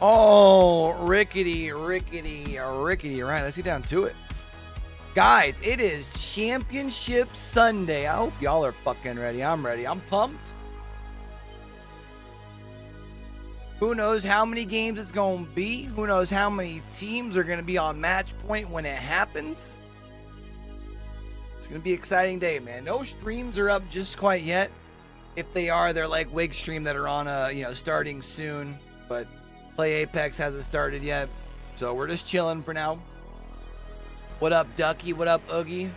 Oh, rickety. All right, let's get down to it. Guys, it is Championship Sunday. I hope y'all are fucking ready. I'm ready. I'm pumped. Who knows how many games it's going to be? Who knows how many teams are going to be on match point when it happens? It's going to be an exciting day, man. No streams are up just quite yet. If they are, they're like Wig Stream that are on, starting soon. But Play Apex hasn't started yet. So we're just chilling for now. What up, Ducky? What up, Oogie?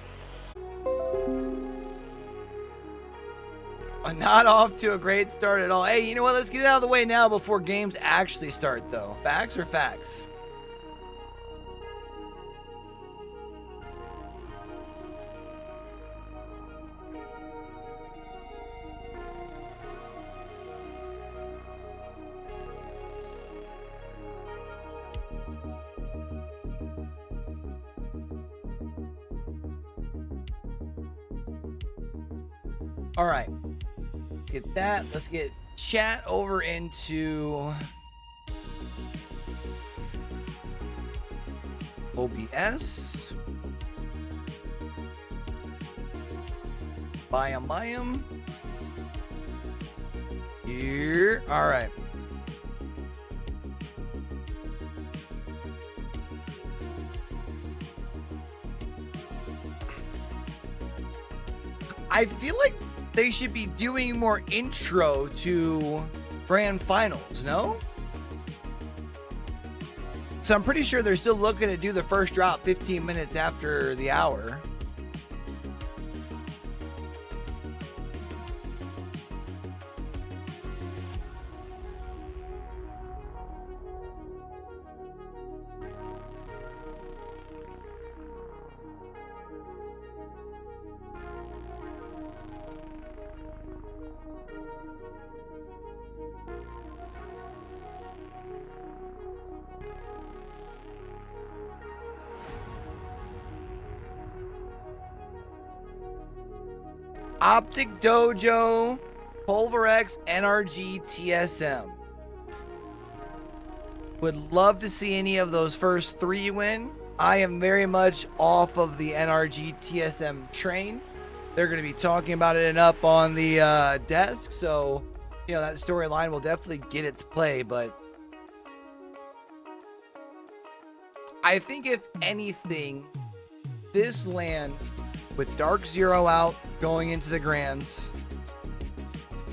Not off to a great start at all. Hey, you know what? Let's get it out of the way now before games actually start, though. Facts or facts? All right. Get that. Let's get chat over into OBS. Buy 'em. Here. All right. I feel like they should be doing more intro to grand finals, no? So I'm pretty sure they're still looking to do the first drop 15 minutes after the hour. Optic Dojo, Pulverex, NRG, TSM. Would love to see any of those first three win. I am very much off of the NRG TSM train. They're going to be talking about it and up on the desk, so that storyline will definitely get its play. But I think if anything, this land with Dark Zero out going into the Grands,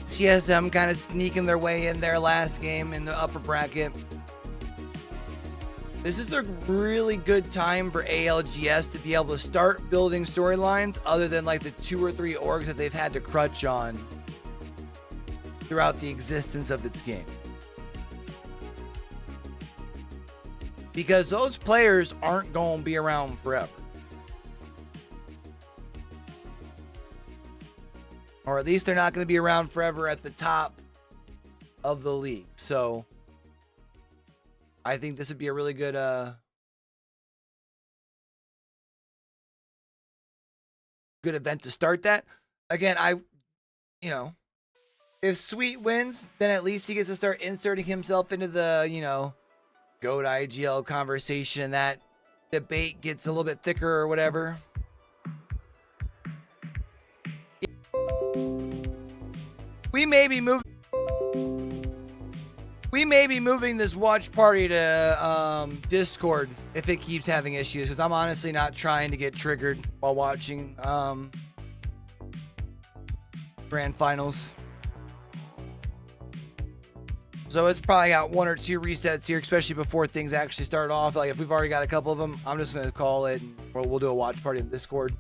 TSM kind of sneaking their way in their last game in the upper bracket. This is a really good time for ALGS to be able to start building storylines other than like the 2 or 3 orgs that they've had to crutch on throughout the existence of its game. Because those players aren't going to be around forever. Or at least they're not going to be around forever at the top of the league. So I think this would be a really good good event to start that. Again, if Sweet wins, then at least he gets to start inserting himself into the, GOAT IGL conversation, and that debate gets a little bit thicker or whatever. We may be moving this watch party to Discord if it keeps having issues, because I'm honestly not trying to get triggered while watching grand finals. So it's probably got 1 or 2 resets here, especially before things actually start off. Like if we've already got a couple of them, I'm just going to call it, or we'll do a watch party in Discord.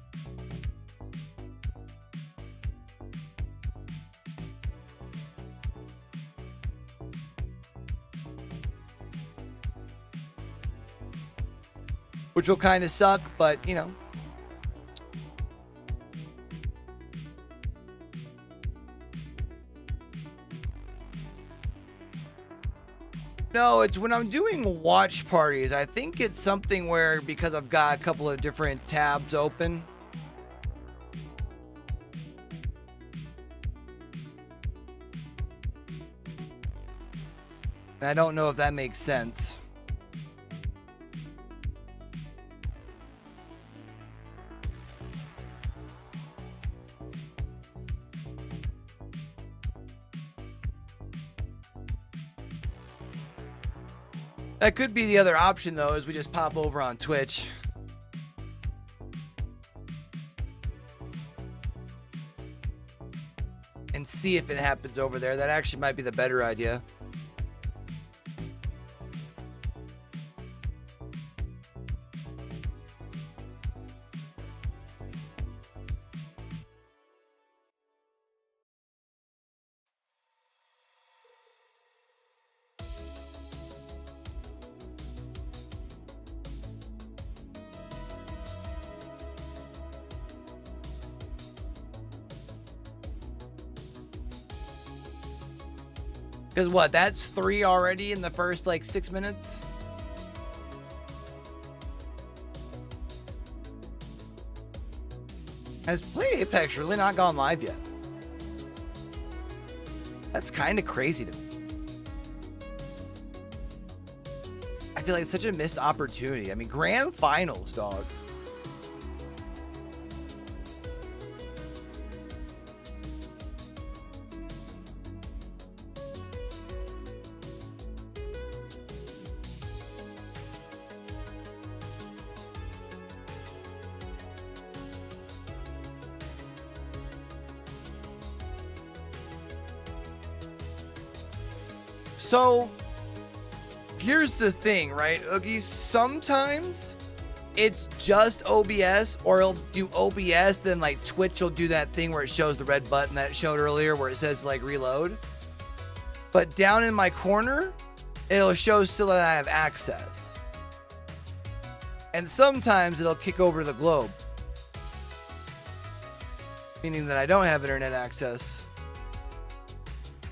Which will kind of suck, but No, it's when I'm doing watch parties. I think it's something where, because I've got a couple of different tabs open, And I don't know if that makes sense. That could be the other option, though, is we just pop over on Twitch. And see if it happens over there. That actually might be the better idea. Because what, that's 3 already in the first like 6 minutes? Has Play Apex really not gone live yet? That's kind of crazy to me. I feel like it's such a missed opportunity. I mean, grand finals, dog. So, here's the thing, right, Oogie? Sometimes it's just OBS, or it'll do OBS, then like Twitch will do that thing where it shows the red button that it showed earlier where it says like reload. But down in my corner, it'll show still that I have access. And sometimes it'll kick over the globe, meaning that I don't have internet access.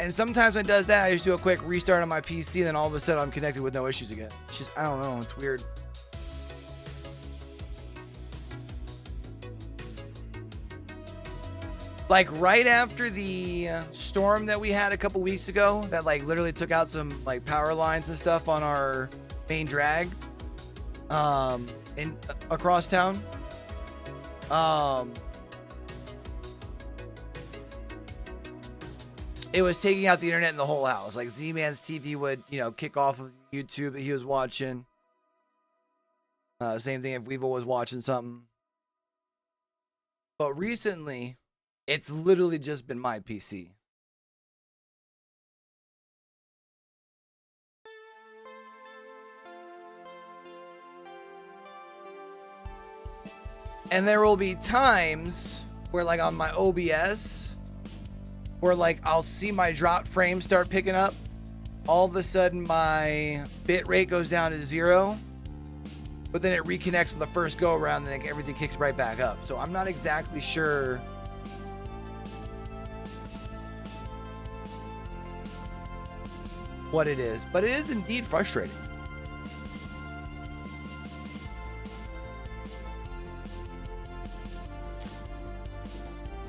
And sometimes when it does that, I just do a quick restart on my PC, and then all of a sudden I'm connected with no issues again. It's just, I don't know, it's weird. Like right after the storm that we had a couple weeks ago, that like literally took out some like power lines and stuff on our main drag, across town. It was taking out the internet in the whole house. Like Z-Man's TV would, you know, kick off of YouTube that he was watching. Same thing if Weevil was watching something. But recently, it's literally just been my PC. And there will be times where like on my OBS, where like I'll see my drop frame start picking up. All of a sudden my bit rate goes down to 0, but then it reconnects on the first go around, and then everything kicks right back up. So I'm not exactly sure what it is, but it is indeed frustrating.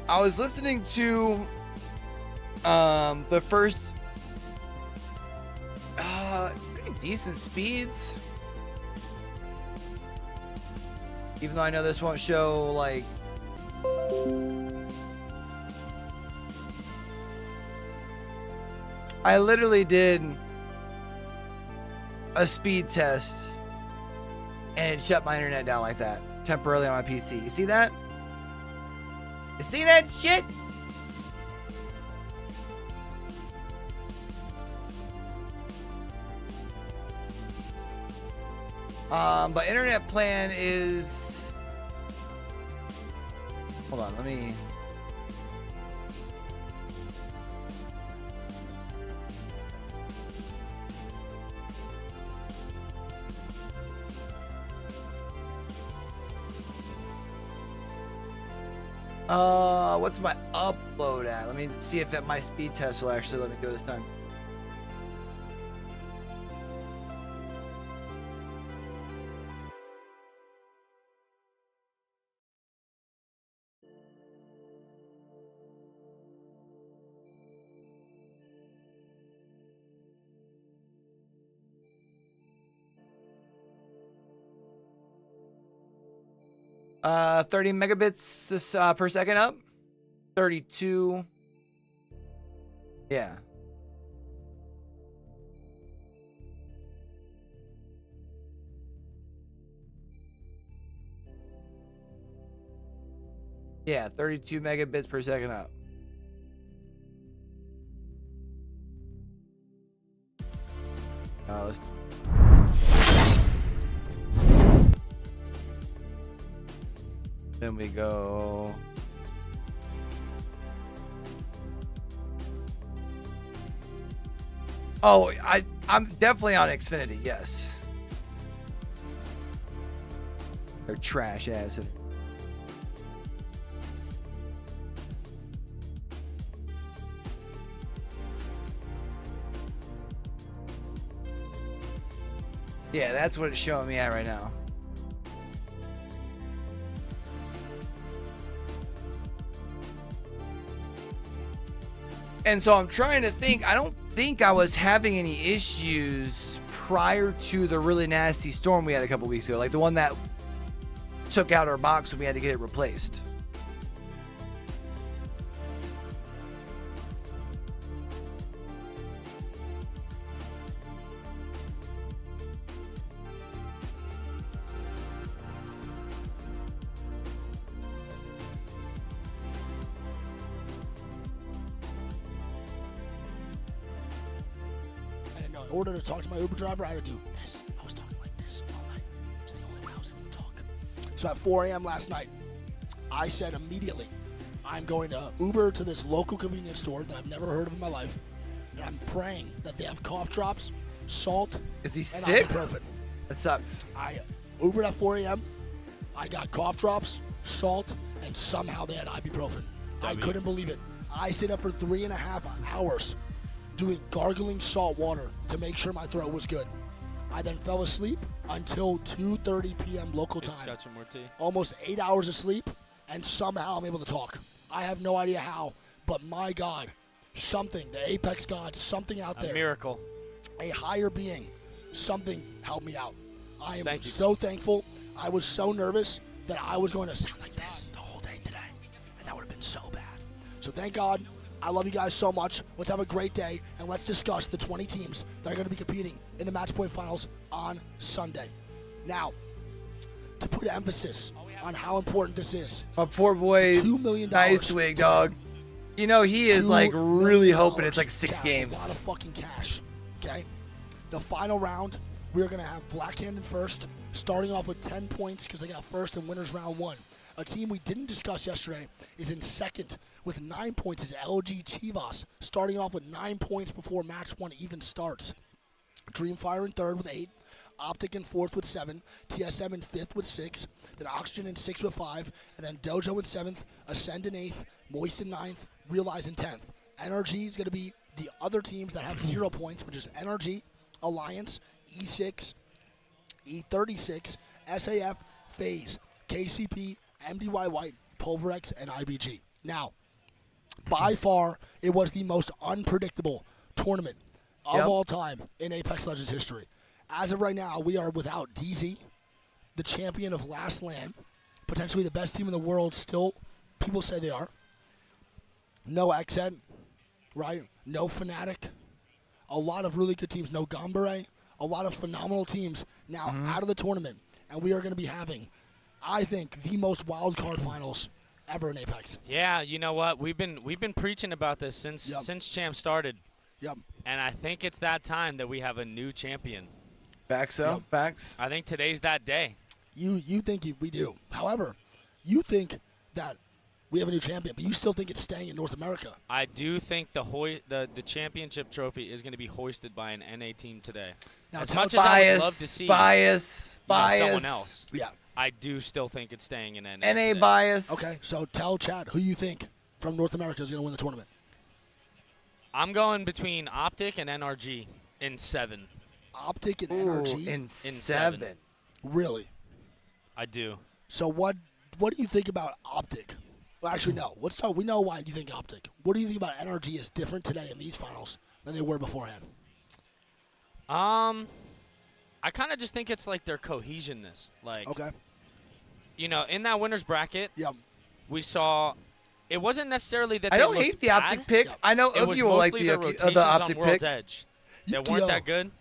I was listening to the first pretty decent speeds, even though I know this won't show like I literally did a speed test and it shut my internet down like that temporarily on my PC. You see that? You see that shit? But internet plan is, hold on, let me, what's my upload at? Let me see if my speed test will actually let me go this time. 30 megabits per second up. 32. Yeah. Yeah, 32 megabits per second up. Let's... Then we go. Oh, I'm definitely on Xfinity. Yes. They're trash ass. Yeah, that's what it's showing me at right now. And so I'm trying to think. I don't think I was having any issues prior to the really nasty storm we had a couple weeks ago. Like the one that took out our box and we had to get it replaced. In order to talk to my Uber driver, I had to do this. I was talking like this all night. It's the only way I was able to talk. So at 4 a.m. last night, I said immediately, I'm going to Uber to this local convenience store that I've never heard of in my life, and I'm praying that they have cough drops, salt, Is he and sick? ibuprofen. That sucks. I Ubered at 4 a.m. I got cough drops, salt, and somehow they had ibuprofen. I couldn't believe it. I stayed up for 3.5 hours doing gargling salt water to make sure my throat was good. I then fell asleep until 2:30 p.m. local time. Got some more tea. Almost 8 hours of sleep, and somehow I'm able to talk. I have no idea how, but my God, something, the apex god, something out there. A miracle. A higher being, something helped me out. I am so thankful. I was so nervous that I was going to sound like this the whole day today, and that would have been so bad. So thank God. I love you guys so much. Let's have a great day, and let's discuss the 20 teams that are going to be competing in the Match Point Finals on Sunday. Now, to put emphasis on how important this is. My poor boy, $2 million. Nice Wig, dog. You know, he is like really hoping it's like 6 games. A lot of fucking cash, okay? The final round, we're going to have Blackhanded first, starting off with 10 points because they got first in winners round 1. A team we didn't discuss yesterday is in second with 9 points is LG Chivas, starting off with 9 points before match 1 even starts. Dreamfire in third with 8, Optic in fourth with 7, TSM in fifth with 6, then Oxygen in 6th with 5, and then Dojo in 7th, Ascend in 8th, Moist in 9th, Realize in 10th. NRG is going to be the other teams that have 0 points, which is NRG, Alliance, E6, E36, SAF, FaZe, KCP, MDY White, Pulverex, and IBG. Now, by far, it was the most unpredictable tournament of all time in Apex Legends history. As of right now, we are without DZ, the champion of Last Land, potentially the best team in the world still. People say they are. No Xen, right? No Fnatic. A lot of really good teams. No Gambare. A lot of phenomenal teams now out of the tournament. And we are going to be having, I think, the most wild card finals ever in Apex. Yeah, you know what? We've been preaching about this since Champ started. Yep. And I think it's that time that we have a new champion. Facts up, facts. I think today's that day. You think we do. However, you think that we have a new champion, but you still think it's staying in North America. I do think the championship trophy is going to be hoisted by an NA team today. Now, as much as I would love to see someone else, yeah, I do still think it's staying in NA. NA today. bias. Okay, so tell Chad who you think from North America is going to win the tournament. I'm going between Optic and NRG in 7. Optic and Ooh, NRG in 7. Really? I do. So what do you think about Optic? Well, actually, no. Let's talk. We know why you think Optic. What do you think about NRG is different today in these finals than they were beforehand? I kind of just think it's like their cohesionness. Like, Okay. you know, in that winner's bracket, Yep. we saw it wasn't necessarily that I they don't looked hate the bad. optic pick. Yep. I know It was you will like mostly the rotations optic on World's pick. Edge that Yukio. weren't that good.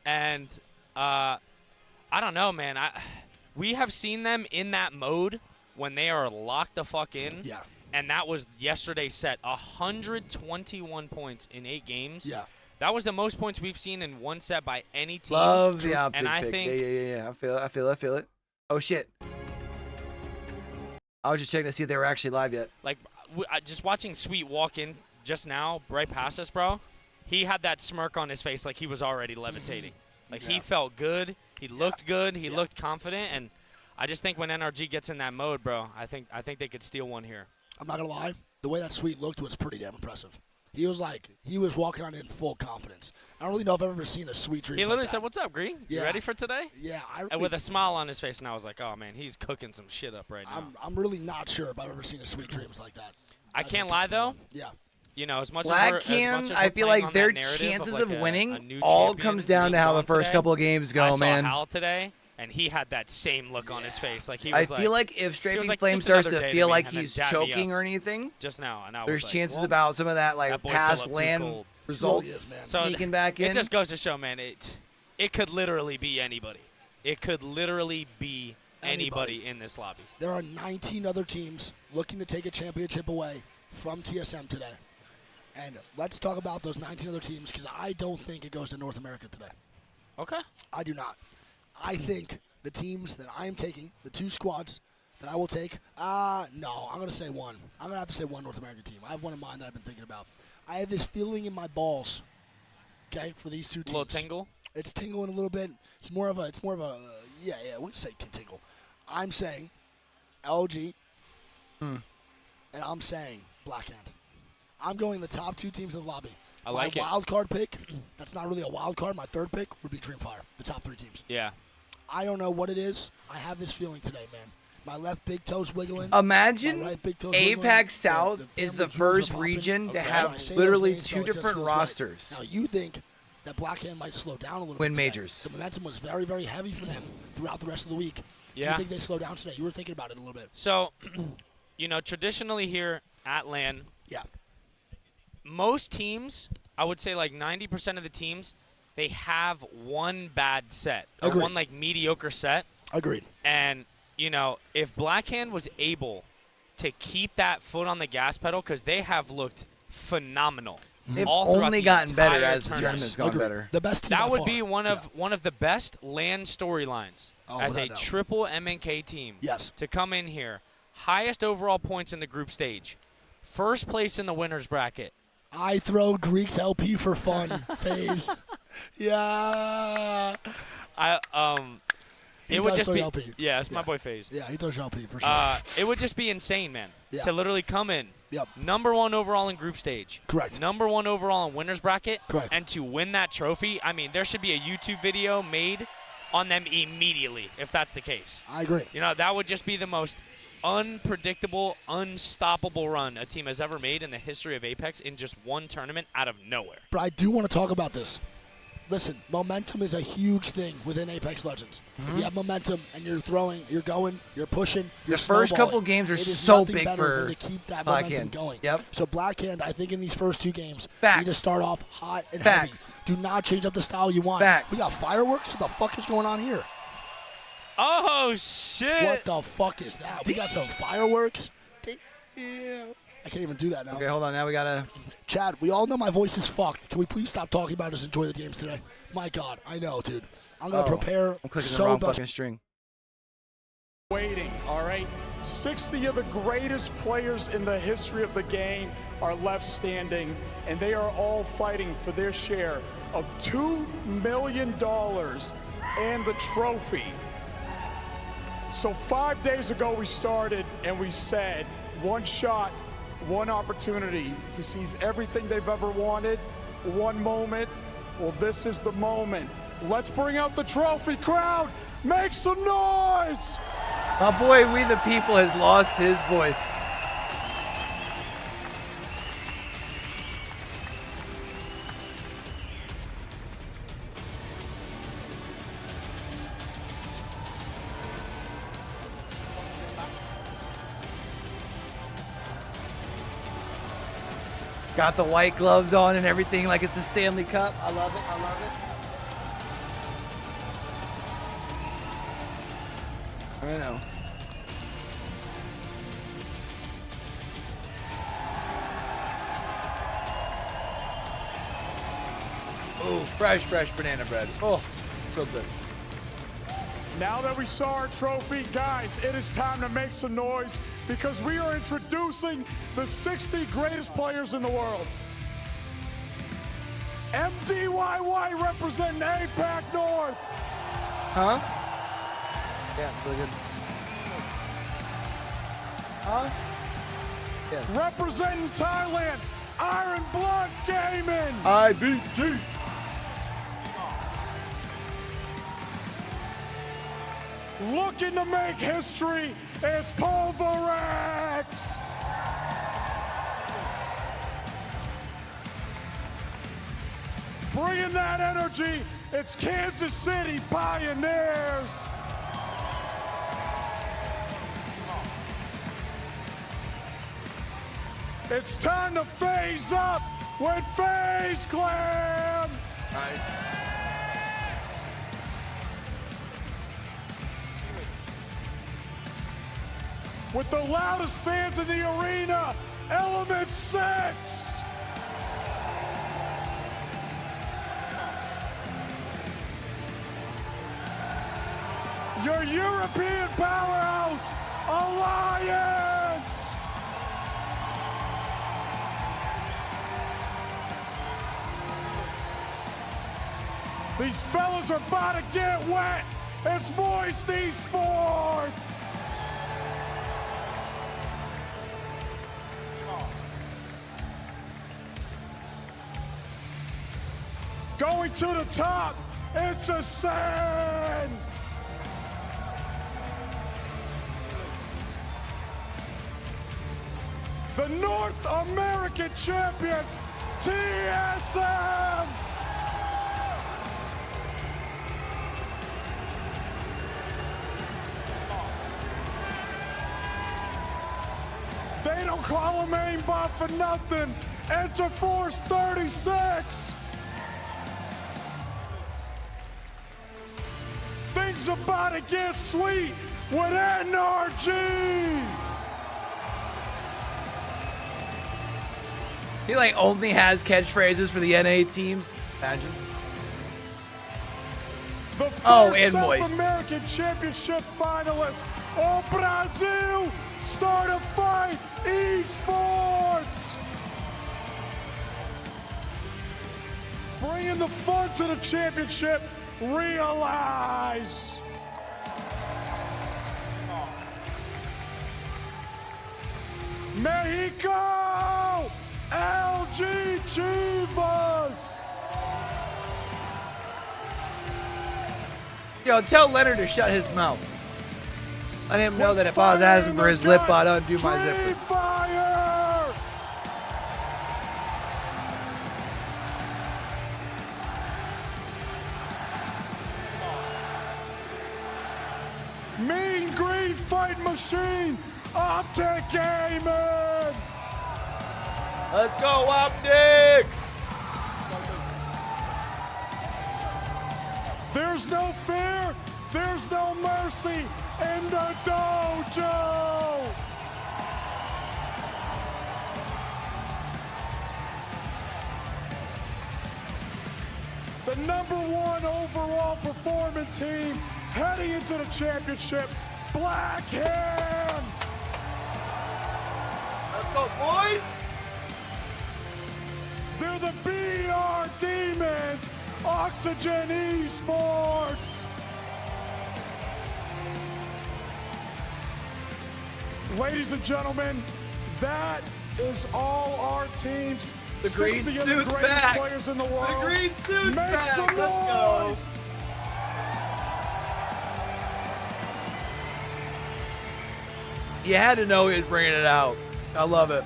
And I don't know, man. We have seen them in that mode when they are locked the fuck in. Yeah. And that was yesterday's set. 121 points in 8 games. Yeah. That was the most points we've seen in one set by any team. Love the optic And I pick. think Yeah. I feel it. Oh shit. I was just checking to see if they were actually live yet. like just watching Sweet walk in just now, right past us, bro. He had that smirk on his face like he was already levitating. Like he felt good. He looked good. He looked confident. And I just think when NRG gets in that mode, bro, I think they could steal one here. I'm not gonna lie. The way that Sweet looked was pretty damn impressive. He was walking on in full confidence. I don't really know if I've ever seen a Sweet Dreams. He literally like said, that. "What's up, Green? You Yeah. ready for today?" Yeah, And with a smile on his face, and I was like, "Oh man, he's cooking some shit up right now." I'm really not sure if I've ever seen a Sweet Dreams like that. I As a can't lie though. Yeah. You know, as much Black as Can, we're I feel playing like on their that narrative chances like of a winning new all champion comes down to being how the gone first today, couple of games I go, saw man. Hal today, and he had that same look on his face, like he I was feel like if he was Strafing like, Flame "Just starts another to day feel me," like and then he's dapped me choking up or anything, just now, and I there's was chances like, about some of that like that boy past fell up too land cold. results is, man. So sneaking back in. It just goes to show, man, it could literally be anybody. It could literally be anybody in this lobby. There are 19 other teams looking to take a championship away from TSM today. And let's talk about those 19 other teams because I don't think it goes to North America today. Okay. I do not. I think the teams that I am taking, the 2 squads that I will take, no, I'm going to say one. I'm going to have to say one North American team. I have one in mind that I've been thinking about. I have this feeling in my balls, okay, for these 2 teams. A little tingle. It's tingling a little bit. It's more of a, yeah, we can say tingle. I'm saying LG, and I'm saying Blackhand. I'm going the top 2 teams in the lobby. I like my it. wild card pick, that's not really a wild card. My third pick would be Dreamfire, the top 3 teams. Yeah. I don't know what it is. I have this feeling today, man. My left big toe's wiggling. Imagine my right big toe's wiggling. APAC South is family the jewels first are popping. region to Okay, have I say those literally names, so 2 it just different feels right. rosters. Now, you think that Blackhand might slow down a little Win bit today. majors. The momentum was very, very heavy for them throughout the rest of the week. Yeah. You think they slow down today? You were thinking about it a little bit. So, you know, traditionally here at LAN, Yeah. most teams, I would say like 90% of the teams, they have one bad set. Or Agreed. one like mediocre set. Agreed. And, you know, if Blackhand was able to keep that foot on the gas pedal, because they have looked phenomenal. They've all throughout only the gotten better entire as the tournament. tournament's gone Agreed. better. The best team That by would far. be one of Yeah. one of the best LAN storylines Oh, as a without doubt. triple MNK team. Yes. To come in here, highest overall points in the group stage, first place in the winners bracket. I throw Greeks LP for fun. Phase. Yeah. He It would does just throw be LP. yeah, it's my Yeah. boy FaZe. Yeah, he throws LP for sure. It would just be insane, man. Yeah. To literally come in Yep. number 1 overall in group stage. Correct. Number 1 overall in winners bracket. Correct. And to win that trophy, I mean, there should be a YouTube video made on them immediately if that's the case. I agree. You know, that would just be the most unpredictable, unstoppable run a team has ever made in the history of Apex in just one tournament out of nowhere. But I do want to talk about this. Listen, momentum is a huge thing within Apex Legends. If you have momentum and you're throwing, you're going, you're pushing, you're The first snowballing, couple games are it is so nothing big better for than to keep that Blackhand. momentum going. Yep. So Blackhand, I think in these first 2 games, Facts. you need to start off hot and Facts. heavy. Do not change up the style you want. Facts. We got fireworks. What the fuck is going on here? Oh, shit! What the fuck is that? We got some fireworks. Damn. I can't even do that now. Okay, hold on. Now we gotta. Chad, we all know my voice is fucked. Can we please stop talking about this and enjoy the games today? My God, I know, dude. I'm going to prepare I'm clicking the so wrong best. fucking string. Waiting, all right? 60 of the greatest players in the history of the game are left standing, and they are all fighting for their share of $2 million and the trophy. So 5 days ago we started and we said, one shot, one opportunity to seize everything they've ever wanted, one moment. Well, this is the moment. Let's bring out the trophy. Crowd, make some noise! My boy, We the People, has lost his voice. Got the white gloves on and everything like it's the Stanley Cup. I love it. I love it. I know. Oh, fresh banana bread. Oh, so good. Now that we saw our trophy, guys, it is time to make some noise because we are introducing the 60 greatest players in the world. MDYY representing APAC North. Huh? Yeah, really good. Huh? Yeah. Representing Thailand, Iron Blood Gaming. IBG. Looking to make history, it's Pulverex. Bringing that energy, it's Kansas City Pioneers. It's time to phase up with FaZe Clan. Nice. With the loudest fans in the arena, Element 6. Your European powerhouse, Alliance. These fellas are about to get wet. It's Moist Esports. Going to the top, it's a Ascend. The North American champions, TSM. They don't call them aimbot for nothing. Enter Force 36. Things about to get sweet with NRG. He like only has catchphrases for the NA teams. Imagine. The first and South Moist. American Championship finalists. Oh, Brazil, start a fight, esports. Bringing the fun to the championship, Realize. Mexico, LG Chivas. Yo, tell Leonard to shut his mouth. Let him know that if I was asking for his lip, I'd undo my zipper. Fire! Mean Green Fight Machine, Optic Gaming. Let's go, Optic! There's no fear, there's no mercy in the dojo. The #1 overall performing team heading into the championship, Black Hand. Let's go, boys! They're the BR Demons, Oxygen Esports. Ladies and gentlemen, that is all our teams. The green 60 of the suit's greatest back. players in the world. The green suit's Make back. some Let's go. noise. You had to know he was bringing it out. I love it.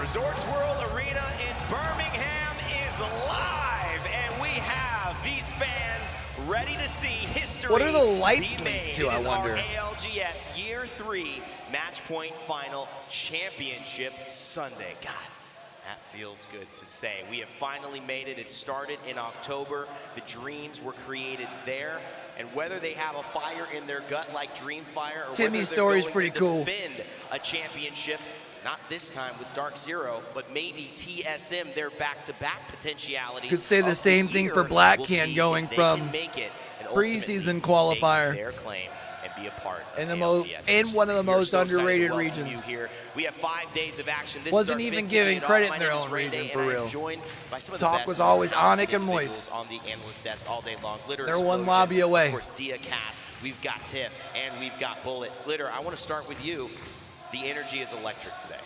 Resorts World Arena in Birmingham is live, and we have these fans ready to see history. What are the lights be linked made. to, I It is wonder? our ALGS Year 3 Match Point Final Championship Sunday. God, that feels good to say. We have finally made it. It started in October. The dreams were created there. And whether they have a fire in their gut like Dreamfire, or Timmy's whether they're story's going pretty to cool. defend a championship, not this time with Dark Zero, but maybe TSM, their back-to-back potentialities. Could say the of same thing year. for Black We'll Can see going if they from can make it and ultimately preseason stake qualifier their claim and be a part of in the ALGS. in one of the We are most so excited to underrated welcome regions. you here. We have 5 days of action. This Wasn't is our even 50th giving day credit off. in My their name is own Ray region, Day, for and I am real. joined by some of the Talk best was and most always talented Onic and individuals Moist. on the analyst desk all day long. Glitter They're one Explosion, lobby away. Of course, Dia Cass. We've got Tiff, and we've got Bullet. Glitter, I want to start with you. The energy is electric today.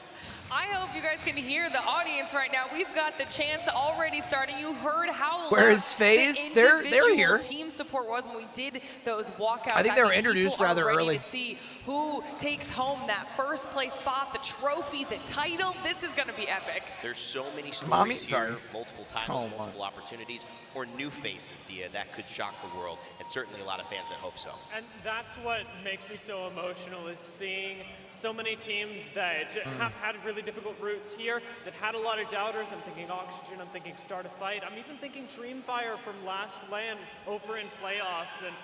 I hope you guys can hear the audience right now. We've got the chants already starting. You heard how Where's loud FaZe? the They're individual here. team support was when we did those walkouts. I think they were mean, introduced people are rather ready early. to see who takes home that first place spot, the trophy, the title. This is going to be epic. There's so many Mommy, stories here, sorry. multiple titles, Oh, my. multiple opportunities, or new faces, Dia, that could shock the world, and certainly a lot of fans that hope so. And that's what makes me so emotional, is seeing so many teams that have had really difficult routes here, that had a lot of doubters. I'm thinking Oxygen, I'm thinking Start a Fight, I'm even thinking Dreamfire from Last Land over in playoffs, and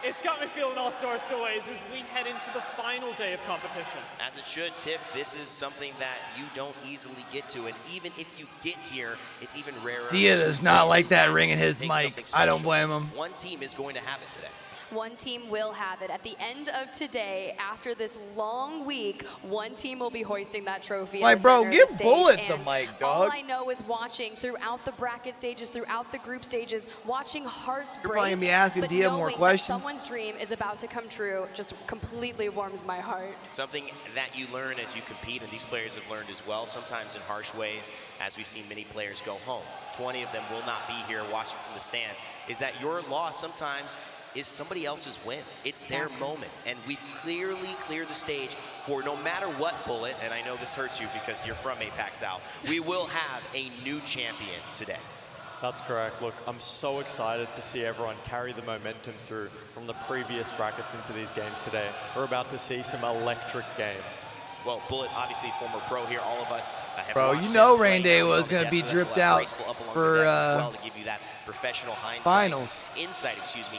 it's got me feeling all sorts of ways as we head into the final day of competition. As it should, Tiff, this is something that you don't easily get to, and even if you get here, it's even rarer. Dia does not like that ring in his Take mic. something I don't special. blame him. One team is going to have it today. One team will have it. At the end of today, after this long week, one team will be hoisting that trophy. in Like, the bro, center of give the stage. Bullet the And mic, all dog. I know is watching throughout the bracket stages, throughout the group stages, watching hearts break. You're probably gonna be asking but Dia more knowing that questions. someone's dream is about to come true just completely warms my heart. Something that you learn as you compete, and these players have learned as well, sometimes in harsh ways, as we've seen many players go home. 20 of them will not be here watching from the stands, is that your loss sometimes is somebody else's win. It's their moment, and we've clearly cleared the stage for no matter what, Bullet, and I know this hurts you because you're from APAC South, we will have a new champion today. That's correct. Look, I'm so excited to see everyone carry the momentum through from the previous brackets into these games today. We're about to see some electric games. Well, Bullet, obviously former pro here, all of us have Bro, watched you know him play. Rain Day He was was on the gonna desk be with us. dripped We'll have out Graceful up along for, the desk as well to give you that professional hindsight. finals. Insight,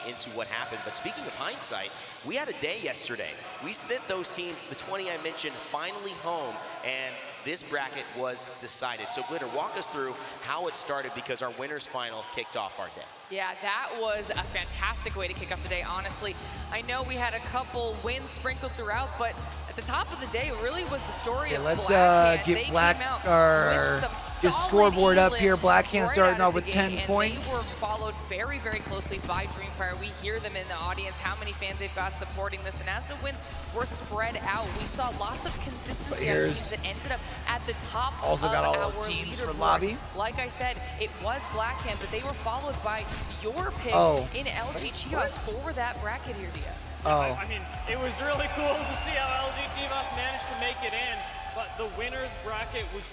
into what happened. But speaking of hindsight, we had a day yesterday. We sent those teams, the 20 I mentioned, finally home, and this bracket was decided. So Glitter, walk us through how it started, because our winners final kicked off our day. Yeah, that was a fantastic way to kick off the day, honestly. I know we had a couple wins sprinkled throughout, but at the top of the day really was the story of Let's Black Hand. get They Black came out or with some get solid scoreboard up elims here. Black Hand right starting out off of the with gate, 10 and points. They were followed very, very closely by Dreamfire. We hear them in the audience, how many fans they've got supporting this, and as the wins were spread out, we saw lots of consistency on Here's- teams that ended up at the top Also of got all our the teams for leaderboard. lobby. Like I said, it was Black Hand, but they were followed by your pick in LG Chivas for that bracket here, Dia. Oh, I mean, it was really cool to see how LG Chivas managed to make it in, but the winners bracket was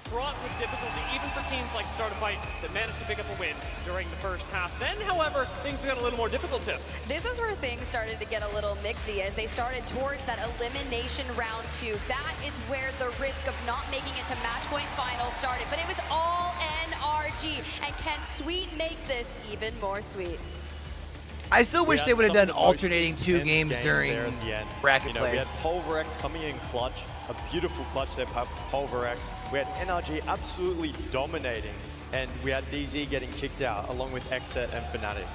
fraught with difficulty, even for teams like Start a Fight that managed to pick up a win during the first half. Then, however, things got a little more difficult, Tiff. This is where things started to get a little mixy as they started towards that elimination round 2. That is where the risk of not making it to match point final started, but it was all NRG. And can Sweet make this even more sweet? I still wish We they had would have some of done the most alternating 2 intense games during there at the end. bracket You know, play. we had Pulverex coming in clutch, a beautiful clutch there, Pulverex. We had NRG absolutely dominating, and we had DZ getting kicked out, along with Exet and Fnatic.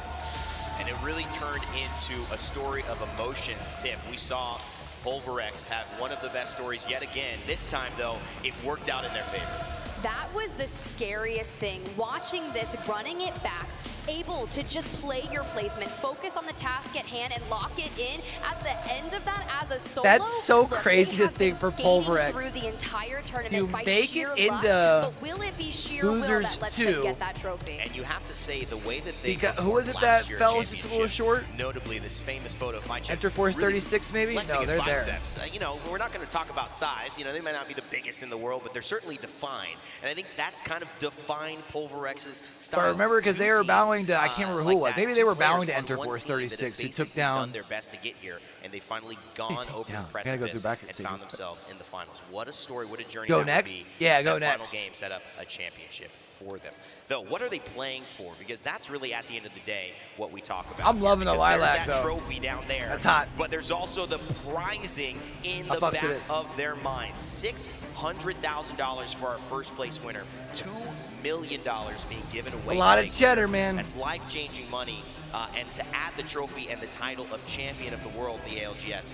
And it really turned into a story of emotions, Tiff. We saw Pulverex have one of the best stories yet again. This time, though, it worked out in their favor. That was the scariest thing, watching this, running it back, able to just play your placement, focus on the task at hand and lock it in. At the end of that, as a solo. That's so Look, crazy they to have think been for skating Pulverex. through the entire tournament You by make sheer it luck, into but will it be sheer will losers that lets 2. them get that trophy? And you have to say the way that they Because, who performed was it last that year fell at just a little championship, short? Notably, this famous photo of my Enter Force 36 maybe? flexing No, his they're there. biceps. You know, we're not going to talk about size. You know, they might not be the biggest in the world, but they're certainly defined. And I think that's kind of defined Pulverex's style. But I remember because they were bowing to, I can't remember who it was. that, Maybe two they were players bowing to on Enter one Force team that have 36, who took basically down. done their best to get here, and they finally gone over down. the Gotta go precipice through bracket and season. found themselves in the finals. What a story, what a journey Go that next? would be. Yeah, go that next. Final game set up a championship for them. Though, what are they playing for? Because that's really, at the end of the day, what we talk about. I'm loving the Because there's lilac, that though. trophy down there. That's hot. But there's also the prizing in I the fucks back with it. of their minds. $600,000 for our first place winner. $2 million being given away. A lot today. of cheddar, man. That's life-changing money. And to add the trophy and the title of champion of the world, the ALGS,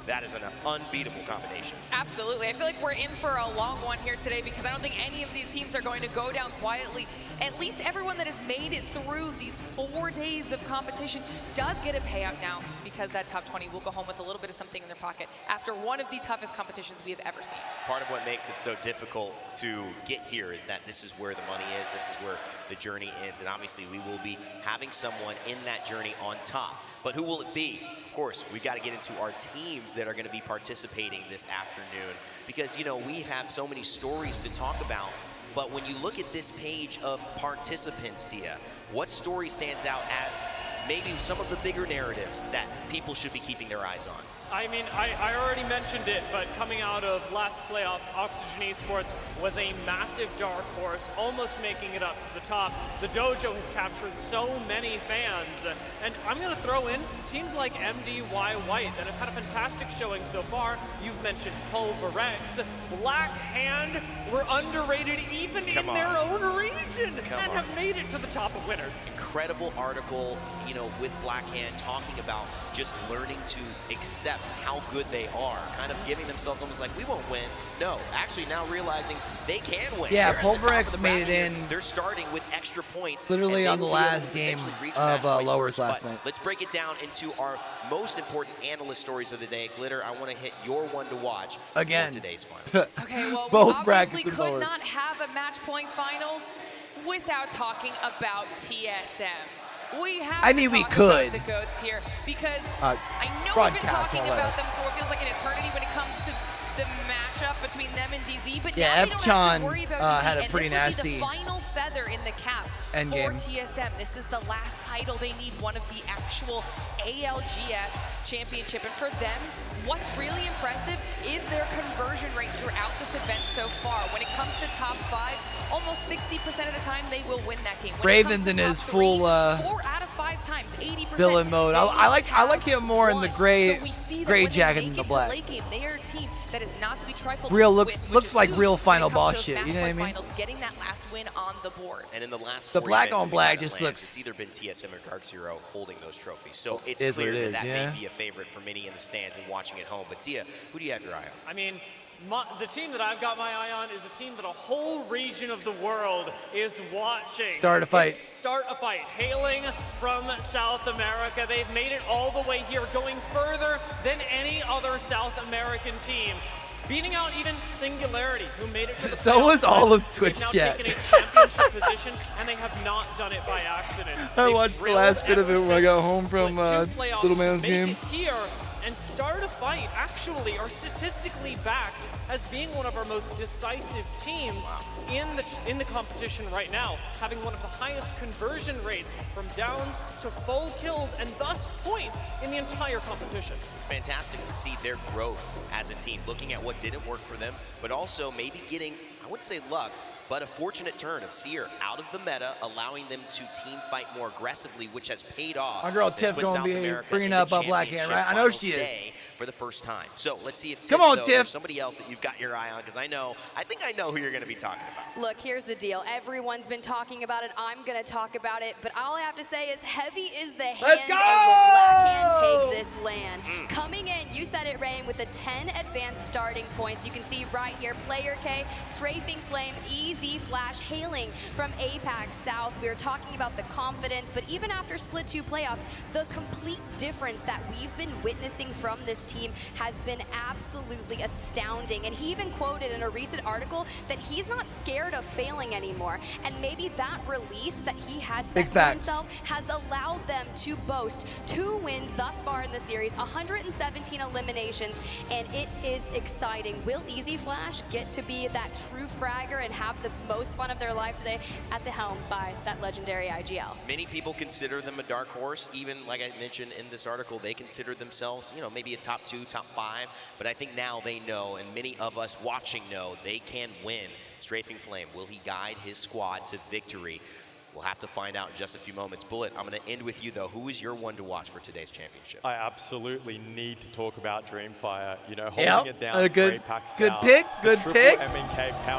that is an unbeatable combination. Absolutely. I feel like we're in for a long one here today because I don't think any of these teams are going to go down quietly. At least everyone that has made it through these 4 days of competition does get a payout now because that top 20 will go home with a little bit of something in their pocket after one of the toughest competitions we have ever seen. Part of what makes it so difficult to get here is that this is where the money is, this is where the journey ends, and obviously we will be having someone in that journey on top. But who will it be? Of course, we've got to get into our teams that are going to be participating this afternoon because, you know, we have so many stories to talk about. But when you look at this page of participants, Dia, what story stands out as maybe some of the bigger narratives that people should be keeping their eyes on? I mean, I already mentioned it, but coming out of last playoffs, Oxygen Esports was a massive dark horse, almost making it up to the top. The dojo has captured so many fans. And I'm going to throw in teams like MDY White that have had a fantastic showing so far. You've mentioned Pulverex. Black Hand were underrated even in their own region and have made it to the top of winners. Incredible article, you know, with Black Hand talking about just learning to accept how good they are, kind of giving themselves almost like, we won't win. No, actually now realizing they can win. Yeah, They're at the top of Pulverex the made it bracket. in They're starting with extra points. literally and on they the will be able last to game potentially reach of match point Lowers first. last But night. let's break it down into our most important analyst stories of the day. Glitter, I want to hit your one to watch Again. for today's final. Okay, well, we Both obviously brackets and could lowers. not have a match point finals without talking about TSM. We have I mean, to we talk could. about the GOATs here because Uh, I know we've been broadcast, talking no about less. them for what feels like an eternity when it comes to the matchup between them and DZ, but Yeah, now we don't have F-Chan, to worry about DZ, had a and pretty this would nasty be the final feather in the cap endgame. for TSM. This is the last title they need, one of the actual ALGS championship, and for them, what's really impressive is their conversion rate throughout this event so far. When it comes to top 5, almost 60% of the time they will win that game. When Ravens it in comes his to top full 4 out of 5 times, 80%. villain mode. I like him more in the gray So we see that gray when they jacket make than the it to black. late game, they are a team that is not to be trifled Real with, looks which is like huge real when it final comes to boss those shit. match You know what I point mean? finals, getting that last win on the board. And in the last The 4 black events on that black we've had just at LAN, looks- It's either been TSM or Dark Zero holding those trophies. So it's Is what clear it is, that yeah. may be a favorite for many in the stands and watching at home. But Dia, who do you have your eye on? I mean, the team that I've got my eye on is a team that a whole region of the world is watching. Start a fight. It's Start a Fight, hailing from South America. They've made it all the way here, going further than any other South American team. Beating out even Singularity, who made it to the So was playoffs. all of They've Twitch now chat. taken a championship position, and they have not done it by accident. I They've watched the drilled last bit of it ever when I got since, home from split 2 playoffs Little to Man's make game. it here, and Start a Fight actually are statistically backed as being one of our most decisive teams in the competition right now, having one of the highest conversion rates from downs to full kills and thus points in the entire competition. It's fantastic to see their growth as a team, looking at what didn't work for them, but also maybe getting, I wouldn't say luck, but a fortunate turn of Seer out of the meta, allowing them to team fight more aggressively, which has paid off. My girl This Tiff puts gonna South be America bringing in the up Black Hand, championship right? I know finals she is. today for the first time. So let's see if Tiff, Come on, though, Tiff. or somebody else that you've got your eye on, because I think I know who you're going to be talking about. Look, here's the deal. Everyone's been talking about it. I'm going to talk about it. But all I have to say is heavy is the hand Let's of go! the Black Hand take this land. Coming in, you said it, Rain, with the 10 advanced starting points. You can see right here, Player K, Strafing Flame, EZ, Easy Flash hailing from APAC South. We were talking about the confidence, but even after Split 2 playoffs, the complete difference that we've been witnessing from this team has been absolutely astounding. And he even quoted in a recent article that he's not scared of failing anymore. And maybe that release that he has set for himself has allowed them to boast 2 wins thus far in the series, 117 eliminations, and it is exciting. Will Easy Flash get to be that true fragger and have the most fun of their life today at the helm by that legendary IGL? Many people consider them a dark horse. Even like I mentioned in this article, they consider themselves, you know, maybe a top 2, top 5. But I think now they know, and many of us watching know, they can win. Strafing Flame, will he guide his squad to victory? We'll have to find out in just a few moments. Bullet, I'm going to end with you, though. Who is your one to watch for today's championship? I absolutely need to talk about Dreamfire. You know, holding it down. Good pick.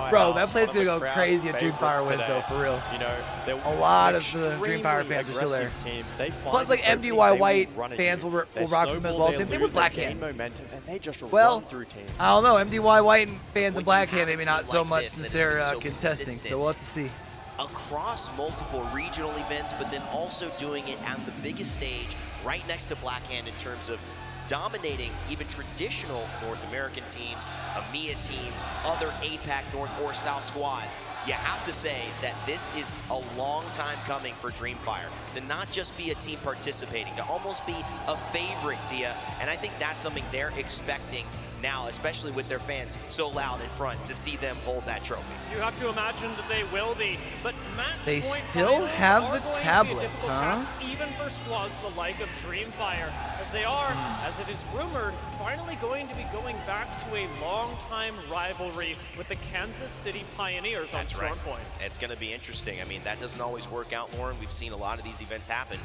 Bro, that play's going to go crazy if Dreamfire wins, though, for real. You know, a lot of the Dreamfire fans are still there. Plus, like, MDY White fans will rock them as well. Same thing with Blackhand. Well, I don't know. MDY White fans of Blackhand, maybe not so much since they're contesting, so we'll have to see. Across multiple regional events, but then also doing it on the biggest stage right next to Blackhand in terms of dominating even traditional North American teams, EMEA teams, other APAC North or South squads. You have to say that this is a long time coming for Dreamfire to not just be a team participating, to almost be a favorite, Dia, and I think that's something they're expecting now, especially with their fans so loud in front, to see them hold that trophy. You have to imagine that they will be, but they still have the tablets, huh? Even for squads the like of Dreamfire, as they are, as it is rumored, finally going to be going back to a long-time rivalry with the Kansas City Pioneers on Storm Point. It's going to be interesting. I mean, that doesn't always work out, Lauren. We've seen a lot of these events happen.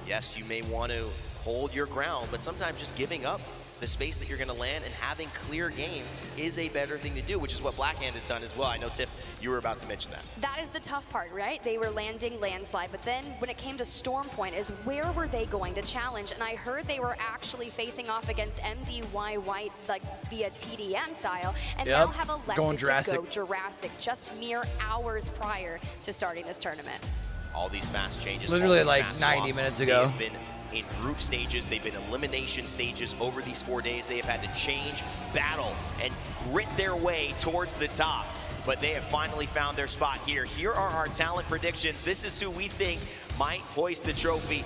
Yes, you may want to hold your ground, but sometimes just giving up the space that you're going to land and having clear games is a better thing to do, which is what Blackhand has done as well. I know, Tiff, you were about to mention that. That is the tough part, right? They were landing landslide, but then when it came to Storm Point, is where were they going to challenge? And I heard they were actually facing off against MDY White, like via TDM style, and now have elected to go Jurassic just mere hours prior to starting this tournament. All these fast changes. Literally like 90 minutes ago. They have been in group stages, they've been elimination stages over these 4 days. They have had to change, battle, and grit their way towards the top. But they have finally found their spot here. Here are our talent predictions. This is who we think might hoist the trophy.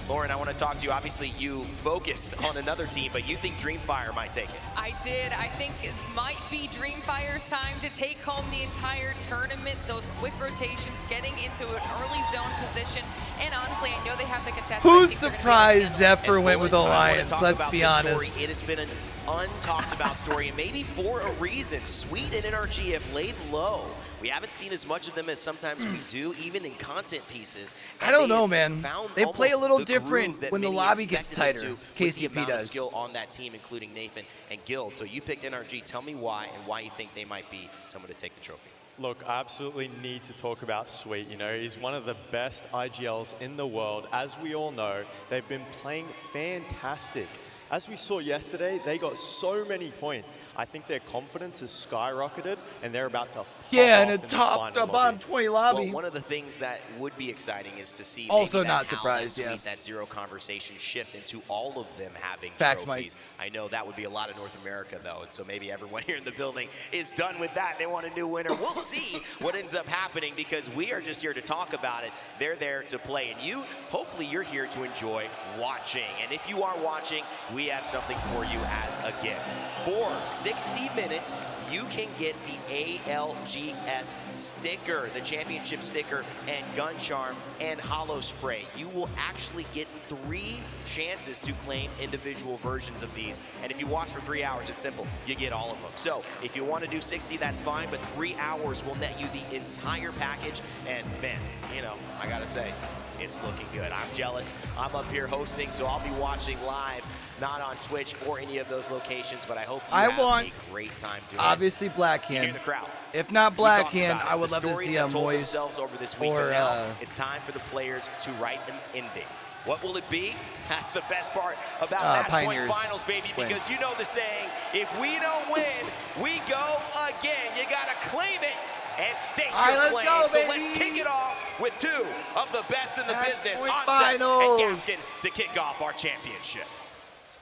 Lauren, I want to talk to you. Obviously, you focused on another team, but you think Dreamfire might take it. I did. I think it might be Dreamfire's time to take home the entire tournament. Those quick rotations, getting into an early zone position. And honestly, I know they have the contestant. Who's surprised Zephyr went with Alliance? Let's be honest. It has been an untalked about story, and maybe for a reason. Sweet and NRG have laid low. We haven't seen as much of them as sometimes we do, even in content pieces. I don't know, man. They play a little different when the lobby gets tighter. KCP does. Skill on that team, including Nathan and Guild. So you picked NRG. Tell me why and why you think they might be someone to take the trophy. Look, I absolutely need to talk about Sweet. You know, he's one of the best IGLs in the world. As we all know, they've been playing fantastic. As we saw yesterday, they got so many points. I think their confidence has skyrocketed, and they're about to in a top bottom 20 lobby. Well, one of the things that would be exciting is to see also maybe not surprised, that zero conversation shift into all of them having trophies. Mike. I know that would be a lot of North America, though, and so maybe everyone here in the building is done with that. They want a new winner. We'll see what ends up happening because we are just here to talk about it. They're there to play, and you, hopefully you're here to enjoy watching. And if you are watching, we have something for you as a gift. For 60 minutes, you can get the ALGS sticker, the championship sticker, and gun charm and hollow spray. You will actually get 3 chances to claim individual versions of these. And if you watch for 3 hours, it's simple. You get all of them. So if you want to do 60, that's fine, but 3 hours will net you the entire package. And man, you know, I gotta say, it's looking good. I'm jealous. I'm up here hosting, so I'll be watching live, not on Twitch or any of those locations, but I hope you have a great time doing it. Obviously Blackhand. The crowd. If not Blackhand, I would love to see a Moist over this week, or now it's time for the players to write an ending. What will it be? That's the best part about Match Point Finals, baby, because you know the saying, if we don't win, we go again. You got to claim it and stake All right, your let's claim. go, So baby. let's kick it off with two of the best in the Match business, point Onset finals. and Gaskin, to kick off our championship.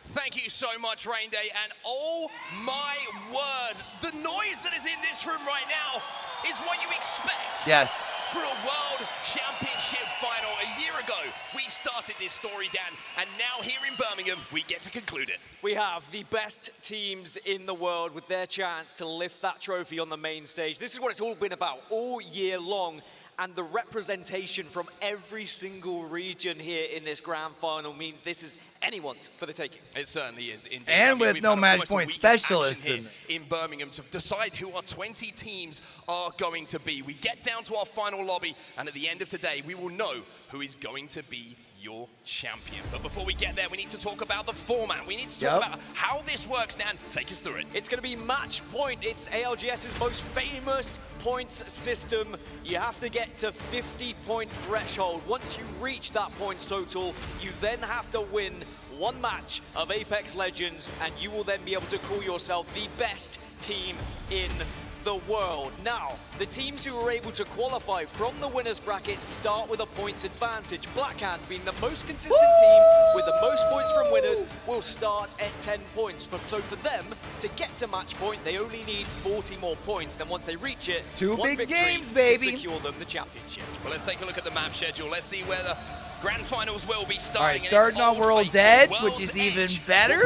Thank you so much, Rain Day, and oh my word, the noise that is in this room right now is what you expect. Yes. For a World Championship final. A year ago, we started this story, Dan, and now here in Birmingham, we get to conclude it. We have the best teams in the world with their chance to lift that trophy on the main stage. This is what it's all been about all year long. And the representation from every single region here in this grand final means this is anyone's for the taking. It certainly is, indeed. And with we've no had match almost a point week of specialists action in here this. in Birmingham to decide who our 20 teams are going to be. We get down to our final lobby, and at the end of today, we will know who is going to be your champion. But before we get there, we need to talk about the format. We need to talk about how this works, Dan. Take us through it. It's going to be match point. It's ALGS's most famous points system. You have to get to 50-point threshold. Once you reach that points total, you then have to win one match of Apex Legends, and you will then be able to call yourself the best team in the world. Now, the teams who are able to qualify from the winners bracket start with a points advantage. Blackhand, being the most consistent team with the most points from winners, will start at 10 points. So for them to get to match point, they only need 40 more points. Then once they reach it, Two one big victory games, will baby. secure them the championship. Well, let's take a look at the map schedule. Let's see where the grand finals will be starting. All right, starting on World's Edge, which is even better.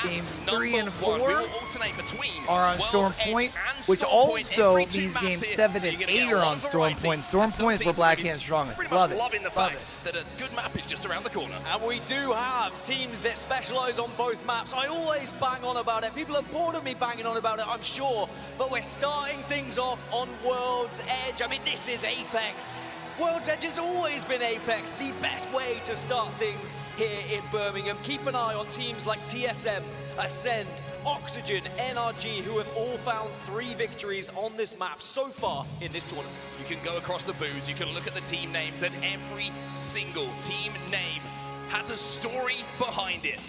Games 3 and 4 We will alternate between are on World's Storm Edge Point, and which Storm Point. also Every two means maps games here, 7 so and you're gonna 8 get a are lot on of Storm variety. Point. Storm And some Point is where teams will be Blackhand's strongest. Pretty Love much it. loving the Love fact it. that a good map is just around the corner. And we do have teams that specialize on both maps. I always bang on about it. People are bored of me banging on about it, I'm sure. But we're starting things off on World's Edge. I mean, this is Apex. World's Edge has always been Apex, the best way to start things here in Birmingham. Keep an eye on teams like TSM, Ascend, Oxygen, NRG, who have all found 3 victories on this map so far in this tournament. You can go across the booths, you can look at the team names, and every single team name has a story behind it.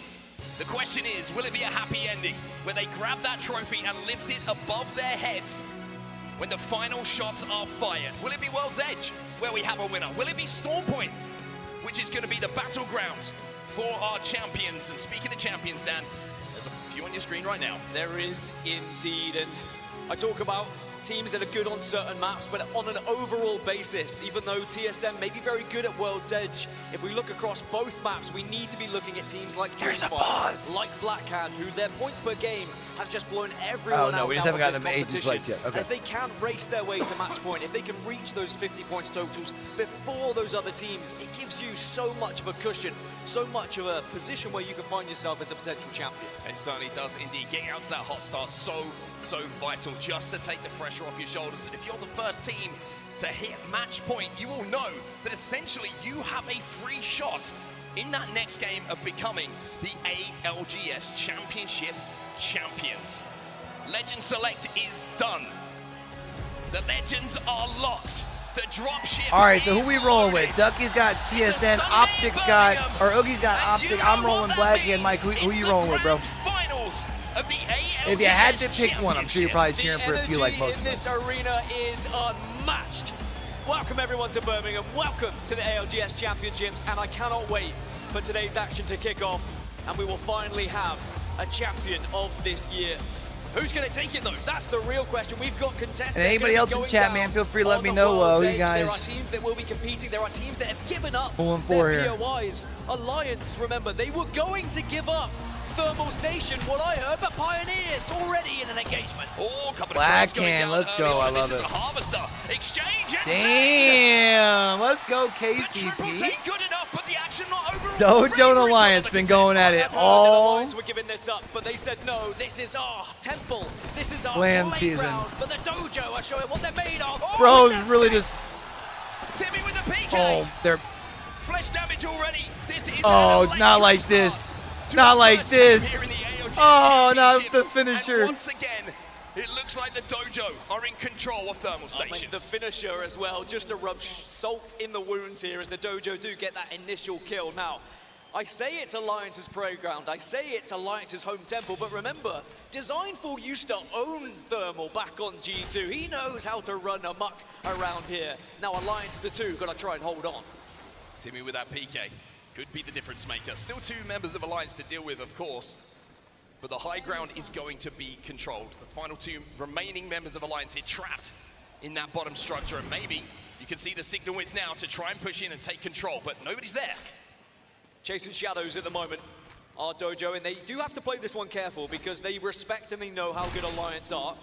The question is, will it be a happy ending, where they grab that trophy and lift it above their heads when the final shots are fired? Will it be World's Edge, where we have a winner? Will it be Storm Point, which is going to be the battleground for our champions? And speaking of champions, Dan, there's a few on your screen right now. There is indeed, and I talk about teams that are good on certain maps, but on an overall basis, even though TSM may be very good at World's Edge, if we look across both maps, we need to be looking at teams like Dreamfight, like Blackhand, who their points per game has just blown everyone else we just out haven't of gotten this them agents competition. like yet. Okay. If they can race their way to match point, if they can reach those 50 points totals before those other teams, it gives you so much of a cushion, so much of a position where you can find yourself as a potential champion. It certainly does indeed. Getting out to that hot start, so vital, just to take the pressure off your shoulders. And if you're the first team to hit match point, you will know that essentially you have a free shot in that next game of becoming the ALGS Championship champions. Legend Select is done. The legends are locked. The dropship. All right, so who is we rolling with? loaded. Ducky's got TSN, Optics got, or Oogie's got Optic. I'm rolling Black, and Mike, who you rolling with, bro? Finals of the ALGS If you had to pick one, I'm sure you're probably cheering for a few like most in of us. this arena is unmatched. Welcome everyone to Birmingham. Welcome to the ALGS Championships, and I cannot wait for today's action to kick off, and we will finally have a champion of this year. Who's going to take it though? That's the real question. We've got contestants. And anybody else in chat, man, feel free to let me know who you guys. There are teams that will be competing. There are teams that have given up Pulling for their here. POIs. Alliance, remember, they were going to give up Thermal Station, what I heard, but Pioneers already in an engagement. Oh, couple Black of going hand, down let's go, early on. I love This it. is a Harvester exchange. And Damn, let's go the triple KCP. take good enough, but the action not over. Dojo and Alliance been going at it all. Alliance were giving this up, but they said no. This is our temple. This is our Clan playground. season. But the Dojo are showing what they're made of. Bro's really just. Timmy with the PK. Oh, they're. Flesh damage already. This is Oh, an not like electric this. start to Not the like first game this. here in the ALGS Oh, not Championships. the finisher. And once again, it looks like the Dojo are in control of Thermal Station. The finisher as well, just to rub salt in the wounds here as the Dojo do get that initial kill. Now, I say it's Alliance's playground, I say it's Alliance's home temple, but remember, Designful used to own Thermal back on G2. He knows how to run amok around here. Now Alliance is a 2, gotta try and hold on. Timmy with that PK could be the difference maker. Still 2 members of Alliance to deal with, of course, but the high ground is going to be controlled. The final 2 remaining members of Alliance here trapped in that bottom structure, and maybe you can see the signal wins now to try and push in and take control, but nobody's there. Chasing shadows at the moment are Dojo, and they do have to play this one careful because they respect and they know how good Alliance are.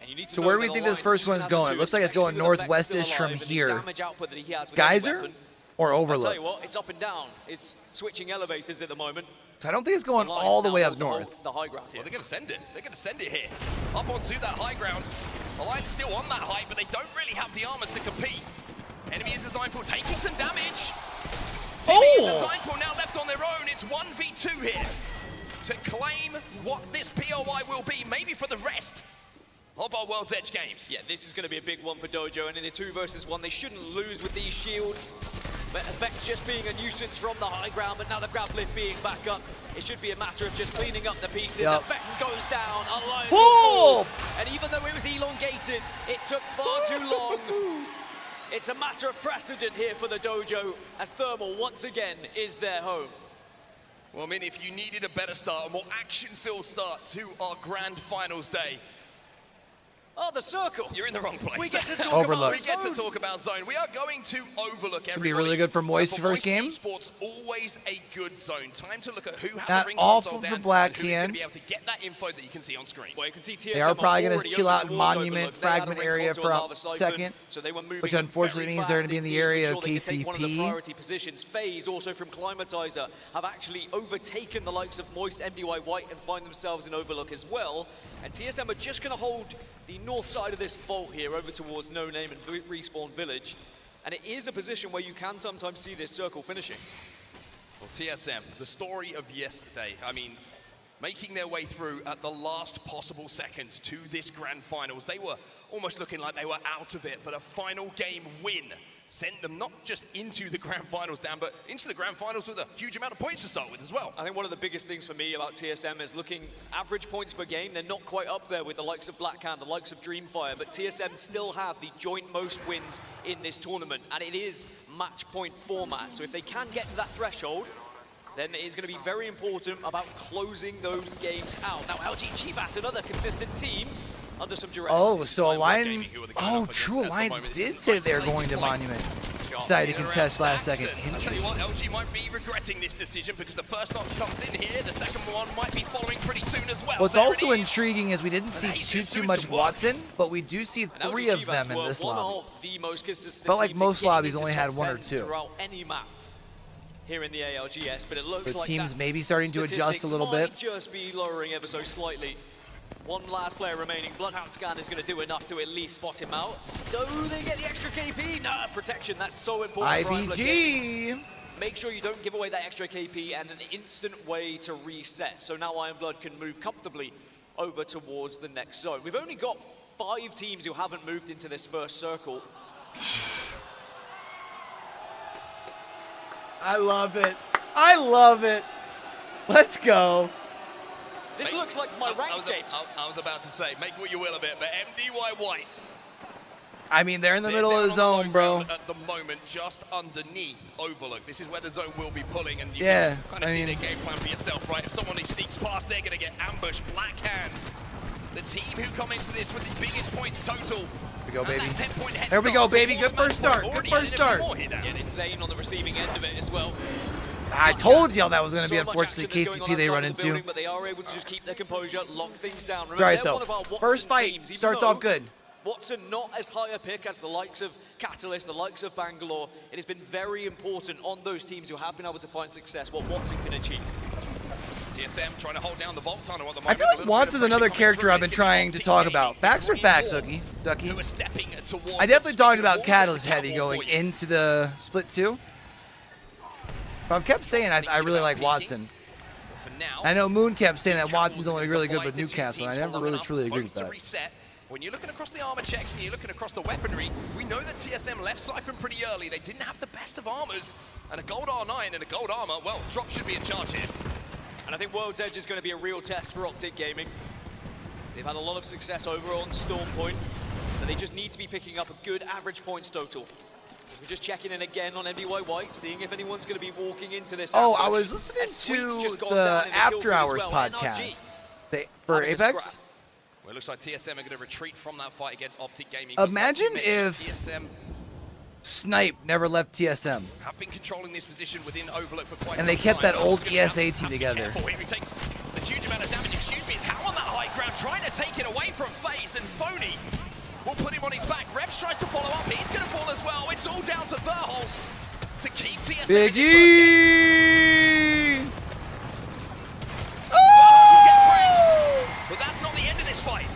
And you need to So know where do we that think this Alliance, first even one's as a going? It 2, looks like it's going especially with Effect northwestish still from alive and the here. damage output that he has with every Geyser weapon. or I'll tell Overlook? you what, it's up and down. It's switching elevators at the moment. So I don't think it's going Alliance all the now way hold up north. The high ground here. Well, they're going to send it. They're going to send it here. Up onto that high ground. Alliance still on that height, but they don't really have the armors to compete. Enemy in Designful taking some damage. Timmy and Designful now left on their own. It's 1v2 here to claim what this POI will be, maybe for the rest of our World's Edge games. Yeah, this is going to be a big one for Dojo, and in a 2 versus 1, they shouldn't lose with these shields. But Effect's just being a nuisance from the high ground, but now the grab lift being back up. It should be a matter of just cleaning up the pieces. Yep. Effect goes down, Alliance Boom! will fall. And even though it was elongated, it took far too long. It's a matter of precedent here for the Dojo, as Thermal once again is their home. Well, I mean, if you needed a better start, a more action-filled start to our grand finals day, Oh, the circle. you're in the wrong place. We get to talk Overlook. We get to talk about zone. We are going to overlook Could be everybody. really good for Moist For first game. Esports, always a good zone. Time to look at who has Not a ring awful console for down and Black who's going to Hand. be able to get that info that you can see on screen. Well, you can see TSM They are probably going already to chill open out in towards Monument Overlook. They had a fragment ring area console for on a Lava Siphon, second, so they were moving which in unfortunately very means they're fast going to be in the indeed to area ensure of they could take one of the KCP. priority positions. FaZe, also from Climatizer, have actually overtaken the likes of Moist, MDY White, and find themselves in Overlook as well. And TSM are just going to hold the north side of this vault here over towards No Name and Respawn Village. And it is a position where you can sometimes see this circle finishing. Well, TSM, the story of yesterday. I mean, making their way through at the last possible second to this grand finals. They were almost looking like they were out of it, but a final game win sent them not just into the grand finals, Dan, but into the grand finals with a huge amount of points to start with as well. I think one of the biggest things for me about TSM is looking average points per game. They're not quite up there with the likes of Black Hand, the likes of Dreamfire, but TSM still have the joint most wins in this tournament, and it is match point format. So if they can get to that threshold, then it is going to be very important about closing those games out. Now, LG Chivas, another consistent team, under some duress. Oh, so Alliance. Gaming, who are the guys Oh, up true. against at the Alliance moment. did It's say a they're great going to point. Monument. Sharp Decided to in and contest around last second. Saxon. I'll tell you what, LG might be regretting this decision because the first knock comes in here. The second one might be following pretty soon as well. What's There also it is. intriguing is we didn't see too much Watson, but we do see And 3 LG of Chivas them in were this one lobby. of the most consistent Felt like teams most in getting lobbies into only top had 1 or 10s 2. throughout any map here in the ALGS, but it looks The like teams that may be starting to adjust statistic a little might bit. just be lowering ever so slightly. One last player remaining. Bloodhound Scan is going to do enough to at least spot him out. Do they get the extra KP? Nah, protection, that's so important for Iron Blood. IVG. Make sure you don't give away that extra KP and an instant way to reset. So now Iron Blood can move comfortably over towards the next zone. We've only got 5 teams who haven't moved into this first circle. I love it. I love it. Let's go. This looks like my ranked games. I was about to say, make what you will of it, but MDY White. I mean, they're in the They're middle of down the on zone, low bro. ground At the moment, just underneath Overlook. This is where the zone will be pulling, and you Yeah, can kind of I see mean- their game plan for yourself, right? If someone who sneaks past, they're going to get ambushed. Black Hand, the team who come into this with the biggest points total. Here we go, baby. And that 10-point head There we go, start baby. towards Good first match point. start. Good Already first added a start. few more here now. Get insane on the receiving end of it as well. I told y'all that was going to be So much unfortunately action that's going KCP they on run outside of the building, into. but they are able to just keep their composure, lock things down. It's Remember, all right, they're one though. of our Watson First fight teams, even starts though off good. Watson not as high a pick as the likes of Catalyst, the likes of Bangalore. It has been very important on those teams who have been able to find success what Watson can achieve. TSM trying to hold down the vault tunnel at the I moment. feel like Watson's another character I've been trying to talk about. Facts are facts, Ducky. Who are stepping towards I definitely the talked speed about of Catalyst Waters heavy to cover going for you. into the split 2. But I've kept saying I really like Watson. For now, I know Moon kept saying that Cowboys Watson's are only gonna really good divide with the two Newcastle, and I teams never for long really enough truly for agreed with both to that. reset. When you're looking across the armor checks and you're looking across the weaponry, we know that TSM left Siphon pretty early. They didn't have the best of armors, and a gold R9 and a gold armor, well, Drop should be in charge here. And I think World's Edge is going to be a real test for Optic Gaming. They've had a lot of success over on Storm Point, but they just need to be picking up a good average points total. We're just checking in again on NBY White, seeing if anyone's going to be walking into this. Oh, ambush. I was listening to the After Hours podcast for Apex. Well, it looks like TSM are going to retreat from that fight against Optic Gaming. Imagine if TSM Snipe never left TSM. have been controlling this position within Overlook for quite And some they kept time. that old ESA team together. Careful here, he takes a huge amount of damage. Excuse me, it's How on that high ground, trying to take it away from FaZe, and Phony will put him on his back. Reps tries to follow up, he's going to fall as well. It's all down to Verholst to keep TSM in the first game. But that's not the end of this fight.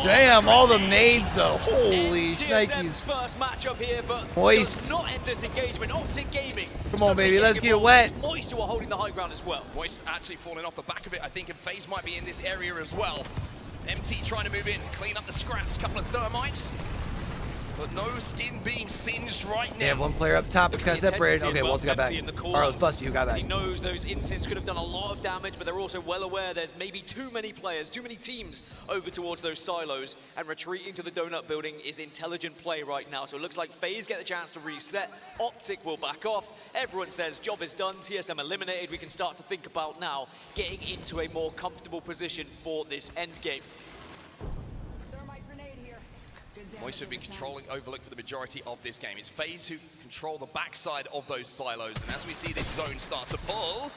Damn, all the nades though. Holy TSM's shnikes. first matchup here, but Moist. does not end this engagement. Optic Gaming. Come on, baby, let's get wet. Moist who are holding the high ground as well. Moist actually falling off the back of it, I think, and FaZe might be in this area as well. MT trying to move in, clean up the scraps, couple of thermites. But no skin being singed right now. They have one player up top. It's kind of separated. Okay, Waltz got back. Or it was Fusty who got back. He knows those incidents could have done a lot of damage, but they're also well aware there's maybe too many players, too many teams over towards those silos, and retreating to the donut building is intelligent play right now. So it looks like FaZe get the chance to reset. Optic will back off. Everyone says job is done. TSM eliminated. We can start to think about now getting into a more comfortable position for this end game. Moist should be controlling Overlook for the majority of this game. It's FaZe who control the backside of those silos, and as we see this zone start to pull,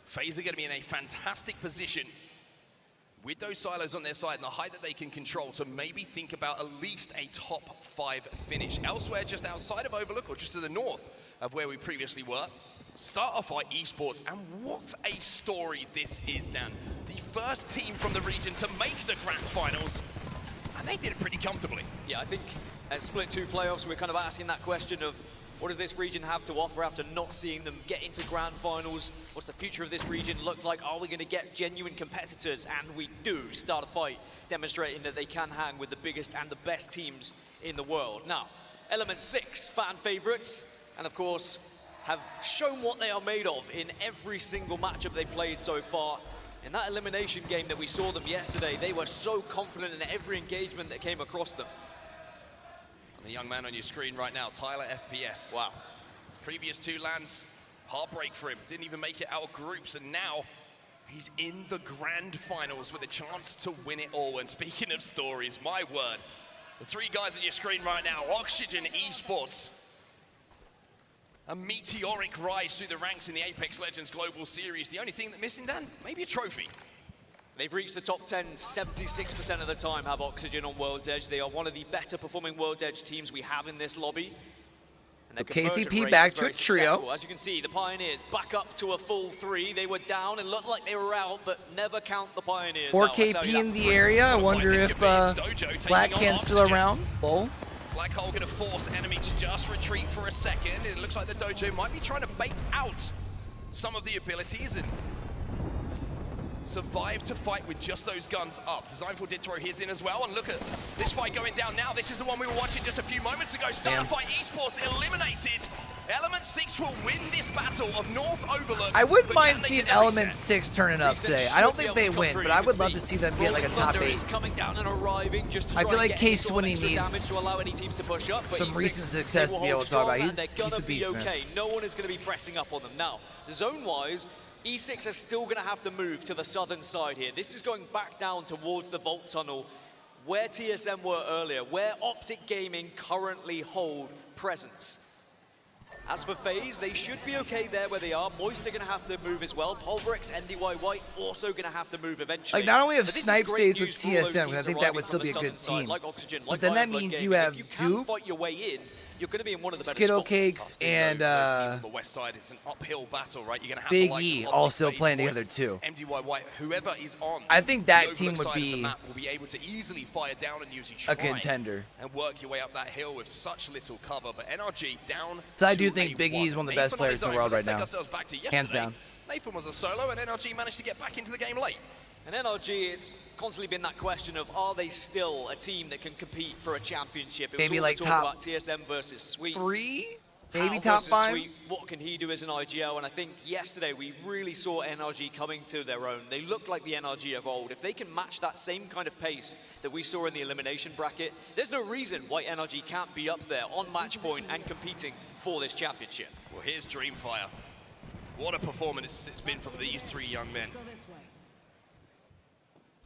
FaZe are going to be in a fantastic position with those silos on their side and the height that they can control to maybe think about at least a top 5 finish. Elsewhere, just outside of Overlook, or just to the north of where we previously were, start off our esports, and what a story this is, Dan. The first team from the region to make the grand finals, and they did it pretty comfortably. Yeah, I think at Split 2 playoffs, we're kind of asking that question of what does this region have to offer after not seeing them get into grand finals? What's the future of this region look like? Are we going to get genuine competitors? And we do start a fight demonstrating that they can hang with the biggest and the best teams in the world. Now, Element 6 fan favorites, and of course, have shown what they are made of in every single matchup they played so far. In that elimination game that we saw them yesterday, they were so confident in every engagement that came across them. And the young man on your screen right now, Tyler FPS. Wow. Previous 2 lands, heartbreak for him. Didn't even make it out of groups, and now he's in the grand finals with a chance to win it all. And speaking of stories, my word, the 3 guys on your screen right now, Oxygen Esports. A meteoric rise through the ranks in the Apex Legends Global Series. The only thing that's missing, Dan, maybe a trophy. They've reached the top 10 76% of the time, have Oxygen on World's Edge. They are one of the better performing World's Edge teams we have in this lobby. And their conversion KCP rate back is to very a trio. successful. As you can see, the Pioneers back up to a full 3. They were down and looked like they were out, but never count the Pioneers 4 out, I'll tell you KP in that. the area. I wonder if Black Hand's still around. Bull. Black Hole going to force enemy to just retreat for a second. It looks like the Dojo might be trying to bait out some of the abilities and survive to fight with just those guns up. Designful did throw his in as well, and look at this fight going down now. This is the one we were watching just a few moments ago. Starfight Esports eliminated. Element 6 will win this battle of North Overlook. I wouldn't mind seeing Element 6 turning up today. I don't think they win, but I would love to see them get like a top 8. Coming down and arriving just to I feel like Case Winnie Winnie needs to allow any teams to push up, but some E6, recent success to be able to talk about. He's a beast, man. okay. No one is going to be pressing up on them. Now, zone-wise, E6 are still going to have to move to the southern side here. This is going back down towards the Vault Tunnel, where TSM were earlier, where Optic Gaming currently hold presence. As for FaZe, they should be okay there where they are. Moist are going to have to move as well. Pulverix, NDY White also going to have to move eventually. Like, not only if But this is Snipe great stays with news for all those TSM, I teams think that arriving would still from be a the good southern team. side, like Oxygen, But like then that Ironblood means Gaming. you have If you can Dupe, fight your way in, you're going to be in one of the better Skittle spots. Cakes, and on the west side, it's an uphill battle, right? You're going to have Big the likes E of all Optic, still FaZe, playing Moist, together too. MDY White, whoever is on. I think that the team Overlook would side of the be map will be able to easily fire down and use a contender. and work your way up that hill with such little cover. But NRG down. So I do to think a Big E is one of the best Nathan on players his in the own. world right Let's take now. ourselves back to Hands yesterday. down. Nathan was a solo, and NRG managed to get back into the game late. And NRG, it's constantly been that question of, are they still a team that can compete for a championship? It was Maybe all like the talk top about TSM versus Sweet. 3, maybe Hal top versus 5. Sweet, what can he do as an IGL? And I think yesterday we really saw NRG coming to their own. They look like the NRG of old. If they can match that same kind of pace that we saw in the elimination bracket, there's no reason why NRG can't be up there on match point and competing for this championship. Well, here's Dreamfire. What a performance it's been from these 3 young men.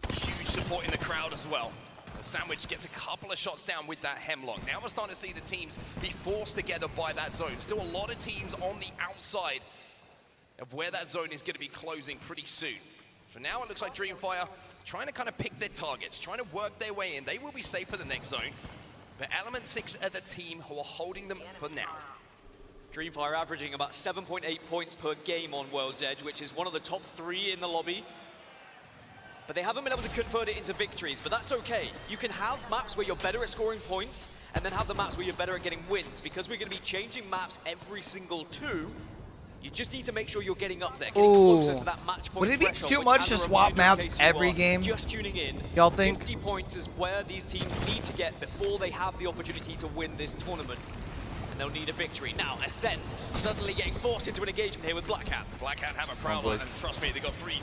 Huge support in the crowd as well. The Sandwich gets a couple of shots down with that Hemlock. Now we're starting to see the teams be forced together by that zone. Still a lot of teams on the outside of where that zone is going to be closing pretty soon. For now, it looks like Dreamfire trying to kind of pick their targets, trying to work their way in. They will be safe for the next zone. But Element 6 are the team who are holding them for now. Dreamfire averaging about 7.8 points per game on World's Edge, which is one of the top 3 in the lobby. But they haven't been able to convert it into victories, but that's okay. You can have maps where you're better at scoring points, and then have the maps where you're better at getting wins. Because we're going to be changing maps every single 2, you just need to make sure you're getting up there, getting closer to that match point. Would it be threshold, too which, much as to a swap reminder, in maps case you every are game? just tuning in, Y'all think? 50 points is where these teams need to get before they have the opportunity to win this tournament. And they'll need a victory. Now, Ascent suddenly getting forced into an engagement here with Black Hat. Black Hat have a Prowler, and trust me, they've got 3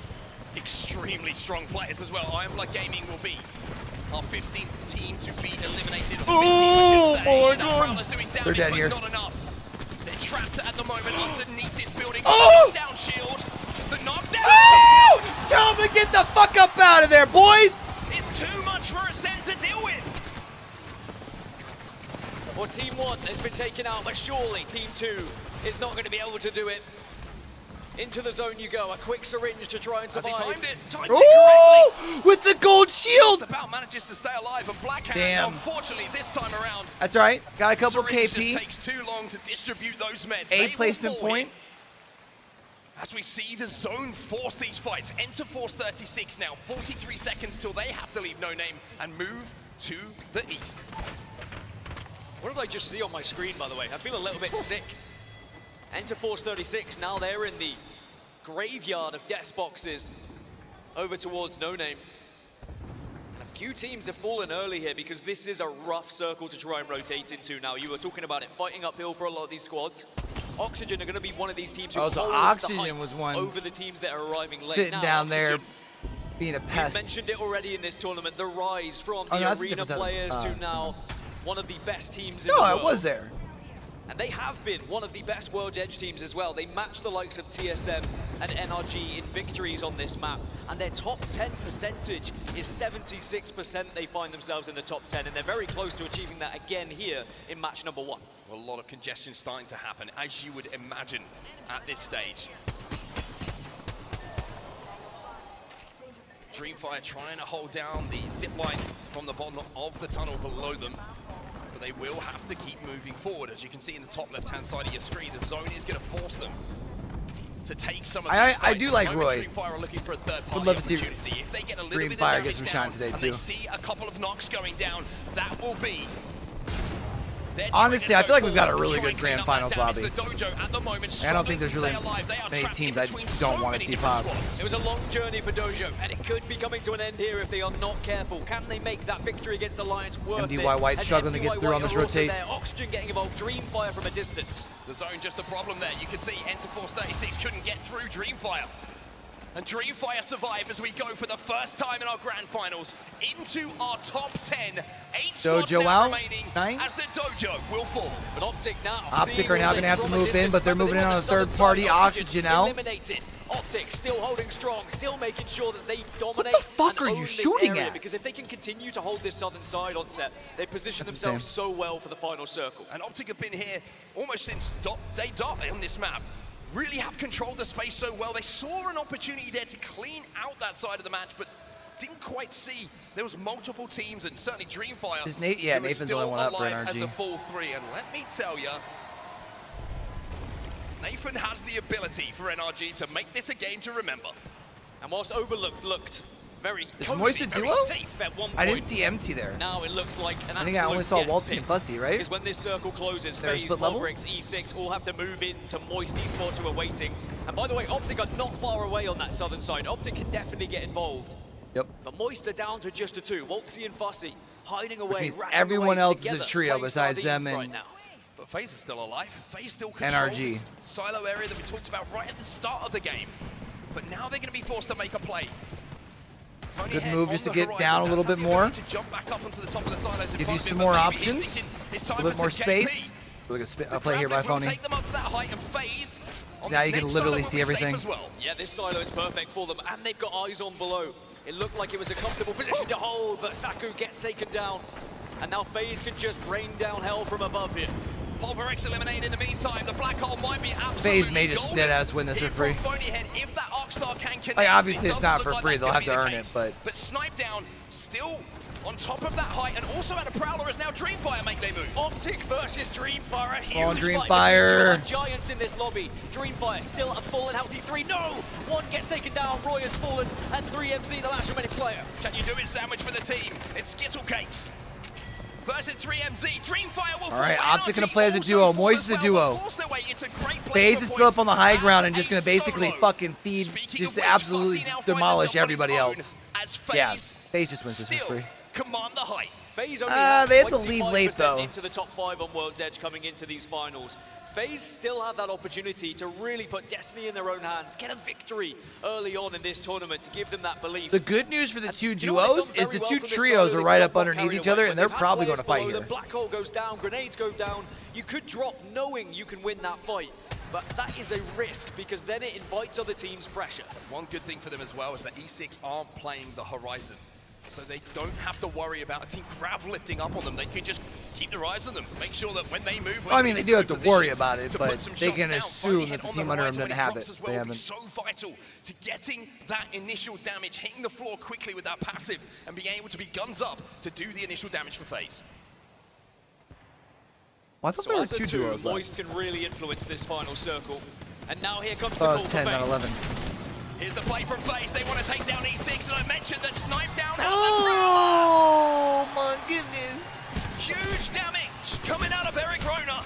extremely strong players as well. Iron Blood Gaming will be our 15th team to be eliminated. Or 15th, I should say. That Prowler's doing damage, dead but here. not enough. They're trapped at the moment underneath this building. Oh! Knockdown shield. The knockdown Oh! shield! Tell them to get the fuck up out of there, boys! It's too much for Ascent to deal with. Well, Team 1 has been taken out, but surely Team 2 is not going to be able to do it. Into the zone you go, a quick syringe to try and survive. Has he timed it? Timed Ooh! it correctly. With the gold shield! Just about manages to stay alive, and Black Hat, Damn. unfortunately, this time around, That's right. Got a couple syringe KP. just takes too long to distribute those meds. A They will placement fall point. here. As we see the zone force these fights. Enter Force 36 now. 43 seconds till they have to leave No Name and move to the east. What did I just see on my screen, by the way? I feel a little bit sick. Enter Force 36, now they're in the graveyard of death boxes over towards No Name. And a few teams have fallen early here because this is a rough circle to try and rotate into now. You were talking about it, fighting uphill for a lot of these squads. Oxygen are going to be one of these teams who Oh, so holds the Oxygen height was one over the teams that are arriving late. sitting now, down there Oxygen, being a we've pest. mentioned it already in this tournament, the rise from Oh, the no, that's a arena different players setup. to now one of the best teams in the No, world. I was there. And they have been one of the best World Edge teams as well. They match the likes of TSM and NRG in victories on this map. And their top 10 percentage is 76%. They find themselves in the top 10, and they're very close to achieving that again here in match number 1. Well, a lot of congestion starting to happen, as you would imagine at this stage. Dreamfire trying to hold down the zip line from the bottom of the tunnel below them. But they will have to keep moving forward. As you can see in the top left-hand side of your screen, the zone is going to force them to take some of these fights. I do like At the moment, Roy. Dreamfire are looking for a third-party Would love to see opportunity. If they get a little bit of Dreamfire damage get some down shine today, and too. they see a couple of knocks going down, that will be their Honestly, trigger I feel like to we've got a go really forward good and clean grand up that finals damage. lobby. The dojo at the moment I don't think struggling there's to really stay alive. They are many trapped teams in I between don't so want to many see different pop. squads. It was a long journey for Dojo, and it could be coming to an end here if they are not careful. Can they make that victory against Alliance worth it? MDY White And struggling to get MDY through on White this are also rotate. there. Oxygen getting involved, Dreamfire from a distance. The zone just a problem there. You can see Enter Force 36 couldn't get through Dreamfire. And Dreamfire survive as we go for the first time in our grand finals into our top 10. 8 squads Dojo now out. remaining 9. as the dojo will fall. But Optic now. Optic are now going to have to move in, but they're moving in on a third party. Oxygen out. Eliminated. Optic still holding strong, still making sure that they dominate. What the fuck and are own you this shooting area, at? Because if they can continue to hold this southern side on set, they position That's themselves insane. so well for the final circle. And Optic have been here almost since day dot on this map. Really have controlled the space so well. They saw an opportunity there to clean out that side of the match, but didn't quite see. There was multiple teams, and certainly Dreamfire. Is Nate? Yeah, who was Nathan's still only one up for alive as NRG. a full 3. And let me tell you, Nathan has the ability for NRG to make this a game to remember. And whilst Overlooked looked very Is cozy, Moist a very duo? safe at one point, I didn't see MT there. now it looks like an I think I only saw absolute Waltzy death and pit. Fussy, right? Because when this circle closes, They're a FaZe, split level? Mavericks, E6 all have to move in to Moist esports who are waiting. And by the way, Optic are not far away on that southern side. Optic can definitely get involved Yep. But Moist are down to just a 2. Waltzy and Fussy hiding away. Which means ratting everyone away else is a together, trio playing besides sardines them right and now. But FaZe is still alive. FaZe still controls NRG. this silo area that we talked about right at the start of the game. But now they're going to be forced to make a play. Good move just to get down a little bit more. Give you some more options. A little bit more space. Look at a play here by Phony. Now you can literally see everything. Yeah, this silo is perfect for them, and they've got eyes on below. It looked like it was a comfortable position to hold, but Saku gets taken down. And now FaZe can just rain down hell from above here. Pulverix eliminated in the meantime. The black hole might be absolutely FaZe may just deadass win this for free. If that Arcstar can connect, Like, obviously it's not for like free, they'll have to earn case. it, But Snipe Down still on top of that height, and also at a Prowler as now Dreamfire make their move. Optic versus Dreamfire, a huge on, fight Dreamfire. between two giants in this lobby. Dreamfire still a full and healthy 3. No! 1 gets taken down, Roy has fallen, and 3MC, the last remaining player. Can you do it, sandwich for the team? It's Skittle Cakes versus 3MZ. Dreamfire will All right, Optic gonna play as a duo. Moist is a duo. FaZe is still up on the high ground and just gonna basically fucking feed, just absolutely demolish everybody else. Yeah, FaZe just wins this for free. Command the height. FaZe only they had to leave late 25% though. into the top 5 on World's Edge coming into these finals. FaZe still have that opportunity to really put destiny in their own hands, get a victory early on in this tournament to give them that belief. The good news for the two duos is the two trios are right up underneath each other, and they're probably going to fight here. Black hole goes down, grenades go down. You could drop knowing you can win that fight, but that is a risk because then it invites other teams' pressure. One good thing for them as well is that E6 aren't playing the Horizon. So they don't have to worry about a team Grav lifting up on them. They can just keep their eyes on them, make sure that when they move... Well, I mean, they do have to worry about it, but they can assume that the team under them doesn't have it. They haven't. So vital to getting that initial damage, hitting the floor quickly with that passive, and being able to be guns up to do the initial damage for FaZe. Well, I thought there were two duos left. Moist can really influence this final circle. And now here comes the Oh, call it's for 10 FaZe. out of 11. Here's the play from FaZe. They want to take down E6, and I mentioned that Snipe Down has Oh my goodness! huge damage coming out of Eric Rona.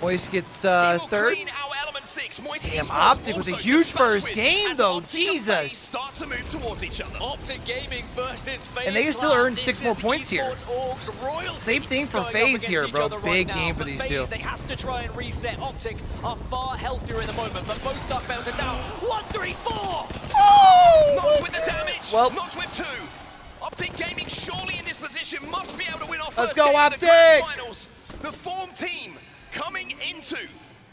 Moist gets third. Clean out element 6. Moist Damn, esports Optic with a also huge just smashed first with game as though, Optic and Jesus. FaZe start to move towards each other. Optic Gaming versus FaZe. And they still Clan. earn 6 more This is points here. esports orgs royalty Same thing for going up FaZe against here, each bro. other Big right game now. for these FaZe, two. They have to try and reset. Optic are far healthier in the moment, but both Duck Bells are down. 1, 3, 4! Not with the damage. Well, not with 2. Optic Gaming surely in this position must be able to win our Let's first go, game of the grand Optic! finals. The form team coming into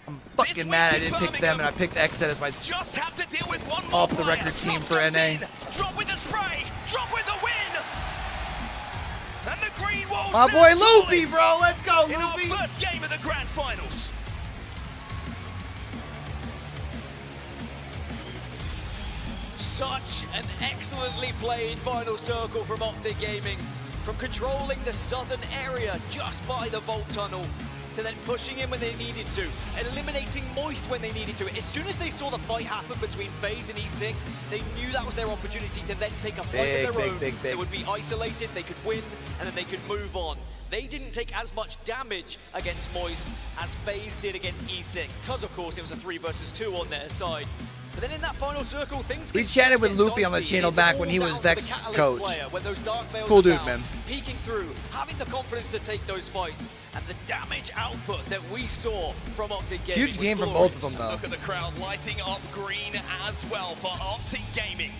I'm fucking mad I didn't pick them and I picked Xset as my just have to deal with one more off the player. record team Drop for comes NA. in. Drop with the spray. Drop with the win. And the green walls. My now boy Loopy, scoreless bro. Let's go, in our Loopy. first game of the grand finals. Such an excellently played final circle from Optic Gaming. From controlling the southern area just by the Vault Tunnel, to then pushing in when they needed to, eliminating Moist when they needed to. As soon as they saw the fight happen between FaZe and E6, they knew that was their opportunity to then take a fight of their own. They would be isolated, they could win, and then they could move on. They didn't take as much damage against Moist as FaZe did against E6, because of course it was a 3 versus 2 on their side. But then in that final circle, things We can chatted with get Loopy on the dicey. channel It's back all when he was down to the Vex's Catalyst coach. player, when those dark veils Cool are dude, down, man. peeking through, having the confidence to take those fights, and the damage output that we saw from Optic Gaming. Huge game from both of them, though. Look at the crowd lighting up green as well for Optic Gaming.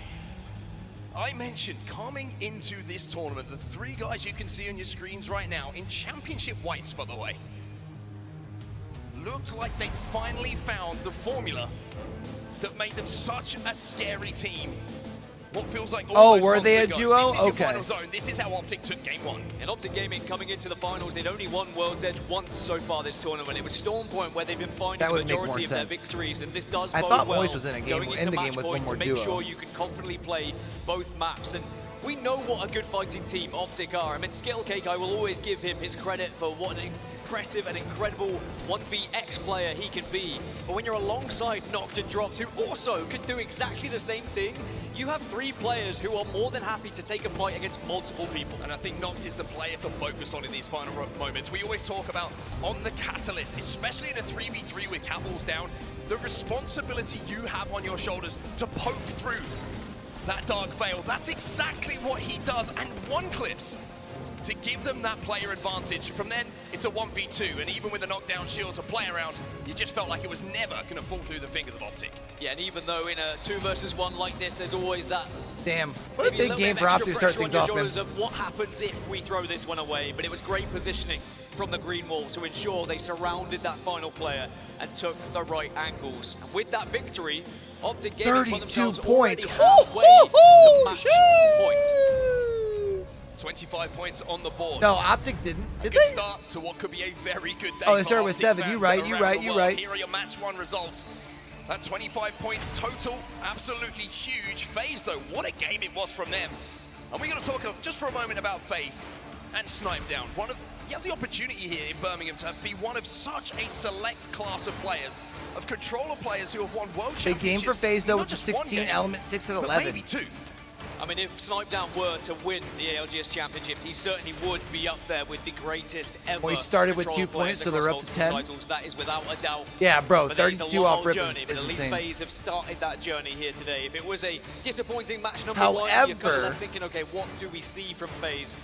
I mentioned coming into this tournament, the 3 guys you can see on your screens right now, in championship whites, by the way, looked like they finally found the formula that made them such a scary team. What feels like all those were months they a ago. duo? This is your Okay. final zone. This is how Optic took game 1. And Optic Gaming coming into the finals, they'd only won World's Edge once so far this tournament. It was Storm Point where they've been finding That the would make more majority of their sense. victories, and this does I bode thought well Moist was in a game- going in into the game match with point one more to make duo. sure you can confidently play both maps. And we know what a good fighting team Optic are. I mean, Skittlecake, I will always give him his credit for what an impressive and incredible 1vX player he can be. But when you're alongside Noct and Dropped, who also can do exactly the same thing, you have 3 players who are more than happy to take a fight against multiple people. And I think Noct is the player to focus on in these final moments. We always talk about on the Catalyst, especially in a 3v3 with cat walls down, the responsibility you have on your shoulders to poke through that dark veil. That's exactly what he does, and one clips to give them that player advantage. From then, it's a 1v2, and even with the knockdown shield to play around, you just felt like it was never going to fall through the fingers of Optic. Yeah, and even though in a 2 versus 1 like this, there's always that. Damn, what a big game for Optic to start things off, man. Of what happens if we throw this one away, but it was great positioning from the green wall to ensure they surrounded that final player and took the right angles. And with that victory, Optic Gaming put themselves 32 points. halfway to match point. 25 points on the board. No, Optic didn't. A Did good they? start to what could be a very good day. Oh, they for started with Optic 7. You fans right, around you the right, you world. right. Here are your match 1 results. That 25-point total, absolutely huge. FaZe, though, what a game it was from them. And we're going to talk just for a moment about FaZe and Snipedown. He has the opportunity here in Birmingham to be one of such a select class of players, of controller players who have won world championships. Big game for FaZe, though, Not with the just one 16 game, element, 6 and but 11. maybe 2. I mean, if Snipedown were to win the ALGS Championships, he certainly would be up there with the greatest ever. Well, he started with 2 controller players points, so they're up across to multiple 10. titles. That is without a doubt. Yeah, bro, But it's a 32 off long rip journey, is but at least insane. FaZe have started that journey here today. If it was a disappointing match number 1, you're kind of However, left thinking, okay, what do we see from FaZe?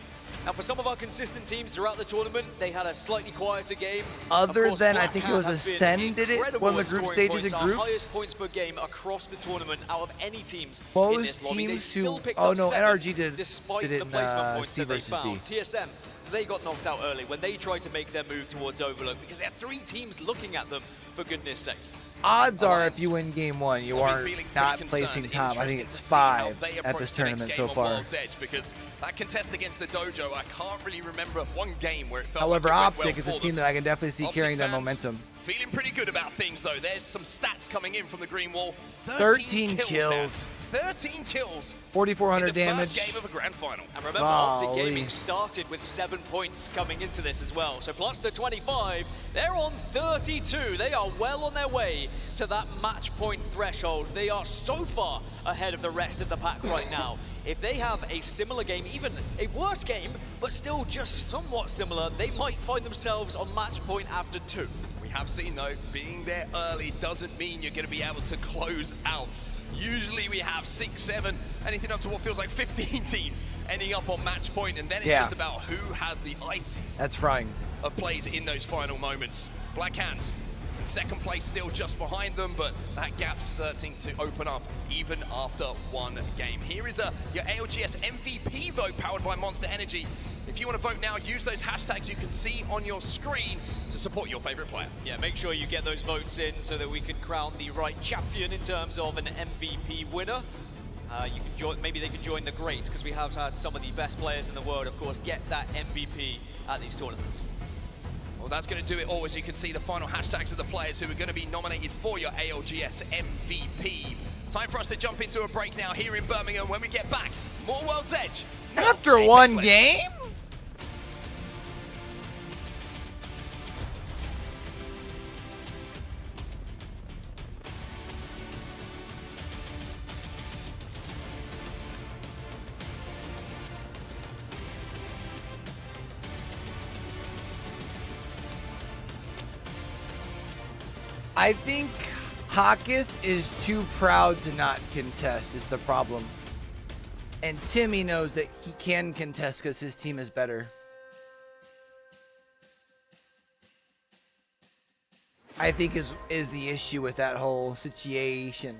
Now, for some of our consistent teams throughout the tournament, they had a slightly quieter game. Other Of course, than, I Black think it Hat was has been Ascend did it, incredible one of at the group scoring stages points, in our groups. highest points per game across the tournament out of any teams in Most this lobby. They teams still who, picked oh up no, 7 NRG did despite it the in placement points C that they versus found. D. TSM, they got knocked out early when they tried to make their move towards Overlook because they had 3 teams looking at them, for goodness sake. Odds are if you win game 1, you are not placing top. I think it's 5 at this tournament so far. Because that contest against the Dojo, I can't really remember one game where it felt However, like it went Optic well is a for team them. that I can definitely see Optic carrying that fans momentum. Feeling pretty good about things, though. There's some stats coming in from the green wall. 13 kills. Now. 13 kills. 4,400 in the damage. First game of a grand final. And remember, Optic Golly. Gaming started with 7 points coming into this as well. So plus the 25, they're on 32. They are well on their way to that match point threshold. They are so far ahead of the rest of the pack right now. If they have a similar game, even a worse game, but still just somewhat similar, they might find themselves on match point after 2. We have seen, though, being there early doesn't mean you're going to be able to close out. Usually we have 6, 7, anything up to what feels like 15 teams ending up on match point, and then it's just about who has the ices. That's frying. Of plays in those final moments. Black Hand in second place, still just behind them, but that gap's starting to open up even after 1 game. Here is your ALGS MVP vote powered by Monster Energy. If you want to vote now, use those hashtags you can see on your screen to support your favorite player. Yeah, make sure you get those votes in so that we can crown the right champion in terms of an MVP winner. You can join, maybe they can join the greats, because we have had some of the best players in the world, of course, get that MVP at these tournaments. Well, that's going to do it all. As you can see, the final hashtags of the players who are going to be nominated for your ALGS MVP. Time for us to jump into a break now here in Birmingham. When we get back, more World's Edge. After 1 game? I think Hawkes is too proud to not contest is the problem. And Timmy knows that he can contest because his team is better. I think is the issue with that whole situation.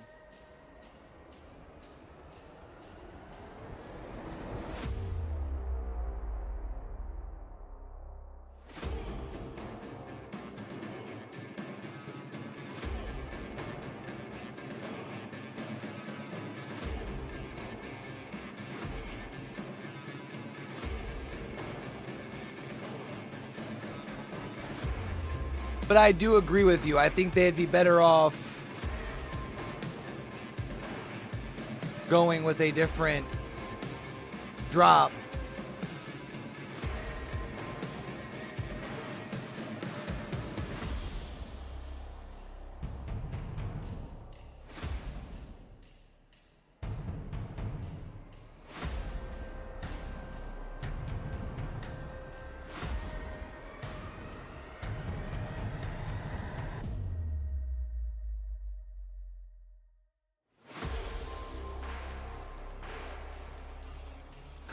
But I do agree with you. I think they'd be better off going with a different drop.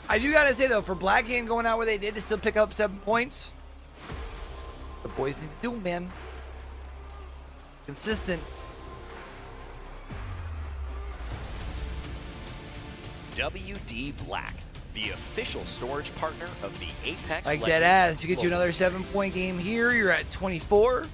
I do gotta say though, for Black Hand going out where they did to still pick up 7 points, the boys need to do, man. Consistent. WD Black, the official storage partner of the Apex Like Legends that ass. You get you Global another Series. 7-point game here. You're at 24.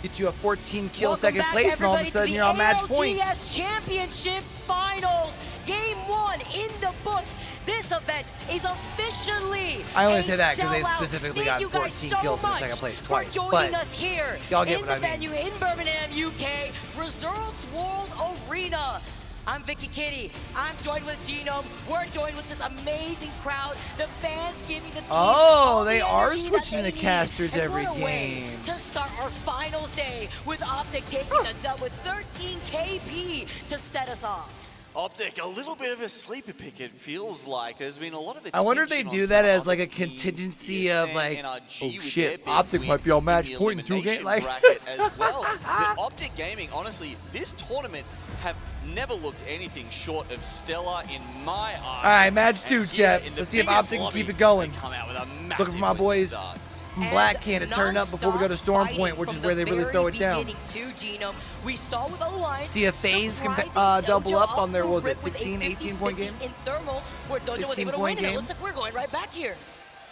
Get you a 14 kill Welcome second back, place, and all of a everybody, sudden to you're on match point. the ALGS Championship Finals. Game 1 in the books. This event is officially I only a say that because they sellout. specifically Thank got you 14 guys so kills in much second place for twice. joining But us here y'all get in what the I mean. venue in Birmingham, UK, Results World Arena. I'm Vicky Kitty. I'm joined with Genome. We're joined with this amazing crowd. The fans giving the team all they the are energy that switching they the need. casters And every what a way game. to start our finals day with Optic taking the dub with 13 KP to set us off. Optic, a little bit of a sleeper pick, it feels like. There's been a lot of I wonder if they attention do on that some as like a other teams, contingency ESN, of like, NRG oh with shit, their big Optic win might be on in match the point in 2 elimination games. Like, bracket as well. But Optic Gaming, honestly, this tournament have never looked anything short of stellar in my eyes. all right, match 2, And here chat. in the Let's see if biggest Optic can lobby, keep it going. they come out with a Looking massive for my win to boys start. from Black Hand to turn up before we go to Storm Point, which is where they really throw it down. We saw with Alliance, See if FaZe can surprising double Dojo up on their, the what was it, rip with a 16, 18-point 50-50 game? in Thermal, where Dojo was able to 16-point win, and it game. looks like we're going right back here.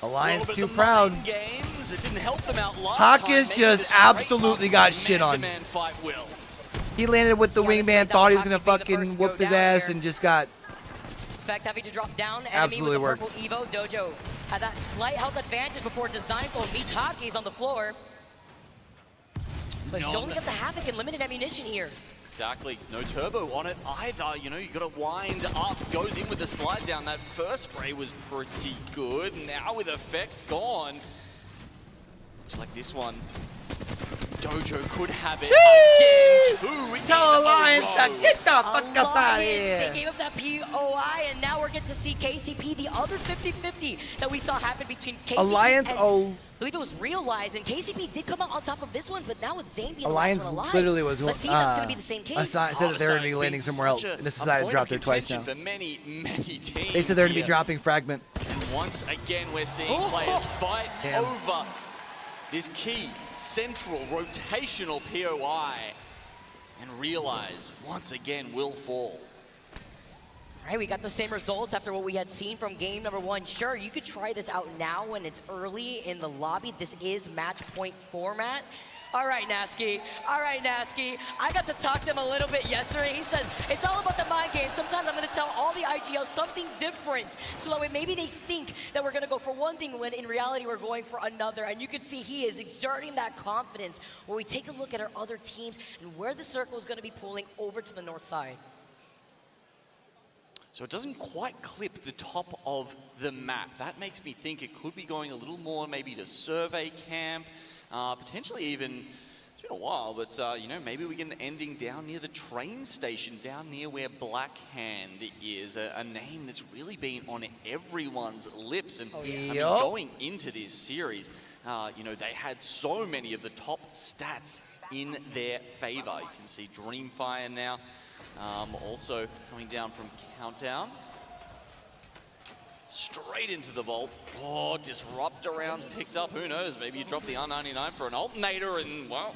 Alliance Well, but too the proud. mind games, it didn't help them out last Hawkes time, making just the straight absolutely up got shit on. man-to-man fight will. He landed with the See how this wingman, plays out thought he with was gonna Hawkes being the fucking first to go whoop his down ass here. and just got In fact, having to drop down enemy absolutely with the worked. purple Evo. Dojo had that slight health advantage before Designful meets Hawkes on the floor. But he's only got the Havoc and limited ammunition here. Exactly, no turbo on it either. You know, you got to wind up, goes in with the slide down. That first spray was pretty good. Now with effect gone. Looks like this one, Dojo could have it again. 2 in Tell a Alliance row. to get the fuck up out of here. They gave up that POI, and now we're getting to see KCP, the other 50-50 that we saw happen between KCP Alliance, and oh. I believe it was Realize, and KCP did come out on top of this one, but now with Zane being Alliance the last one alive, literally was let's see if that's going to be the same case. said that they were going to be landing somewhere else, and this decided to drop there twice now. For many teams They said they're going to be here. dropping Fragment. And once again, we're seeing players fight Damn. over this key central rotational POI and Realize once again will fall. All right, we got the same results after what we had seen from game number 1. Sure, you could try this out now when it's early in the lobby. This is match point format. All right, Nasky. All right, Nasky. I got to talk to him a little bit yesterday. He said, it's all about the mind game. Sometimes I'm going to tell all the IGLs something different so that way maybe they think that we're going to go for one thing when in reality we're going for another. And you can see he is exerting that confidence when we take a look at our other teams and where the circle is going to be pulling over to the north side. So it doesn't quite clip the top of the map. That makes me think it could be going a little more maybe to survey camp, potentially even, it's been a while, but you know, maybe we get an ending down near the train station, down near where Blackhand is, a name that's really been on everyone's lips. And I mean, going into this series, you know, they had so many of the top stats in their favor. You can see Dreamfire now. Also coming down from Countdown. Straight into the vault. Oh, Disruptor rounds picked up. Who knows? Maybe you drop the R99 for an alternator and, well,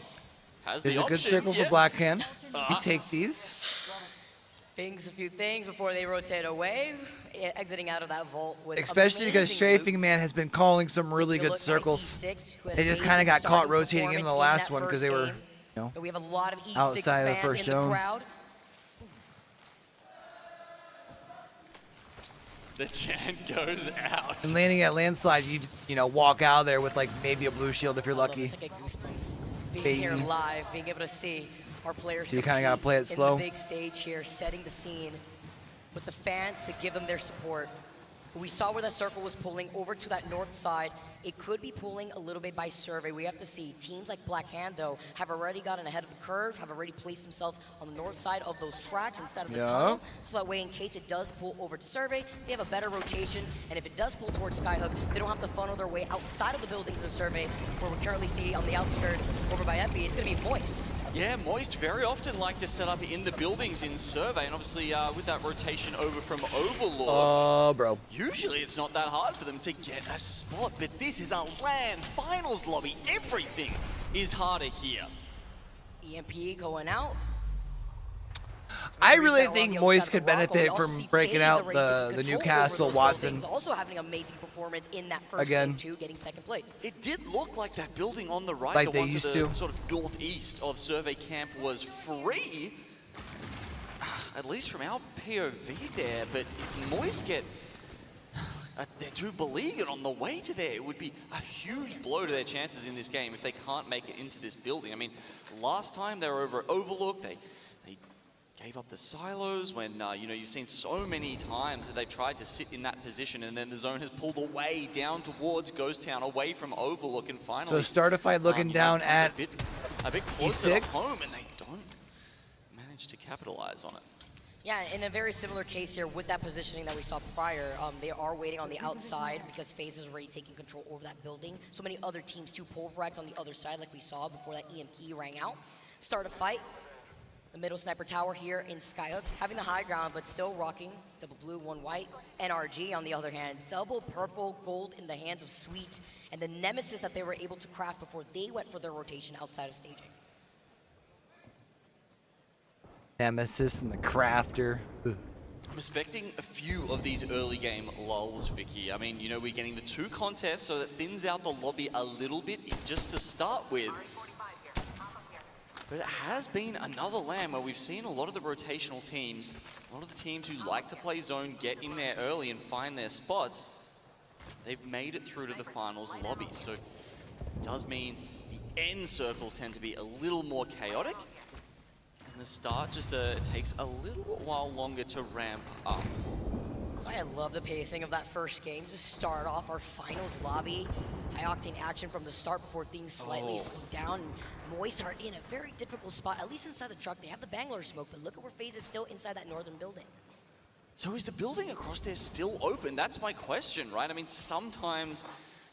has There's the a option. good circle for Blackhand. You take these. Things, a few things before they rotate away, exiting out of that vault with Especially because amazing Strafing loot. Man has been calling some really Take a good look at circles. E6, who had They just amazing kind of got caught starting rotating in the performance last that one because first they were, game. you know, And we have a lot of E6 outside of the fans first in the zone. crowd. The chant goes out. And landing at landslide, you know, walk out of there with like maybe a blue shield if you're Although lucky. it's like a goosebumps being here Baby. live, being able to see our players So you kinda gotta compete play it in slow. the big stage here, setting the scene with the fans to give them their support. We saw where that circle was pulling over to that north side, it could be pulling a little bit by survey. We have to see. Teams like Black Hand, though, have already gotten ahead of the curve, have already placed themselves on the north side of those tracks instead of the tunnel. So that way, in case it does pull over to survey, they have a better rotation. And if it does pull towards Skyhook, they don't have to funnel their way outside of the buildings of survey, where we currently see on the outskirts over by Epi, it's going to be Moist. Yeah, Moist very often like to set up in the buildings in survey, and obviously with that rotation over from Overlord. Oh, bro. Usually it's not that hard for them to get a spot, but this is a LAN finals lobby. Everything is harder here. EMP going out. I really think Moist could benefit from breaking out the Newcastle Watson. Also having an amazing performance in that first game too, getting second place. It did look like that building on the right, like the they one used to the to. sort of northeast of Survey Camp, was free, at least from our POV there. But if Moist get they're too beleaguered on the way to there, it would be a huge blow to their chances in this game if they can't make it into this building. I mean, last time they were over at Overlook, they gave up the silos when, you know, you've seen so many times that they've tried to sit in that position and then the zone has pulled away down towards Ghost Town, away from Overlook, and finally... So Startified looking down at a bit closer E6. to home, and they don't manage to capitalize on it. Yeah, in a very similar case here with that positioning that we saw prior, they are waiting on the outside because FaZe is already taking control over that building. So many other teams too pulverized on the other side like we saw before that EMP rang out. Start a fight. The middle sniper tower here in Skyhook, having the high ground, but still rocking double blue, one white. NRG, on the other hand, double purple, gold in the hands of Sweet, and the nemesis that they were able to craft before they went for their rotation outside of staging. Nemesis and the Crafter. Ugh. I'm expecting a few of these early game lulls, Vicky. I mean, you know, we're getting the 2 contests, so that thins out the lobby a little bit just to start with. But it has been another LAN where we've seen a lot of the rotational teams, a lot of the teams who like to play zone, get in there early and find their spots. They've made it through to the finals lobby, so it does mean the end circles tend to be a little more chaotic. And the start just takes a little while longer to ramp up. I love the pacing of that first game. Just start off our finals lobby. High octane action from the start before things slightly slow down. Moist are in a very difficult spot, at least inside the truck. They have the Bangalore smoke, but look at where FaZe is still inside that northern building. So is the building across there still open? That's my question, right? I mean, sometimes,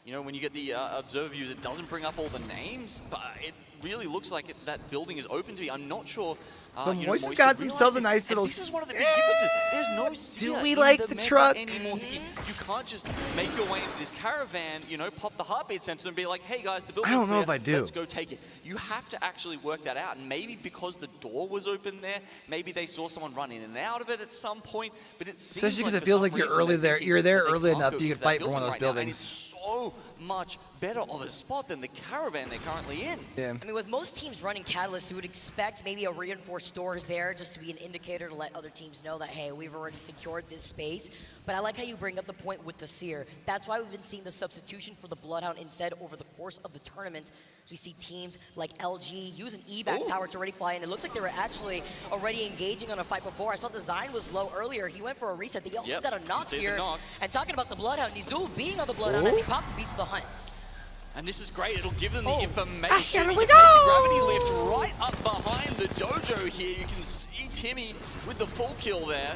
you know, when you get the observer views, it doesn't bring up all the names, but it really looks like that building is open to me. I'm not sure. So you know, Moist has got themselves a nice little... This is one of the big differences. There's no seer Do we in like the meta truck? anymore. You can't just make your way into this caravan, you know, pop the heartbeat sensor and be like, hey guys, the building's I don't know clear, if I do. let's go take it. You have to actually work that out. And maybe because the door was open there, maybe they saw someone run in and out of it at some point, but it seems Especially because like it feels for like some you're reason early they're there. thinking You're there they early can't enough go that you to can that fight for one of those right now, and buildings. it's so much better of a spot than the caravan they're currently in. Yeah. I mean, with most teams running Catalyst, you would expect maybe a reinforced doors there just to be an indicator to let other teams know that, hey, we've already secured this space. But I like how you bring up the point with the Seer. That's why we've been seeing the substitution for the Bloodhound instead over the course of the tournament. So we see teams like LG use an evac tower to already fly in. It looks like they were actually already engaging on a fight before. I saw Design was low earlier. He went for a reset. They also got a knock here. And talking about the Bloodhound, Nizul being on the Bloodhound as he pops Beast of the Hunt. And this is great. It'll give them the information. Here You we can take the go! gravity lift right up behind the dojo here. You can see Timmy with the full kill there.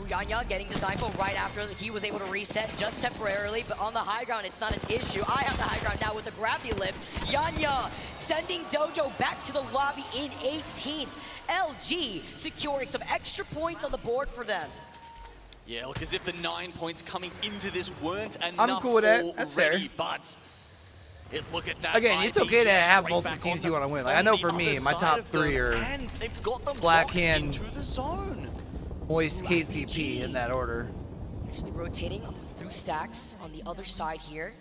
Yanya getting the Zypho right after he was able to reset just temporarily, but on the high ground, it's not an issue. I have the high ground now with the gravity lift. Yanya sending Dojo back to the lobby in 18th. LG securing some extra points on the board for them. Yeah, look, as if the 9 points coming into this weren't enough I'm cool with that. That's fair. already, but look at that. Again, it's okay to have multiple teams you want to win. Like, I know for me, my top 3 are and they've got them Black locked Hand, into the zone. Moist, KCP in that order. Actually rotating through stacks on the other side here.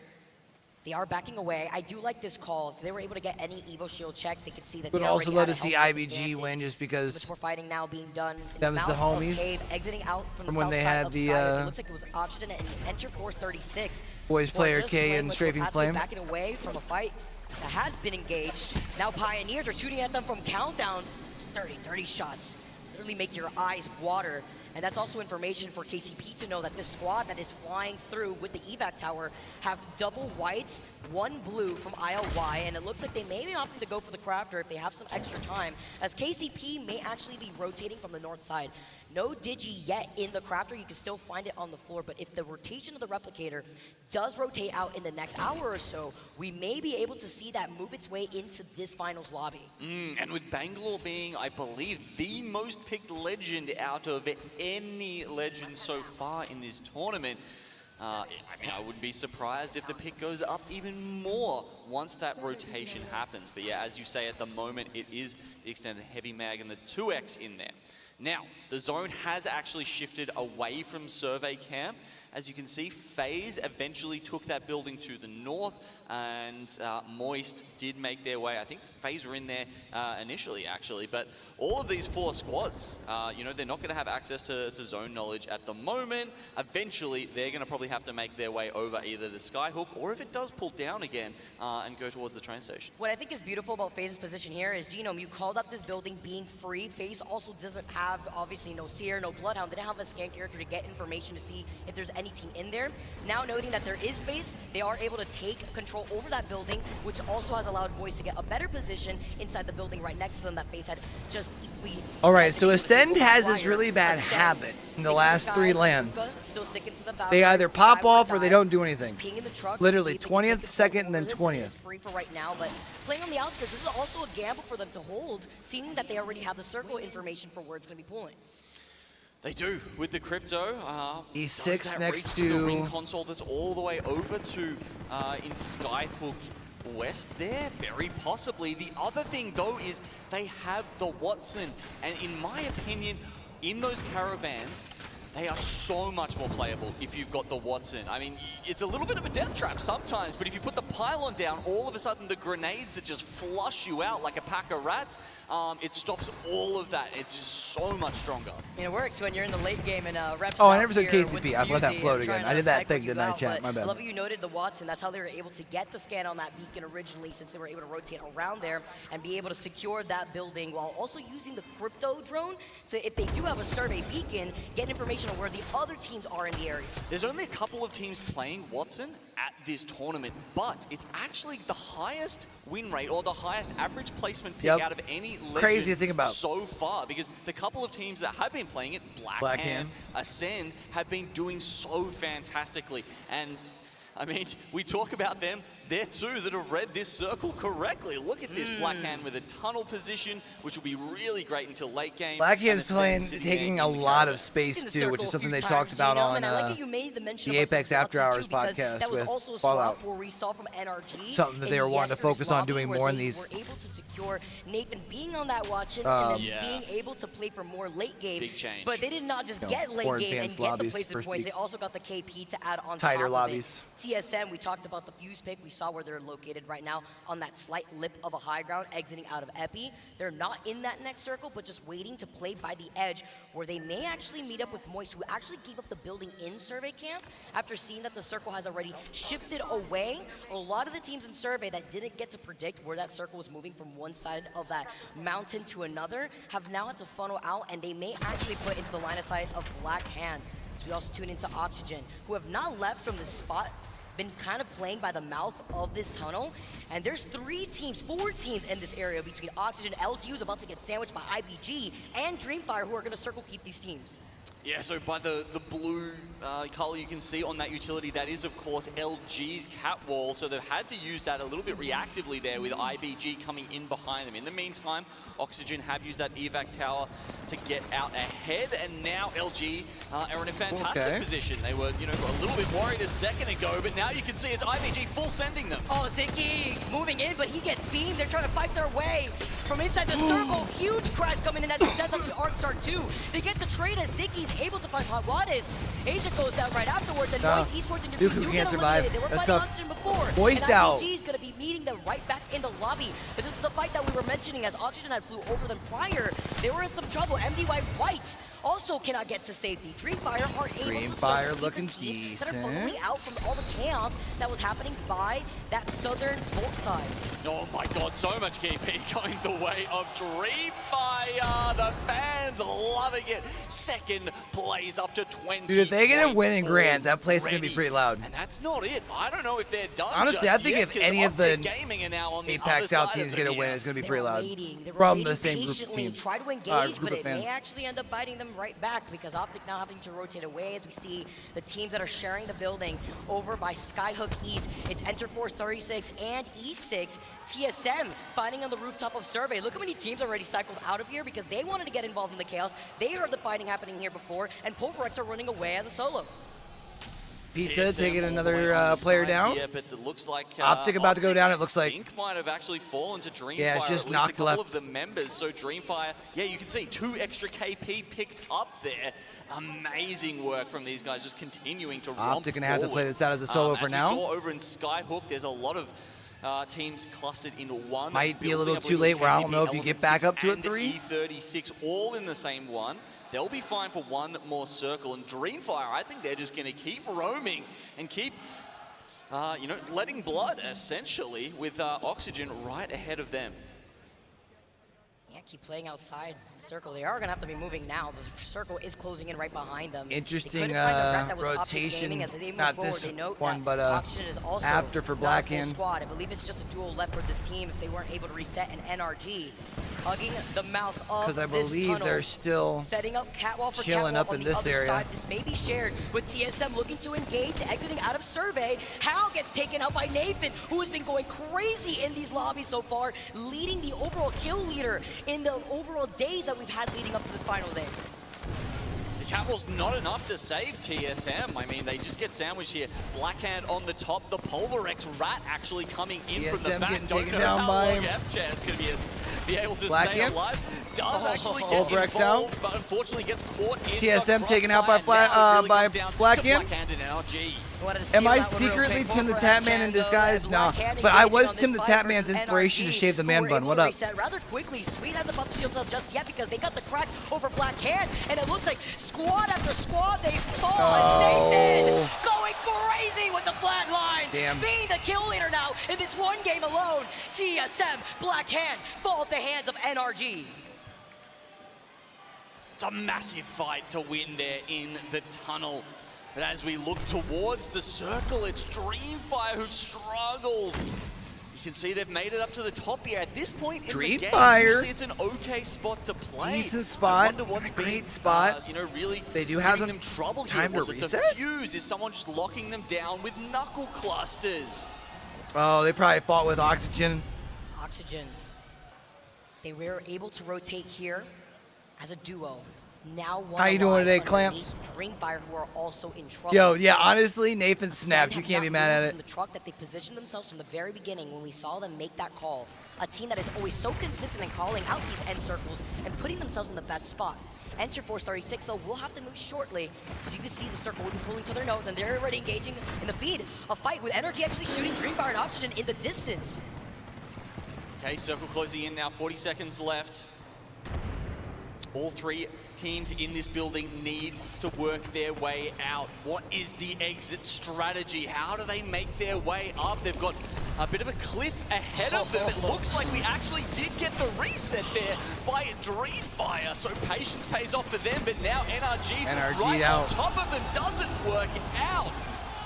They are backing away. I do like this call. If they were able to get any Evo Shield checks, they could see that Would they also already love had to a see health IBG disadvantage. win just So because much more fighting now being done. In them is the mouth of homies. Cave, exiting out from the From when south they side had of the, Skyhook. It looks like it was Oxygen and Enter Force 36. Boys player Just K playing and with Strafing Capacity Flame. backing away from a fight that had been engaged. Now Pioneers are shooting at them from Countdown. 30 shots. literally make your eyes water. And that's also information for KCP to know that this squad that is flying through with the evac tower have double whites, 1 blue from ILY, and it looks like they may be opting to go for the crafter if they have some extra time, as KCP may actually be rotating from the north side. No Digi yet in the crafter, you can still find it on the floor, but if the rotation of the replicator does rotate out in the next hour or so, we may be able to see that move its way into this finals lobby. And with Bangalore being, I believe, the most picked legend out of any legend so far in this tournament, I mean, I wouldn't be surprised if the pick goes up even more once that rotation happens. But yeah, as you say, at the moment, it is the extended heavy mag and the 2X in there. Now, the zone has actually shifted away from survey camp. As you can see, FaZe eventually took that building to the north, and Moist did make their way. I think FaZe were in there initially, actually, but all of these 4 squads, you know, they're not going to have access to zone knowledge at the moment. Eventually, they're going to probably have to make their way over either to Skyhook, or if it does pull down again, and go towards the train station. What I think is beautiful about FaZe's position here is, Genome, you called up this building being free. FaZe also doesn't have, obviously, no Seer, no Bloodhound. They didn't have a scan character to get information to see if there's any team in there. Now, noting that there is space, they are able to take control over that building, which also has allowed Boys to get a better position inside the building right next to them that FaZe had just... All right, so Ascend has this really bad habit in the last 3 lands. They either pop off or they don't do anything. Literally 20th, 2nd, and then 20th. Free for right now, but playing on the outskirts, this is also a gamble for them to hold, seeing that they already have the circle information for where it's going to be pulling. They do, with the crypto. E6 next to the to ring console that's all the way over to in Skyhook West there, very possibly. The other thing though is they have the Watson, and in my opinion, in those caravans, they are so much more playable if you've got the Watson. I mean, it's a little bit of a death trap sometimes, but if you put the pylon down, all of a sudden the grenades that just flush you out like a pack of rats, it stops all of that. It's just so much stronger. I mean, it works when you're in the late game and reps. Oh, I never said KCP. I let that float again. I did that thing, didn't I, chat? My bad. I love you noted the Watson. That's how they were able to get the scan on that beacon originally, since they were able to rotate around there and be able to secure that building while also using the crypto drone to, if they do have a survey beacon, get information on where the other teams are in the area. There's only a couple of teams playing Watson at this tournament, but it's actually the highest win rate or the highest average placement pick out of any legend crazy to think about so far, because the couple of teams that have been playing it, Blackhand, Ascend, have been doing so fantastically. And I mean, we talk about them, they're 2 that have read this circle correctly. Look at this Blackhand with a tunnel position, which will be really great until late game. Blackhand's taking a lot of space too, which is something they talked about on the Apex After Hours podcast with Fallout. Where we saw from NRG, something that they were wanting to focus on doing more in these. Were able to secure Nathan being on that Watson and then being able to play for more late game. Big change. But they did not just get late game and get the placement points. They also got the KP to add on tighter top lobbies. Of it. TSM, we talked about the Fuse pick. We saw where they're located right now on that slight lip of a high ground exiting out of Epi. They're not in that next circle, but just waiting to play by the edge where they may actually meet up with Moist, who actually gave up the building in Survey Camp after seeing that the circle has already shifted away. A lot of the teams in Survey that didn't get to predict where that circle was moving from one side of that mountain to another have now had to funnel out, and they may actually put into the line of sight of Blackhand. We also tune into Oxygen, who have not left from this spot, been kind of playing by the mouth of this tunnel. And there's 4 teams in this area between Oxygen, LG, who's about to get sandwiched by IBG, and Dreamfire, who are going to circle keep these teams. Yeah, so by the blue color you can see on that utility, that is of course LG's catwall, so they've had to use that a little bit reactively there with IBG coming in behind them. In the meantime, Oxygen have used that evac tower to get out ahead, and now LG are in a fantastic position. They were, you know, a little bit worried a second ago, but now you can see it's IBG full sending them. Oh, Ziki moving in, but he gets beamed. They're trying to fight their way from inside the circle. Huge crash coming in as he sets up the Arc Star 2. They get the trade as Ziki's He's able to find Jaguares. Agent goes down right afterwards, and No. Noise Esports and Dooku do can't get survive. eliminated. They were That's fighting tough. Oxygen before. Voiced and out. IPG is going to be meeting them right back in the lobby. This is the fight that we were mentioning as Oxygen had flew over them prior. They were in some trouble. MDY White also cannot get to safety. Dreamfire are able to Dreamfire keep looking the teams that are decent. funneling out from all the chaos that was happening by that southern Bolt side. Oh my god, so much KP going the way of Dreamfire. The fans loving it. Second place up to 20. Dude, if they get a points win in Grands, that place is going to be already. pretty loud. And that's not it. I don't know if they're done. Honestly, just I think yet, if 'cause any of the Optic Gaming are now on the Apex other South side teams of get a them win, here. it's going to be They pretty were loud. waiting. They were From waiting the same group of patiently, teams. try to engage, Group but of it may fans. actually end up biting them right back because Optic now having to rotate away as we see the teams that are sharing the building over by Skyhook East. It's Enterforce 36 and E6. TSM fighting on the rooftop of Survey. Look how many teams already cycled out of here because they wanted to get involved in the chaos. They heard the fighting happening here before, and Pulverex are running away as a solo. Pizza TSM taking all the another way on the player side down. here, but it looks like Optic about to go Optic, down, it looks like. I think might have actually fallen to Dreamfire. Yeah, it's just at least knocked a couple left. of the members. So Dreamfire, yeah, you can see 2 extra KP picked up there. Amazing work from these guys, just continuing to romp Optic going to have to play forward. this out as a solo for as now. we saw over in Skyhook, there's a lot of teams clustered in one. Might be a little building. too late believe where I it don't was know KCP, if you get Element back up 6 to a 3. and E36 all in the same one. They'll be fine for one more circle. And Dreamfire, I think they're just going to keep roaming and keep you know, letting blood, essentially, with Oxygen right ahead of them. Yeah, keep playing outside the circle. They are going to have to be moving now. The circle is closing in right behind them. Interesting They couldn't find a rat that was Optic rotation. Gaming as they move Not forward. this They note one, that but Oxygen is also after for not a Black full Hand. squad. I believe it's just a duel left for this team if they weren't able to reset an NRG. Hugging the mouth of Because I this believe tunnel. they're still Setting up Catwall for chilling Catwall up on in the this other area. side. This may be shared with TSM looking to engage, exiting out of Survey. Hal gets taken out by Nathan, who has been going crazy in these lobbies so far, leading the overall kill leader in the overall days that we've had leading up to this final day. The Catwall's not enough to save TSM. I mean, they just get sandwiched here. Blackhand on the top, the Pulverex Rat actually coming in from the TSM back. getting Don't taken know down how by long FJ's going to be able to Black stay Hand? alive. Does actually get Pulverex out. involved, but unfortunately gets caught in TSM the taken out by crossfire. Now it really by comes down to Blackhand? Blackhand and LG. Am I secretly Tim the Tapman in disguise? No, but I was Tim the Tapman's inspiration to shave the man bun. What up? Rather quickly, Sweet hasn't popped the shields up just yet because they got the crack over Black Hand, and it looks like squad after squad they fall. Oh. Nathan going crazy with the flat line, Damn. being the kill leader now in this one game alone. TSM, Black Hand fall at the hands of NRG. It's a massive fight to win there in the tunnel. But as we look towards the circle, it's Dreamfire who struggles. You can see they've made it up to the top here. At this point in the game, Dreamfire. usually it's an okay spot to play. Decent I spot, wonder what's great been, spot. you know, really They do have giving some them trouble time here. to Was it reset? the fuse? Is someone just locking them down with knuckle clusters? Oh, they probably fought with Oxygen. Oxygen. They were able to rotate here as a duo. Now one How you doing alive today, underneath Clamps? Dreamfire, who are also in trouble. Yo, yeah, honestly, Nathan snapped. Sam You can't be have mad not at moved it. From the truck that they positioned themselves from the very beginning when we saw them make that call. A team that is always so consistent in calling out these end circles and putting themselves in the best spot. Enter Force 36, though, will have to move shortly. As you can see, the circle will be pulling to their nose, and they're already engaging in the feed. A fight with Energy actually shooting Dreamfire and Oxygen in the distance. Okay, circle closing in now, 40 seconds left. All three teams in this building need to work their way out. What is the exit strategy? How do they make their way up? They've got a bit of a cliff ahead of them. It looks like we actually did get the reset there by Dreamfire, so patience pays off for them, but now NRG right out. on top of them doesn't work out.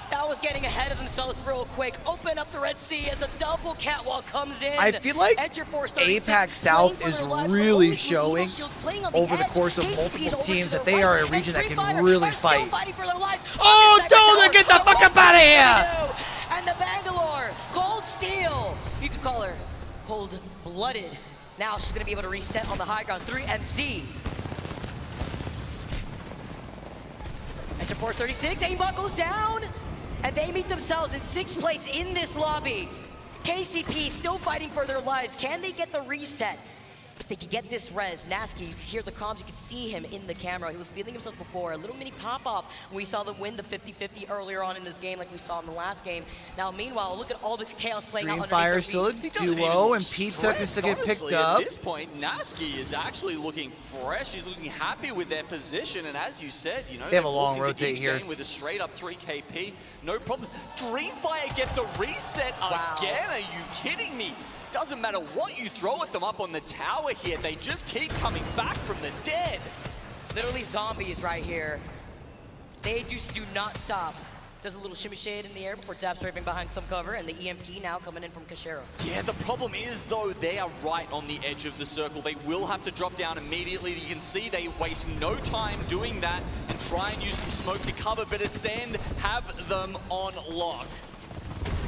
That was getting ahead of themselves real quick. Open up the Red Sea as the double catwalk comes in. I feel like Enter Force 36, Apex South playing is for their lives, really with showing Eagle Shields playing on the over the edge. course of KCP is multiple over to teams their that they are a right, region that and Dreamfire can really are still fight. fighting for their lives. Oh, On the second Donut, tower. get the fuck up out of here! And the Bangalore, Cold Steel. You could call her cold-blooded. Now she's gonna be able to reset on the high ground. 3MC. Enter Force 36, aimbot goes down. And they meet themselves in 6th place in this lobby. KCP still fighting for their lives. Can they get the reset? if they could get this res, Nasky, you could hear the comms, you could see him in the camera. He was feeling himself before. A little mini pop-off when we saw them win the 50-50 earlier on in this game like we saw in the last game. Now, meanwhile, look at all this chaos playing out Dreamfire still a duo, and Pizza can still get picked up. At this point, Nasky is actually looking fresh. He's looking happy with their position, and as you said, you know, they have a long rotate here with a straight up 3 KP, no problems. Dreamfire get the reset again. Are you kidding me? Doesn't matter what you throw at them up on the tower here, they just keep coming back from the dead. Literally zombies right here. They just do not stop. Does a little shimmy shade in the air before tap strafing behind some cover, and the EMP now coming in from Cachero. Yeah, the problem is, though, they are right on the edge of the circle. They will have to drop down immediately. You can see they waste no time doing that and try and use some smoke to cover, but Ascend have them on lock.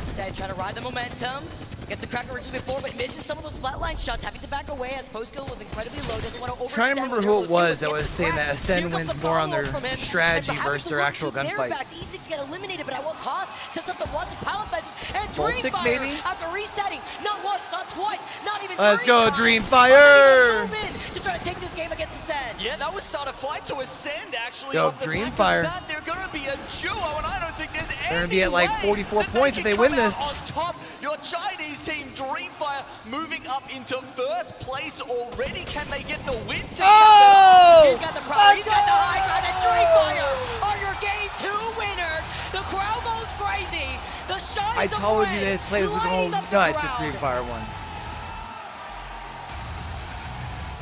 Ascend trying to ride the momentum. Gets the cracker reaches before, but misses some of those flatline shots, having to back away as post kill was incredibly low. Doesn't want to overextend. Trying to remember who it was that was saying that Ascend wins more on their strategy versus their actual gunfights. E6 get eliminated, but at what cost? Sets up the ones and pallet fences, and Baltic, Dreamfire maybe? after resetting, not once, not twice, not even Let's three go, times. Dreamfire! To try to take this game against Ascend. Yeah, that was start a fight to Ascend, actually. Yo, off the back of Dreamfire. that. They're going to be a duo, and I don't think there's any They're gonna be at like 44 points if they win this. On top, your Chinese team, Dreamfire, moving up into first place already. Can they get the win? He's got the power, he's got the high ground, and Dreamfire are your game 2 winners. The crowd goes crazy. The shines I told you this play was going lighting up the nuts at crowd. Dreamfire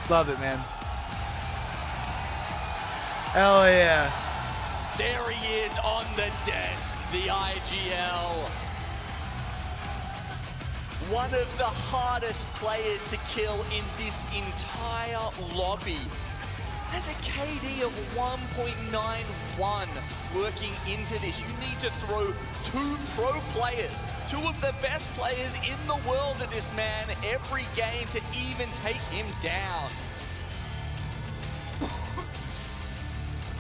1. Love it, man. Hell yeah. There he is on the desk, the IGL. One of the hardest players to kill in this entire lobby. Has a KD of 1.91 working into this. You need to throw 2 pro players, 2 of the best players in the world at this man every game to even take him down.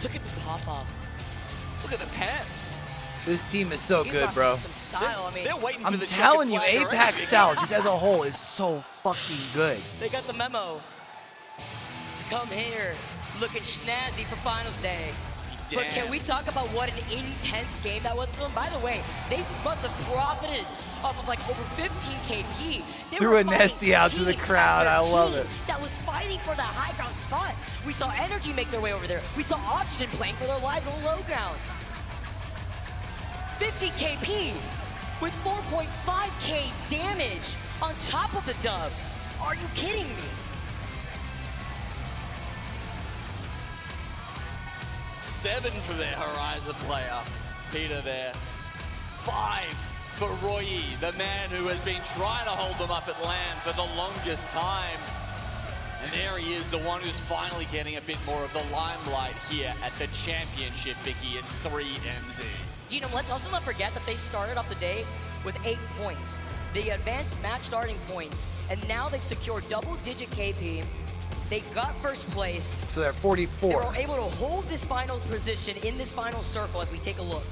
Look at the pop-off. Look at the pants. This team is so good, bro. Some style, I mean, They're waiting for I'm the telling you, checkered flag Apex already. South just as a whole is so fucking good. they got the memo to come here looking snazzy for finals day. But can we talk about what an intense game that was for them? By the way, they must have profited off of like over 15 KP. They Threw were a Nessie out to the fighting crowd. I team love it. That was fighting for that high ground spot. We saw Energy make their way over there. We saw Oxygen playing for their lives on low ground. 50 KP with 4.5k damage on top of the dub. Are you kidding me? 7 for their Horizon player, Peter there. 5 for Roy, the man who has been trying to hold them up at land for the longest time. And there he is, the one who's finally getting a bit more of the limelight here at the championship, Vicky. It's 3MZ. Gino, let's also not forget that they started off the day with 8 points. They advanced match starting points, and now they've secured double-digit KP. They got first place. So they're 44. They were able to hold this final position in this final circle as we take a look.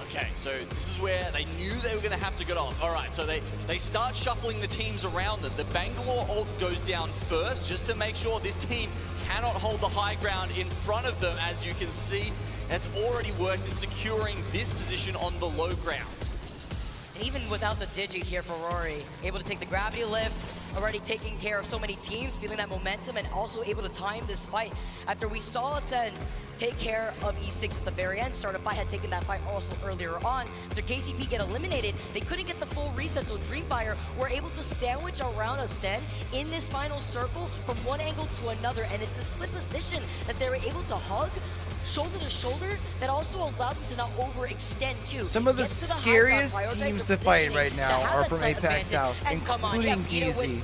Okay, so this is where they knew they were going to have to get off. All right, so they start shuffling the teams around them. The Bangalore ult goes down first just to make sure this team cannot hold the high ground in front of them. As you can see, it's already worked in securing this position on the low ground. And even without the Digi here for Rory, able to take the gravity lift, already taking care of so many teams, feeling that momentum, and also able to time this fight. After we saw Ascend take care of E6 at the very end, Startify had taken that fight also earlier on. After KCP get eliminated, they couldn't get the full reset, so Dreamfire were able to sandwich around Ascend in this final circle from one angle to another, and it's the split position that they were able to hug shoulder to shoulder that also allowed them to not overextend too. Some of the scariest teams to fight right now are from Apex South, including DZ.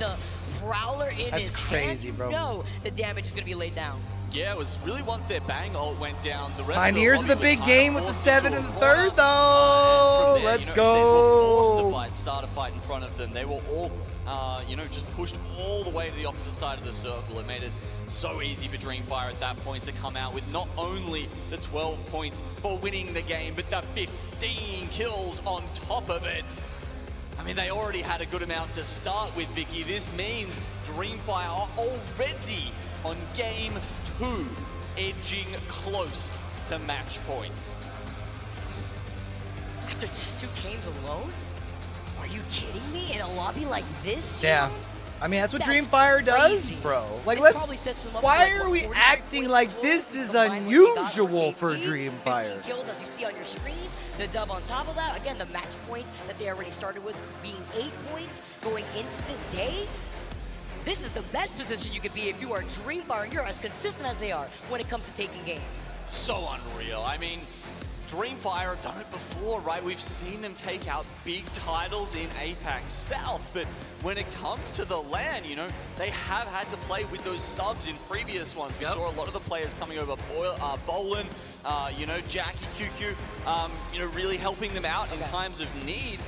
That's crazy, bro. No, the damage is going to be laid down. Yeah, it was really once their bang ult went down, the rest Pioneers of of the lobby big was game with the 7 in the 3rd, though. There, Let's you know, go. Forced to fight, start a fight in front of them. They were all, just pushed all the way to the opposite side of the circle. It made it so easy for Dreamfire at that point to come out with not only the 12 points for winning the game, but the 15 kills on top of it. I mean, they already had a good amount to start with, Vicky. This means Dreamfire are already on game 2, edging close to match points. After just 2 games alone? Are you kidding me? In a lobby like this, Jim? Yeah. I mean, that's what Dreamfire does, crazy. bro. Like, This probably let's. sets them up Why for, like, are we 45 acting points like total this is combined with what they got unusual for 15 Dreamfire? kills, as you see on your screens. The dub on top of that. Again, the match points that they already started with being 8 points going into this day. This is the best position you could be if you are Dreamfire and you're as consistent as they are when it comes to taking games. So unreal. I mean, Dreamfire have done it before, right? We've seen them take out big titles in APAC South, but when it comes to the LAN, you know, they have had to play with those subs in previous ones. We saw a lot of the players coming over, Bolin, you know, Jackie, QQ, you know, really helping them out in times of need.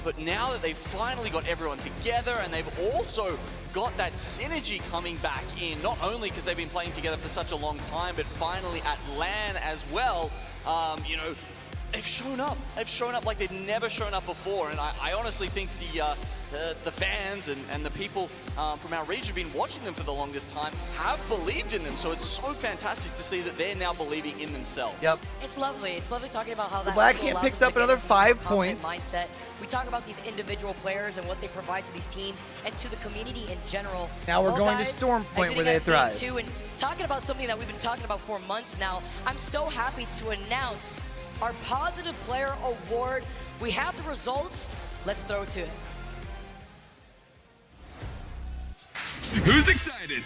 But now that they've finally got everyone together and they've also got that synergy coming back in, not only because they've been playing together for such a long time, but finally at LAN as well, you know, they've shown up. They've shown up like they've never shown up before. And I honestly think the fans and the people from our region have been watching them for the longest time, have believed in them. So it's so fantastic to see that they're now believing in themselves. Yep. It's lovely. It's lovely talking about how that Black also Hand allows picks them up to get another into some 5 confident points. mindset. We talk about these individual players and what they provide to these teams and to the community in general. Now we're Well, going to guys, Storm Point where exiting they at game thrive. 2 and talking about something that we've been talking about for months now, I'm so happy to announce our Positive Player Award. We have the results. Let's throw it to it. Who's excited?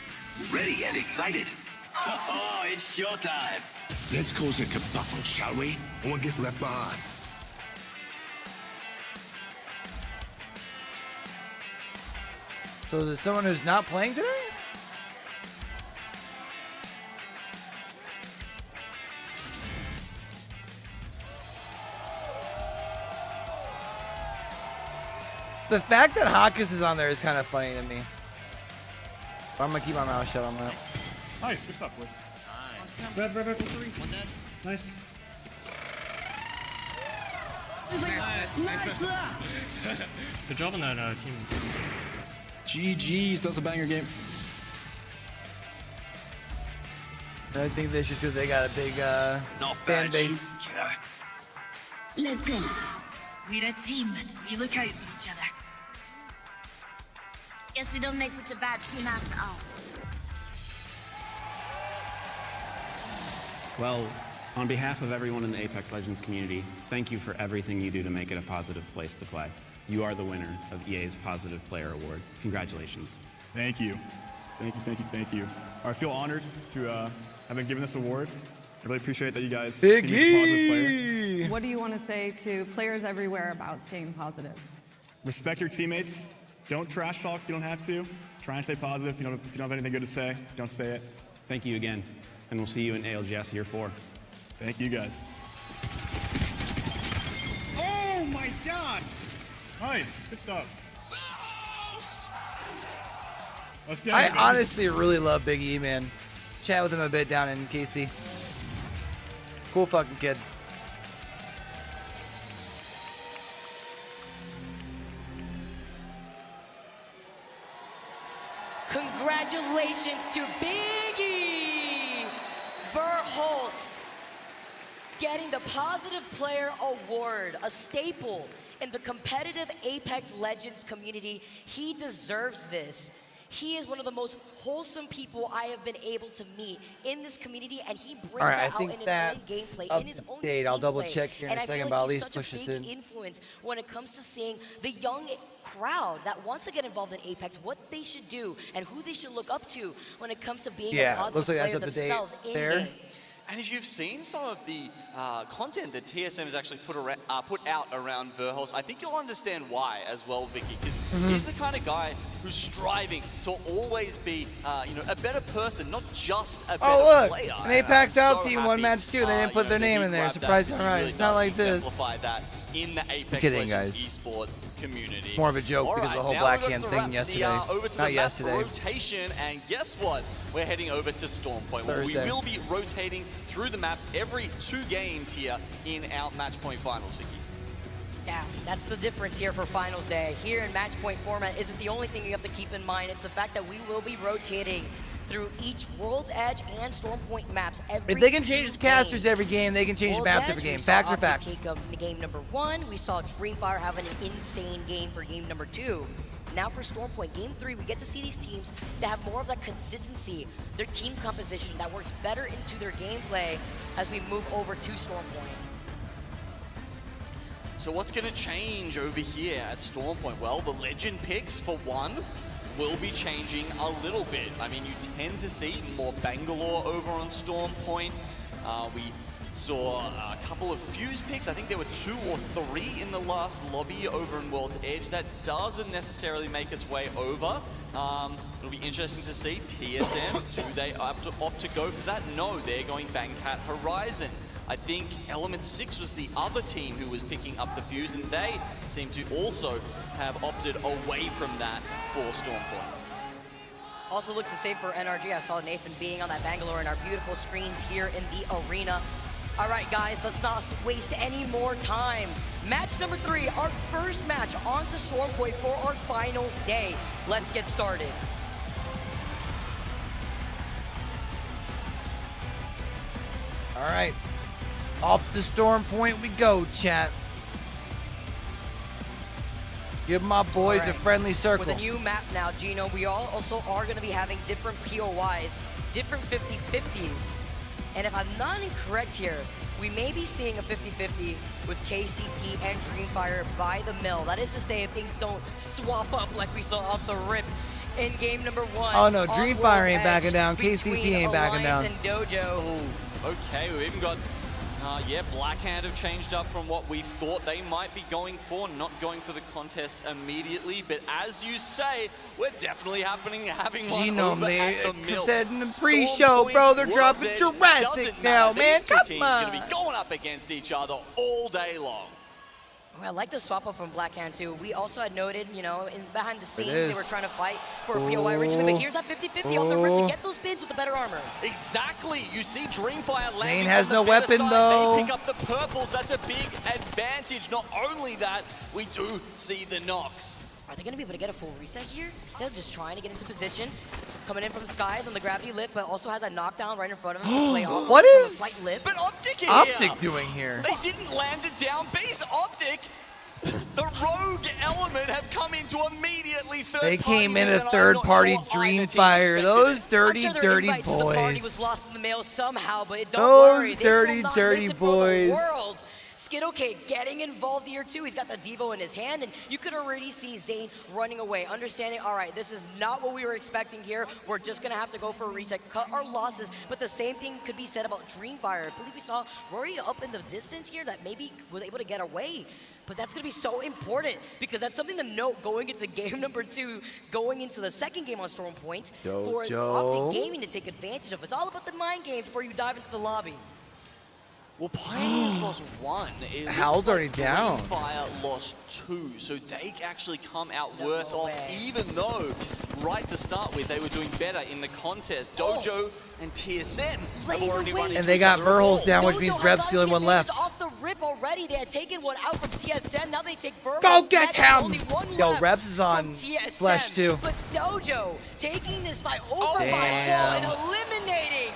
Ready and excited. Oh, it's showtime. Let's cause a kerfuffle, shall we? No one gets left behind. So is it someone who's not playing today? The fact that Hawkins is on there is kind of funny to me. But I'm gonna keep my mouth shut on that. Nice, good stuff, boys. Red, 3. One dead. Nice. Good job on that team. GG's, that's a banger game. I think that's just because they got a big fan base. Let's go. We're a team. We look out for each other. Guess we don't make such a bad team after all. Well, on behalf of everyone in the Apex Legends community, thank you for everything you do to make it a positive place to play. You are the winner of EA's Positive Player Award. Congratulations. Thank you. Thank you, thank you, thank you. I feel honored to have been given this award. I really appreciate that you guys see me as a positive player. What do you want to say to players everywhere about staying positive? Respect your teammates. Don't trash talk if you don't have to. Try and stay positive. If you don't have anything good to say, don't say it. Thank you again, and we'll see you in ALGS Year 4. Thank you, guys. Oh my God! Nice, good stuff. Let's go. I honestly really love Big E, man. Chat with him a bit down in KC. Cool fucking kid. Congratulations to Biggie Verhulst getting the Positive Player Award, a staple in the competitive Apex Legends community. He deserves this. He is one of the most wholesome people I have been able to meet in this community, and he brings that out in his own gameplay, in his own update. I'll double team check play. here in And a I feel second, like but I'll at he's least such push a this big in. influence when it comes to seeing the young crowd that wants to get involved in Apex, what they should do, and who they should look up to when it comes to being a positive looks like player that's up to date themselves in there. game. And if you've seen some of the content that TSM has actually put out around Verhulst, I think you'll understand why as well, Vicky, because he's the kind of guy who's striving to always be, you know, a better person, not just a better player. An Apex And I'm Out so team won happy, match 2. They didn't you put know, their that name he in there. grabbed that, Surprise, because he surprise. really It's not does like this. exemplify that in the Apex Kidding, Legends guys. esports community. More of a joke All because of the right, whole now Black we're Hand gonna thing wrap yesterday. over to Not the yesterday. map rotation, and guess what? We're heading over to Storm Point. Well, we Thursday. will be rotating through the maps every 2 games here in our match point finals, Vicky. Yeah, that's the difference here for Finals Day. Here in match point format isn't the only thing you have to keep in mind. It's the fact that we will be rotating through each World's Edge and Stormpoint maps every If they can change the games. casters every game, they can change the World's maps Edge, every game. we saw Facts are Optic facts. take of game number 1. We saw Dreamfire having an insane game for game number 2. Now for Stormpoint, game 3, we get to see these teams that have more of that consistency, their team composition that works better into their gameplay as we move over to Stormpoint. So what's going to change over here at Stormpoint? Well, the legend picks, for one, will be changing a little bit. I mean, you tend to see more Bangalore over on Stormpoint. We saw a couple of Fuse picks. I think there were 2 or 3 in the last lobby over in World's Edge. That doesn't necessarily make its way over. It'll be interesting to see TSM. Do they opt to go for that? No, they're going Bangcat Horizon. I think Element 6 was the other team who was picking up the Fuse, and they seem to also have opted away from that for Stormpoint. Also looks the same for NRG. I saw Nathan being on that Bangalore in our beautiful screens here in the arena. All right, guys, let's not waste any more time. Match number 3, our first match onto Stormpoint for our finals day. Let's get started. All right. Off to Stormpoint we go, chat. Give my boys a friendly circle. With a new map now, Gino, we also are going to be having different POIs, different 50-50s. And if I'm not incorrect here, we may be seeing a 50-50 with KCP and Dreamfire by the mill. That is to say, if things don't swap up like we saw off the rip in game number 1. Oh no, Dreamfire ain't backing down. KCP ain't backing down. And Dojo. Okay, we've even got, yeah, Blackhand have changed up from what we thought they might be going for, not going for the contest immediately. But as you say, we're definitely having one Genome, over at the mill. said in the pre-show, bro, they're dropping Jurassic now, man. These two Come teams on. are going to be going up against each other all day long. I like the swap up from Blackhand too. We also had noted, you know, behind the scenes, is. they were trying to fight for a POI originally, but here's that 50-50 on the rip to get those bins with the better armor. Exactly. You see Dreamfire landing Zane has on the no better weapon, side. though. They pick up the purples. That's a big advantage. Not only that, we do see the knocks. Are they going to be able to get a full reset here? Instead of just trying to get into position, coming in from the skies on the gravity lip, but also has a knockdown right in front of him to play off. What from is the slight lip. But Optic Optic doing here? They didn't land it down base. Optic, the rogue element, have come into immediately third They came in party, a and third-party I'm not sure either team Dreamfire. expected Those it. dirty, I'm sure their dirty invite to the party was boys. lost in the mail somehow, but don't Those worry. They dirty, will not dirty miss it boys. For the world. Skidokay getting involved here too. He's got the Devo in his hand, and you could already see Zane running away, understanding, all right, this is not what we were expecting here. We're just gonna have to go for a reset, cut our losses. But the same thing could be said about Dreamfire. I believe we saw Rory up in the distance here that maybe was able to get away. But that's going to be so important because that's something to note going into game number 2, going into the second game on Stormpoint for Optic Gaming to take advantage of. It's all about the mind games before you dive into the lobby. Well, Pioneers lost 1. It Hal's looks already like down. Dreamfire lost 2, so they actually come out worse off, even though right to start with they were doing better in the contest. Dojo and TSM have already run And they got Verholz down, which means Reb's the only one left. Off the rip already. They had taken one out from TSM. Now they take Verholz. Go get That's him! only one Yo, left Rebs is on from TSM. Flesh too. But Dojo taking this fight over by Damn. 4 and eliminating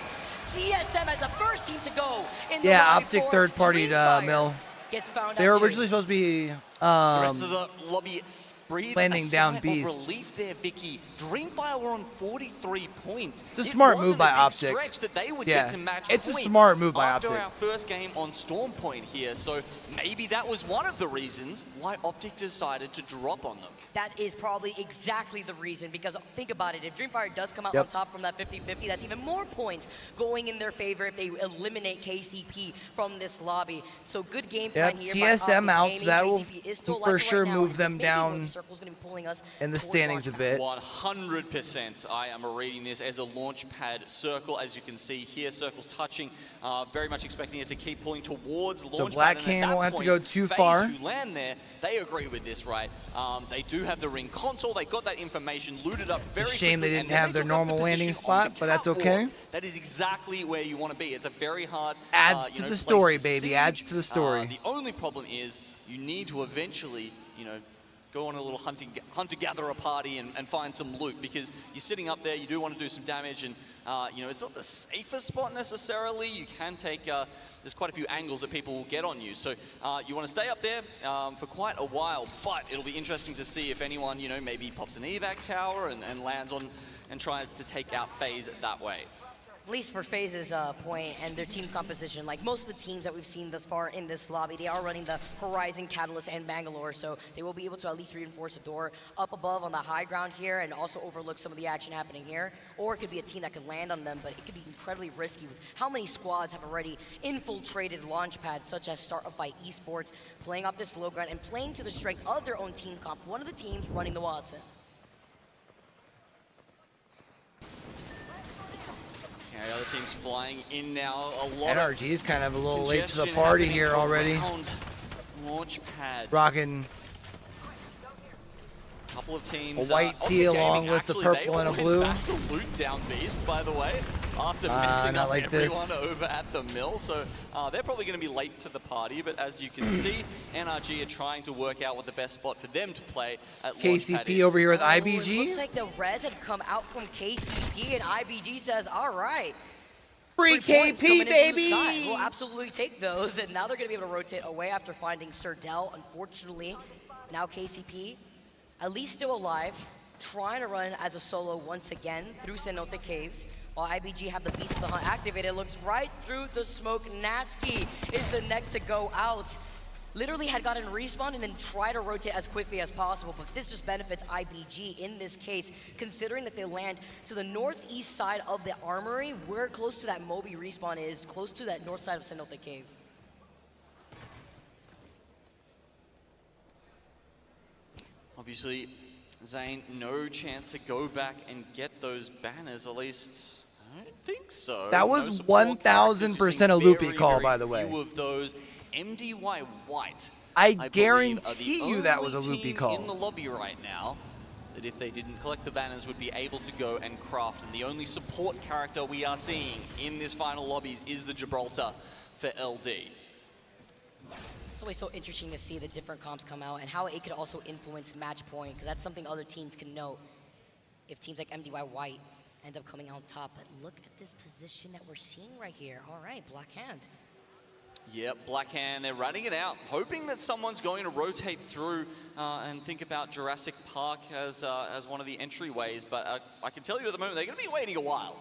TSM as the first team to go in the Yeah, lobby Optic for third-partied Dreamfire. Mill. Gets found They were out too. originally supposed to be the rest of the lobby breathed landing a down sigh Beast. of relief there, Vicky. Dreamfire were on 43 points. It's a smart move by Optic. Optic. Stretch that they would Yeah, get to match it's a point smart move by after Optic. our first game on Stormpoint here. So maybe that was one of the reasons why Optic decided to drop on them. That is probably exactly the reason, because think about it, if Dreamfire does come out Yep. on top from that 50-50, that's even more points going in their favor if they eliminate KCP from this lobby. So good game plan Yep, here TSM by out, Optic so that Gaming. will KCP is still for alive sure right now, move and them this may be down circle's going to be pulling us in the towards standings a Launchpad. bit. 100%. I am reading this as a launch pad circle. As you can see here, circle's touching, very much expecting it to keep pulling towards launch So pad. Black And at Hand that won't have to point, go too FaZe, far. who land there, they agree with this, right? They do have the ring console. They got that information looted up very It's a shame they quickly, didn't and have they their took up the normal landing position on spot, the but that's catwalk. okay. That is exactly where you want to be. It's a very hard Adds you to know, the place story, to baby. siege. Adds to the story. The only problem is you need to eventually, go on a little hunter-gatherer party and find some loot, because you're sitting up there, you do want to do some damage, and it's not the safest spot necessarily. You can take, there's quite a few angles that people will get on you. So you want to stay up there for quite a while, but it'll be interesting to see if anyone, maybe pops an evac tower and lands on and tries to take out FaZe that way. At least for FaZe's point and their team composition, like most of the teams that we've seen thus far in this lobby, they are running the Horizon, Catalyst, and Bangalore, so they will be able to at least reinforce the door up above on the high ground here and also overlook some of the action happening here. Or it could be a team that could land on them, but it could be incredibly risky with how many squads have already infiltrated Launchpad, such as Start a Fight Esports, playing off this low ground and playing to the strength of their own team comp. One of the teams running the Watson. Okay, other teams flying in now. A lot NRG is kind of a little late to the congestion party happening here already. around Launchpad. Rocking Couple of teams. a white tee along with the purple and a blue. Back to loot down Beast, by the way, after messing not up like everyone this. over at the mill. So they're probably going to be late to the party, but as you can see, NRG are trying to work out what the best spot for them to play at Launchpad KCP is. over here with It IBG. looks like the res had come out from KCP, and IBG says, all right. Free 3 points KP, coming into the baby! sky. We'll absolutely take those, and now they're going to be able to rotate away after finding Serdell. Unfortunately, now KCP, at least still alive, trying to run as a solo once again through Cenote Caves, while IBG have the Beast of the Hunt activated. Looks right through the smoke. Nasky is the next to go out. Literally had gotten respawned and then try to rotate as quickly as possible, but this just benefits IBG in this case, considering that they land to the northeast side of the armory, where close to that Moby respawn is, close to that north side of Cenote Cave. Obviously, Zane, no chance to go back and get those banners, at least I don't think so. That was 1,000% a loopy call, by the way. Few of those. MDY White, I believe, guarantee are the you that was a only loopy team call. in the lobby right now that if they didn't collect the banners would be able to go and craft. And the only support character we are seeing in this final lobbies is the Gibraltar for LD. It's always so interesting to see the different comps come out and how it could also influence match point, because that's something other teams can note if teams like MDY White end up coming out top. But look at this position that we're seeing right here. All right, Black Hand. Yep, Black Hand, they're running it out, hoping that someone's going to rotate through and think about Jurassic Park as one of the entryways, but I can tell you at the moment, they're going to be waiting a while.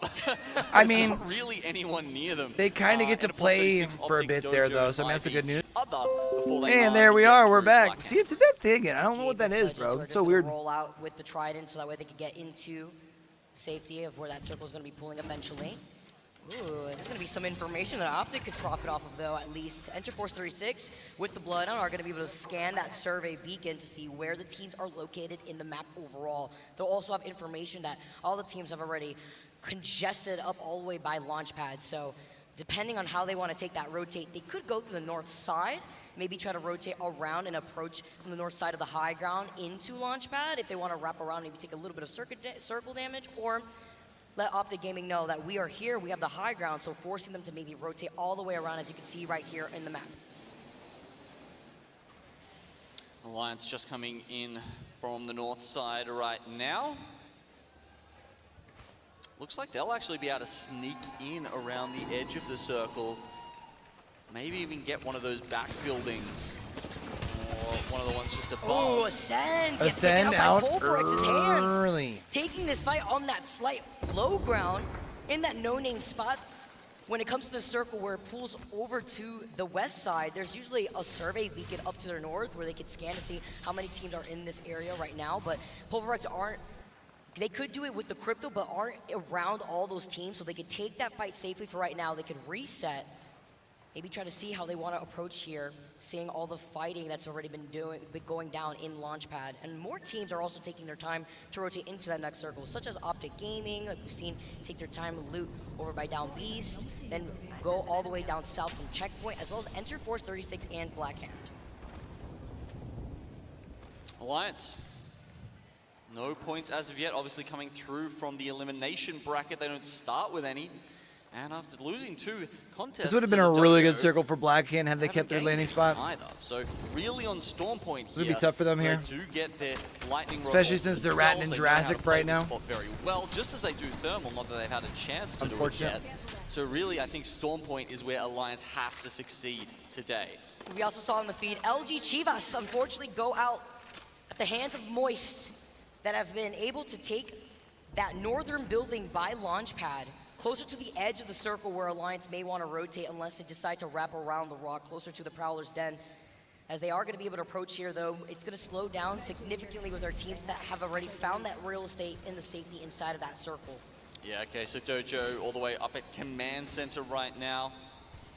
I mean, not really anyone near them. They kind of get to and a play 436 for a Optic bit there, Dojo though, so that's the good news. before they And are there to we get are, we're through back. Black See if did that thing again. I don't know what that is, bro. It's so weird. Roll out with the Trident so that way they can get into safety of where that circle is going to be pulling eventually. Ooh, there's going to be some information that Optic could profit off of, though, at least. Enterforce 36 with the Bloodhound are going to be able to scan that survey beacon to see where the teams are located in the map overall. They'll also have information that all the teams have already congested up all the way by Launchpad. So depending on how they want to take that rotate, they could go through the north side, maybe try to rotate around and approach from the north side of the high ground into Launchpad if they want to wrap around, maybe take a little bit of circle damage, or let Optic Gaming know that we are here, we have the high ground, so forcing them to maybe rotate all the way around, as you can see right here in the map. Alliance just coming in from the north side right now. Looks like they'll actually be able to sneak in around the edge of the circle. Maybe even get one of those back buildings. Or one of the ones just above. Oh, Ascend! Gets Ascend taken out by out Pulverix's hands. early. Taking this fight on that slight low ground, in that no-name spot. When it comes to the circle where it pulls over to the west side, there's usually a survey beacon up to their north where they can scan to see how many teams are in this area right now. But Pulverix aren't, they could do it with the crypto, but aren't around all those teams, so they could take that fight safely for right now. They could reset maybe try to see how they want to approach here, seeing all the fighting that's already been going down in Launchpad. And more teams are also taking their time to rotate into that next circle, such as Optic Gaming, like we've seen, take their time to loot over by Down Beast, then go all the way down south from Checkpoint, as well as enter Force 36 and Blackhand. Alliance. No points as of yet, obviously coming through from the elimination bracket. They don't start with any. And after losing 2 contests, This would have been a really good circle for Blackhand had they kept their landing spot. Either. So really on Storm Point It would be tough for them here. They do get their lightning rod Especially since they're ratting in Jurassic right now. Spot very well, just as they do Thermal, not that they've had a chance to do it yet. So really, I think Storm Point is where Alliance have to succeed today. We also saw in the feed, LG Chivas unfortunately go out at the hands of Moist that have been able to take that northern building by Launchpad closer to the edge of the circle where Alliance may want to rotate unless they decide to wrap around the rock closer to the Prowler's Den. As they are going to be able to approach here, though, it's going to slow down significantly with our teams that have already found that real estate in the safety inside of that circle. Yeah, okay, so Dojo all the way up at Command Center right now.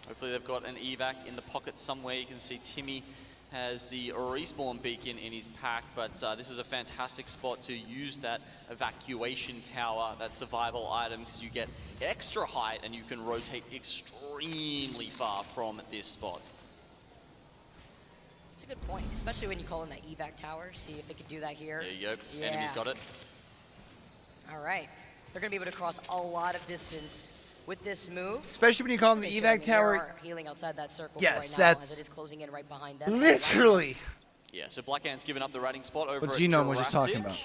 Hopefully they've got an evac in the pocket somewhere. You can see Timmy has the respawn beacon in his pack, but this is a fantastic spot to use that evacuation tower, that survival item, because you get extra height and you can rotate extremely far from this spot. It's a good point, especially when you call in that evac tower. See if they could do that here. There you go, Yeah. Enemy's got it. All right, they're going to be able to cross a lot of distance with this move. Especially when you call them the evac tower. They are healing outside that circle Yes, right now, that's as it is closing in right behind them. literally. Yeah, so Blackhand's given up the ratting spot over What at Genome was just talking Jurassic.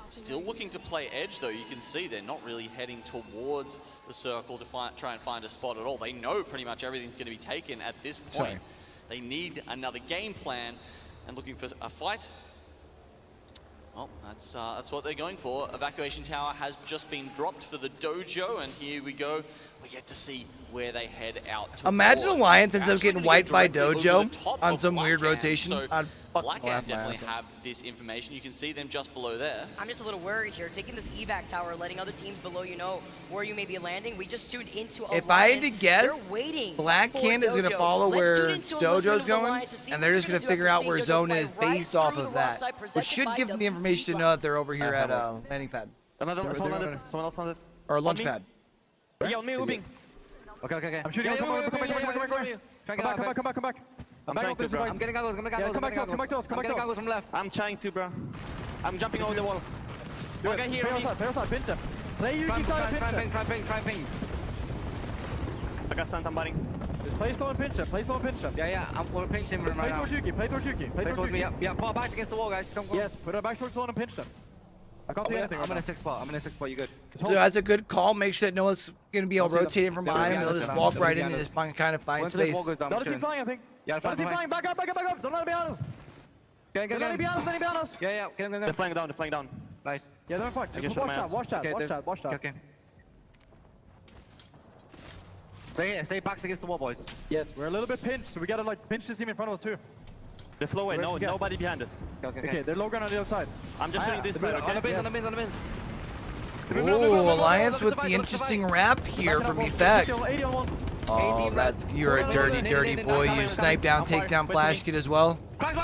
Still looking to play edge, though. You can see they're not really heading towards the circle to try and find a spot at all. They know pretty much everything's going to be taken at this point. Sorry. They need another game plan and looking for a fight. Well, that's what they're going for. Evacuation tower has just been dropped for the Dojo, and here we go. We get to see where they head out towards. Imagine Alliance ends up Actually getting gonna wiped go by directly over the Dojo top on of some weird Blackhand. rotation. So I'd fucking Blackhand laugh my definitely ass off. have this information. You can see them just below there. I'm just a little worried here, taking this evac tower, letting other teams below you know where you may be landing. We just tuned into Alliance. If I had to guess, they're waiting Blackhand for is going to Dojo. follow Let's where tune into a listen Dojo's of going, Alliance to see and what they're just gonna going to do figure after out seeing where Dojo zone fly is right based off through of the rock that. side, Which presented should by give them the information to know that they're over here at landing pad. Someone else on it. Or launch pad. Yeah, on me, moving. Okay. I'm shooting. Come back. Come back. I'm trying to, bro. I'm getting goggles. Come back to us. From left. I'm trying to, bro. I'm jumping over the wall. One guy here. Play outside, pinch him. Play Yuki side, Try and ping. I got somebody. Just play slow and pinch him. Yeah. I'm gonna pinch him right now. Play towards Yuki. Play towards me. Yeah. Put our backs against the wall, guys. Come. Yes. Put our backs towards the wall and pinch them. I can't see anything. I'm in a 6 spot. You good? So that's a good call. Make sure that no one's going to be able to rotate in from behind him. They'll just walk right in and just kind of find space. The other team flying, I think. Yeah, the other team flying. Back up. Don't let it be on us. Let it be on us. Yeah. Get him. They're flying down. Nice. Yeah, they're fine. Just watch that. Okay. Stay backs against the wall, boys. Yes, we're a little bit pinched, so we gotta like pinch this team in front of us too. They're flow away. Nobody behind us. Okay, they're low ground on the other side. I'm just shooting this side. Okay. On the bins. Ooh, Alliance with the interesting wrap here from Effect. Oh, you're a dirty boy. You snipe down, takes down Flash Kid as well. Crack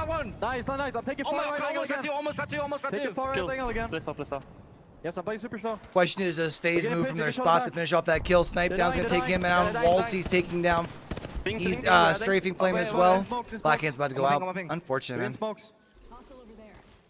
one. Nice. I'm taking far right angle again. Almost got two. Taking far right angle again. Play slow. Yes, I'm playing super slow. Question is, does Stays move from their spot to finish off that kill? Snipe down's gonna take him out. Waltzy's taking down. He's strafing Flame as well. Blackhand's about to go out. Unfortunate, man.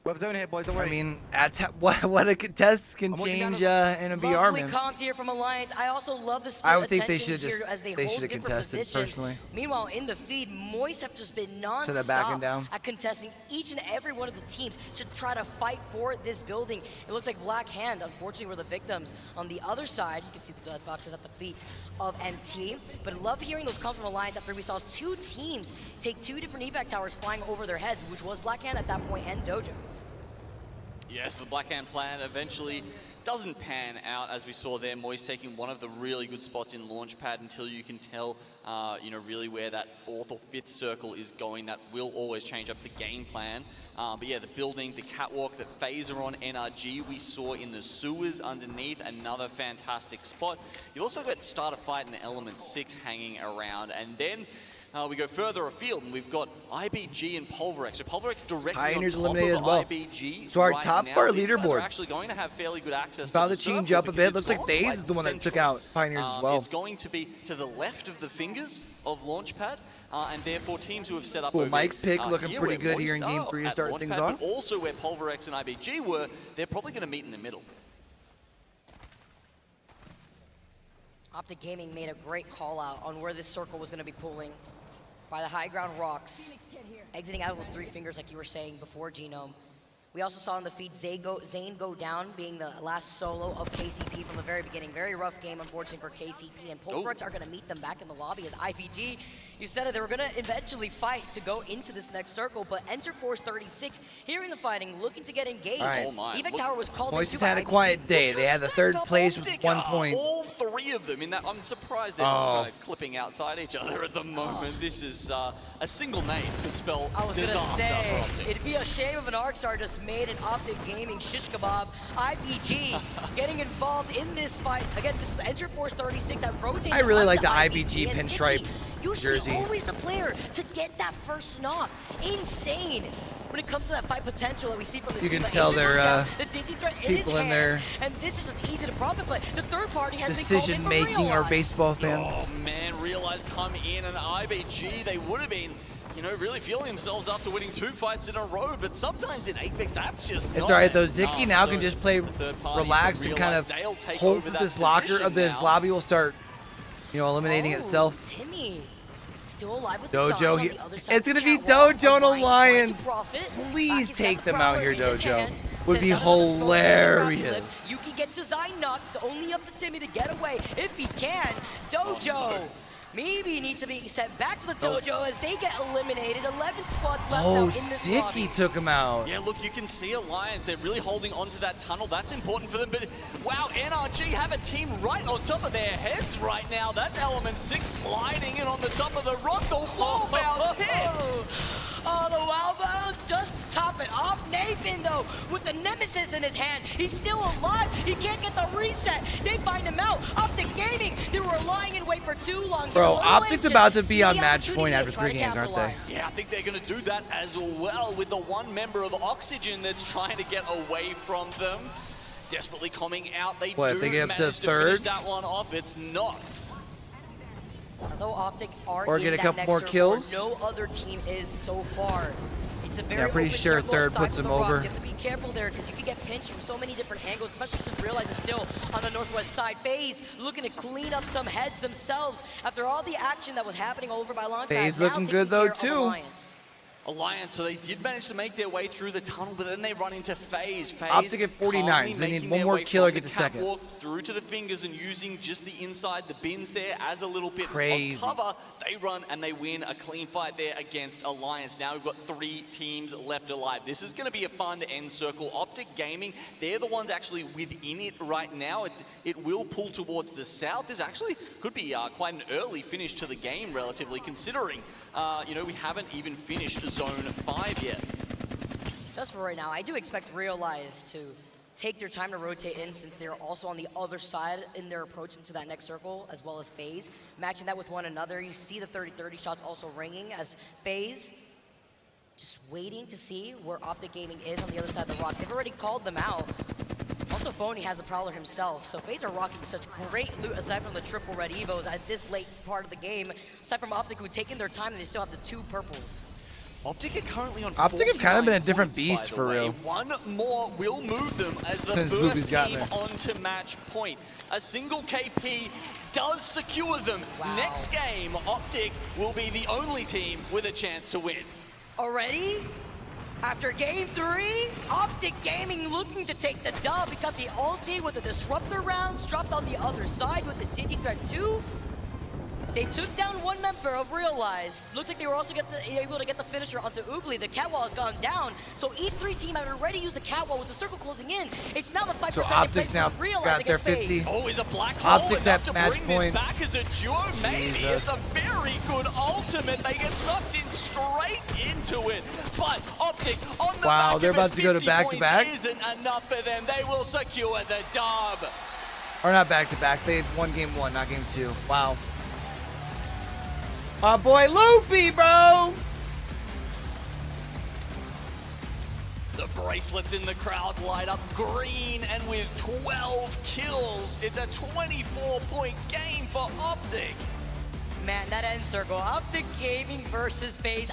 We have zone here, boys. Don't worry. I mean, that's what a contest can change in a VR, Lovely man. comps here from Alliance. I also love the split I would think they attention should have here as they should hold have different contested positions. personally. Meanwhile, in the feed, Moist have just been So they're backing non-stop down. at contesting each and every one of the teams to try to fight for this building. It looks like Black Hand, unfortunately, were the victims. On the other side, you can see the boxes at the feet of NT. But I love hearing those comps from Alliance after we saw two teams take two different evac towers flying over their heads, which was Black Hand at that point and Dojo. Yes, the Blackhand plan eventually doesn't pan out, as we saw there. Moise taking one of the really good spots in Launchpad until you can tell, you know, really where that 4th or 5th circle is going. That will always change up the game plan. But yeah, the building, the catwalk that FaZe are on, NRG, we saw in the sewers underneath, another fantastic spot. You've also got Start a Fight and Element 6 hanging around, and then we go further afield, and we've got IBG and Pulverex. So Pulverex directly Pioneers on top eliminated of as well. IBG. So our right top now. four These guys leaderboard are actually going to have fairly good access about to to the change circle up a because bit. Looks it's like gone FaZe quite is the one that took central. out Pioneers as well. It's going to be to the left of the fingers of Launchpad, and therefore teams who have set up Cool, over Mike's pick looking here pretty where good here in Moist Game are 3 to at start things Launchpad, off. but also where Pulverex and IBG were, they're probably going to meet in the middle. Optic Gaming made a great call out on where this circle was going to be pulling by the high ground rocks, exiting out of those 3 fingers like you were saying before, Genome. We also saw on the feed Zane go down, being the last solo of KCP from the very beginning. Very rough game, unfortunately, for KCP. And Pulverex are going to meet them back in the lobby as IVG. You said that they were going to eventually fight to go into this next circle, but Enter Force 36, hearing the fighting, looking to get engaged. All right. Oh my. Evac Tower was called Moist into has had by a IVG. quiet day. They had the 3rd place with 1 point. All 3 of them in that. I'm surprised they're kind of clipping outside each other at the moment. This is a single name could spell I was going to disaster say, for Optic. it'd be a shame if an ARC star just made an Optic Gaming shish kebab. IBG getting involved in this fight. Again, this is Enter Force 36 that rotated. I really like onto the IBG and pinstripe Zippy, usually jersey. always the player to get that first knock. Insane. When it comes to that fight potential that we see from this You team. can But tell Angel they're, Garcia, the digi-threat in his people in hands, there and this is just easy to profit, but the third party has decision been called in for making our Realize. baseball fans. Oh man, Realize come in, and IBG, they would have been, you know, really feeling themselves after winning 2 fights in a row, but sometimes in Apex, that's just It's not alright though. enough. Zicky now So can just play the third party relaxed from and kind Realize, they'll of take hope over that that this locker position of this now. lobby will start, you know, eliminating itself. Timmy still alive with Dojo, the he- on the other side it's of the gonna be catwalk. Dojo and Alliance trying Alliance. to profit. Please He's take got the them out prowler here, in his Dojo. hand. Would be Sends another smoke, sends a hilarious. lift. Yuki gets Design knocked, only up to Timmy to get away if he can. Dojo. Maybe needs to be sent back to the dojo as they get eliminated. 11 squads left Oh, out in this lobby. Zicky took him out. Yeah, look, you can see Alliance. They're really holding onto that tunnel. That's important for them. But wow, NRG have a team right on top of their heads right now. That's Element 6 sliding in on the top of the rock. The wall bounce hit. Oh, the wall bounce just to top it off. Nathan, though, with the Nemesis in his hand. He's still alive. He can't get the reset. They find him out. Optic Gaming, they were lying in wait for too long. Bro, They're Optic's anxious. about to See be on the match point opportunity after to try 3 to games, aren't they? capitalize. Yeah, I think they're going to do that as well with the one member of Oxygen that's trying to get away from them. Desperately coming out. They What, do if they get up to manage to finish 3rd? that one off. It's knocked. Although Optic are Or in get a that couple next more circle kills? where no other team is so far. It's a very I'm pretty open sure circle 3rd aside puts from them the rocks. over. You have to be careful there because you can get pinched from so many different angles, especially since Realize is still on the northwest side. FaZe looking to clean up some heads themselves after all the action that was happening over by Launchpad. FaZe Now looking taking good though care of too. Alliance. Alliance, so they did manage to make their way through the tunnel, but then they run into FaZe. Optic at 49, so they need one more kill to get to second. Through to the fingers and using just the inside, the bins there as a little bit Crazy. of cover. They run and they win a clean fight there against Alliance. Now we've got 3 teams left alive. This is going to be a fun end circle. Optic Gaming, they're the ones actually within it right now. It will pull towards the south. This actually could be quite an early finish to the game, relatively, considering you know, we haven't even finished Zone 5 yet. Just for right now, I do expect Realize to take their time to rotate in since they're also on the other side in their approach into that next circle, as well as FaZe. Matching that with one another, you see the 30-30 shots also ringing as FaZe just waiting to see where Optic Gaming is on the other side of the rock. They've already called them out. Also, Phony has the Prowler himself, so FaZe are rocking such great loot aside from the triple red Evos at this late part of the game. Aside from Optic, who've taken their time and they still have the 2 purples. Optic are currently on Optic have kind of been a different points, beast by the for way. real. One more will move them as the Since first Booby's got team there. onto match point. A single KP does secure them. Wow. Next game, Optic will be the only team with a chance to win. Already? After game 3, Optic Gaming looking to take the dub. We got the ulti with the disruptor rounds dropped on the other side with the Digi Threat 2. They took down one member of Realize. Looks like they were also able to get the finisher onto Oogly. The catwall has gone down, so each 3 team had already used the catwall with the circle closing in. It's now the 5% So Optics now got their 50. Oh, is a black hole Optics enough at to match bring this point. back as a duo? Maybe. Jesus. It's a very good ultimate. They get sucked in straight into it. But Optic on the Wow, back they're of about it, to go to 50 back-to-back? points isn't enough for them. They will secure the dub. Or not back-to-back. They won game 1, not game 2. Wow. My boy Loopy, bro! The bracelets in the crowd light up green, and with 12 kills, it's a 24-point game for Optic. Man, that end circle. Optic Gaming versus FaZe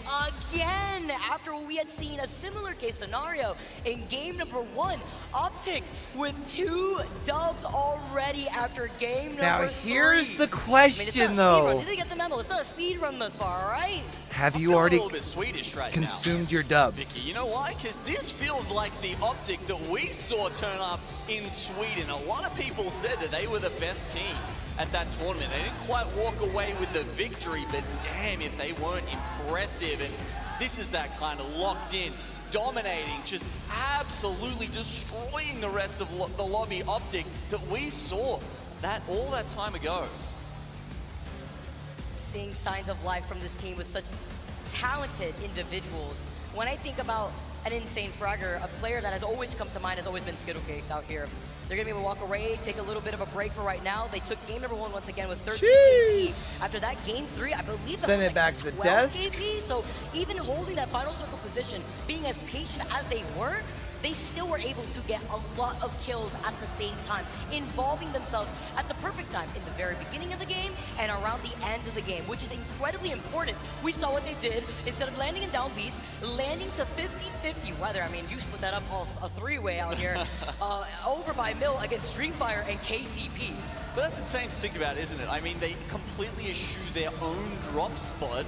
again. After we had seen a similar case scenario in game number 1. Optic with 2 dubs already after game number 3. Now here's the question, though. Did they get the memo? It's not a speed run thus far, right? Have you already a little bit Swedish right consumed your dubs? Vicky, you know why? Because this feels like the Optic that we saw turn up in Sweden. A lot of people said that they were the best team at that tournament. They didn't quite walk away with the victory, but damn if they weren't impressive. And this is that kind of locked in, dominating, just absolutely destroying the rest of the lobby Optic that we saw all that time ago. Seeing signs of life from this team with such talented individuals. When I think about an insane fragger, a player that has always come to mind has always been Skittlecakes out here. They're gonna be able to walk away, take a little bit of a break for right now. They took game number 1 once again with 13 KP. After that, game 3, I believe that Send was it back to the 12 desk. KP. So even holding that final circle position, being as patient as they were, they still were able to get a lot of kills at the same time, involving themselves at the perfect time in the very beginning of the game and around the end of the game, which is incredibly important. We saw what they did. Instead of landing in down beast, landing to 50-50 weather. I mean, you split that up all a 3-way out here, over by Mill against Dreamfire and KCP. But that's insane to think about, isn't it? I mean, they completely eschew their own drop spot.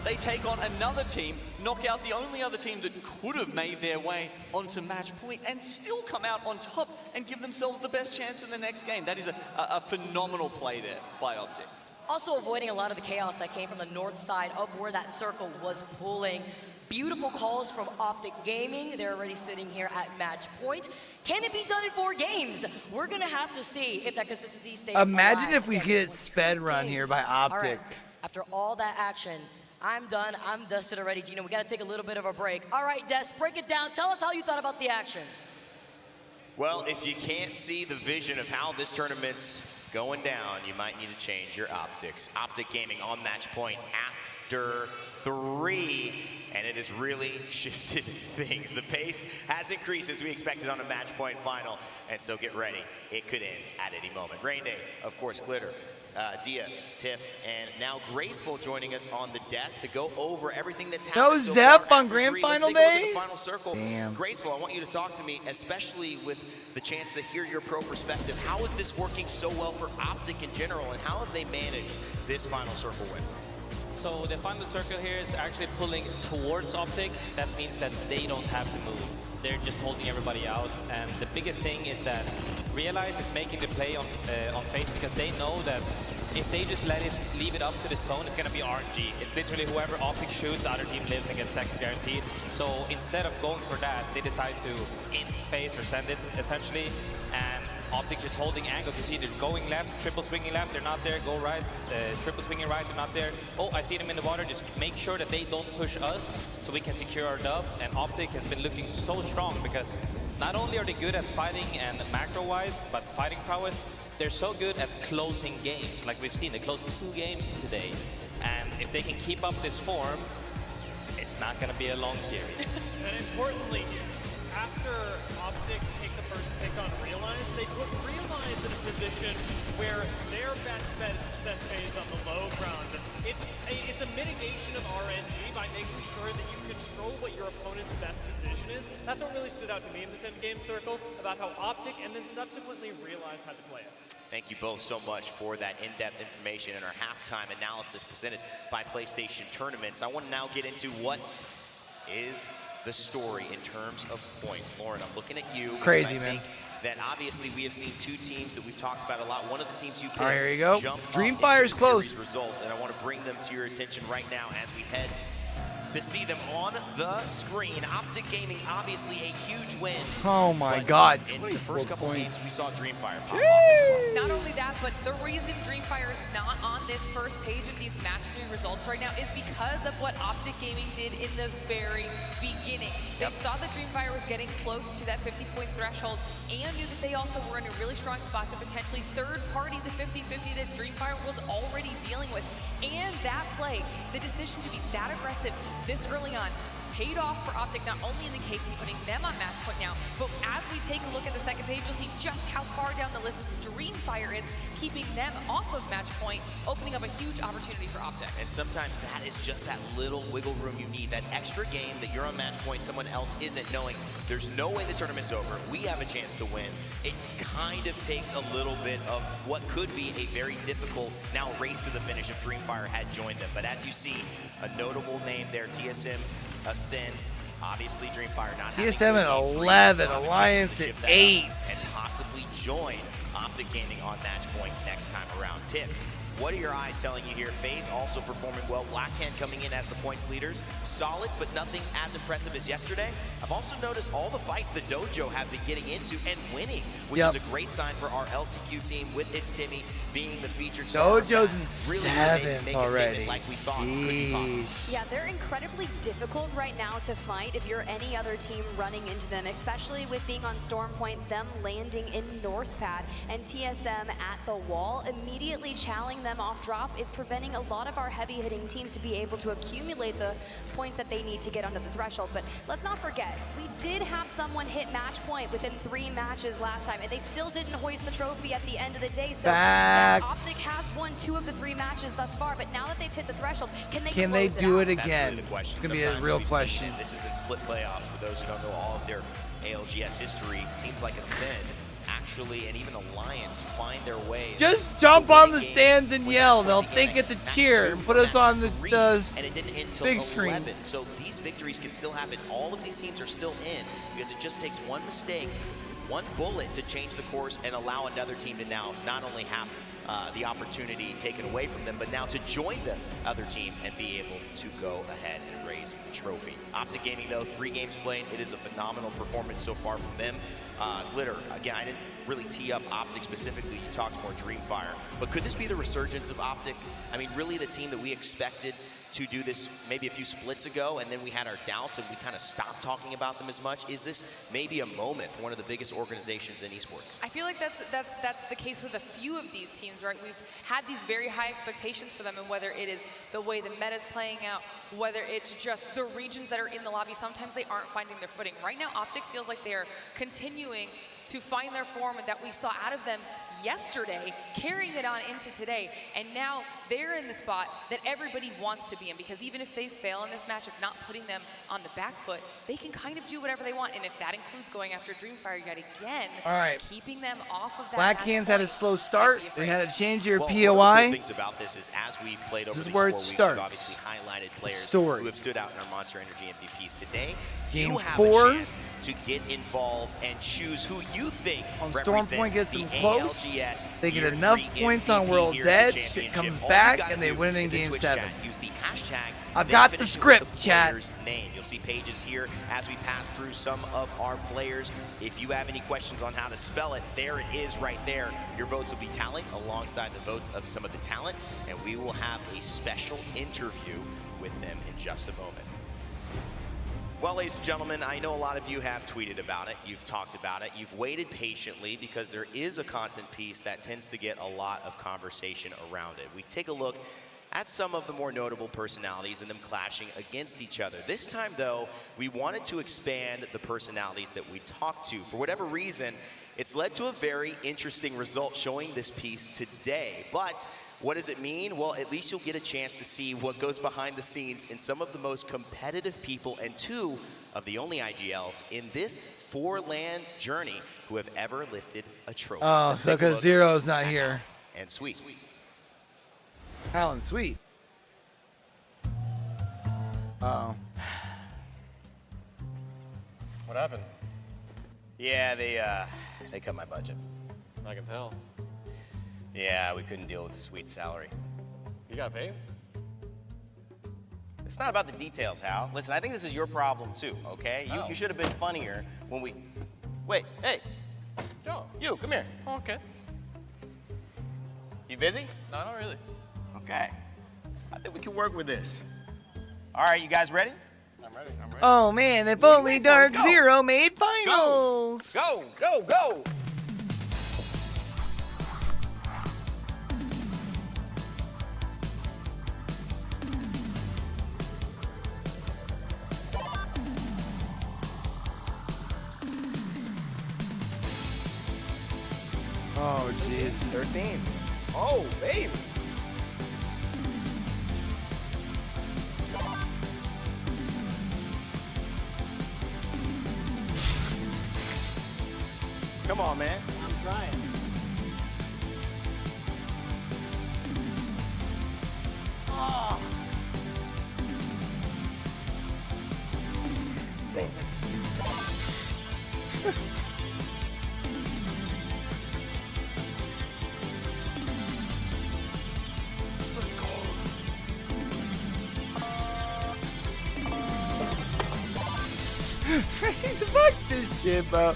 They take on another team, knock out the only other team that could have made their way onto match point, and still come out on top and give themselves the best chance in the next game. That is a phenomenal play there by Optic. Also avoiding a lot of the chaos that came from the north side of where that circle was pulling. Beautiful calls from Optic Gaming. They're already sitting here at match point. Can it be done in 4 games? We're gonna have to see if that consistency stays Imagine alive. if we get sped run here by Optic. All right. After all that action, I'm done. I'm dusted already, Gino. We got to take a little bit of a break. All right, Des, break it down. Tell us how you thought about the action. Well, if you can't see the vision of how this tournament's going down, you might need to change your optics. Optic Gaming on match point after 3, and it has really shifted things. The pace has increased as we expected on a match point final, and so get ready. It could end at any moment. Rain Day, of course, Glitter, Dia, Tiff, and now Graceful joining us on the desk to go over everything that's happened. No so Zeph far on after grand 3. final Let's take a look day? at the final circle. Damn. Graceful, I want you to talk to me, especially with the chance to hear your pro perspective. How is this working so well for Optic in general, and how have they managed this final circle win? So the final circle here is actually pulling towards Optic. That means that they don't have to move. They're just holding everybody out. And the biggest thing is that Realize is making the play on FaZe because they know that if they just leave it up to the zone, it's going to be RNG. It's literally whoever Optic shoots, the other team lives and gets seconds guaranteed. So instead of going for that, they decide to int FaZe or send it, essentially. And Optic just holding angles. You see they're going left, triple swinging left, they're not there. Go right, triple swinging right, they're not there. Oh, I see them in the water. Just make sure that they don't push us so we can secure our dub. And Optic has been looking so strong because not only are they good at fighting and macro-wise, but fighting prowess, they're so good at closing games. Like we've seen, they closed 2 games today. And if they can keep up this form, it's not going to be a long series. And importantly, after Optic take the first pick on Realize, they put Realize in a position where their best bet is to set FaZe on the low ground. It's a mitigation of RNG by making sure that you control what your opponent's best decision is. That's what really stood out to me in this endgame circle about how Optic and then subsequently Realize had to play it. Thank you both so much for that in-depth information and our halftime analysis presented by PlayStation Tournaments. I want to now get into what is the story in terms of points. Lauren, I'm looking at you. Crazy, I man. think that obviously we have seen two teams that we've talked about a lot. One of the teams you All right, picked here you go. jumped up Dreamfire's into the close. series results, and I want to bring them to your attention right now as we head to see them on the screen. Optic Gaming, obviously a huge win. Oh my God, In the first couple of games, we saw Dreamfire pop off as well. Not only that, but the reason Dreamfire is not on this first page of these match 3 results right now is because of what Optic Gaming did in the very beginning. They saw that Dreamfire was getting close to that 50-point threshold and knew that they also were in a really strong spot to potentially third party the 50-50 that Dreamfire was already dealing with. And that play, the decision to be that aggressive this early on, paid off for Optic, not only in the case of putting them on match point now, but as we take a look at the second page, you'll see just how far down the list Dreamfire is, keeping them off of match point, opening up a huge opportunity for Optic. And sometimes that is just that little wiggle room you need, that extra game that you're on match point, someone else isn't, knowing there's no way the tournament's over, we have a chance to win. It kind of takes a little bit of what could be a very difficult now race to the finish if Dreamfire had joined them. But as you see, a notable name there, TSM, Ascend, obviously Dreamfire not TSM at 11, Alliance at 8. and possibly join Optic Gaming on match point next time around. Tiff, what are your eyes telling you here? FaZe also performing well. Blackhand coming in as the points leaders. Solid, but nothing as impressive as yesterday. I've also noticed all the fights that Dojo have been getting into and winning, which is a great sign for our LCQ team with its Timmy being the featured star. Dojo's in really 7th already. Like we thought could be possible. Yeah, they're incredibly difficult right now to fight if you're any other team running into them, especially with being on Storm Point, them landing in North Pad, and TSM at the wall, immediately challenging them off drop is preventing a lot of our heavy hitting teams to be able to accumulate the points that they need to get under the threshold. But let's not forget, we did have someone hit match point within 3 matches last time, and they still didn't hoist the trophy at the end of the day. So yes, Optic has won 2 of the 3 matches thus far, but now that they've hit the threshold, can they do it That's again? really the question. It's going to be a Sometimes real we've question. seen, this is in split playoffs. For those who don't know all of their ALGS history, teams like Ascend actually, and even Alliance, find their way. Just jump on the stands and yell. They'll think it's a cheer and put us on the and it didn't end big till screen. 11. So these victories can still happen. All of these teams are still in because it just takes one mistake, one bullet to change the course and allow another team to now not only have the opportunity taken away from them, but now to join the other team and be able to go ahead and raise the trophy. Optic Gaming, though, 3 games played. It is a phenomenal performance so far from them. Glitter, again, I didn't really tee up Optic specifically. You talked more Dreamfire. But could this be the resurgence of Optic? I mean, really the team that we expected to do this maybe a few splits ago, and then we had our doubts and we kind of stopped talking about them as much. Is this maybe a moment for one of the biggest organizations in esports? I feel like that's the case with a few of these teams, right? We've had these very high expectations for them, and whether it is the way the meta's playing out, whether it's just the regions that are in the lobby, sometimes they aren't finding their footing. Right now, Optic feels like they're continuing to find their form that we saw out of them yesterday, carrying it on into today, and now they're in the spot that everybody wants to be in, because even if they fail in this match, it's not putting them on the back foot. They can kind of do whatever they want, and if that includes going after Dreamfire yet again, all right, keeping them off of that. Blackhand's had a slow start. They had to change their Well, POI. one of the cool things about this is as we've played over This is these where 4 it weeks, starts. we've obviously highlighted players Story. who have stood out in our Monster Energy MVPs today. Game you have 4. a chance to get involved and choose who you think On represents Storm Point gets the them close. ALGS They get Year enough 3 points on MVP World's here at the Edge. It comes championship. All you back gotta and they do win in is Game Twitch 7. Chat. Use the hashtag. I've then got the finish it with script, the chat. player's name. You'll see pages here as we pass through some of our players. If you have any questions on how to spell it, there it is right there. Your votes will be tallied alongside the votes of some of the talent, and we will have a special interview with them in just a moment. Well, ladies and gentlemen, I know a lot of you have tweeted about it, you've talked about it, you've waited patiently because there is a content piece that tends to get a lot of conversation around it. We take a look at some of the more notable personalities and them clashing against each other. This time, though, we wanted to expand the personalities that we talked to. For whatever reason, it's led to a very interesting result showing this piece today. But what does it mean? Well, at least you'll get a chance to see what goes behind the scenes in some of the most competitive people and 2 of the only IGLs in this 4-LAN journey who have ever lifted a trophy. Oh, Let's so take a because look Zero's not here. and Sweet. Alan Sweet. Uh-oh. What happened? Yeah, they cut my budget. I can tell. Yeah, we couldn't deal with the sweet salary. You got paid? It's not about the details, Hal. Listen, I think this is your problem too, okay? Oh. You should have been funnier when we... Wait, hey. Yo. You, come here. Oh, okay. You busy? No, not really. Okay. I think we can work with this. All right, you guys ready? I'm ready. I'm ready. Oh man, if only Dark Zero made finals. Go, go, go! Oh jeez. 13. Oh, baby. Come on, man. I'm trying. Oh. Let's go. Fuck this shit, bro.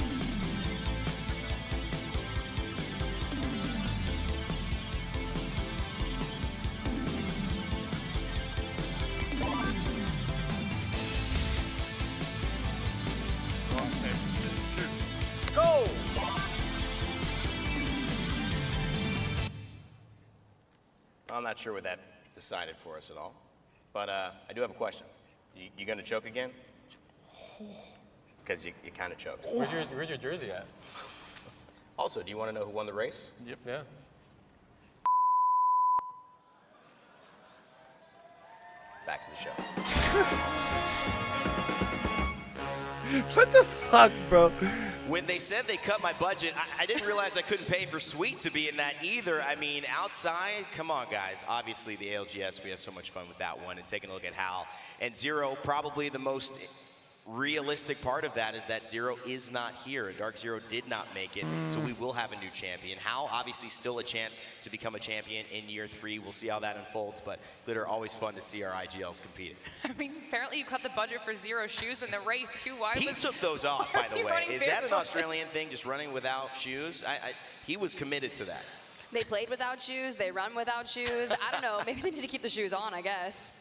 Go! I'm not sure what that decided for us at all, but I do have a question. You gonna choke again? Because you kind of choked. Where's your jersey at? Also, do you want to know who won the race? Yep. Yeah. Back to the show. What the fuck, bro? When they said they cut my budget, I didn't realize I couldn't pay for Sweet to be in that either. I mean, outside, come on, guys. Obviously, the ALGS, we have so much fun with that one. And taking a look at Hal. And Zero, probably the most realistic part of that is that Zero is not here. Dark Zero did not make it, so we will have a new champion. Hal, obviously, still a chance to become a champion in year 3. We'll see how that unfolds, but Glitter, always fun to see our IGLs competing. I mean, apparently you cut the budget for Zero shoes in the race, too. Why He was took those off, by the way. running Is that an barefoot? Australian thing, just running without shoes? He was committed to that. They played without shoes. They run without shoes. I don't know. Maybe they need to keep the shoes on, I guess.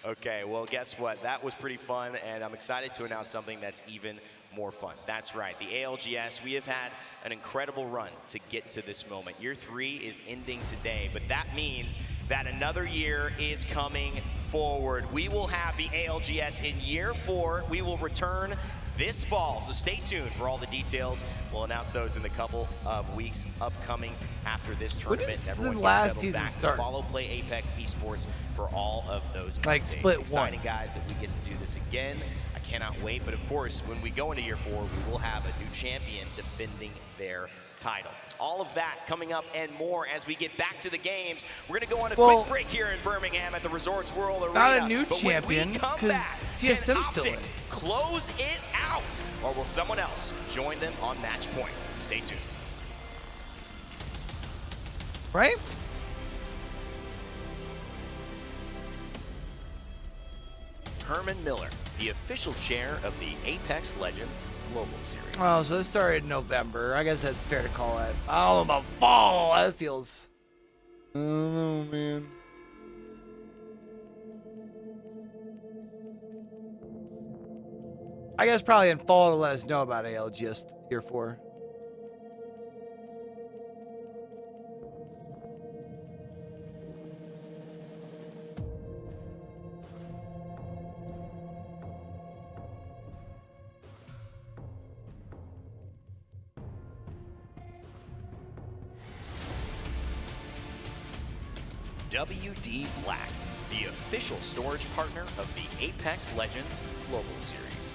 Okay, well, guess what? That was pretty fun, and I'm excited to announce something that's even more fun. That's right, the ALGS, we have had an incredible run to get to this moment. Year 3 is ending today, but that means that another year is coming forward. We will have the ALGS in year 4. We will return this fall, so stay tuned for all the details. We'll announce those in a couple of weeks upcoming after this tournament. When does Everyone the gets last settled season back. start? Follow Play Apex Esports for all of those Like updates. split Exciting, one. guys, that we get to do this again. I cannot wait, but of course, when we go into year 4, we will have a new champion defending their title. All of that coming up and more as we get back to the games. We're going to go on a quick break here in Birmingham at the Resorts World Arena. Not a new But when we champion, come 'cause back, TSM's can still in. Optic close it out, or will someone else join them on match point? Stay tuned. Right? Herman Miller, the official chair of the Apex Legends Global Series. Oh, so this started in November. I guess that's fair to call it. I don't know about fall. That feels... I don't know, man. I guess probably in fall to let us know about ALGS year 4. WD Black, the official storage partner of the Apex Legends Global Series.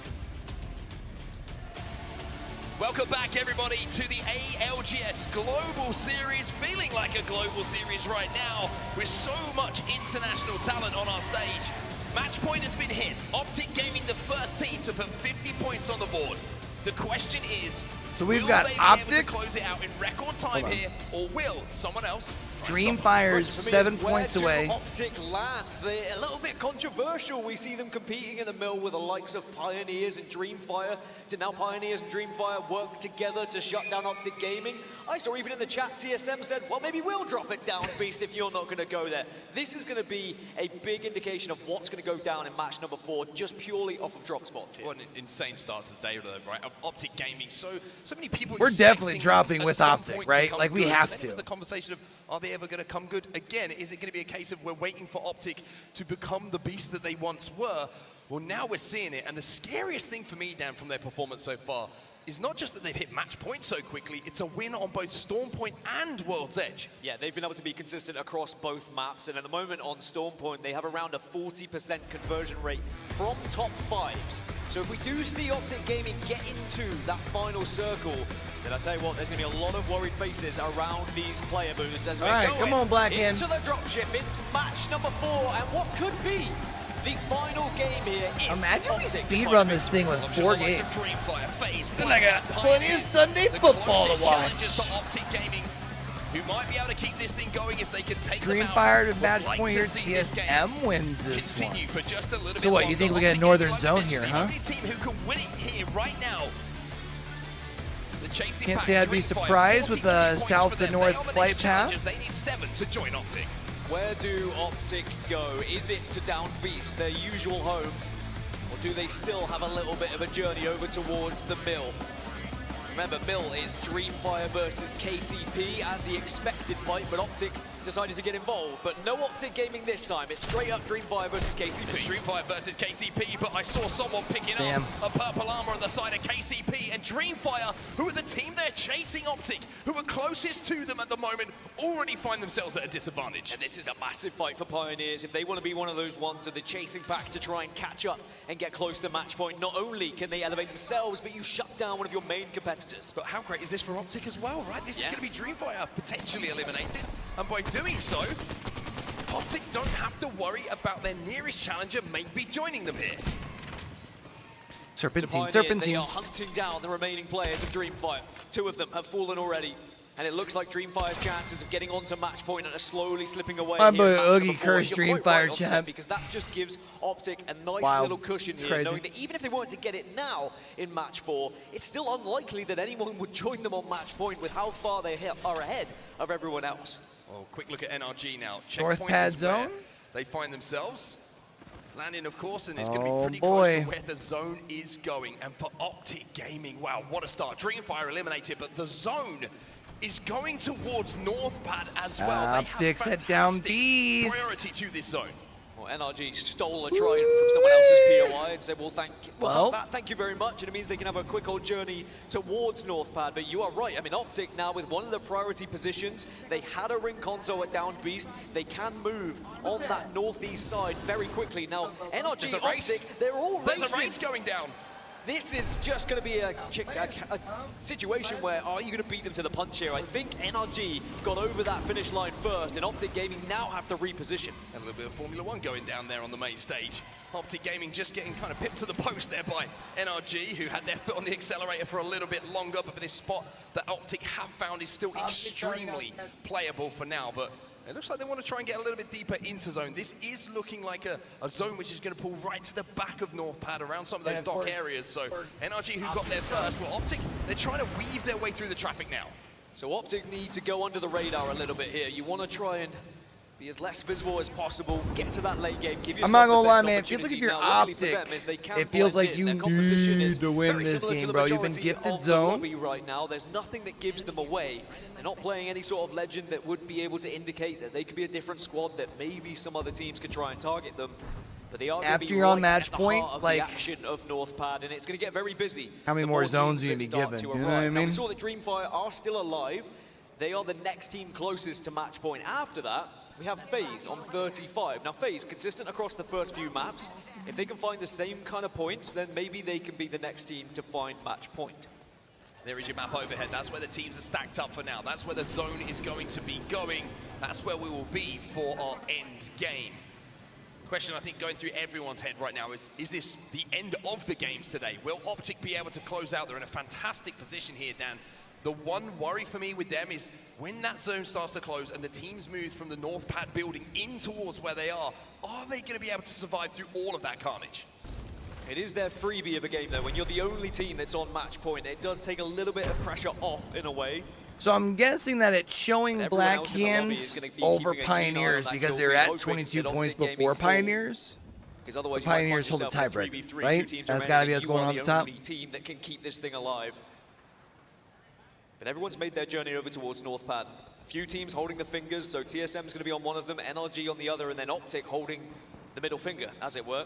Welcome back, everybody, to the ALGS Global Series. Feeling like a global series right now with so much international talent on our stage. Match point has been hit. Optic Gaming, the first team to put 50 points on the board. The question is, So we've Will got they be able to Optic. close it out in record time here, or will someone else? Dreamfire's 7 points away. Optic land. They're a little bit controversial. We see them competing in the middle with the likes of Pioneers and Dreamfire. To now Pioneers and Dreamfire work together to shut down Optic Gaming. I saw even in the chat TSM said, well, maybe we'll drop it down, Beast, if you're not going to go there. This is going to be a big indication of what's going to go down in match number 4, just purely off of drop spots here. What an insane start to the day, though, right? Optic Gaming, so many people. We're definitely dropping at with some Optic, point right? come Like, we good. have Then to. was the conversation of, are they ever going to come good again? Is it going to be a case of we're waiting for Optic to become the beast that they once were? Well, now we're seeing it, and the scariest thing for me, Dan, from their performance so far is not just that they've hit match point so quickly, it's a win on both Storm Point and World's Edge. Yeah, they've been able to be consistent across both maps, and at the moment on Storm Point, they have around a 40% conversion rate from top 5s. So if we do see Optic Gaming get into that final circle, then I tell you what, there's going to be a lot of worried faces around these player moves as we're going come on, Blackhand. into the dropship. It's match number 4, and what could be the final game here. Imagine we speedrun this thing with 4 games. And I got plenty of Sunday football to watch. For Optic Gaming, who might be able to keep this thing going if they can take Dreamfire to match point here. TSM wins this one. For just a little So what, you think we get a northern zone here, huh? only team who can win it here right now. The chasing Can't pack, say I'd be Dreamfire, surprised with 42 the points south for to them. north They are the flight next path. challengers. They need 7 to join Optic. Where do Optic go? Is it to Down Beast, their usual home? Or do they still have a little bit of a journey over towards the Mill? Remember, Mill is Dreamfire versus KCP as the expected fight, but Optic decided to get involved. But no Optic Gaming this time. It's straight up Dreamfire versus KCP. It's Dreamfire versus KCP, but I saw someone picking Damn. up a purple armor on the side of KCP, and Dreamfire, who are the team they're chasing Optic, who are closest to them at the moment, already find themselves at a disadvantage. And this is a massive fight for Pioneers. If they want to be one of those ones of the chasing pack to try and catch up and get close to match point, not only can they elevate themselves, but you shut down one of your main competitors. But how great is this for Optic as well, right? This is going to be Dreamfire potentially eliminated, and by doing so, Optic don't have to worry about their nearest challenger maybe joining them here. Serpentine, Pioneers, Serpentine. They are hunting down the remaining players of Dreamfire. 2 of them have fallen already. And it looks like Dreamfire's chances of getting onto match point are slowly slipping away. My here boy in match Oogie number 4. cursed You're quite Dreamfire right on set, champ. because that just gives Optic a nice Wow. little cushion It's here, crazy. knowing that even if they weren't to get it now in match 4, it's still unlikely that anyone would join them on match point with how far they are ahead of everyone else. Oh, quick look at NRG now. North Checkpoint pad is where zone? they find themselves. Landing, of course, and it's going to Oh, be pretty boy. close to where the zone is going. And for Optic Gaming, wow, what a start. Dreamfire eliminated, but the zone is going towards North Pad as well. Optic they have set down fantastic B's. priority to this zone. Well, NRG stole a try from someone else's POI and said, well, Well. thank you very much, and it means they can have a quick old journey towards North Pad. But you are right. I mean, Optic now with one of the priority positions, they had a ring console at Down Beast. They can move on that northeast side very quickly. Now, NRG, There's a race. Optic, they're all racing. There's a race going down. This is just going to be a situation where, are you going to beat them to the punch here? I think NRG got over that finish line first, and Optic Gaming now have to reposition. And a little bit of Formula 1 going down there on the main stage. Optic Gaming just getting kind of pipped to the post there by NRG, who had their foot on the accelerator for a little bit longer, but this spot that Optic have found is still extremely playable for now. But it looks like they want to try and get a little bit deeper into zone. This is looking like a zone which is going to pull right to the back of North Pad around some of those dock areas. So NRG, who got there first, well, Optic, they're trying to weave their way through the traffic now. So Optic need to go under the radar a little bit here. You want to try and be as less visible as possible, get to that late game, give yourself I'm not gonna the lie, best man. It feels like if you're opportunity. Now, luckily for Optic, them is they can it feels blend like in. you Their composition is need to win very this similar to game, the bro. You've been majority gifted of the zone. lobby right now. There's nothing that gives them away. They're not playing any sort of legend that would be able to indicate that they could be a different squad, that maybe some other teams could try and target them. But they are going to After be you're on right match at the point, heart of like, the action of North Pad, and it's going to get very busy. How many the more teams zones are you that gonna be start given? to You know what I arrive. Now, mean? we saw that Dreamfire are still alive. They are the next team closest to match point. After that, we have FaZe on 35. Now, FaZe, consistent across the first few maps. If they can find the same kind of points, then maybe they can be the next team to find match point. There is your map overhead. That's where the teams are stacked up for now. That's where the zone is going to be going. That's where we will be for our end game. Question I think going through everyone's head right now is this the end of the games today? Will Optic be able to close out? They're in a fantastic position here, Dan. The one worry for me with them is when that zone starts to close and the teams move from the north pad building in towards where they are they going to be able to survive through all of that carnage? It is their freebie of a game, though. When you're the only team that's on match point, it does take a little bit of pressure off in a way. So I'm guessing that it's showing Black Hands over Pioneers because they're at 22 points before Pioneers. Because otherwise the Pioneers hold the tiebreaker, right? That's got to be what's going on at the top. Team that can keep this thing alive. But everyone's made their journey over towards North Pad. A few teams holding the fingers, so TSM's going to be on one of them, NLG on the other, and then Optic holding the middle finger, as it were.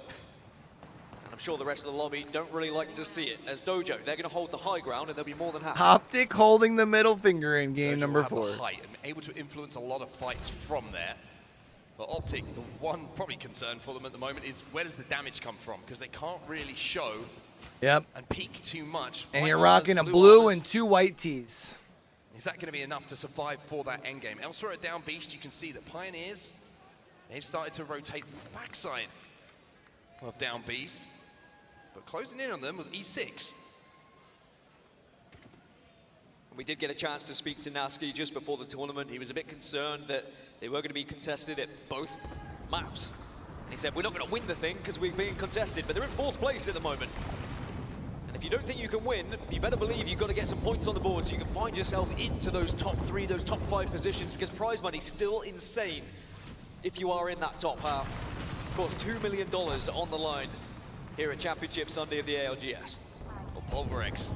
And I'm sure the rest of the lobby don't really like to see it. As Dojo, they're going to hold the high ground, and they'll be more than happy. Optic holding the middle finger in game Dojo number will have 4. the height and able to influence a lot of fights from there. But Optic, the one probably concern for them at the moment is where does the damage come from? Because they can't really show and peak too much. And White you're armors, rocking a blue armors. and 2 white tees. Is that going to be enough to survive for that endgame? Elsewhere at Down Beast, you can see that Pioneers, they've started to rotate the backside of Down Beast. But closing in on them was E6. We did get a chance to speak to Nasky just before the tournament. He was a bit concerned that they were going to be contested at both maps. And he said, we're not going to win the thing because we're being contested, but they're in 4th place at the moment. And if you don't think you can win, you better believe you've got to get some points on the board so you can find yourself into those top 3, those top 5 positions, because prize money's still insane if you are in that top half. Of course, $2 million on the line here at Championship Sunday of the ALGS. Well, Pulverex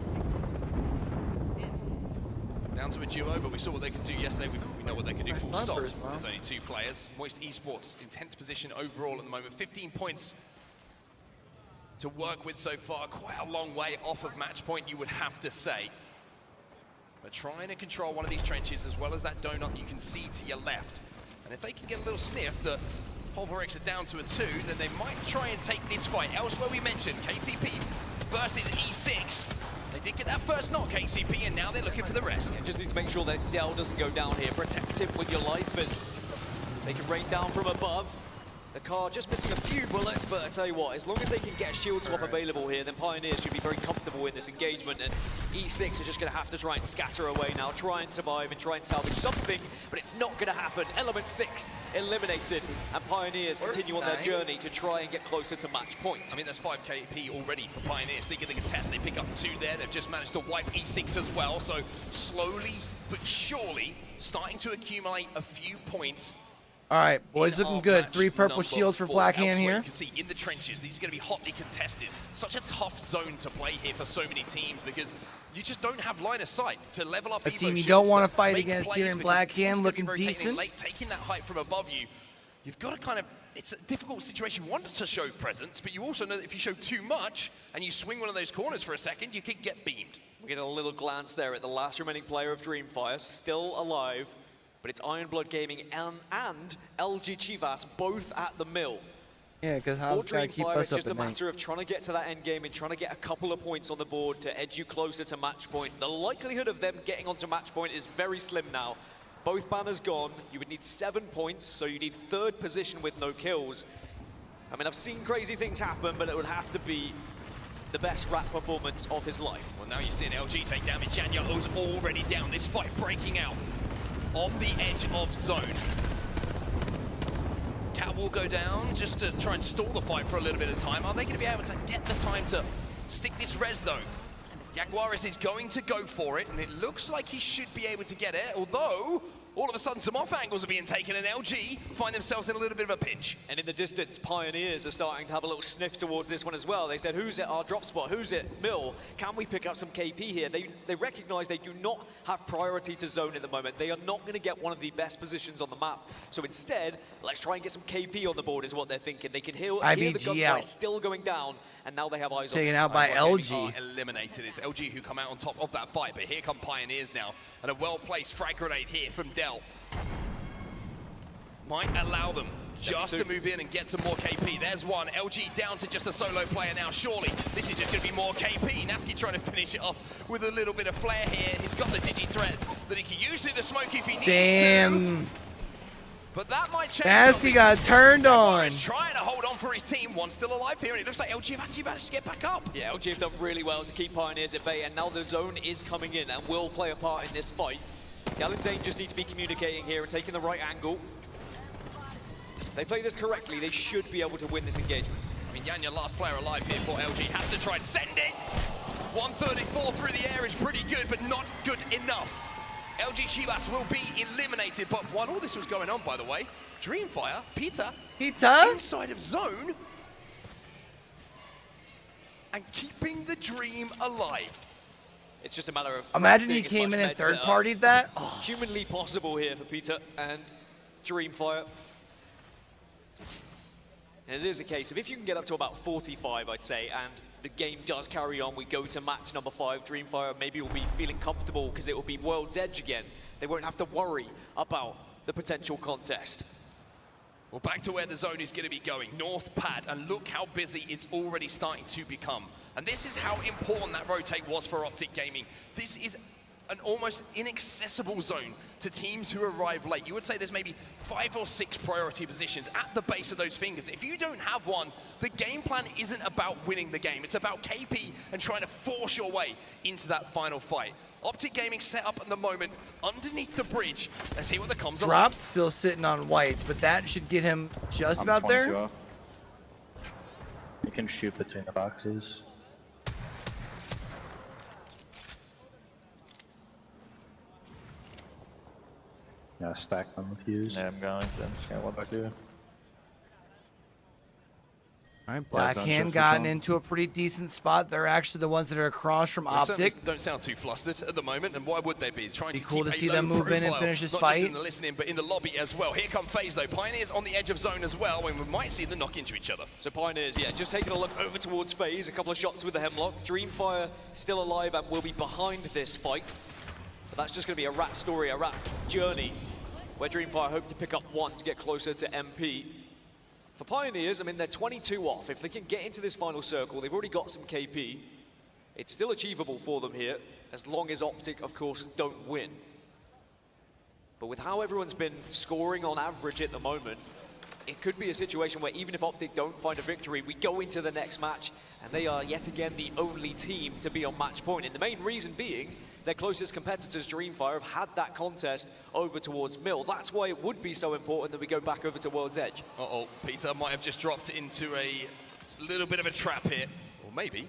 down to a duo, but we saw what they could do yesterday. We know what they can do full stop. There's only 2 players. Moist Esports in 10th position overall at the moment. 15 points to work with so far. Quite a long way off of match point, you would have to say. But trying to control one of these trenches as well as that donut you can see to your left. And if they can get a little sniff that Pulverex are down to a 2, then they might try and take this fight. Elsewhere we mentioned KCP versus E6. They did get that first knock, KCP, and now they're looking for the rest. Just need to make sure that Dell doesn't go down here. Protect him with your life as they can rain down from above. The car just missing a few bullets, but I tell you what, as long as they can get a shield swap available here, then Pioneers should be very comfortable in this engagement, and E6 are just going to have to try and scatter away now, try and survive and try and salvage something, but it's not going to happen. Element 6 eliminated, and Pioneers continue on their journey to try and get closer to match point. I mean, there's 5 KP already for Pioneers. They get the contest, they pick up 2 there. They've just managed to wipe E6 as well, so slowly but surely starting to accumulate a few points. All right, boys, looking good. 3 purple shields for Black Hand here. You can see in the trenches, these are going to be hotly contested. Such a tough zone to play here for so many teams because you just don't have line of sight to level up. A team you don't want to fight against here in Black Hand, looking decent. Late, taking that height from above you, you've got to kind of, it's a difficult situation. You want to show presence, but you also know that if you show too much and you swing one of those corners for a second, you could get beamed. We get a little glance there at the last remaining player of Dreamfire, still alive. But it's Ironblood Gaming and LG Chivas both at the mill. Yeah, because how's trying to keep us up it's just a matter of trying to get to that end game and trying to get a couple of points on the board to edge you closer to match point. The likelihood of them getting onto match point is very slim now. Both banners gone. You would need 7 points, so you need 3rd position with no kills. I mean, I've seen crazy things happen, but it would have to be the best rat performance of his life. Well, now you're seeing LG take damage. Janyaho's already down. This fight breaking out on the edge of zone. Cat will go down just to try and stall the fight for a little bit of time. Are they going to be able to get the time to stick this res though? Jaguares is going to go for it, and it looks like he should be able to get it, although all of a sudden some off angles are being taken, and LG find themselves in a little bit of a pinch. And in the distance, Pioneers are starting to have a little sniff towards this one as well. They said, who's at our drop spot? Who's it? Mill. Can we pick up some KP here? They recognize they do not have priority to zone at the moment. They are not going to get one of the best positions on the map. So instead, let's try and get some KP on the board is what they're thinking. They can hear the gunfire still going down, and now they have eyes on taken out by LG. Eliminated. It's LG who come out on top of that fight, but here come Pioneers now. And a well-placed frag grenade here from Dell might allow them just to move in and get some more KP. There's one. LG down to just a solo player now. Surely this is just going to be more KP. Nasky trying to finish it off with a little bit of flair here. He's got the digi threat that he can use through the smoke if he needs to. But that might change. Nasty got turned on. Trying to hold on for his team. One still alive here, and it looks like LG have actually managed to get back up. Yeah, LG have done really well to keep Pioneers at bay, and now the zone is coming in and will play a part in this fight. Gal and Zane just need to be communicating here and taking the right angle. If they play this correctly, they should be able to win this engagement. I mean, Yanya, last player alive here for LG, has to try and send it. 134 through the air is pretty good, but not good enough. LG Chivas will be eliminated, but while all this was going on, by the way, Dreamfire, Peter, inside of zone, and keeping the dream alive. It's just a matter of... Imagine he came in and third-partied that. Oh. Humanly possible here for Peter and Dreamfire. And it is a case of if you can get up to about 45, I'd say, and the game does carry on, we go to match number 5, Dreamfire maybe will be feeling comfortable because it will be World's Edge again. They won't have to worry about the potential contest. Well, back to where the zone is going to be going, North Pad, and look how busy it's already starting to become. And this is how important that rotate was for Optic Gaming. This is an almost inaccessible zone to teams who arrive late. You would say there's maybe 5 or 6 priority positions at the base of those fingers. If you don't have one, the game plan isn't about winning the game. It's about KP and trying to force your way into that final fight. Optic Gaming set up at the moment underneath the bridge. Let's see what the comms are. Dropped, still sitting on whites, but that should get him just about there. You can shoot between the boxes. Yeah, stack them with fuse. Yeah, I'm going, so I'm just gonna one back here. All right, Blackhand gotten into a pretty decent spot. They're actually the ones that are across from Optic. Don't sound too flustered at the moment, and why would they be? Trying Be to cool keep to see a them low move in and profile, finish this not fight. just in the listening, but in the lobby as well. Here come FaZe though. Pioneers on the edge of zone as well, and we might see them knock into each other. So Pioneers, yeah, just taking a look over towards FaZe, a couple of shots with the Hemlock. Dreamfire still alive and will be behind this fight. But that's just going to be a rat story, a rat journey, where Dreamfire hope to pick up one to get closer to MP. For Pioneers, I mean, they're 22 off. If they can get into this final circle, they've already got some KP. It's still achievable for them here, as long as Optic, of course, don't win. But with how everyone's been scoring on average at the moment, it could be a situation where even if Optic don't find a victory, we go into the next match, and they are yet again the only team to be on match point. And the main reason being, their closest competitors, Dreamfire, have had that contest over towards Mill. That's why it would be so important that we go back over to World's Edge. Uh-oh, Peter might have just dropped into a little bit of a trap here. Or maybe,